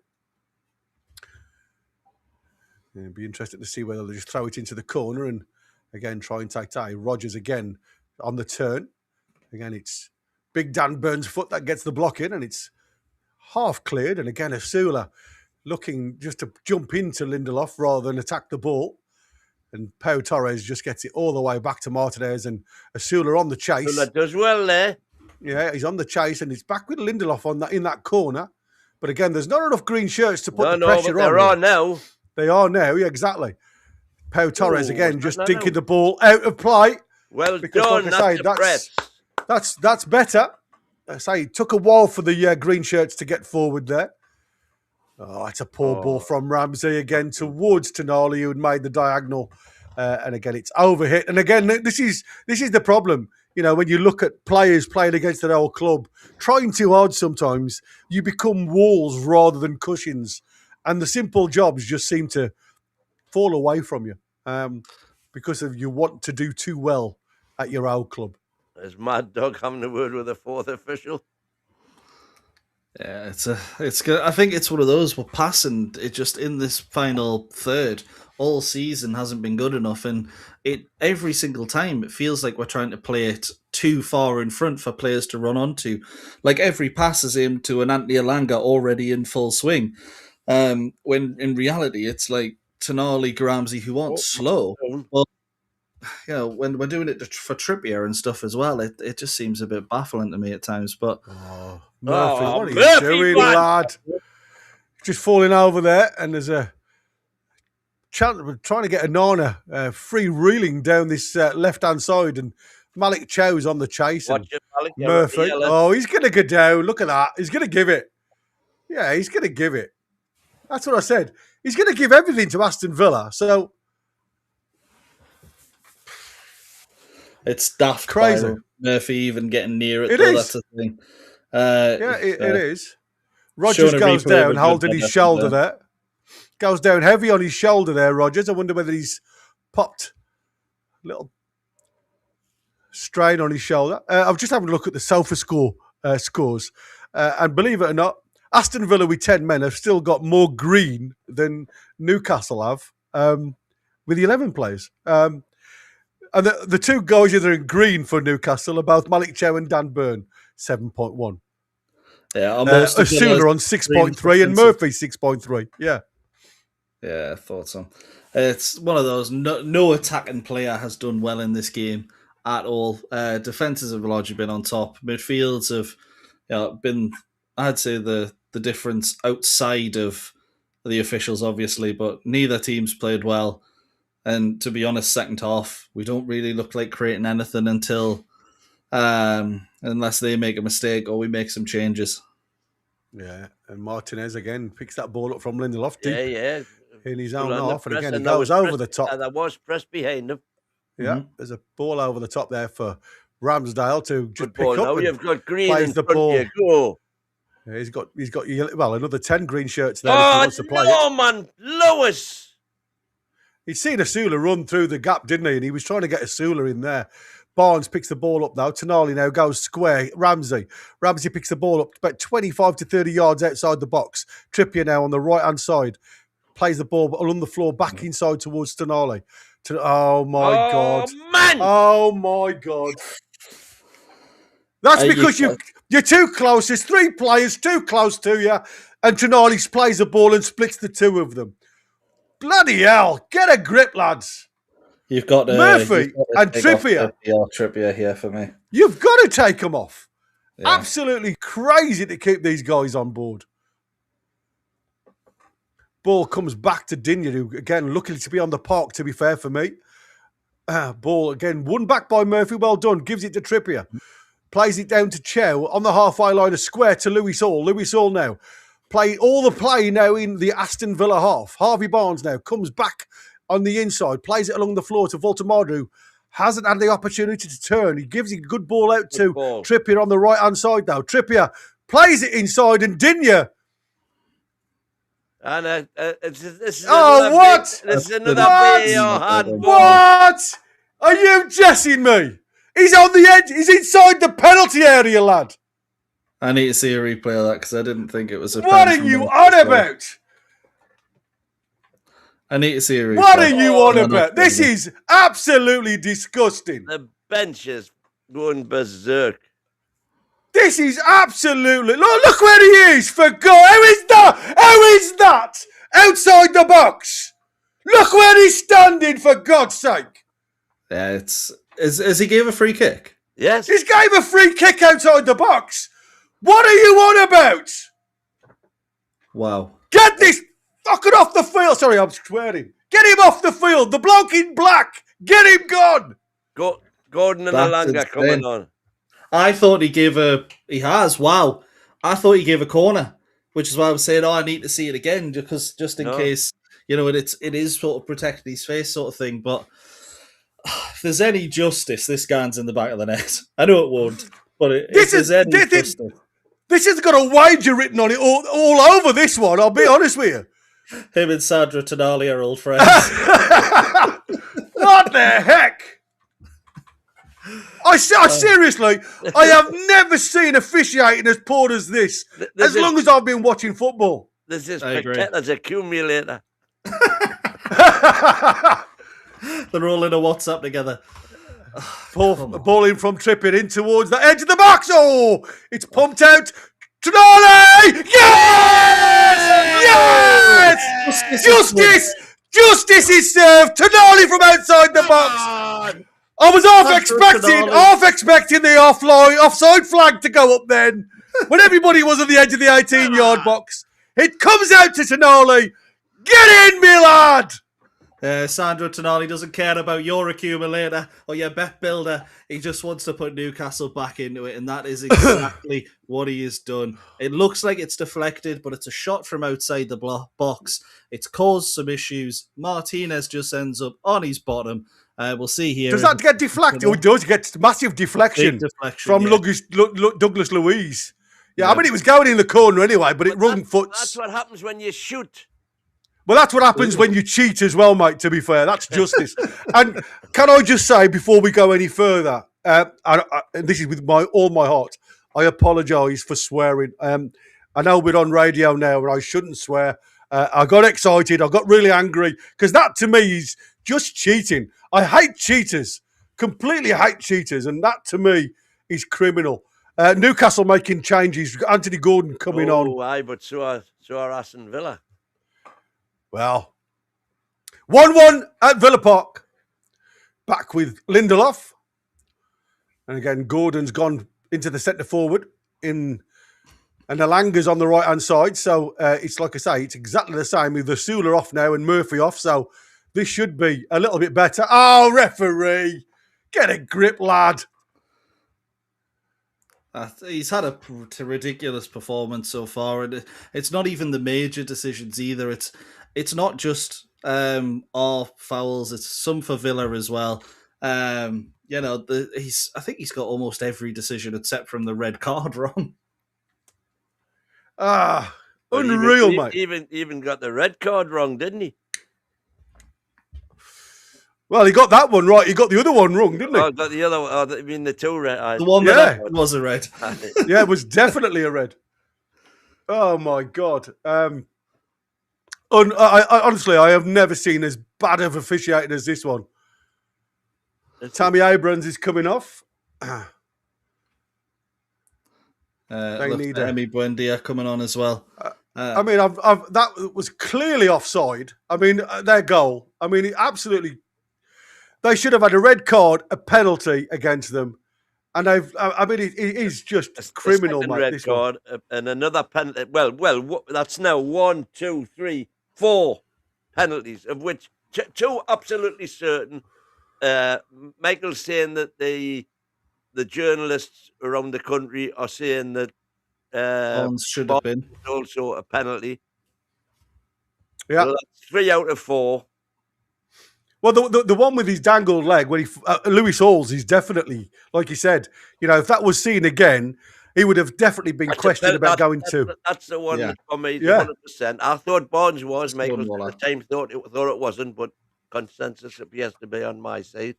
It'll be interesting to see whether they just throw it into the corner and, again, try and take tie. Rodgers, again, on the turn. Again, it's big Dan Burns' foot that gets the block in, and it's half cleared. And, again, Asula looking just to jump into Lindelof rather than attack the ball. And Pau Torres just gets it all the way back to Martinez, and Asula on the chase. Asula does well there. Yeah, he's on the chase, and he's back with Lindelof in that corner. But again, there's not enough green shirts to put the pressure on. There are now. They are now, yeah, exactly. Pau Torres again just dinking the ball out of play. Well done, that's better. I say it took a while for the green shirts to get forward there. Oh, it's a poor ball from Ramsey again towards Tonali, who had made the diagonal. And again, it's overhit. And again, this is the problem. When you look at players playing against their old club, trying too hard sometimes, you become walls rather than cushions. And the simple jobs just seem to fall away from you because of you want to do too well at your old club. Is Mad Dog having a word with the fourth official? Yeah, it's good. I think it's one of those. We're passing it just in this final third. All season hasn't been good enough, and every single time it feels like we're trying to play it too far in front for players to run onto. Like every pass is aimed to an Anthony Elanga already in full swing. When in reality it's like Tonali, Ramsey who aren't slow. Well, when we're doing it for Trippier and stuff as well, it just seems a bit baffling to me at times. But Murphy, what are you doing, lad? Just falling over there, and there's a chance trying to get a Nana free-reeling down this left-hand side, and Malik Chow's on the chase. And Murphy, he's going to go down. Look at that. He's going to give it. Yeah, he's going to give it. That's what I said. He's going to give everything to Aston Villa. So it's daft. Crazy. Murphy even getting near it. It is. That's the thing. It is. Rodgers goes down, holding his shoulder there. Goes down heavy on his shoulder there, Rodgers. I wonder whether he's popped a little strain on his shoulder. I'm just having a look at the Sofa scores. And believe it or not, Aston Villa with 10 men have still got more green than Newcastle have with 11 players. And the two guys that are in green for Newcastle are both Malik Chow and Dan Burn, 7.1. Yeah, Asula on 6.3 and Murphy 6.3. Yeah. Yeah, I thought so. It's one of those, no attacking player has done well in this game. at all. Defences have largely been on top. Midfields have been, I'd say, the difference outside of the officials, obviously, but neither team's played well. And to be honest, second half, we don't really look like creating anything until unless they make a mistake or we make some changes. Yeah, and Martinez again picks that ball up from Lindelof deep Yeah. in his own Full on half, the and press, again he and there goes was over press- the top. and there was press behind him. Yeah, there's a ball over the top there for Ramsdale to just Good pick ball. up. Now and you've got Green plays in the front ball. of you. Go. Yeah, he's got another 10 green shirts there if he Oh, wants to play it. no, man. Lewis. He'd seen Asula run through the gap, didn't he? And he was trying to get Asula in there. Barnes picks the ball up now. Tonali now goes square. Ramsey picks the ball up about 25 to 30 yards outside the box. Trippier now on the right-hand side. Plays the ball along the floor back inside towards Tonali. Oh, my God. Man. Oh, my God. That's because you're too close. There's three players too close to you. And Tonali plays the ball and splits the two of them. Bloody hell. Get a grip, lads. You've got Murphy and Trippier. Trippier here for me. You've got to take them off. Yeah. Absolutely crazy to keep these guys on board. Ball comes back to Digne, who, again, lucky to be on the park, to be fair for me. Ball, again, won back by Murphy. Well done. Gives it to Trippier. Plays it down to Chow on the halfway line, a square to Lewis Hall. Lewis Hall now. All the play now in the Aston Villa half. Harvey Barnes now comes back on the inside, plays it along the floor to Voltemade, who hasn't had the opportunity to turn. He gives a good ball out to Trippier on the right-hand side now. Trippier plays it inside, and Digne. And this is what? This is another VAR handball. What? Are you jesting me? He's on the edge. He's inside the penalty area, lad. I need to see a replay of that because I didn't think it was a What penalty. are you on about? I need to see a replay. What are you on about? This is absolutely disgusting. The bench is going berserk. This is absolutely... Look where he is, for God. How is that? How is that? Outside the box. Look where he's standing, for God's sake. Yeah, Has he gave a free kick? Yes. He's gave a free kick outside the box. What are you on about? Wow. Get this fucker off the field. Sorry, I'm swearing. Get him off the field. The bloke in black. Get him gone. Gordon and Alanga coming on. I thought he gave he has, wow. I thought he gave a corner, which is why I was saying, I need to see it again, just in case, it is sort of protecting his face sort of thing. But if there's any justice, this guy's in the back of the net. I know it won't, but if there's any justice. This has got a wager written on it all over this one, I'll be honest with you. Him and Sandro Tonali are old friends. What the heck? I seriously, I have never seen officiating as poor as this, as long as I've been watching football. This is Paqueta's accumulator. They're all in a WhatsApp together. Ball in from Trippier in towards the edge of the box. Oh, it's pumped out. Tonali! Yes! Yes! Justice is served. Tonali from outside the box. I was half expecting the offside flag to go up then. When everybody was at the edge of the 18-yard box. It comes out to Tonali. Get in, me lad! Sandro Tonali doesn't care about your accumulator or your bet builder. He just wants to put Newcastle back into it, and that is exactly what he has done. It looks like it's deflected, but it's a shot from outside the box. It's caused some issues. Martinez just ends up on his bottom. We'll see here. Does that get deflected? Oh, it does get massive deflection from Douglas Luiz. Yeah, I mean, it was going in the corner anyway, but it run foots. That's what happens when you shoot. Well, that's what happens when you cheat as well, mate, to be fair. That's justice. And can I just say, before we go any further, and this is with all my heart, I apologise for swearing. I know we're on radio now, and I shouldn't swear. I got excited. I got really angry, because that, to me, is just cheating. I hate cheaters. Completely hate cheaters. And that, to me, is criminal. Newcastle making changes. We've got Anthony Gordon coming on. Oh, aye, but so are Aston Villa. Well, 1-1 at Villa Park. Back with Lindelof. And again, Gordon's gone into the centre forward and Alanga's on the right hand side. So it's like I say, it's exactly the same with the Sula off now and Murphy off. So this should be a little bit better. Oh, referee, get a grip, lad. He's had a ridiculous performance so far, and it's not even the major decisions either. It's not just our fouls; it's some for Villa as well. I think he's got almost every decision except from the red card wrong. Unreal, mate. Even got the red card wrong, didn't he? Well, he got that one right. He got the other one wrong, didn't he? Oh, got the other one. Oh, I mean the two red. The one that was a red. Yeah, it was definitely a red. Oh my God. Honestly, I have never seen as bad of officiating as this one. Tammy Abrams is coming off. Emi Buendia coming on as well. I mean, that was clearly offside. I mean, their goal. I mean, they should have had a red card, a penalty against them, and it is just criminal, mate. Red card and another penalty. Well, that's now 1, 2, 3, 4 penalties, of which two absolutely certain. Michael's saying that the journalists around the country are saying that Bonds should have been also a penalty. Yeah, so that's 3 out of 4. Well, the one with his dangled leg, when Lewis Halls is definitely, like you said, if that was seen again, he would have definitely been questioned about going to. That's the one for me, 100%. I thought Bonds was, Michael at the time thought it wasn't, but consensus appears to be on my side.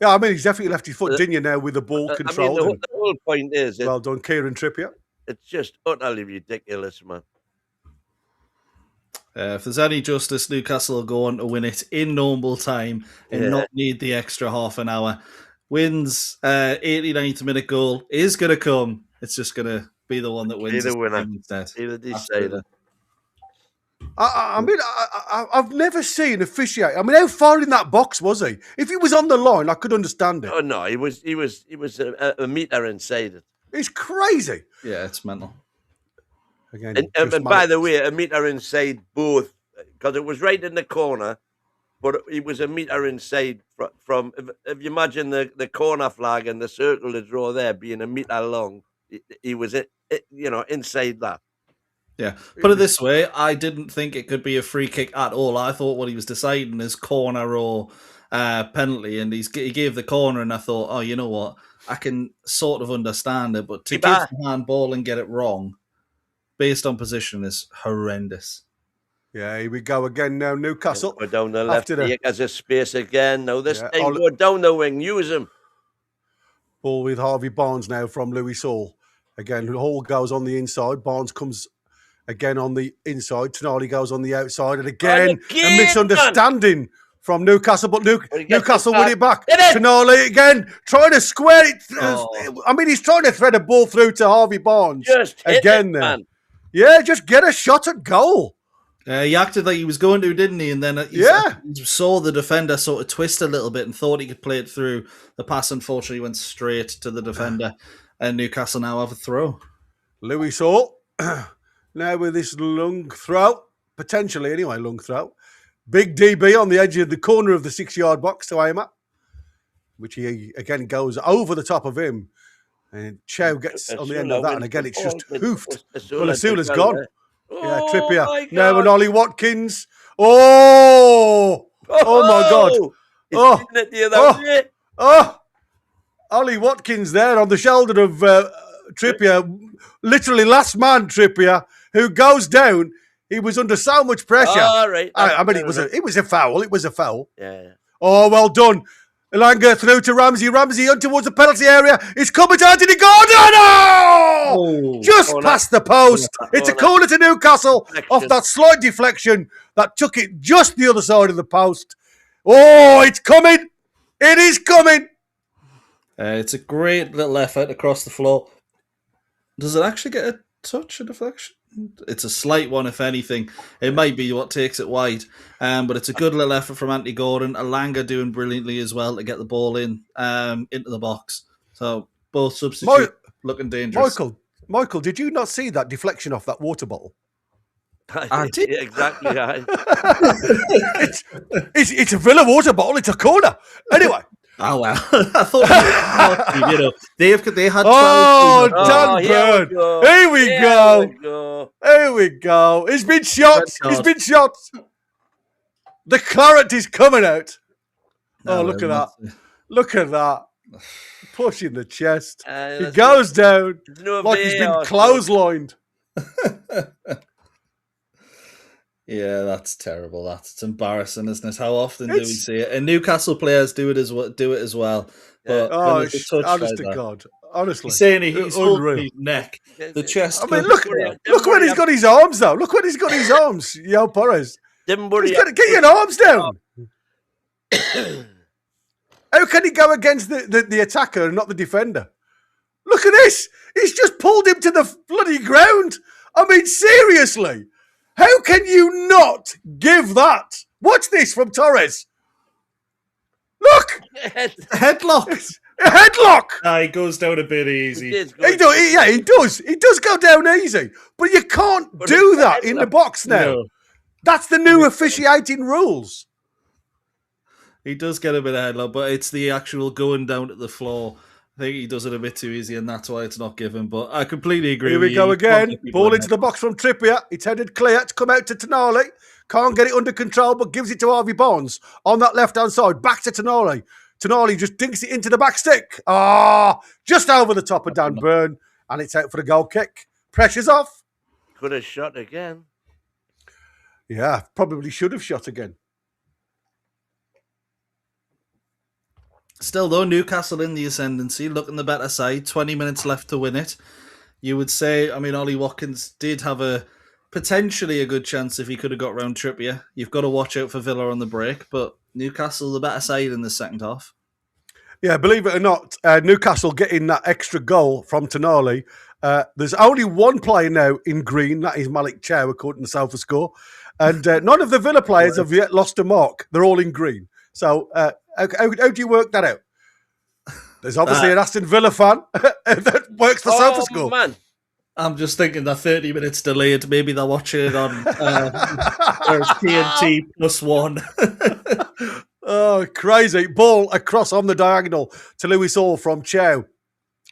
Yeah, I mean, he's definitely left his foot, didn't you, now with the ball control. I mean, the whole point is... Well done, Kieran Trippier. It's just utterly ridiculous, man. If there's any justice, Newcastle will go on to win it in normal time and not need the extra half an hour. Wins, 89th minute goal is going to come. It's just going to be the one that wins. The winner. Instead. Either decider. I mean, I've never seen officiate. I mean, how far in that box was he? If he was on the line, I could understand it. Oh no, he was a meter inside it. It's crazy. Yeah, it's mental. Again, and by the way, a meter inside both, because it was right in the corner, but he was a meter inside from if you imagine the corner flag and the circle to draw there being a meter long, he was inside that. Yeah, put it this way, I didn't think it could be a free kick at all. I thought what he was deciding is corner or penalty, and he gave the corner, and I thought, oh, you know what, I can sort of understand it, but to give the handball and get it wrong, based on position, is horrendous. Yeah, here we go again now, Newcastle. Go down the left, he has a space again. Now this time, go down the wing, use him. Ball with Harvey Barnes now from Lewis Hall. Again, Hall goes on the inside, Barnes comes again on the inside, Tonali goes on the outside, and again a misunderstanding from Newcastle, but Newcastle win it back. Tonali again, trying to square it. I mean, he's trying to thread a ball through to Harvey Barnes. Just again there. Man. Yeah, just get a shot at goal. He acted like he was going to, didn't he? And then he saw the defender sort of twist a little bit and thought he could play it through. The pass, unfortunately, went straight to the defender, and Newcastle now have a throw. Lewis Hall, now with this long throw, potentially anyway, long throw. Big DB on the edge of the corner of the 6-yard box to aim at, which he again goes over the top of him. And Chow gets on the end of that, and again it's just hoofed. Well, Asula's gone. Yeah, Trippier. Now and Ollie Watkins. Oh my God. Ollie Watkins there on the shoulder of Trippier. Literally last man Trippier, who goes down. He was under so much pressure. Right. I mean, it was a foul. It was a foul. Yeah. Oh, well done. Elanga through to Ramsey. Ramsey on towards the penalty area. It's coming to Anthony Gordon. Oh! Just past the post. It's a corner to Newcastle off that slight deflection that took it just the other side of the post. Oh, it's coming. It is coming. It's a great little effort across the floor. Does it actually get touch, a deflection. It's a slight one, if anything. It might be what takes it wide. But it's a good little effort from Anthony Gordon. Alanga doing brilliantly as well to get the ball in into the box. So both substitutes looking dangerous. Michael, did you not see that deflection off that water bottle? I did. Exactly. It's a Villa water bottle. It's a corner. Anyway. Oh well, I thought they had 12. Oh, Dan here Burn. Here we go. He's been shot. The claret is coming out. Look at that. Look at that. Pushing the chest. He goes down like he's been clotheslined. Yeah, that's terrible. It's embarrassing, isn't it? How often do we see it? And Newcastle players do it as well. But it's honest to God. Honestly, he's saying he's holding his neck, the chest. I mean, look when he's got his arms though. Look when he's got his arms. Yo, Perez. Didn't worry. Get your arms down. How can he go against the attacker and not the defender? Look at this. He's just pulled him to the bloody ground. I mean, seriously. How can you not give that? Watch this from Torres. Look! Headlock. A headlock! He goes down a bit easy. He does. He does go down easy. But you can't do that in the box now. No. That's the new officiating rules. He does get a bit of headlock, but it's the actual going down to the floor. I think he does it a bit too easy, and that's why it's not given. But I completely agree. Here we go again. Ball into the box from Trippier. It's headed clear to come out to Tonali. Can't get it under control, but gives it to Harvey Barnes on that left-hand side. Back to Tonali. Tonali just dinks it into the back stick. Just over the top of Dan Burn, and it's out for the goal kick. Pressure's off. Could have shot again. Yeah, probably should have shot again. Still, though, Newcastle in the ascendancy, looking the better side, 20 minutes left to win it. You would say, I mean, Ollie Watkins did have potentially a good chance if he could have got round Trippier. You've got to watch out for Villa on the break, but Newcastle the better side in the second half. Yeah, believe it or not, Newcastle getting that extra goal from Tonali. There's only one player now in green, that is Malik Chow, according to SofaScore. And none of the Villa players have yet lost a mark. They're all in green. So how do you work that out? There's obviously an Aston Villa fan that works for SofaScore. Man. I'm just thinking they're 30 minutes delayed. Maybe they're watching it on TNT +1. Oh, crazy. Ball across on the diagonal to Lewis Hall from Chow.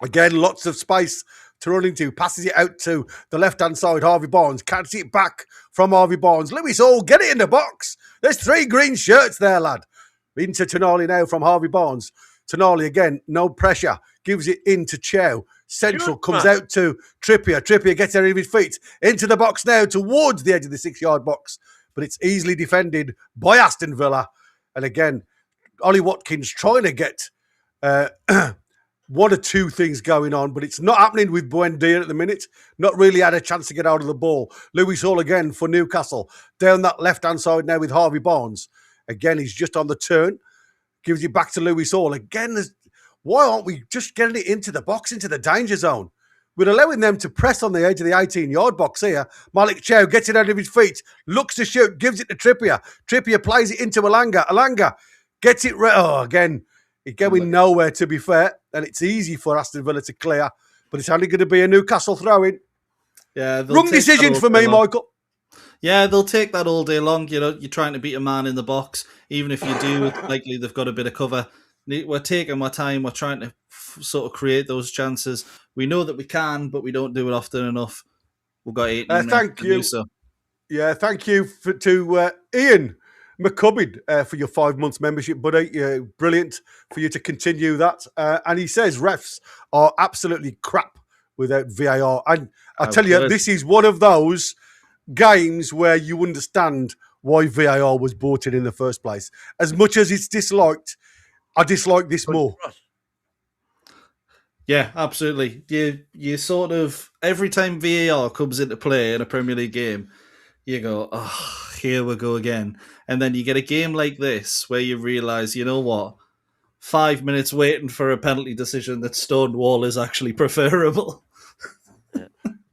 Again, lots of space to run into. Passes it out to the left-hand side, Harvey Barnes. Catches it back from Harvey Barnes. Lewis Hall, get it in the box. There's 3 green shirts there, lad. Into Tonali now from Harvey Barnes. Tonali again, no pressure. Gives it into Chow. Central comes out to Trippier. Trippier gets out of his feet. Into the box now towards the edge of the 6-yard box. But it's easily defended by Aston Villa. And again, Ollie Watkins trying to get one or two things going on, but it's not happening with Buendia at the minute. Not really had a chance to get out of the ball. Lewis Hall again for Newcastle. Down that left-hand side now with Harvey Barnes. Again, he's just on the turn. Gives it back to Lewis Hall. Again, why aren't we just getting it into the box, into the danger zone? We're allowing them to press on the edge of the 18-yard box here. Malik Chow gets it out of his feet. Looks to shoot. Gives it to Trippier. Trippier plays it into Alanga. Alanga gets it. Again, it's going nowhere, to be fair. And it's easy for Aston Villa to clear. But it's only going to be a Newcastle throw-in. Yeah, wrong decisions for me, Michael. Yeah, they'll take that all day long. You know, you're trying to beat a man in the box. Even if you do, it's likely they've got a bit of cover. We're taking our time. We're trying to sort of create those chances. We know that we can, but we don't do it often enough. We've got 8 minutes to do so. Yeah, thank you to Ian McCubbin for your 5 months membership, buddy. Brilliant for you to continue that. And he says refs are absolutely crap without VAR. And I tell you, this is one of those games where you understand why VAR was brought in the first place. As much as it's disliked, I dislike this more. Yeah, absolutely. You sort of, every time VAR comes into play in a Premier League game, you go, oh, here we go again. And then you get a game like this where you realise, you know what, 5 minutes waiting for a penalty decision that Stonewall is actually preferable.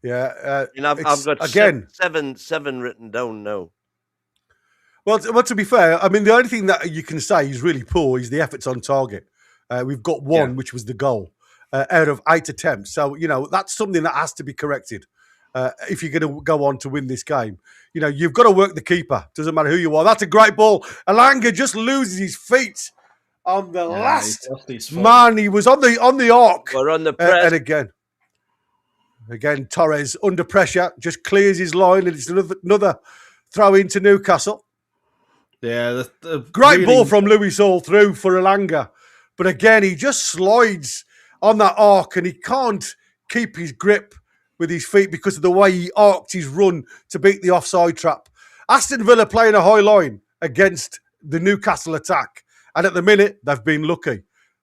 Yeah, And I've it's, got again. seven written down now. Well, to be fair, I mean, the only thing that you can say is really poor is the efforts on target. We've got one, which was the goal, out of 8 attempts. So, that's something that has to be corrected if you're going to go on to win this game. You've got to work the keeper. Doesn't matter who you are. That's a great ball. Alanga just loses his feet on the last man. He was on the arc. We're on the press. And again, Torres under pressure just clears his line, and it's another throw into Newcastle. Yeah, great ball from Lewis Hall through for Alanga, but again he just slides on that arc, and he can't keep his grip with his feet because of the way he arced his run to beat the offside trap. Aston Villa playing a high line against the Newcastle attack, and at the minute they've been lucky.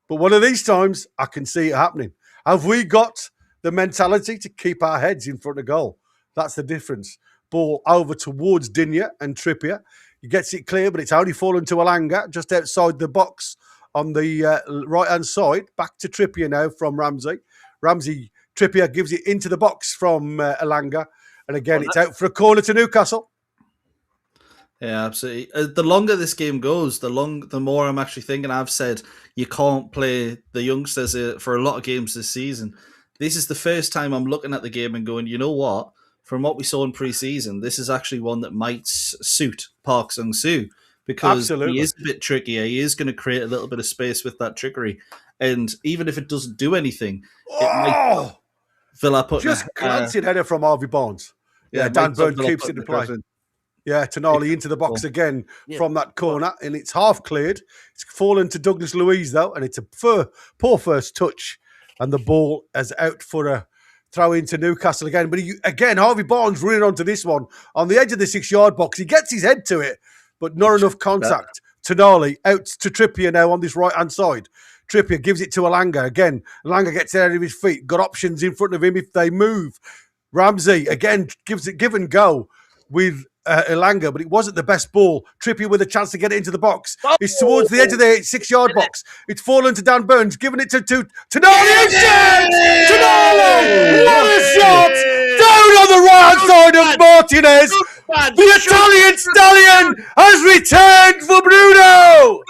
But one of these times I can see it happening. Have we got the mentality to keep our heads in front of goal? That's the difference. Ball over towards Digne and Trippier. He gets it clear, but it's only fallen to Alanga just outside the box on the right-hand side. Back to Trippier now from Ramsey. Trippier gives it into the box from Alanga. And again, it's out for a corner to Newcastle. Yeah, absolutely. The longer this game goes, the more I'm actually thinking. I've said you can't play the youngsters for a lot of games this season. This is the first time I'm looking at the game and going, you know what? From what we saw in pre-season, this is actually one that might suit Park Sung-soo because he is a bit trickier. He is going to create a little bit of space with that trickery. And even if it doesn't do anything, it might Villa put just glancing header from Harvey Barnes. Yeah, Dan Burn keeps it in play. Yeah, Tonali into the box again from that corner, and it's half cleared. It's fallen to Douglas Luiz, though, and it's a poor first touch, and the ball is out for a throw into Newcastle again. But Harvey Barnes running onto this one on the edge of the 6-yard box. He gets his head to it, but not enough contact. Tonali out to Trippier now on this right-hand side. Trippier gives it to Alanga. Again, Alanga gets out of his feet. Got options in front of him if they move. Ramsey, again, gives it give and go with Alanga, but it wasn't the best ball. Trippier with a chance to get it into the box. It's towards the edge of the 6-yard box. It's fallen to Dan Burns, giving it to Tonali. Tonali! What a shot! Down on the right side of Martinez. The Italian stallion has returned for Bruno.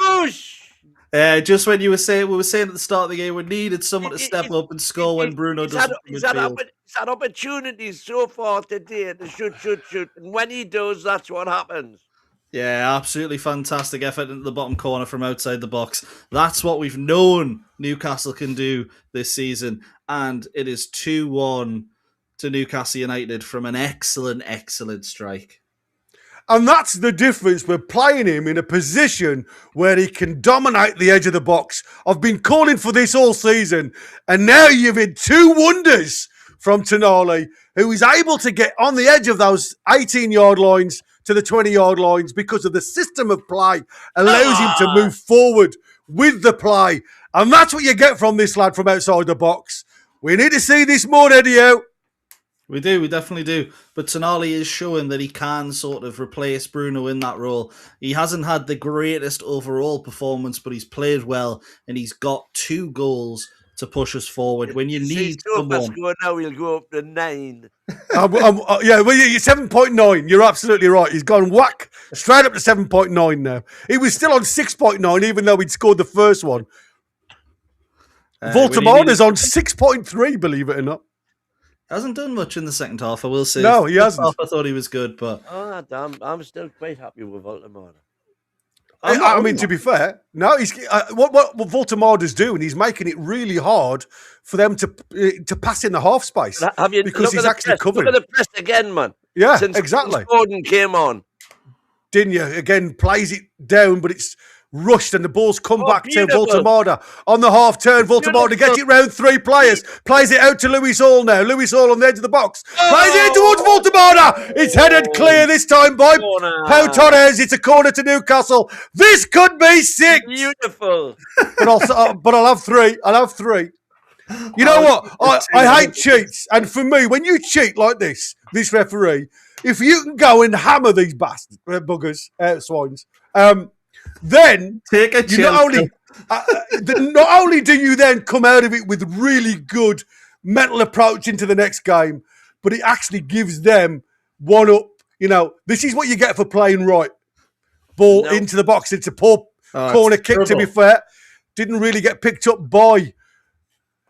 Just when we were saying at the start of the game, we needed someone to step up and score when Bruno doesn't. He's had opportunities so far today to shoot. And when he does, that's what happens. Yeah, absolutely fantastic effort into the bottom corner from outside the box. That's what we've known Newcastle can do this season. And it is 2-1 to Newcastle United from an excellent strike. And that's the difference. We're playing him in a position where he can dominate the edge of the box. I've been calling for this all season. And now you've had 2 wonders from Tonali, who is able to get on the edge of those 18-yard lines to the 20-yard lines because of the system of play allows him to move forward with the play. And that's what you get from this lad from outside the box. We need to see this more, Eddie Howe. We definitely do. But Tonali is showing that he can sort of replace Bruno in that role. He hasn't had the greatest overall performance, but he's played well, and he's got 2 goals to push us forward. When you need someone... Now he'll go up to 9. You're 7.9. You're absolutely right. He's gone whack straight up to 7.9 now. He was still on 6.9, even though he'd scored the first one. Voltemada's on 6.3, believe it or not. Hasn't done much in the second half, I will say. No, he hasn't. Half, I thought he was good, but... I'm still quite happy with Voltemada. I mean, to be fair, no, he's what Voltemada's doing, he's making it really hard for them to pass in the half space because he's actually covering. Look at the press again, man. Yeah, Since exactly. Gordon came on. Digne again plays it down, but it's rushed and the ball's come back to Voltemada on the half turn. Voltemada gets it round 3 players, plays it out to Lewis Hall now. Lewis Hall on the edge of the box, plays it in towards Voltemada. It's headed clear this time by Pau Torres. It's a corner to Newcastle. This could be 6. Beautiful. But I'll have 3. You know what? I hate cheats, and for me, when you cheat like this referee, if you can go and hammer these bastards, buggers, swines. Then take a chance. Not only do you then come out of it with really good mental approach into the next game, but it actually gives them one up. You know, this is what you get for playing right. Ball into the box. It's a poor corner kick, terrible. To be fair. Didn't really get picked up by...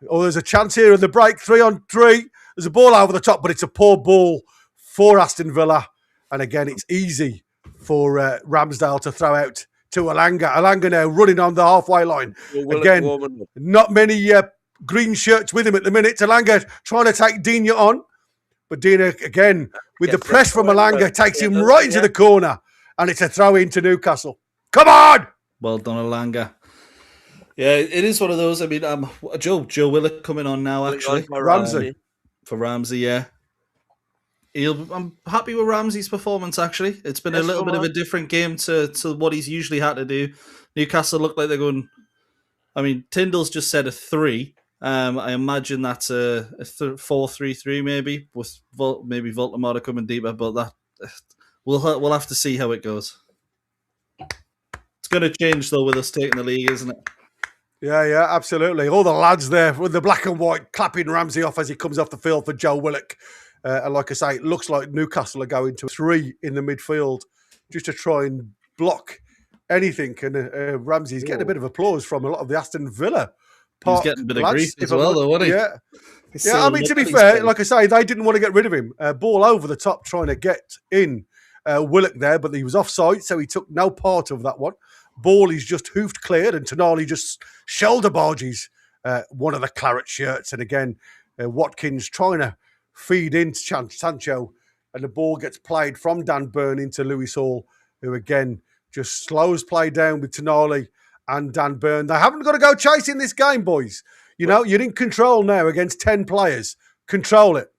Oh, there's a chance here in the break. 3-on-3. There's a ball over the top, but it's a poor ball for Aston Villa. And again, it's easy for Ramsdale to throw out to Alanga. Alanga now running on the halfway line. Again, not many green shirts with him at the minute. Alanga trying to take Dina on. But Dina, again, with the press from Alanga, takes him right into the corner. And it's a throw into Newcastle. Come on! Well done, Alanga. Yeah, it is one of those. I mean, Joe Willock coming on now, actually. For Ramsey, yeah. I'm happy with Ramsey's performance, actually. It's been a little bit of a different game to what he's usually had to do. Newcastle look like they're going... I mean, Tyndall's just said a 3. I imagine that's a 4-3-3 maybe, with maybe Voltamada coming deeper, but that we'll have to see how it goes. It's going to change, though, with us taking the league, isn't it? Yeah, absolutely. All the lads there with the black and white clapping Ramsey off as he comes off the field for Joe Willock. And like I say, it looks like Newcastle are going to 3 in the midfield just to try and block anything. And Ramsey's getting a bit of applause from a lot of the Aston Villa He's getting a bit of grief as well, though, wasn't he? Yeah, I mean, to be fair, like I say, they didn't want to get rid of him. Ball over the top trying to get in Willock there, but he was offside, so he took no part of that one. Ball is just hoofed cleared, and Tonali just shoulder barges one of the claret shirts. And again, Watkins trying to feed into Sancho, and the ball gets played from Dan Burn into Lewis Hall, who again just slows play down with Tonali and Dan Burn. They haven't got to go chasing this game, boys. You know, you're in control now against 10 players. Control it.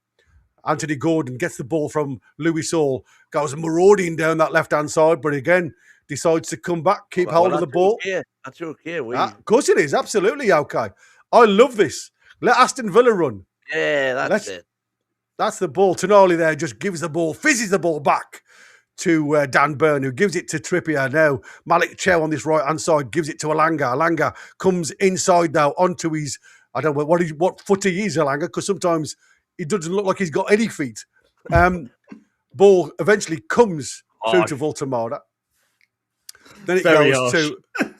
Anthony Gordon gets the ball from Lewis Hall, goes marauding down that left-hand side, but again, decides to come back, keep hold of the ball. Okay. That's okay. Of course it is. Absolutely okay. I love this. Let Aston Villa run. Yeah, that's it. That's the ball. Tonali there just gives the ball, fizzes the ball back to Dan Burn, who gives it to Trippier. Now, Malik Chow on this right-hand side gives it to Alanga. Alanga comes inside now onto his, I don't know what foot he is, Alanga, because sometimes it doesn't look like he's got any feet. Ball eventually comes through to Voltamada. Then it goes to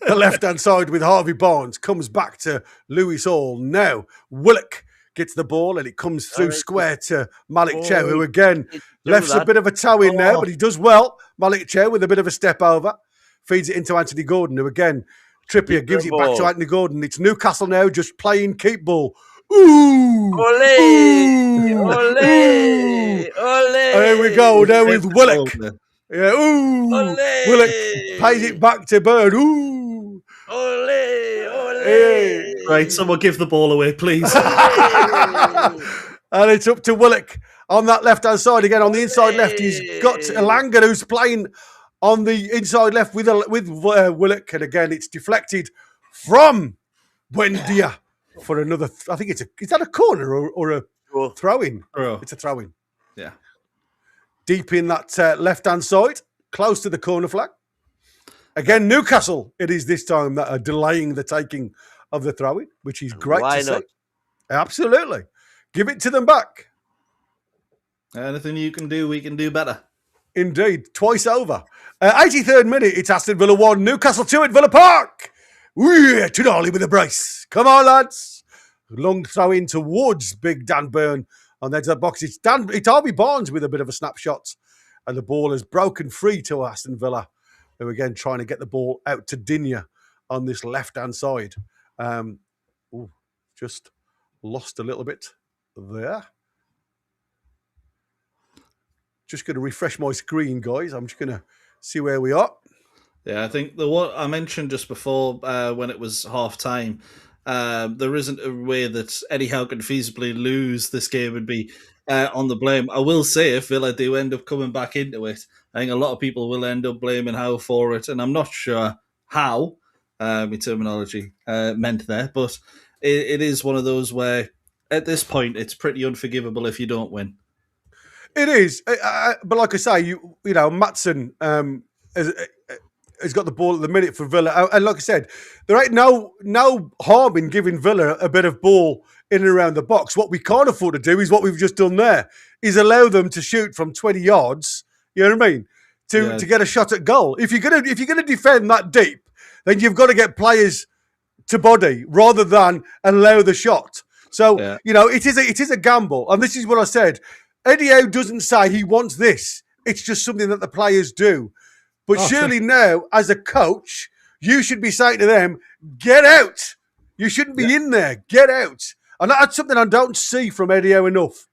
the left-hand side with Harvey Barnes, comes back to Lewis Hall. Now, Willock gets the ball and it comes through square to Malik Chow, who again left a bit of a toe in there, but he does well. Malik Chow with a bit of a step over, feeds it into Anthony Gordon, who again, Trippier gives it back to Anthony Gordon. It's Newcastle now just playing keep ball. Ooh! Ole! Ooh! Ole! Ooh! Ole! There we go, now with Willock. Yeah, ooh! Ole! Willock pays it back to Bird. Ooh! Ole! Ole! Hey. Right, someone give the ball away, please. And it's up to Willock on that left-hand side again. On the inside left, he's got Alanga, who's playing on the inside left with Willock. And again, it's deflected from Buendia for another. I think is that a corner or a throw-in? It's a throw-in. Yeah. Deep in that left-hand side, close to the corner flag. Again, Newcastle, it is this time that are delaying the taking of the throw-in, which is great to see. Absolutely. Give it to them back. Anything you can do, we can do better. Indeed. Twice over. 83rd minute, it's Aston Villa 1, Newcastle 2 at Villa Park. Yeah, Tonali with a brace. Come on, lads. Long throw in towards big Dan Burn on the edge of the box. It's Harvey Barnes with a bit of a snapshot. And the ball is broken free to Aston Villa, who again trying to get the ball out to Digne on this left-hand side. Just lost a little bit there. Just going to refresh my screen, guys. I'm just going to see where we are. Yeah, I think the what I mentioned just before when it was half-time, there isn't a way that Eddie Howe could feasibly lose this game would be on the blame. I will say if Villa do end up coming back into it, I think a lot of people will end up blaming Howe for it, and I'm not sure how, my terminology meant there, but it is one of those where at this point it's pretty unforgivable if you don't win. It is, but like I say, you know, Maatsen has got the ball at the minute for Villa, and like I said, there ain't no harm in giving Villa a bit of ball in and around the box. What we can't afford to do is what we've just done there, is allow them to shoot from 20 yards, you know what I mean, to get a shot at goal. If you're gonna defend that deep, then you've got to get players to body rather than allow the shot. So, it is a gamble. And this is what I said. Eddie Howe doesn't say he wants this. It's just something that the players do. But surely now, as a coach, you should be saying to them, get out. You shouldn't be in there. Get out. And that's something I don't see from Eddie Howe enough.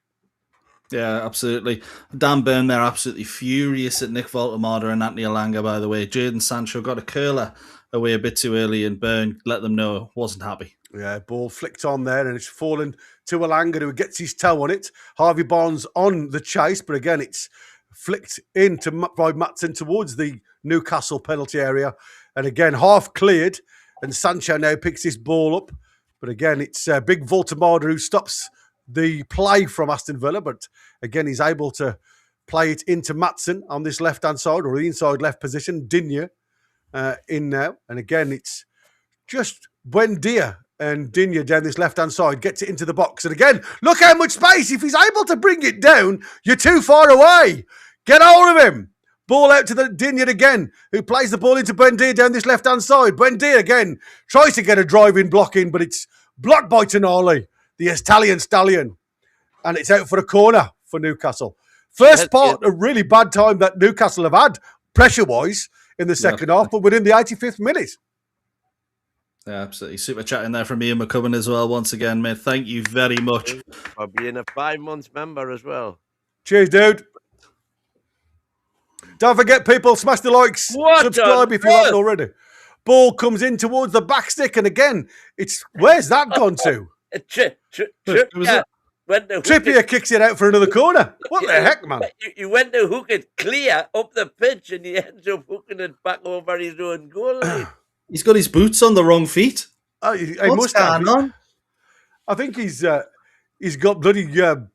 Yeah, absolutely. Dan Burn, they're absolutely furious at Nick Voltemada and Anthony Elanga, by the way. Jadon Sancho got a curler away a bit too early, and Burn let them know wasn't happy. Yeah, ball flicked on there, and it's fallen to Elanga, who gets his toe on it. Harvey Barnes on the chase, but again, it's flicked by Maatsen towards the Newcastle penalty area. And again, half cleared, and Sancho now picks this ball up. But again, it's big Voltemada who stops the play from Aston Villa. But again, he's able to play it into Maatsen on this left-hand side, or the inside left position. Digne in now. And again, it's just Buendia and Digne down this left-hand side, gets it into the box. And again, look how much space. If he's able to bring it down, you're too far away. Get hold of him. Ball out to the Digne again, who plays the ball into Buendia down this left-hand side. Buendia again tries to get a drive-in block in, but it's blocked by Tonali, the Italian stallion. And it's out for a corner for Newcastle. First part, a really bad time that Newcastle have had, pressure-wise, in the second half, but within the 85th minute. Yeah, absolutely. Super chat in there from Ian McCubbin as well. Once again, mate, thank you very much. For being a 5-month member as well. Cheers, dude. Don't forget, people, smash the likes. Subscribe if you haven't already. Ball comes in towards the back stick, and again, where's that gone to? Trippier kicks it out for another corner. What the heck, man? You went to hook it clear up the pitch, and he ends up hooking it back over his own goal line. He's got his boots on the wrong feet. He must have. On? I think he's got bloody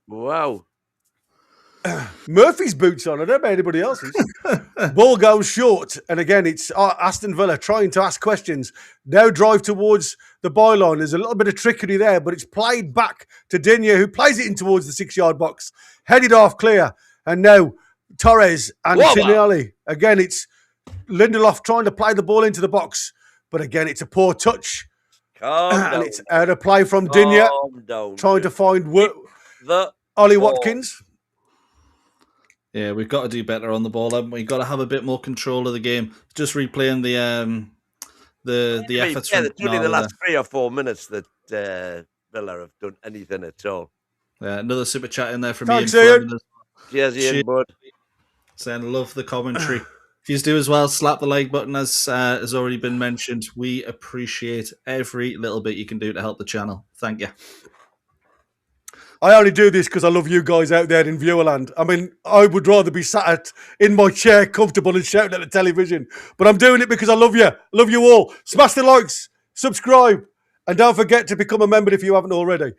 wow. Murphy's boots on. I don't know anybody else's. Ball goes short, and again it's Aston Villa trying to ask questions. Now drive towards the byline. There's a little bit of trickery there, but it's played back to Digne, who plays it in towards the 6-yard box, headed off clear, and now Torres and Tonali. Again, it's Lindelof trying to play the ball into the box. But again, it's a poor touch. And it's out of play from Digne. Trying to find Ollie Watkins. Yeah, we've got to do better on the ball, haven't we? We've got to have a bit more control of the game. Just replaying the efforts. Yeah, it's only the last 3 or 4 minutes that Villa have done anything at all. Another super chat in there from Thanks, Ian. Cheers, Ian, bud. Saying, love the commentary. If you do as well, slap the like button, as has already been mentioned. We appreciate every little bit you can do to help the channel. Thank you. I only do this because I love you guys out there in viewerland. I mean, I would rather be sat in my chair, comfortable and shouting at the television. But I'm doing it because I love you. I love you all. Smash the likes, subscribe, and don't forget to become a member if you haven't already.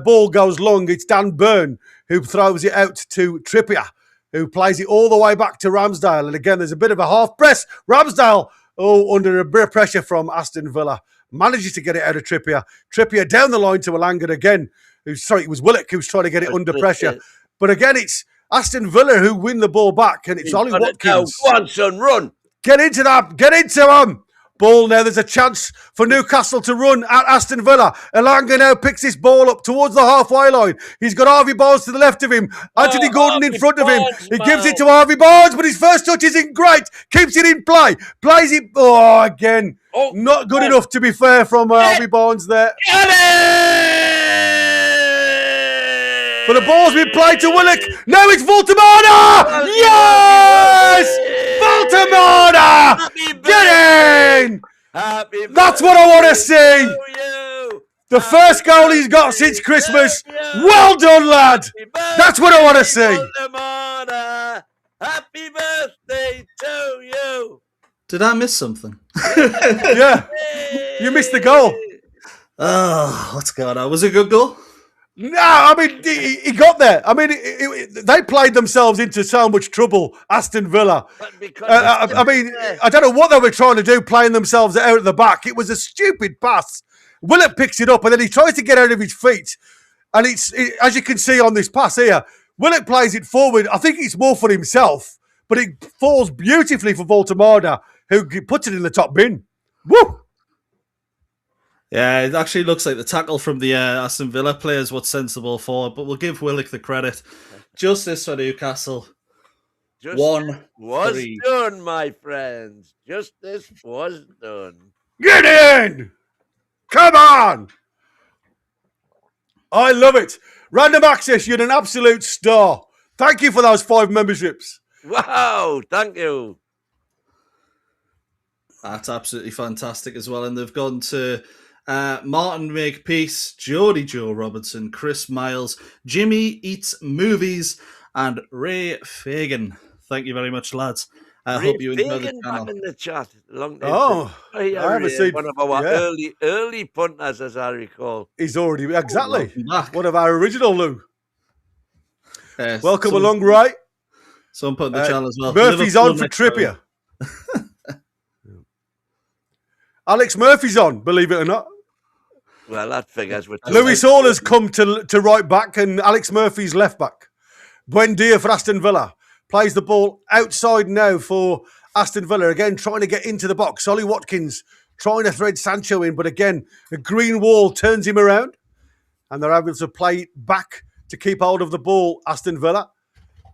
Ball goes long. It's Dan Burn who throws it out to Trippier, who plays it all the way back to Ramsdale. And again, there's a bit of a half press. Ramsdale, under a bit of pressure from Aston Villa, manages to get it out of Trippier. Trippier down the line to Elanga again. It was Willock who's trying to get it under pressure. But again, it's Aston Villa who win the ball back, and it's Ollie Watkins. Go on, son, run. Get into that. Get into him. Ball now. There's a chance for Newcastle to run at Aston Villa. Elanga now picks this ball up towards the halfway line. He's got Harvey Barnes to the left of him. Anthony Gordon in front of him. He gives it to Harvey Barnes, but his first touch isn't great. Keeps it in play. Plays it. Again. Not good enough, to be fair, from Harvey Barnes there. But the ball's been played to Willock. Now it's Voltemada! Yes! Voltemada! Get in! That's what I want to see. The first goal he's got since Christmas. Well done, lad. That's what I want to see. Happy birthday to you. Did I miss something? Yeah. You missed the goal. Oh, what's going on? Was it a good goal? No, I mean, he got there. I mean, they played themselves into so much trouble, Aston Villa. I mean, I don't know what they were trying to do, playing themselves out at the back. It was a stupid pass. Willett picks it up and then he tries to get out of his feet. And as you can see on this pass here, Willett plays it forward. I think it's more for himself, but it falls beautifully for Voltemada, who puts it in the top bin. Woo! Yeah, it actually looks like the tackle from the Aston Villa players what's sensible forward, but we'll give Willock the credit. Justice for Newcastle. Justice was done, my friends. Justice was done. Get in! Come on! I love it. Random Access, you're an absolute star. Thank you for those 5 memberships. Wow, thank you. That's absolutely fantastic as well. And they've gone to Martin Makepeace, Jody Joe Robinson, Chris Miles, Jimmy Eats Movies, and Ray Fagan. Thank you very much, lads. I hope you enjoy the channel. Back in the chat. Long day. Oh, I haven't seen one of our early punters, as I recall. He's already exactly one of our original Lou. Welcome someone, along, Ray. Someone put in the channel as well. Murphy's on for Trippier. Alex Murphy's on, believe it or not. Well, that figures. Lewis Hall has come to right back, and Alex Murphy's left back. Buendia for Aston Villa. Plays the ball outside now for Aston Villa. Again, trying to get into the box. Ollie Watkins trying to thread Sancho in, but again, the green wall turns him around. And they're able to play back to keep hold of the ball, Aston Villa.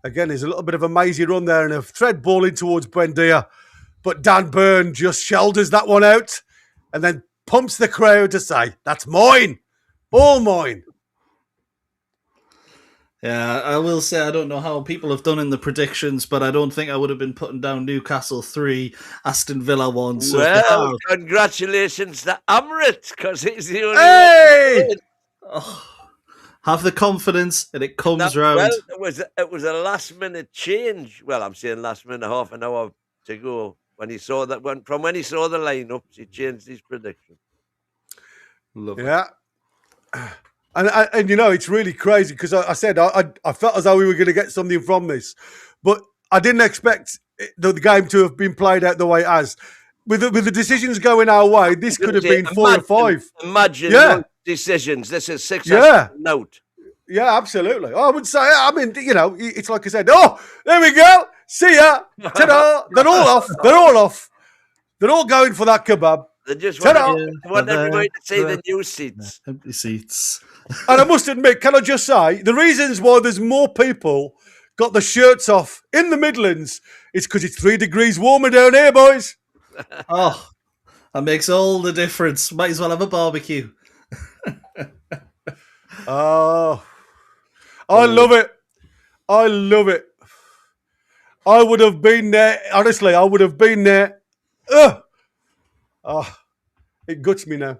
Again, there's a little bit of a mazy run there and a thread ball in towards Buendia. But Dan Burn just shoulders that one out and then pumps the crowd to say, that's mine. All mine. Yeah, I will say I don't know how people have done in the predictions, but I don't think I would have been putting down Newcastle 3, Aston Villa 1. So well, congratulations to Amrit, because he's the only one. Oh, have the confidence, and it comes round. Well, it was a last-minute change. Well, I'm saying last minute, half an hour to go. When he saw that, when he saw the lineups, he changed his prediction. Love it. Yeah. And you know, it's really crazy because I said I felt as though we were going to get something from this, but I didn't expect the game to have been played out the way it has. With the decisions going our way, this could have been 4 or 5. Imagine those decisions. This is 6 note. Yeah, absolutely. I would say, I mean, you know, it's like I said, oh, there we go. See ya. Ta-da. They're all off. They're all off. They're all going for that kebab. They just want everybody to see the new seats. Empty seats. And I must admit, can I just say, the reasons why there's more people got the shirts off in the Midlands is because it's 3 degrees warmer down here, boys. Oh, that makes all the difference. Might as well have a barbecue. Oh, I love it. I love it. I would have been there. Honestly, I would have been there. It guts me now.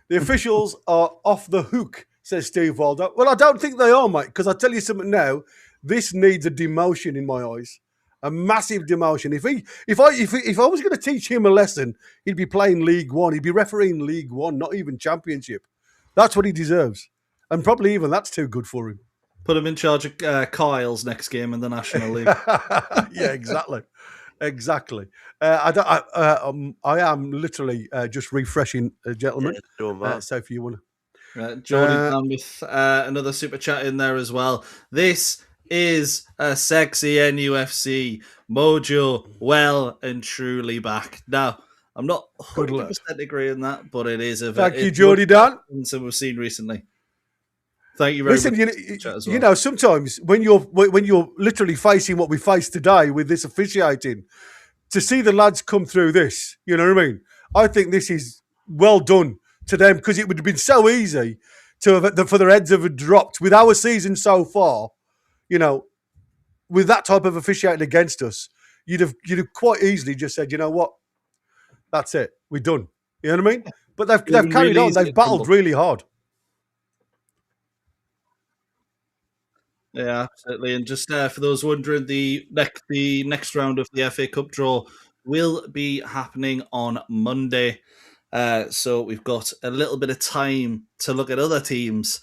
The officials are off the hook, says Steve Waldo. Well, I don't think they are, mate, because I tell you something now. This needs a demotion in my eyes. A massive demotion. If I was going to teach him a lesson, he'd be playing League One. He'd be refereeing League One, not even Championship. That's what he deserves. And probably even that's too good for him. Put him in charge of Kyle's next game in the National League. Yeah, exactly. Exactly. I am literally just refreshing, gentlemen. Yeah, so if you want to. Jordan down with another super chat in there as well. This is a sexy NUFC mojo well and truly back. Now, I'm not 100% agreeing that, but it is a thank you, Jordy Dan. Something we've seen recently. Thank you very much. You know, sometimes when you're literally facing what we face today with this officiating, to see the lads come through this, you know what I mean? I think this is well done to them because it would have been so easy to have, for their heads have dropped with our season so far. You know, with that type of officiating against us, you'd have quite easily just said, you know what, that's it, we're done. You know what I mean? But they've carried on. They've battled really hard. Yeah, absolutely. And just for those wondering, the next round of the FA Cup draw will be happening on Monday. So we've got a little bit of time to look at other teams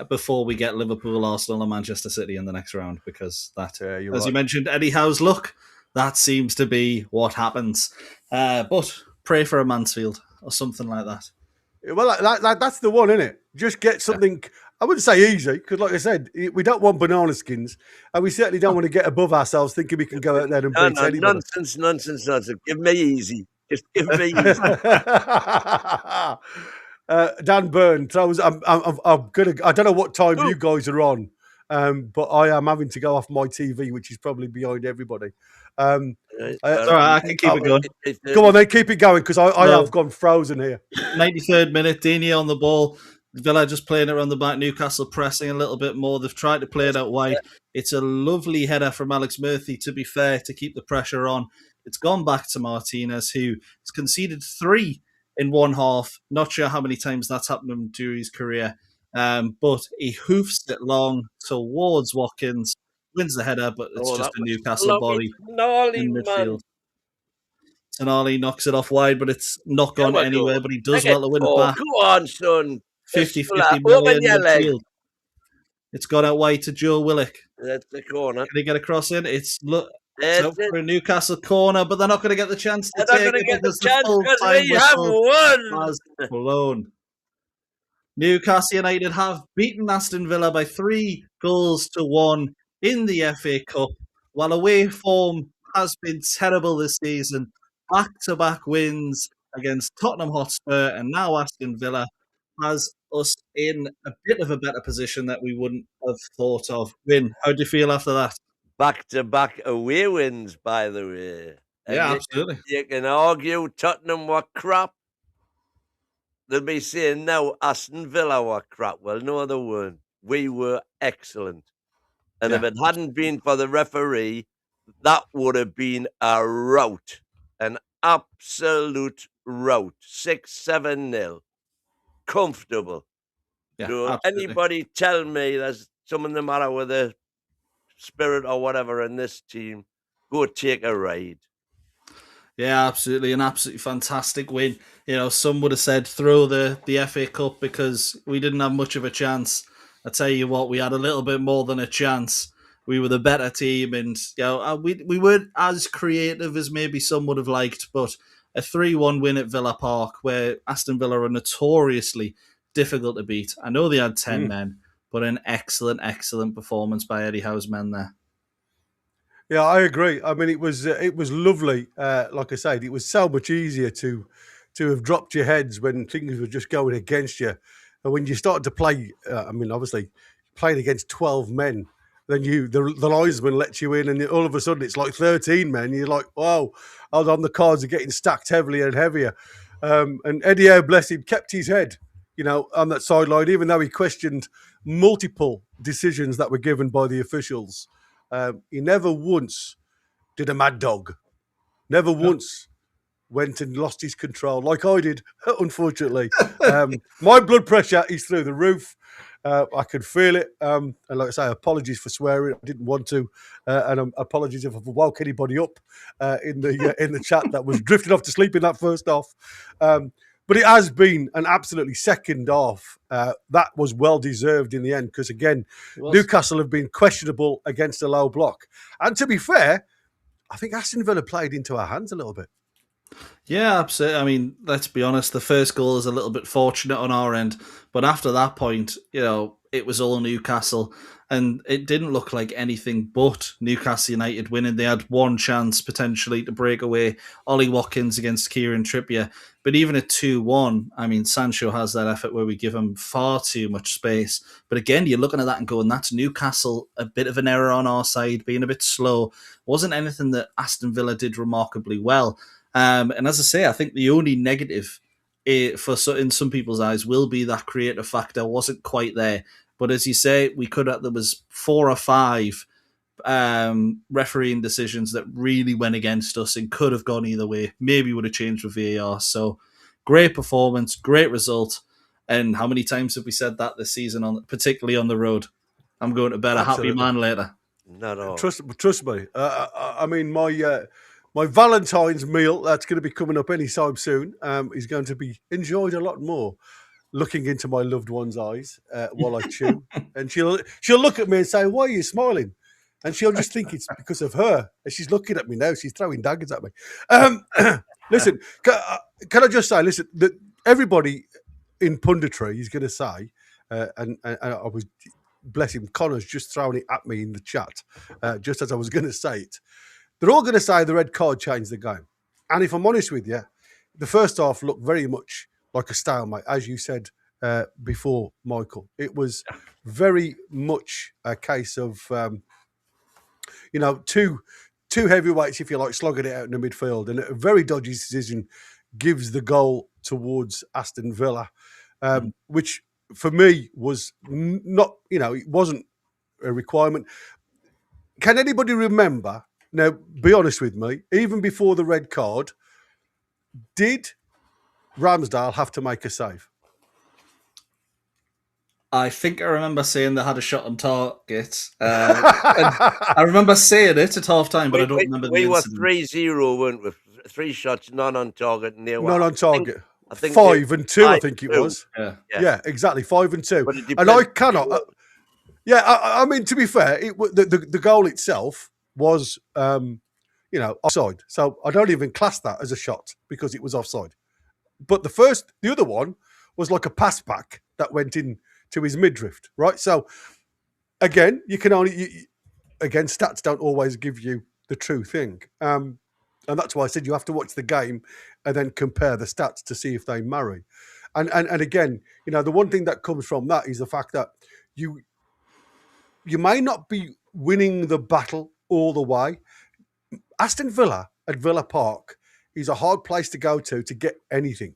before we get Liverpool, Arsenal and Manchester City in the next round, because that, as you mentioned, Eddie Howe's luck, that seems to be what happens. But pray for a Mansfield or something like that. Well, that's the one, isn't it? Just get something. I wouldn't say easy because, like I said, we don't want banana skins, and we certainly don't want to get above ourselves thinking we can go out there and beat anybody. Nonsense. Give me easy. Just give me easy. Dan Byrne throws. I'm gonna. I don't know what time you guys are on, but I am having to go off my TV, which is probably behind everybody. It's all right, I can keep it going. Come on, then keep it going because I have gone frozen here. 93rd minute, Dini on the ball. Villa just playing it around the back. Newcastle pressing a little bit more. They've tried to play it out wide. It's a lovely header from Alex Murphy, to be fair, to keep the pressure on. It's gone back to Martinez, who has conceded 3 in one half. Not sure how many times that's happened to him during his career. But he hoofs it long towards Watkins, wins the header, but it's just a Newcastle body in midfield. Tonali knocks it off wide, but it's not gone anywhere, but he does well to win it back. Go on, son. 50-50 million midfield. It's gone out wide to Joe Willock. That's the corner. Can he get across in? It's out for a Newcastle corner, but they're not going to get the chance to take it because the full-time whistle has blown. Newcastle United have beaten Aston Villa by 3-1 in the FA Cup, while away form has been terrible this season. Back-to-back wins against Tottenham Hotspur, and now Aston Villa has us in a bit of a better position that we wouldn't have thought of. Win, how do you feel after that? Back-to-back away wins, by the way. Yeah, absolutely. You can argue Tottenham were crap. They'll be saying now Aston Villa were crap. Well, no, they weren't. We were excellent. And if it hadn't been for the referee, that would have been a rout. An absolute rout. 6-7-0. Comfortable. Yeah, so anybody tell me there's something the matter with the spirit or whatever in this team, go take a ride. Yeah, absolutely. An absolutely fantastic win. You know, some would have said throw the FA Cup because we didn't have much of a chance. I tell you what, we had a little bit more than a chance. We were the better team, and you know, we weren't as creative as maybe some would have liked, but a 3-1 win at Villa Park, where Aston Villa are notoriously difficult to beat. I know they had 10 men, but an excellent performance by Eddie Howe's men there. Yeah, I agree. I mean, it was lovely. Like I said, it was so much easier to have dropped your heads when things were just going against you. And when you started to play, I mean, obviously, playing against 12 men, then the linesman lets you in, and all of a sudden it's like 13 men. You're like, wow, hold on, the cards are getting stacked heavier and heavier. And Eddie Howe, bless him, kept his head, you know, on that sideline, even though he questioned multiple decisions that were given by the officials. He never once did a mad dog. Never once went and lost his control like I did, unfortunately. My blood pressure is through the roof. I could feel it. And like I say, apologies for swearing. I didn't want to. And apologies if I've woke anybody up in the chat that was drifting off to sleep in that first half. But it has been an absolutely second half that was well deserved in the end because, again, Newcastle have been questionable against a low block. And to be fair, I think Aston Villa played into our hands a little bit. Yeah, absolutely. I mean, let's be honest, the first goal is a little bit fortunate on our end. But after that point, you know, it was all Newcastle. And it didn't look like anything but Newcastle United winning. They had one chance potentially to break away. Ollie Watkins against Kieran Trippier. But even at 2-1, I mean, Sancho has that effort where we give him far too much space. But again, you're looking at that and going, that's Newcastle, a bit of an error on our side, being a bit slow. Wasn't anything that Aston Villa did remarkably well. And as I say, I think the only negative in some people's eyes will be that creative factor wasn't quite there. But as you say, there was 4 or 5 refereeing decisions that really went against us and could have gone either way. Maybe would have changed with VAR. So great performance, great result. And how many times have we said that this season, particularly on the road? I'm going to bed Absolutely. A happy man later. Not all. Trust me. I mean, my Valentine's meal that's going to be coming up anytime soon is going to be enjoyed a lot more. Looking into my loved one's eyes while I chew, and she'll look at me and say, "Why are you smiling?" And she'll just think it's because of her. And she's looking at me now. She's throwing daggers at me. Listen, can I just say, listen, everybody, in punditry, he's going to say, and I was, bless him, Connor's just throwing it at me in the chat, just as I was going to say it. They're all going to say the red card changed the game. And if I'm honest with you, the first half looked very much like a stalemate, as you said before, Michael. It was very much a case of, two heavyweights, if you like, slogging it out in the midfield. And a very dodgy decision gives the goal towards Aston Villa, which for me was not, it wasn't a requirement. Can anybody remember, now be honest with me, even before the red card, did Ramsdale have to make a save? I think I remember saying they had a shot on target. And I remember saying it at half time, but I don't remember the incident. We were 3-0, weren't we? 3 shots, none on target. And none on target. I think 5 and 2, I think it was. Yeah, exactly. 5 and 2. And I cannot. I mean, to be fair, the goal itself was, offside. So I don't even class that as a shot because it was offside. But the other one was like a pass back that went in to his midriff, right? So again, stats don't always give you the true thing. And that's why I said you have to watch the game and then compare the stats to see if they marry. And again, the one thing that comes from that is the fact that you may not be winning the battle all the way. Aston Villa at Villa Park is a hard place to go to get anything,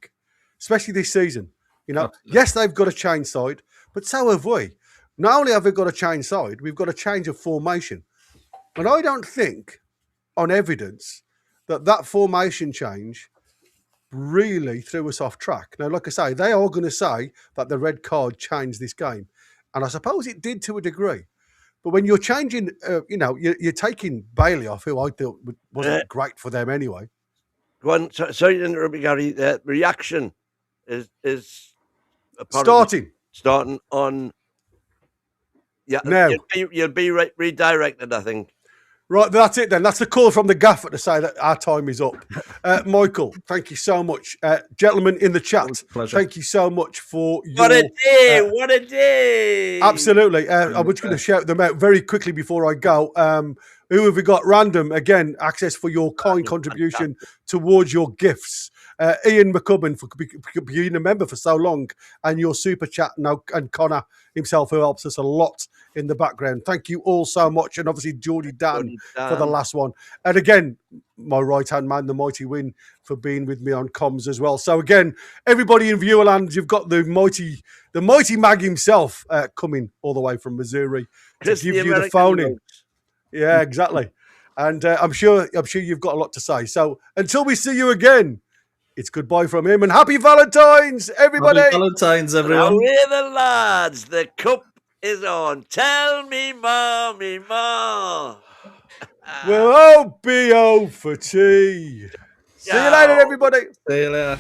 especially this season. Yes, they've got a change side, but so have we. Not only have we got a change side, we've got a change of formation. And I don't think, on evidence, that formation change really threw us off track. Now, like I say, they are going to say that the red card changed this game. And I suppose it did to a degree. But when you're changing, you're taking Bailey off, who I thought wasn't great for them anyway. Go on, sorry to interrupt you, Gary. The reaction is starting on. Yeah, now you'll be redirected, I think. Right, that's it then. That's the call from the gaffer to say that our time is up. Michael, thank you so much. Gentlemen in the chat, thank you so much for your... What a day! What a day! Absolutely. I'm just going to shout them out very quickly before I go. Who have we got? Random, again, access for your kind contribution towards your gifts. Ian McCubbin for being a member for so long, and your super chat now, and Connor himself, who helps us a lot in the background. Thank you all so much, and obviously Geordie Dan for the last one. And again, my right-hand man, the mighty Win, for being with me on comms as well. So again, everybody in viewerland, you've got the mighty Mag himself coming all the way from Missouri to give you the phone in. Yeah, exactly. And I'm sure you've got a lot to say. So until we see you again, it's goodbye from him, and happy Valentine's, everybody. Happy Valentine's, everyone. We're the lads. The cup is on. Tell me, mommy, ma. We'll all be over tea. See you later, everybody. See you later.